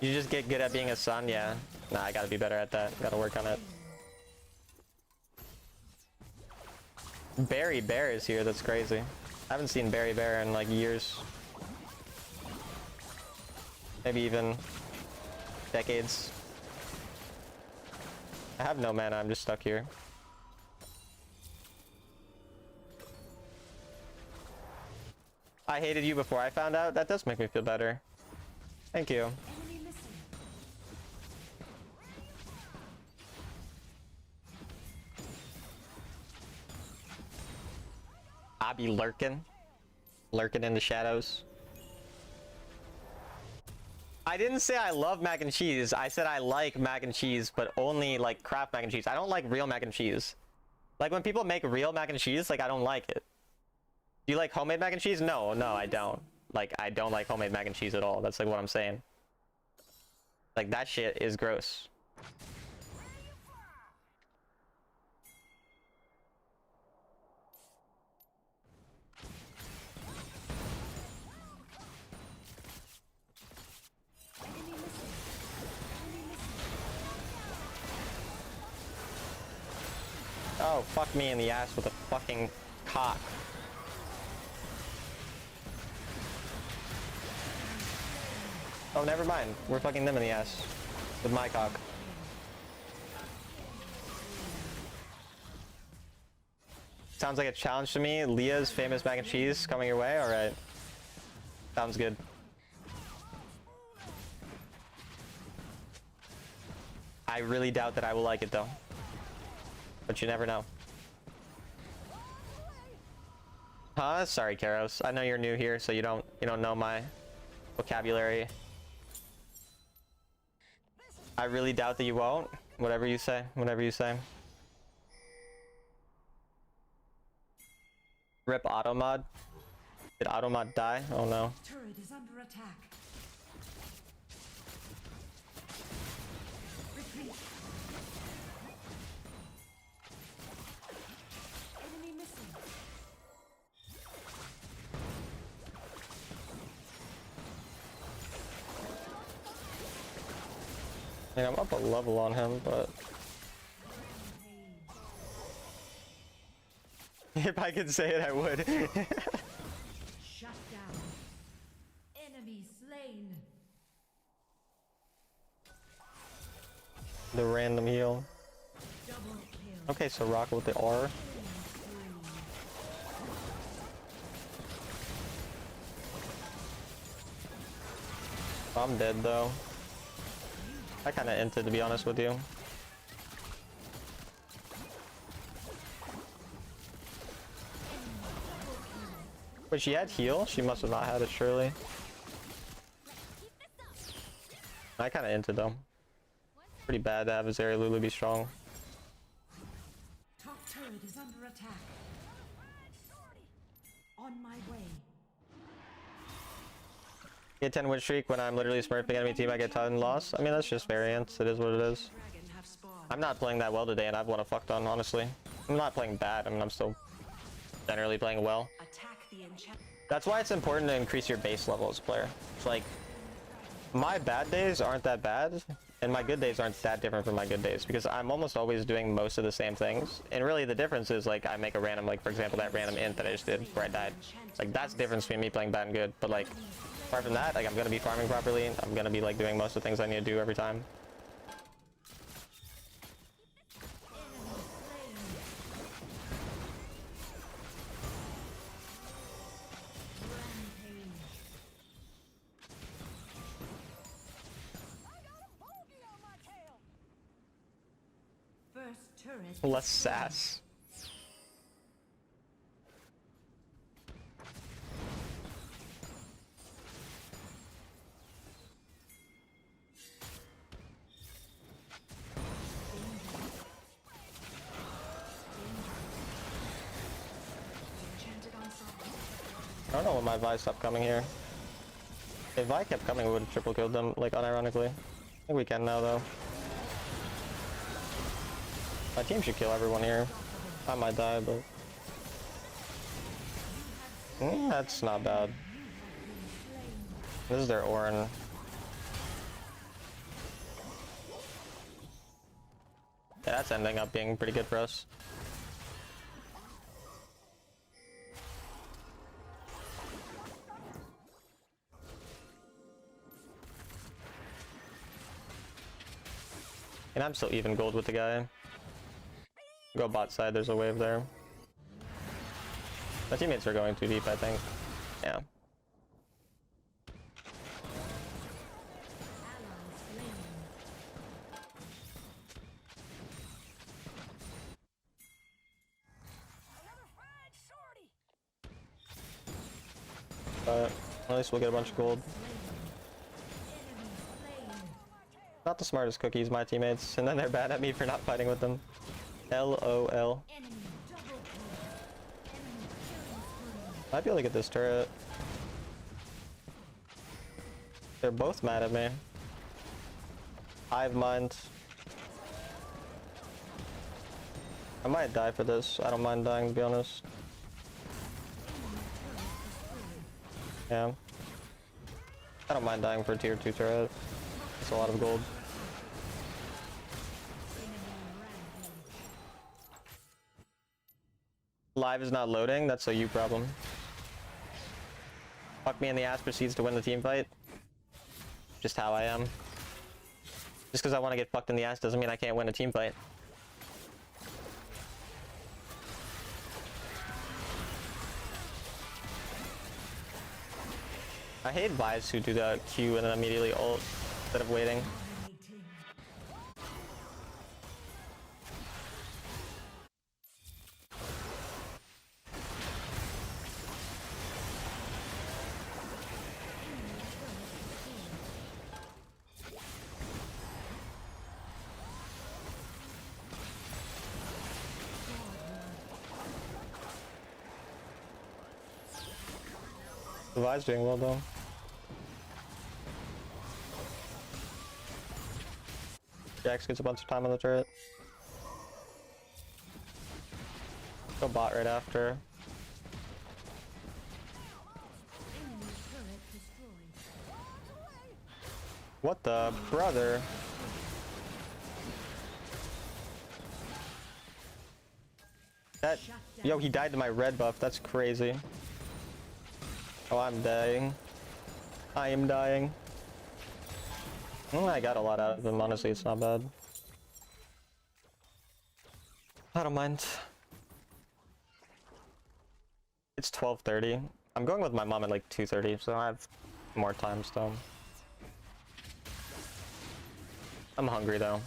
You just get good at being a son? Yeah. Nah, I gotta be better at that. Gotta work on it. Barry Bear is here. That's crazy. I haven't seen Barry Bear in, like, years. Maybe even decades. I have no mana, I'm just stuck here. I hated you before I found out? That does make me feel better. Thank you. Enemy missing. I be lurking. Lurking in the shadows. I didn't say I love mac and cheese. I said I like mac and cheese, but only like Kraft mac and cheese. I don't like real mac and cheese. Like when people make real mac and cheese, like I don't like it. Do you like homemade mac and cheese? No, I don't. Like I don't like homemade mac and cheese at all. That's like what I'm saying. Like that shit is gross. Oh, fuck me in the ass with a fucking cock. Oh, never mind. We're fucking them in the ass. With my cock. Sounds like a challenge to me. Leah's famous mac and cheese coming your way? Alright. Sounds good. I really doubt that I will like it though. But you never know. Huh? Sorry, Karos. I know you're new here, so you don't know my vocabulary. I really doubt that you won't. Whatever you say. Whatever you say. Rip Automod. Did Automod die? Oh no. Turret is under attack. Retreat. Enemy missing. I mean, I'm up a level on him, but if I could say it, I would. Shut down. Enemy slain. The random heal. Double kill. Okay, so rock with the R. I'm dead though. I kind of entered, to be honest with you. But she had heal? She must have not had it, surely. I kind of entered though. Pretty bad to have Azeri Lulu be strong. Top turret is under attack. On my way. Get 10 win streak when I'm literally smurfing enemy team, I get 10 loss. I mean, that's just variance. It is what it is. Dragon have spawned. I'm not playing that well today, and I've won a fuck ton, honestly. I'm not playing bad. I mean, I'm still generally playing well. Attack the enchant. That's why it's important to increase your base level as a player. It's like, my bad days aren't that bad, and my good days aren't that different from my good days, because I'm almost always doing most of the same things. And really the difference is, like, I make a random, like, for example, that random int that I just did where I died. Like, that's the difference between me playing bad and good. But, like, apart from that, like, I'm gonna be farming properly. I'm gonna be, like, doing most of the things I need to do every time. Bogey on my tail. First turret. Less sass. Enchanted ensemble. I don't know when my Vi stopped coming here. If Vi kept coming, we would have triple killed them, like, unironically. I think we can now, though. My team should kill everyone here. I might die, but... that's not bad. This is their Orin. Yeah, that's ending up being pretty good for us. And I'm still even gold with the guy. Go bot side, there's a wave there. My teammates are going too deep, I think. Yeah. Another fried shorty. But at least we'll get a bunch of gold. Not the smartest cookies, my teammates, and then they're bad at me for not fighting with them. LOL. Enemy double kill. Enemy killing spree. Might be able to get this turret. They're both mad at me. Hive mind. I might die for this. I don't mind dying, to be honest. Yeah. I don't mind dying for a tier 2 turret. It's a lot of gold. Live is not loading, that's a you problem. Fuck me in the ass proceeds to win the team fight. Just how I am. Just because I want to get fucked in the ass doesn't mean I can't win a team fight. I hate Vi's who do the Q and then immediately ult instead of waiting. The Vi's doing well though. Jax gets a bunch of time on the turret. Go bot right after. Enemy turret destroyed. What the brother? That yo, he died to my red buff. That's crazy. Oh, I'm dying. I am dying. I got a lot out of him, honestly, it's not bad. I don't mind. It's 12:30. I'm going with my mom at like 2:30, so I have more time still. I'm hungry though.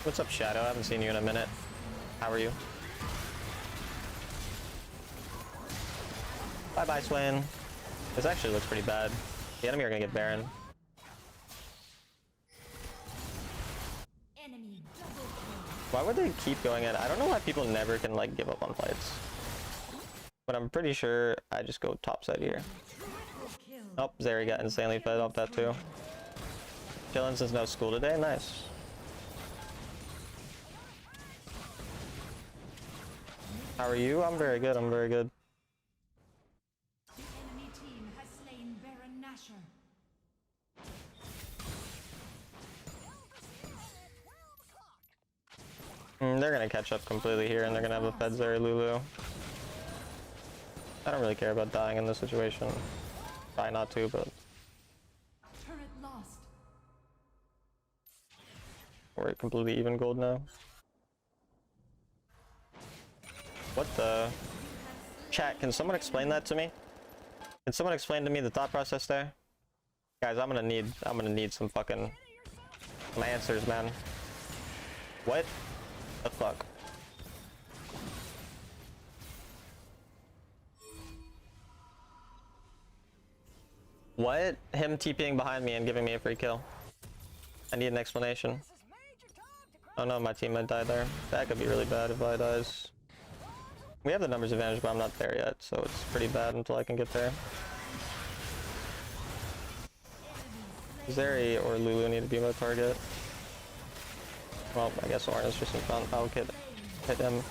What's up, Shadow? I haven't seen you in a minute. How are you? Bye-bye, Swain. This actually looks pretty bad. The enemy are gonna get Baron. Enemy double kill. Why would they keep going in? I don't know why people never can, like, give up on fights. But I'm pretty sure I just go topside here. Kill. Oh, Zeri got insanely fed off that too. Chillin' since no school today, nice. How are you? I'm very good, I'm very good. The enemy team has slain Baron Nashor. They're gonna catch up completely here and they're gonna have a fed Zeri Lulu. I don't really care about dying in this situation. Try not to, but Turret lost. we're completely even gold now. What the? Chat, can someone explain that to me? Can someone explain to me the thought process there? Guys, I'm gonna need some fucking some answers, man. What the fuck? What? Him TPing behind me and giving me a free kill. I need an explanation. Oh no, my teammate died there. That could be really bad if I dies. We have the numbers advantage, but I'm not there yet, so it's pretty bad until I can get there. Zeri or Lulu need to be my target. Well, I guess Orin is just in front. I'll hit him.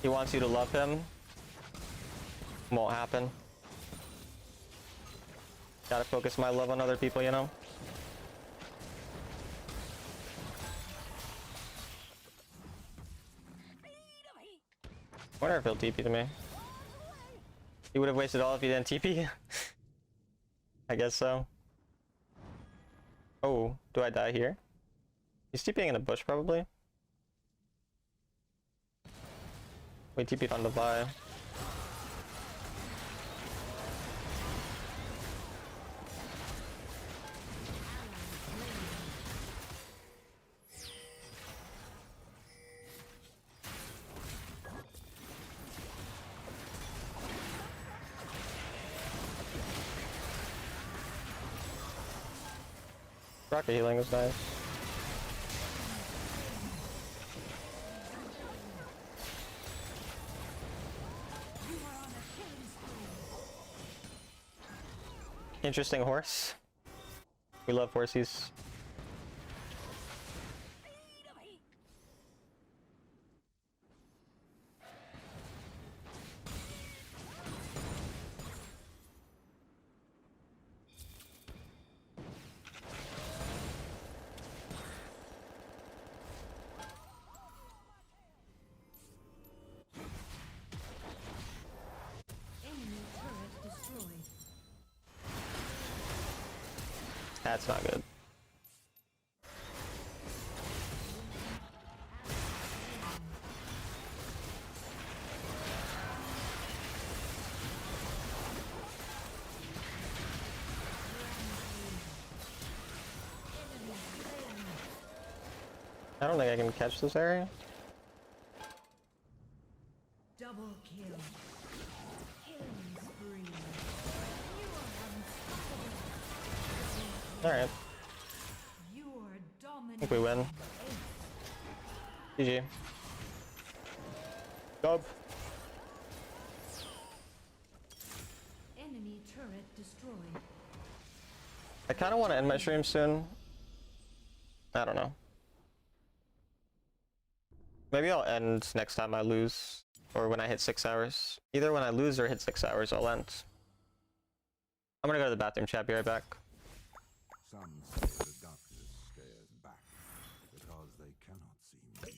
He wants you to love him. Won't happen. Gotta focus my love on other people, you know? Wonder if he'll TP to me. He would have wasted all if he didn't TP. I guess so. Oh, do I die here? He's TPing in a bush probably. We TP'd on the Vi. Rocket healing is nice. Interesting horse. We love horsies. Enemy turret destroyed. That's not good. I don't think I can catch this area. Double kill. Killing spree. Alright, You are I dominant. think we win. GG. Dub. Enemy turret destroyed. I kind of want to end my stream soon. I don't know. Maybe I'll end next time I lose, or when I hit 6 hours. Either when I lose or hit 6 hours, I'll end. I'm gonna go to the bathroom, chat, be right back. Some say the darkness stares back because they cannot see me.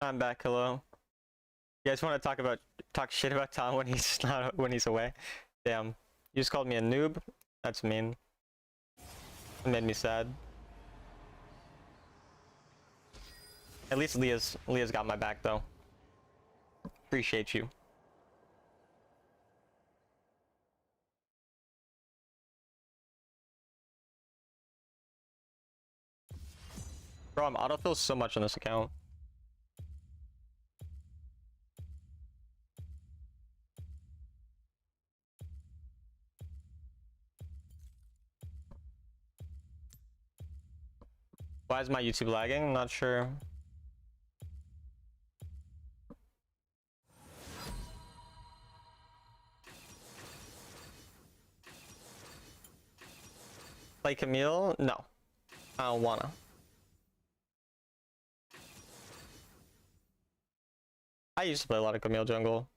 I'm back. Hello. You guys want to talk shit about Tom when he's not when he's away? Damn. You just called me a noob? That's mean. It made me sad. At least Leah's got my back though. Appreciate you. Bro, I'm autofill so much on this account. Why is my YouTube lagging? Not sure. Play Camille? No. I don't wanna. I used to play a lot of Camille jungle.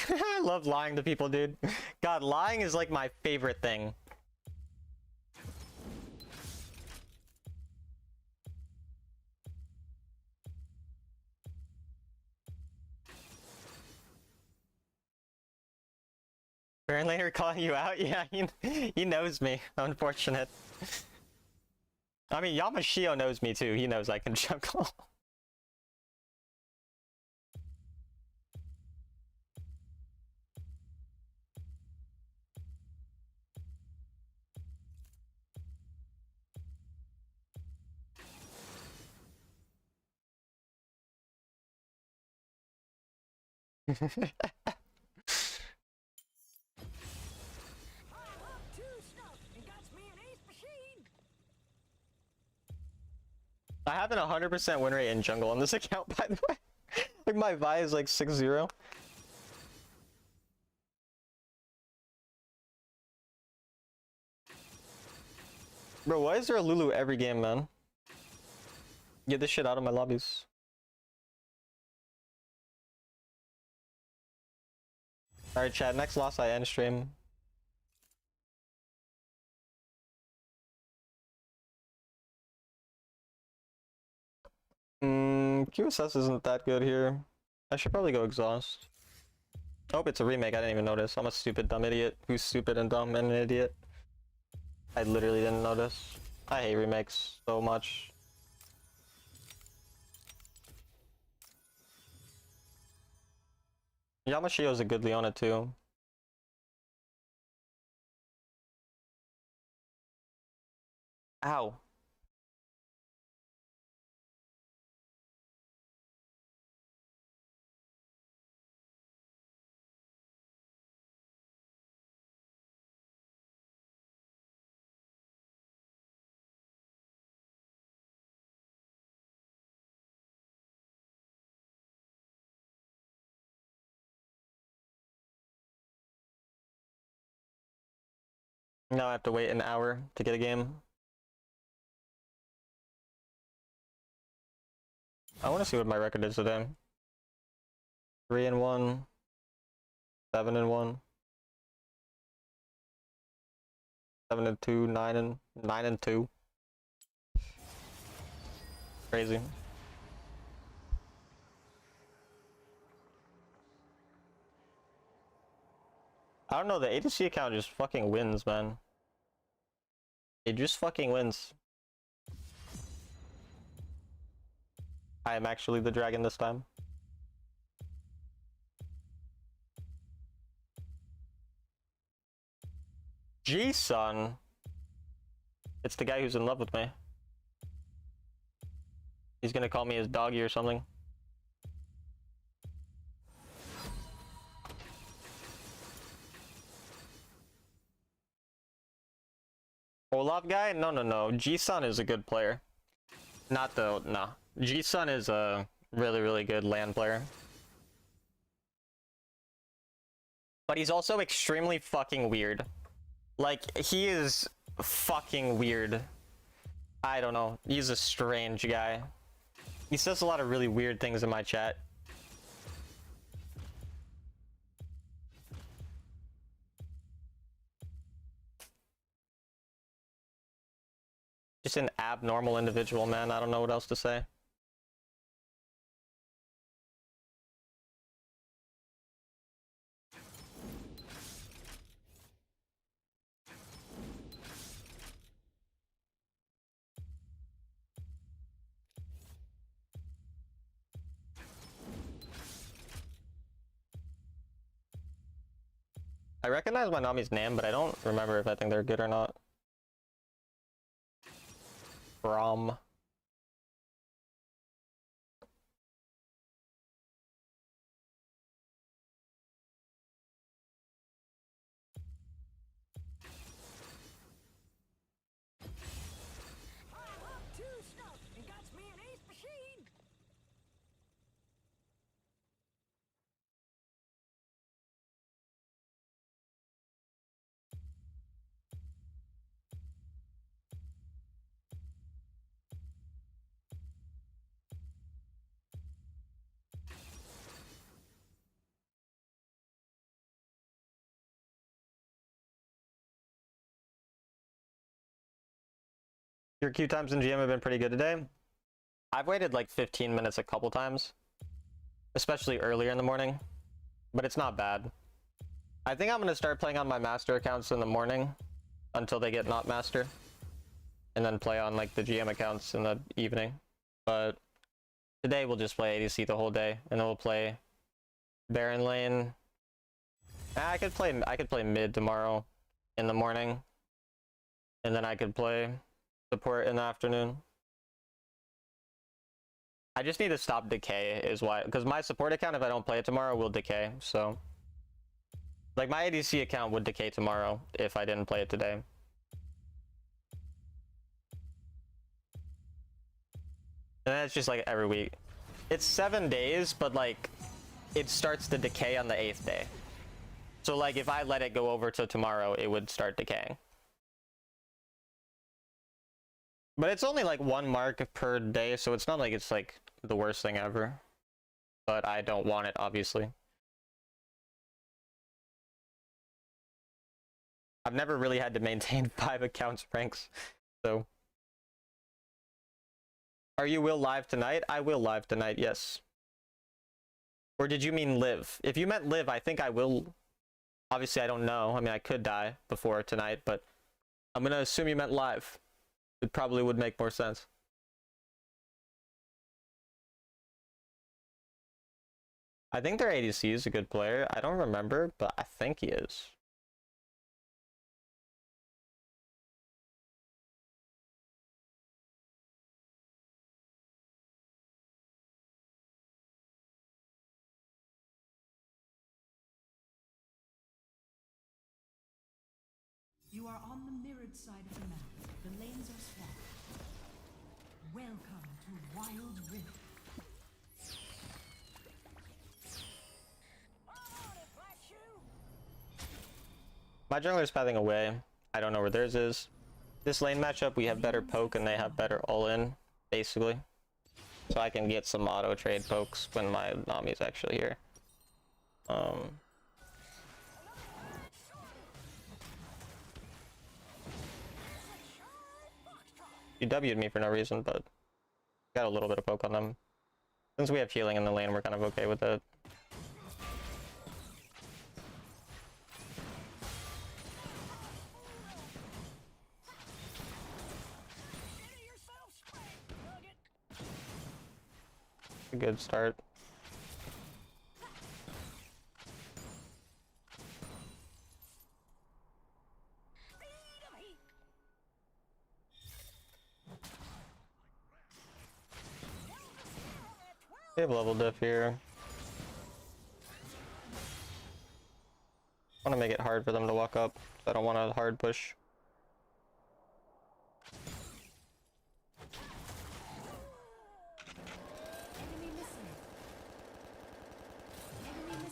I love lying to people, dude. God, lying is like my favorite thing. Baron later calling you out? Yeah, he knows me. Unfortunate. I mean, Yamashio knows me too. He knows I can jungle. I have an 100% win rate in jungle on this account, by the way. Like, my Vi is like 6-0. Bro, why is there a Lulu every game, man? Get this shit out of my lobbies. Alright, chat, next loss I end stream. QSS isn't that good here. I should probably go exhaust. Oh, it's a remake. I didn't even notice. I'm a stupid dumb idiot who's stupid and dumb and an idiot. I literally didn't notice. I hate remakes so much. Yamashio's a good Leona too. Ow. Now I have to wait an hour to get a game. I want to see what my record is today. 3-1, 7-1, 7-2, 9-2. Crazy. I don't know, the ADC account just fucking wins, man. It just fucking wins. I am actually the dragon this time. G-Sun. It's the guy who's in love with me. He's gonna call me his doggy or something. Olaf guy? No. G-Sun is a good player. Not the... no. G-Sun is a really good LAN player. But he's also extremely fucking weird. Like, he is fucking weird. I don't know. He's a strange guy. He says a lot of really weird things in my chat. Just an abnormal individual, man. I don't know what else to say. I recognize my Nami's name, but I don't remember if I think they're good or not. From. I'm too stuffed and got me an ace machine. Your queue times in GM have been pretty good today. I've waited like 15 minutes a couple times, especially earlier in the morning, but it's not bad. I think I'm going to start playing on my master accounts in the morning until they get not master, and then play on like the GM accounts in the evening. But today we'll just play ADC the whole day, and then we'll play Baron lane. I could play mid tomorrow in the morning, and then I could play support in the afternoon. I just need to stop decay is why, because my support account, if I don't play it tomorrow, will decay. So like my ADC account would decay tomorrow if I didn't play it today. And that's just like every week. It's 7 days, but like it starts to decay on the 8th day. So like if I let it go over to tomorrow, it would start decaying. But it's only like 1 mark per day, so it's not like it's like the worst thing ever. But I don't want it, obviously. I've never really had to maintain 5 accounts ranks, so. Are you will live tonight? I will live tonight, yes. Or did you mean live? If you meant live, I think I will. Obviously, I don't know. I mean, I could die before tonight, but I'm gonna assume you meant live. It probably would make more sense. I think their ADC is a good player. I don't remember, but I think he is. You are on the mirrored side of the map. The lanes are swapped. Welcome to Wild Rift. My jungler's pathing away. I don't know where theirs is. This lane matchup, we have better poke and they have better all-in, basically. So I can get some auto trade pokes when my Nami's actually here. You W'd me for no reason, but got a little bit of poke on them. Since we have healing in the lane, we're kind of okay with it. A good start. We have level diff here. I want to make it hard for them to walk up, so I don't want a hard push. Enemy missing. Enemy missing.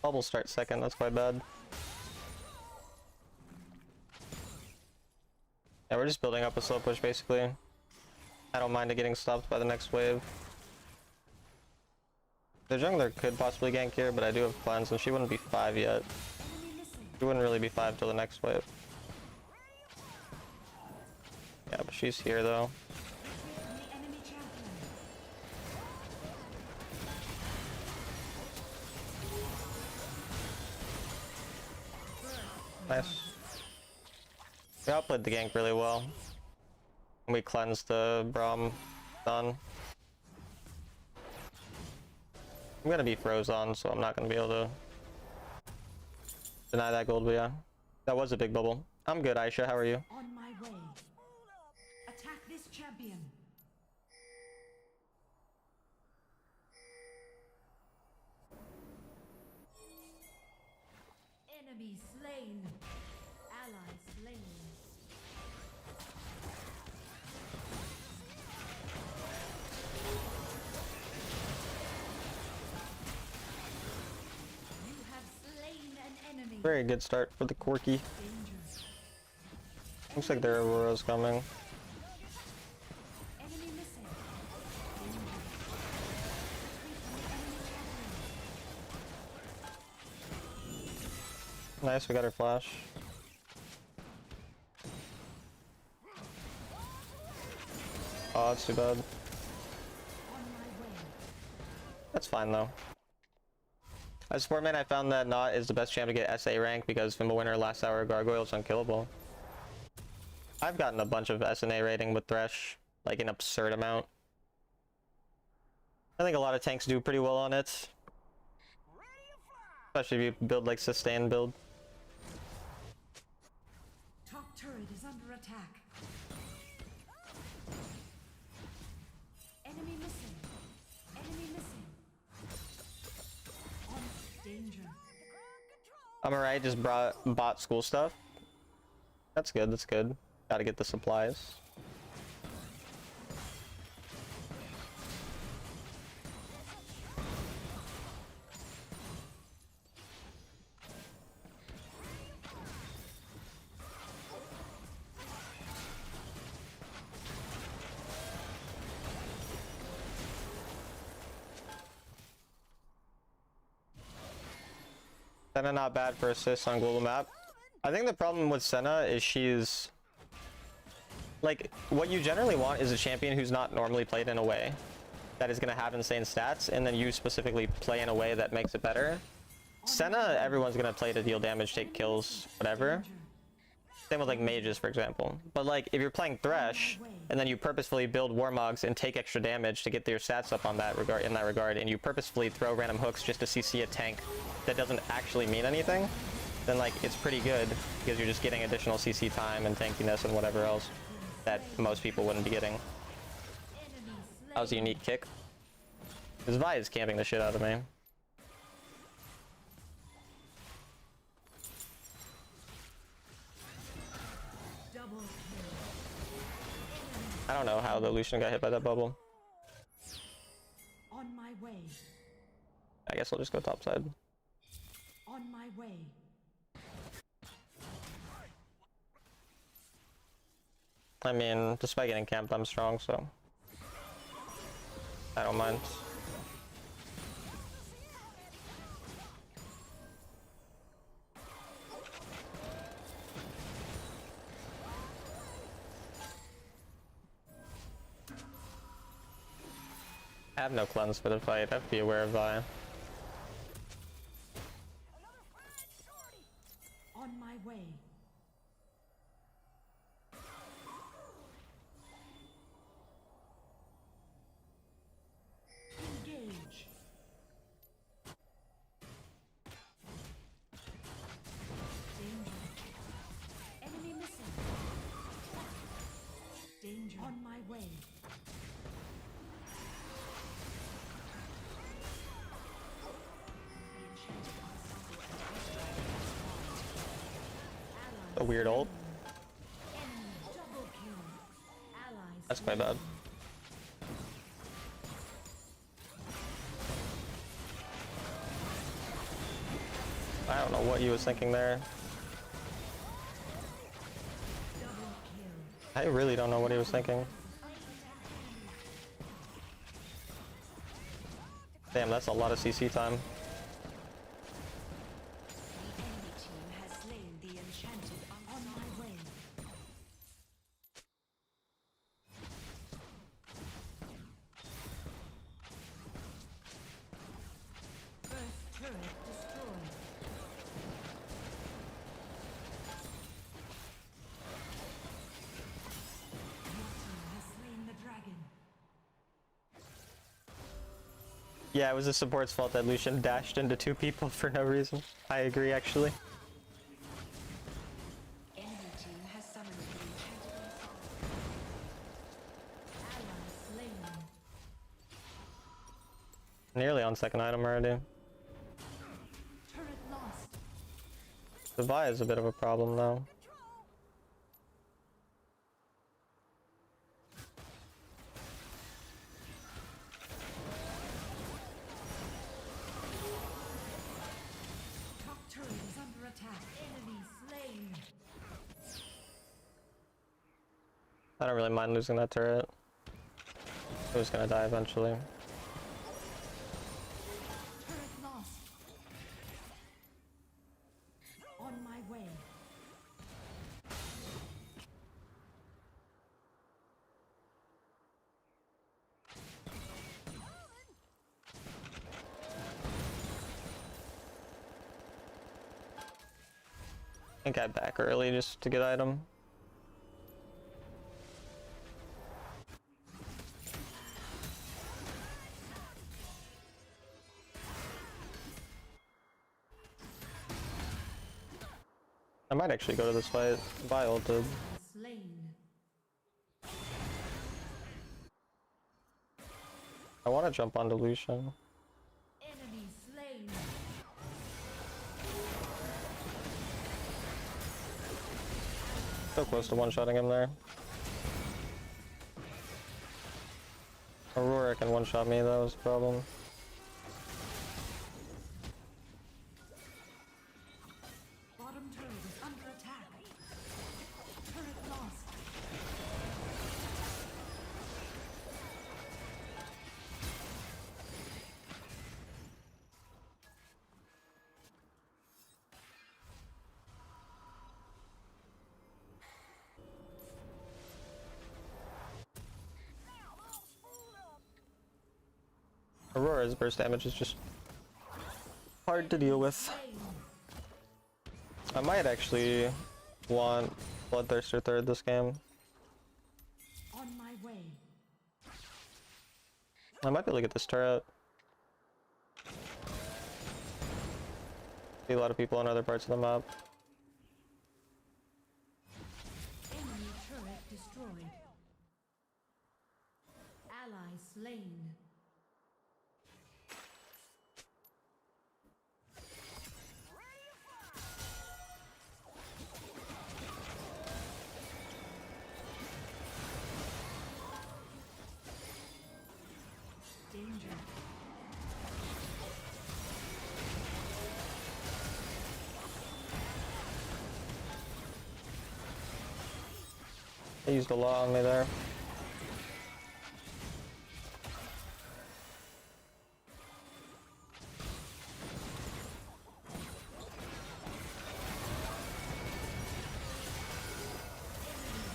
Bubble start second, that's quite bad. Yeah, we're just building up a slow push basically. I don't mind it getting stopped by the next wave. The jungler could possibly gank here, but I do have plans and she wouldn't be 5 yet. She wouldn't really be 5 till the next wave. Yeah, but she's here though. Nice. We outplayed the gank really well. We cleansed the Braum done. I'm gonna be froze on, so I'm not gonna be able to deny that gold, but yeah. That was a big bubble. I'm good, Aisha, how are you? On my way. Attack this champion. Enemy slain. Ally slain. You have slain an enemy. Very good start for the Quirky. Looks like their Aurora's coming. Enemy missing. Nice, we got her flash. Oh, that's too bad. That's fine though. As support main, I found that Not is the best champ to get SA rank because Fimbulwinter, Last Hour, Gargoyle is unkillable. I've gotten a bunch of SNA rating with Thresh, like an absurd amount. I think a lot of tanks do pretty well on it. Especially if you build like sustain build. Top turret is under attack. Enemy missing. Enemy missing. On danger. I'm alright, just bought school stuff. That's good, that's good. Gotta get the supplies. Senna not bad for assists on global map. I think the problem with Senna is she's like, what you generally want is a champion who's not normally played in a way that is going to have insane stats, and then you specifically play in a way that makes it better. Senna, everyone's going to play to deal damage, take kills, whatever. Same with like mages, for example. But like, if you're playing Thresh, and then you purposefully build Warmogs and take extra damage to get your stats up on that regard, and you purposefully throw random hooks just to CC a tank that doesn't actually mean anything, then like, it's pretty good, because you're just getting additional CC time and tankiness and whatever else that most people wouldn't be getting. That was a unique kick. This Vi is camping the shit out of me. I don't know how the Lucian got hit by that bubble. On my way. I guess I'll just go topside. On my way. I mean, despite getting camped, I'm strong, so I don't mind. I have no cleanse for the fight. I have to be aware of Vi. On my way. Engage. Danger. Enemy missing. Danger. On my way. A weird ult. Double kill. Allies. That's quite bad. I don't know what he was thinking there. I really don't know what he was thinking. Damn, that's a lot of CC time. The enemy team has slain the enchanted on my way. First turret destroyed. Your team has slain the dragon. Yeah, it was the support's fault that Lucian dashed into two people for no reason. I agree, actually. Enemy team has summoned the enchanted ensemble. Ally slain. Nearly on second item already. Turret lost. The Vi is a bit of a problem though. Top turret is under attack. Enemy slain. I don't really mind losing that turret. It was gonna die eventually. Turret lost. On my way. I think I back early just to get item. I might actually go to this fight. Vi ulted. Slain. I want to jump onto Lucian. Enemy slain. So close to one-shotting him there. Aurora can one-shot me, that was the problem. Bottom turret is under attack. Turret lost. Aurora's burst damage is just hard to deal with. Slain. I might actually want Bloodthirster third this game. On my way. I might be able to get this turret. See a lot of people on other parts of the map. Enemy turret destroyed. Ally slain. Danger. They used a lot on me there.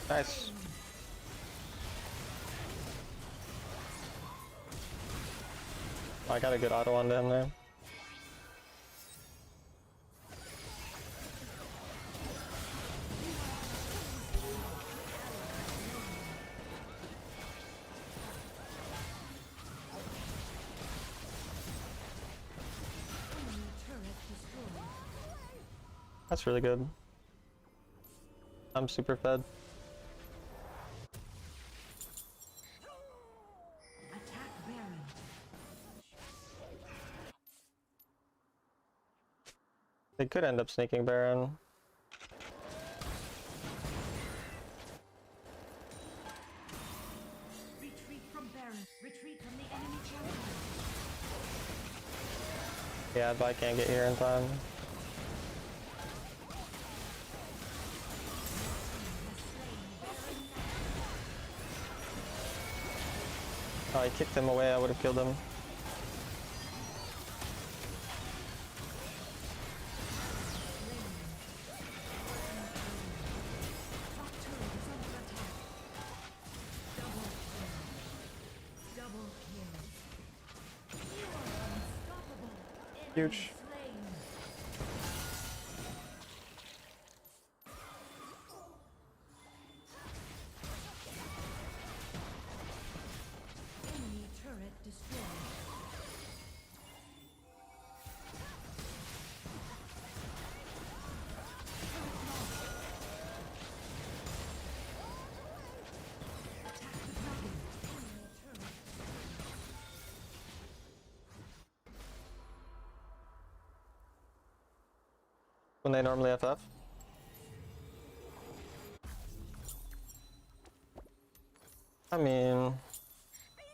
Nice. I got a good auto on him there. Enemy turret destroyed. That's really good. I'm super fed. Attack Baron. They could end up sneaking Baron. Retreat from Baron. Retreat from the enemy champion. Yeah, but I can't get here in time. Oh, I kicked him away, I would have killed him. Huge. Enemy turret destroyed. When they normally FF. I mean,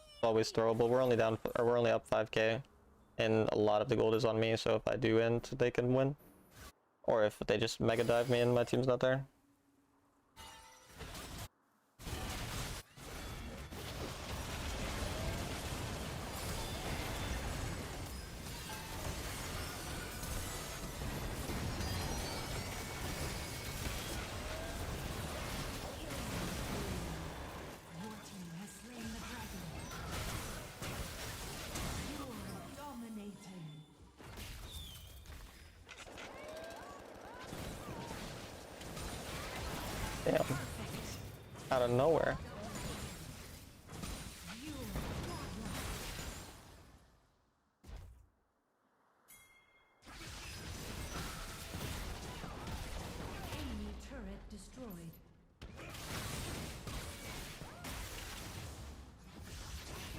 it's always throwable. We're only down, or we're only up 5k, and a lot of the gold is on me. So if I do end, they can win, or if they just mega dive me and my team's not there. Your team has slain the dragon. You are dominating. Damn. Out of nowhere. You are godlike. Enemy turret destroyed.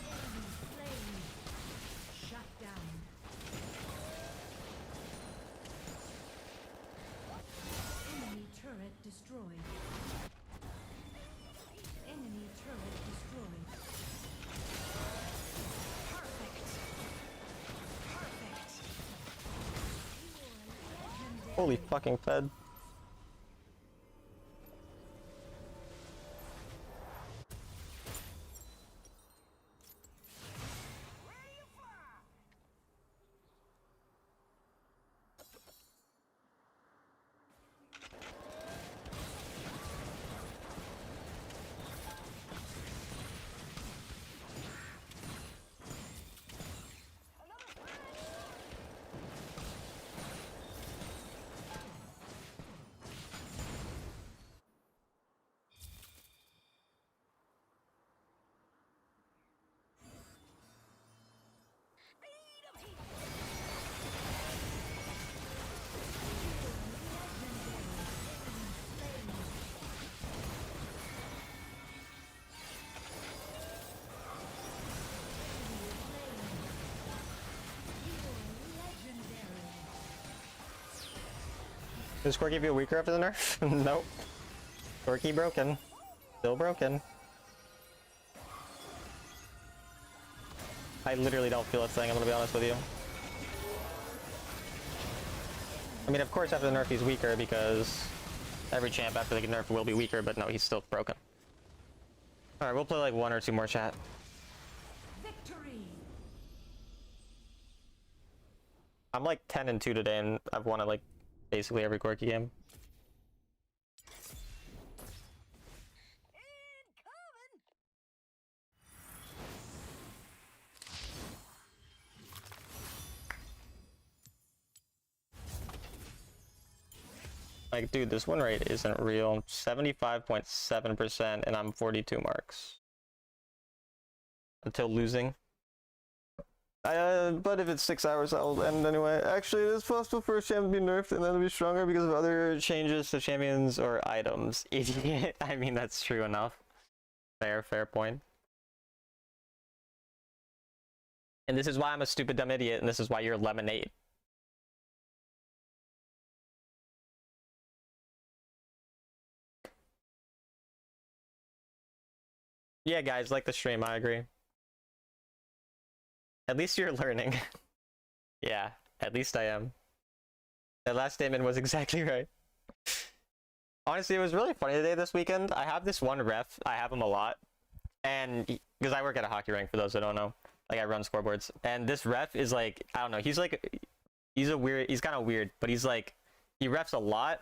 Enemy slain. Shut down. Enemy turret destroyed. Enemy turret destroyed. Perfect. Perfect. Holy fucking fed. Does Corki feel weaker after the nerf? Nope. Corki broken. Still broken. I literally don't feel a thing, I'm gonna be honest with you. I mean, of course after the nerf he's weaker because every champ after the nerf will be weaker, but no, he's still broken. Alright, we'll play like 1 or 2 more chat. Victory. I'm like 10-2 today and I've won at like basically every Corki game. Like, dude, this win rate isn't real. 75.7% and I'm 42 marks. Until losing. But if it's 6 hours, I'll end anyway. Actually, it is possible for a champ to be nerfed and then to be stronger because of other changes to champions or items. Idiot. I mean, that's true enough. Fair point. And this is why I'm a stupid dumb idiot, and this is why you're lemonade. Yeah, guys, like the stream, I agree. At least you're learning. Yeah, at least I am. That last statement was exactly right. Honestly, it was really funny today this weekend. I have this one ref, I have him a lot. and because I work at a hockey rink, for those that don't know, like I run scoreboards, and this ref is like, I don't know, he's kind of weird, but he's like, he refs a lot,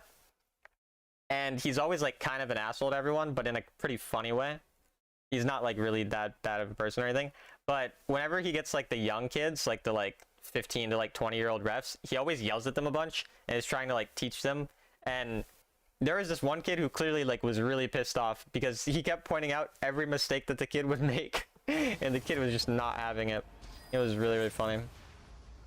and he's always like kind of an asshole to everyone, but in a pretty funny way. He's not like really that bad of a person or anything, but whenever he gets like the young kids, like the like 15 to like 20-year-old refs, he always yells at them a bunch and is trying to like teach them. And there was this one kid who clearly like was really pissed off because he kept pointing out every mistake that the kid would make, and the kid was just not having it. It was really, really funny.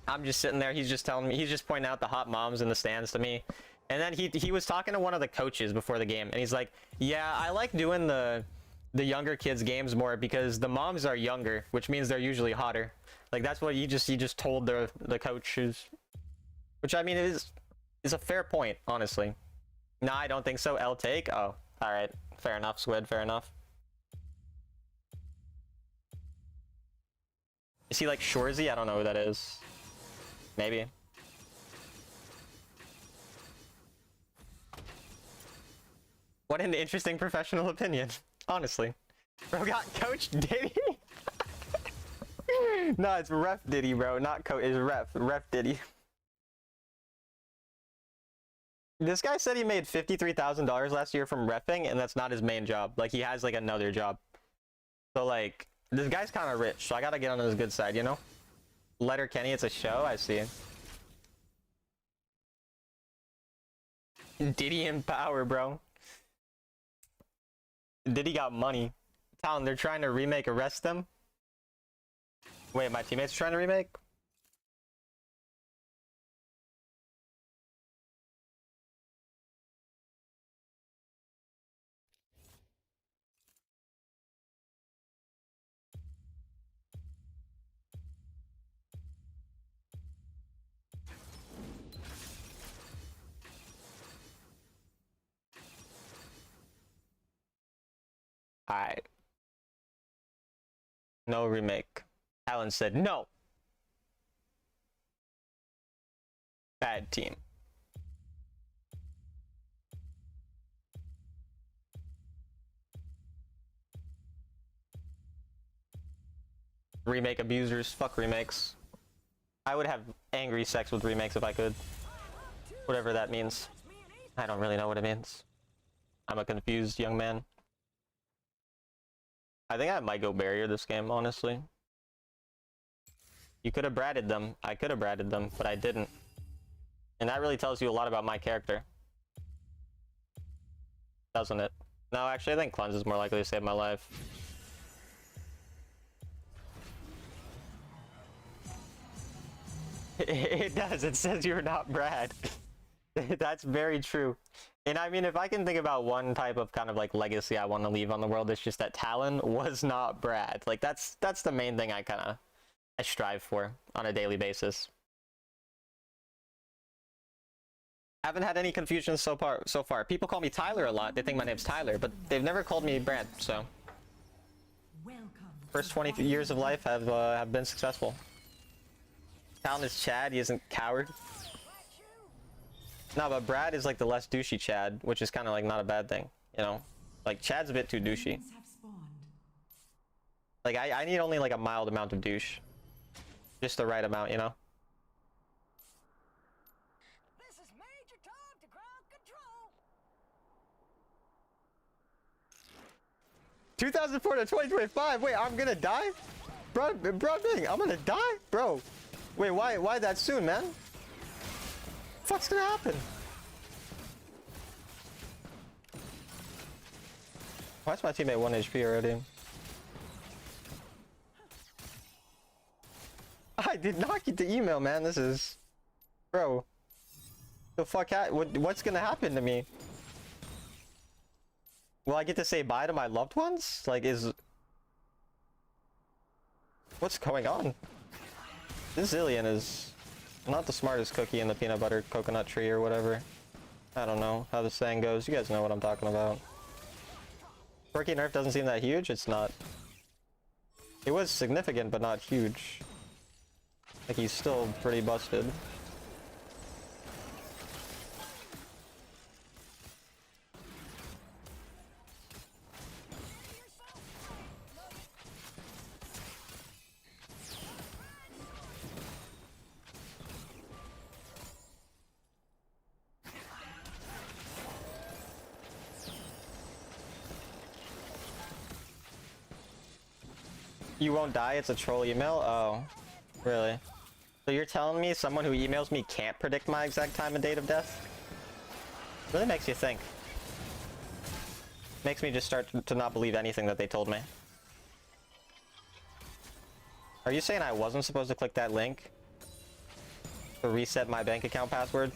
I'm just sitting there, he's just telling me, he's just pointing out the hot moms in the stands to me. And then he was talking to one of the coaches before the game, and he's like, yeah, I like doing the younger kids games more because the moms are younger, which means they're usually hotter. Like that's what he just told the coach, which I mean is a fair point, honestly. No, I don't think so. L take. Oh, all right, fair enough, Squid, fair enough. Is he like Shorzy? I don't know who that is. Maybe. What an interesting professional opinion, honestly. Bro got coach Diddy? No, it's ref Diddy, bro, not coach. It's ref Diddy. This guy said he made $53,000 last year from reffing, and that's not his main job. Like, he has like another job. So like, this guy's kind of rich, so I gotta get on his good side, you know? Letter Kenny, it's a show. I see. Diddy in power, bro. Diddy got money. Talon, they're trying to remake Arrest Them. Wait, my teammates are trying to remake? Alright. No remake. Alan said no. Bad team. Remake abusers. Fuck remakes. I would have angry sex with remakes if I could. Whatever that means. I don't really know what it means. I'm a confused young man. I think I might go barrier this game, honestly. You could have bratted them. I could have bratted them, but I didn't. And that really tells you a lot about my character. Doesn't it? No, actually, I think Cleanse is more likely to save my life. It does. It says you're not Brad. That's very true. And I mean, if I can think about one type of kind of like legacy I want to leave on the world, it's just that Talon was not Brad. Like that's the main thing I strive for on a daily basis. Haven't had any confusion so far. People call me Tyler a lot. They think my name's Tyler, but they've never called me Brad. So first 20 years of life have been successful. Talon is Chad. He isn't Coward. No, but Brad is like the less douchey Chad, which is kind of like not a bad thing, you know? Like Chad's a bit too douchey. Like I need only like a mild amount of douche. Just the right amount, you know? This is Major Tom to ground control. 2004 to 2025. Wait, I'm gonna die? Bro, dang, I'm gonna die? Bro. Wait, why that soon, man? What's gonna happen? Why's my teammate 1 HP already? I did not get the email, man. This is... Bro. The fuck what's gonna happen to me? Will I get to say bye to my loved ones? Like, what's going on? This Zillion is not the smartest cookie in the peanut butter coconut tree or whatever. I don't know how the saying goes. You guys know what I'm talking about. Quirky nerf doesn't seem that huge. It's not. It was significant, but not huge. Like, he's still pretty busted. You won't die, it's a troll email? Oh, really? So you're telling me someone who emails me can't predict my exact time and date of death? Really makes you think. Makes me just start to not believe anything that they told me. Are you saying I wasn't supposed to click that link to reset my bank account password?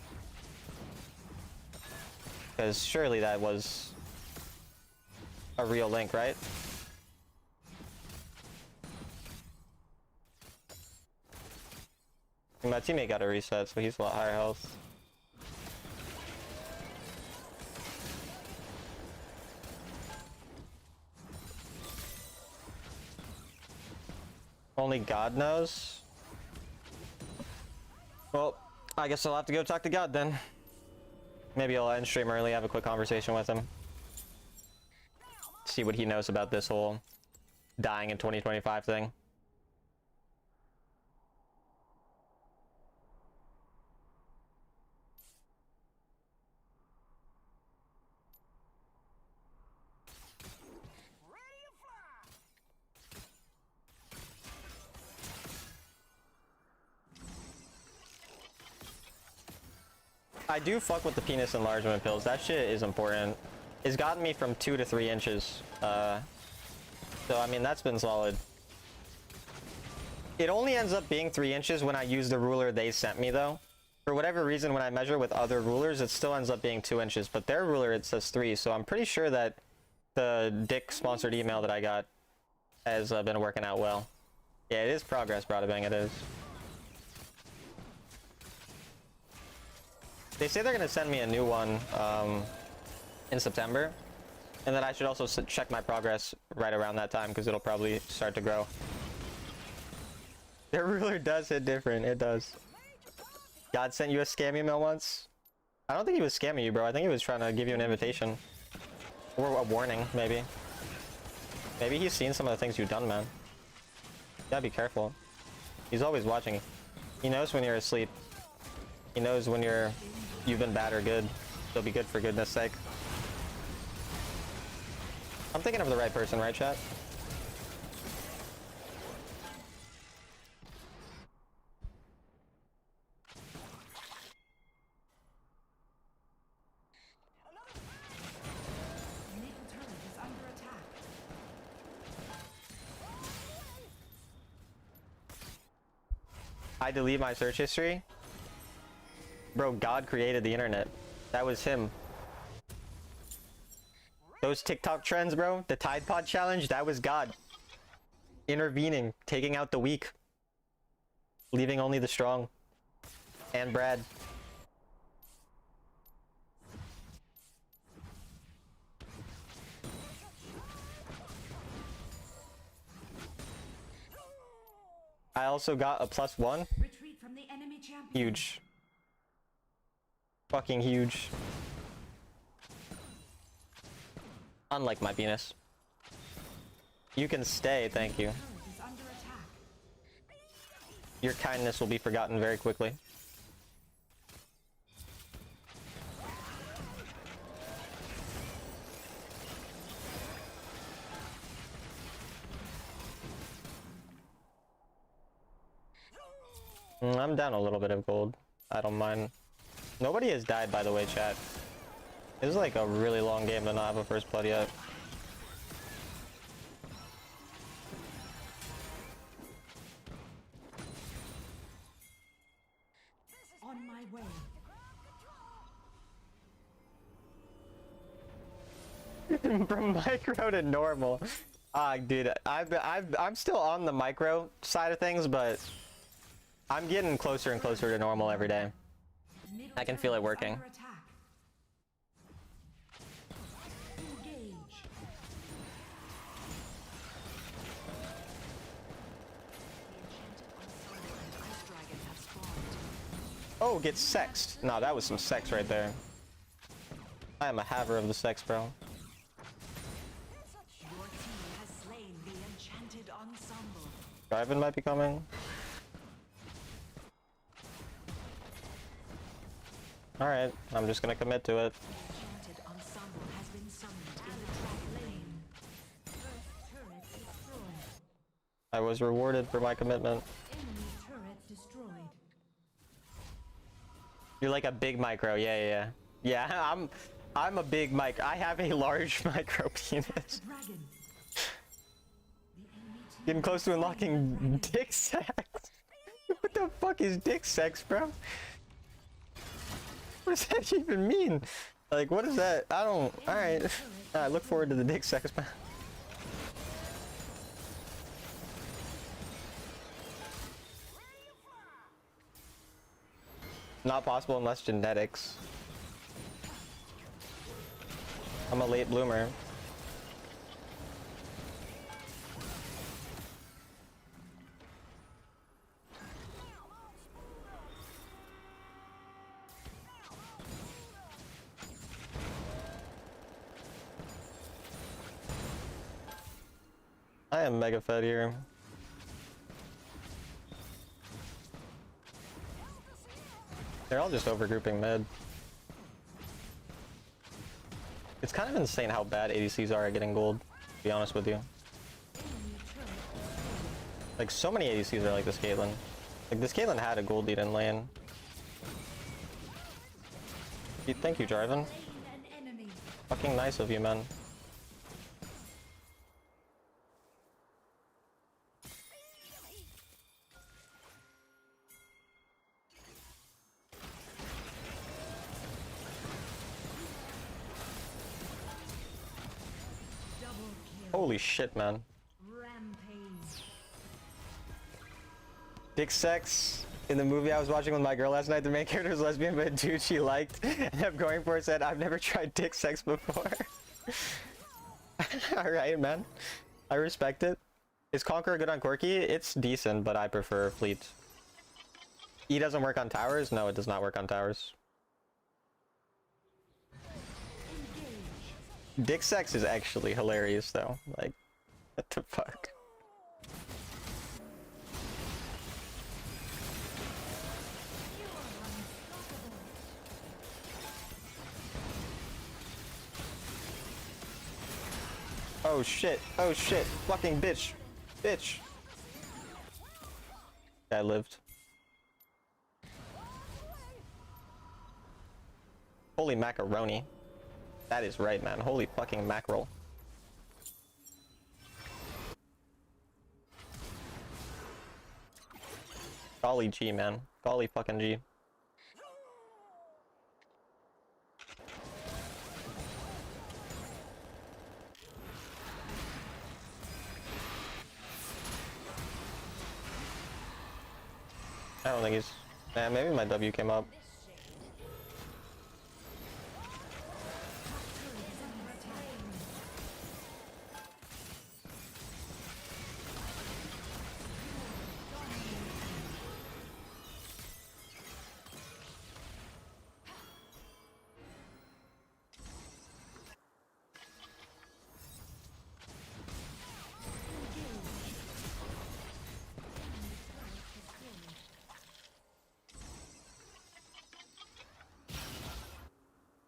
Because surely that was a real link, right? My teammate got a reset, so he's a lot higher health. Only God knows. Well, I guess I'll have to go talk to God then. Maybe I'll end stream early, have a quick conversation with him. See what he knows about this whole dying in 2025 thing. Ready to fly. I do fuck with the penis enlargement pills. That shit is important. It's gotten me from 2 to 3 inches. So I mean, that's been solid. It only ends up being 3 inches when I use the ruler they sent me though. For whatever reason, when I measure with other rulers, it still ends up being 2 inches, but their ruler, it says 3. So I'm pretty sure that the Dick sponsored email that I got has been working out well. Yeah, it is progress, Bada Bang, it is. They say they're gonna send me a new one in September, and then I should also check my progress right around that time because it'll probably start to grow. Their ruler does hit different, it does. God sent you a scam email once? I don't think he was scamming you, bro. I think he was trying to give you an invitation. Or a warning, maybe. Maybe he's seen some of the things you've done, man. You gotta be careful. He's always watching. He knows when you're asleep. He knows when you've been bad or good. He'll be good for goodness sake. I'm thinking of the right person, right, chat? Middle turret is under attack. I delete my search history? Bro, God created the internet. That was him. Those TikTok trends, bro, the Tide Pod challenge, that was God. Intervening, taking out the weak. Leaving only the strong. And Brad. I also got a +1. Retreat from the enemy champion. Huge. Fucking huge. Unlike my penis. You can stay, thank you. Turret is under attack. Your kindness will be forgotten very quickly. I'm down a little bit of gold. I don't mind. Nobody has died, by the way, chat. This is like a really long game to not have a first blood yet. On my way. From micro to normal. Dude, I'm still on the micro side of things, but I'm getting closer and closer to normal every day. Middle I can feel it turret is working. under attack. Engage. Oh, get sexed. No, that was some sex right there. I am a haver of the sex, bro. Your team has slain the enchanted ensemble. Driven might be coming. Alright, I'm just gonna commit to it. Enchanted ensemble has been summoned in the trap lane. First turret destroyed. I was rewarded for my commitment. Enemy turret destroyed. You're like a big micro. Yeah. I'm a big mic. I have a large micro penis. Dragon. Getting close to unlocking dick sex. What the fuck is dick sex, bro? What does that even mean? Like, what is that? I don't. Alright. I look forward to the dick sex, man. Not possible unless genetics. I'm a late bloomer. I am mega fed here. They're all just overgrouping mid. It's kind of insane how bad ADCs are at getting gold, to be honest with you. Like, so many ADCs are like this Caitlyn. Like, this Caitlyn had a gold lead in lane. Thank you, Jarvan. Fucking nice of you, man. Holy shit, man. Rampage. Dick sex. In the movie I was watching with my girl last night, the main character was lesbian, but a dude she liked and kept going for it said, "I've never tried dick sex before." Alright, man. I respect it. Is Conqueror good on Corki? It's decent, but I prefer Fleet. E doesn't work on towers? No, it does not work on towers. Dick sex is actually hilarious, though. Like, what the fuck? Oh shit, oh shit, fucking bitch, bitch. I lived. Holy macaroni. That is right, man. Holy fucking mackerel. Golly G, man. Golly fucking G. I don't think he's... Man, maybe my W came up.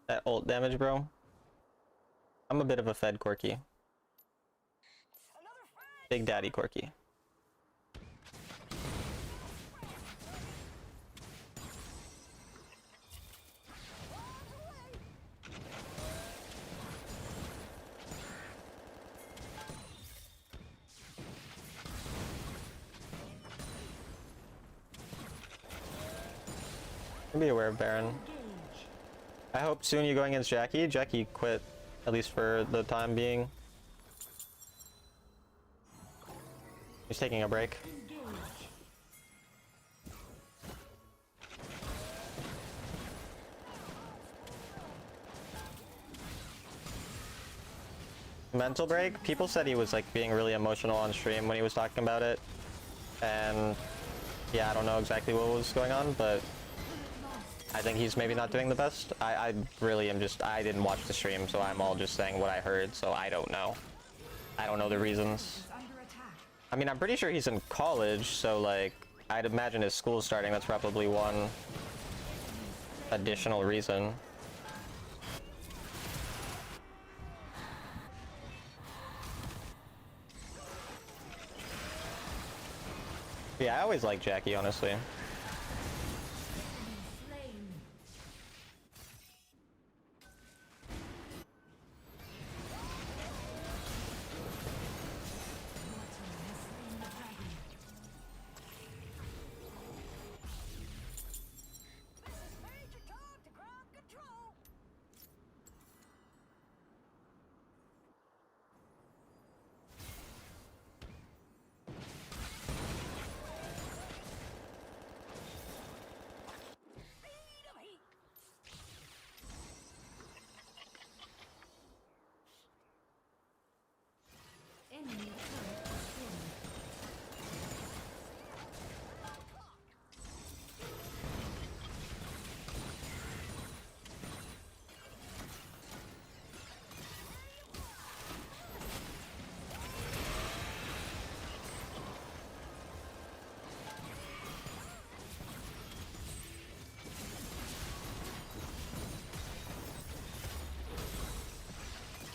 That ult damage, bro. I'm a bit of a fed Corki. Big Daddy Corki. Be aware of Baron. I hope soon you're going against Jackie. Jackie quit, at least for the time being. He's taking a break. Mental break? People said he was like being really emotional on stream when he was talking about it. And yeah, I don't know exactly what was going on, but I think he's maybe not doing the best. I really am just, I didn't watch the stream, so I'm all just saying what I heard, so I don't know. I don't know the reasons. I mean, I'm pretty sure he's in college, so like, I'd imagine his school's starting. That's probably one additional reason. Yeah, I always like Jackie, honestly. Slain. Mortal has slain the dragon. This is Major Tom to ground control. Speed of heat. Enemy turret destroyed.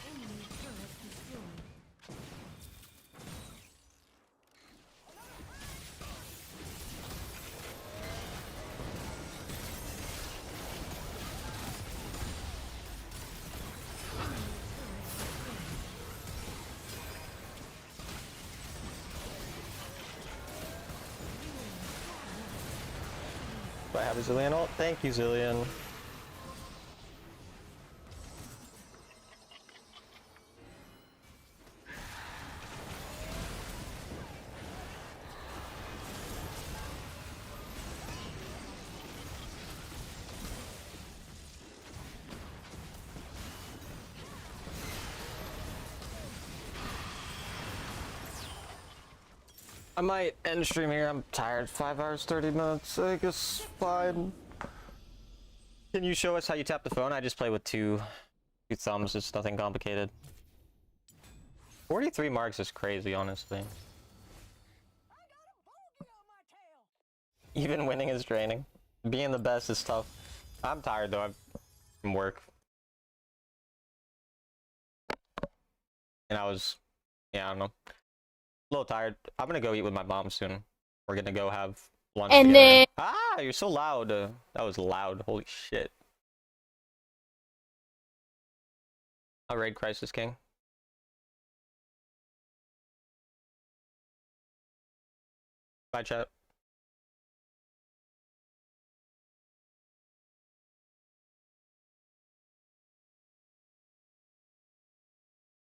Enemy turret destroyed. Do I have a Zillion ult? Thank you, Zillion. I might end stream here. I'm tired. 5 hours, 30 minutes. I guess fine. Can you show us how you tap the phone? I just play with two thumbs. It's nothing complicated. 43 marks is crazy, honestly. I got a bogey on my tail. Even winning is draining. Being the best is tough. I'm tired though. I'm from work. And I was, yeah, I don't know. A little tired. I'm gonna go eat with my mom soon. We're gonna go have lunch And together. then- Ah, you're so loud. That was loud. Holy shit. I'll raid Crisis King. Bye, chat.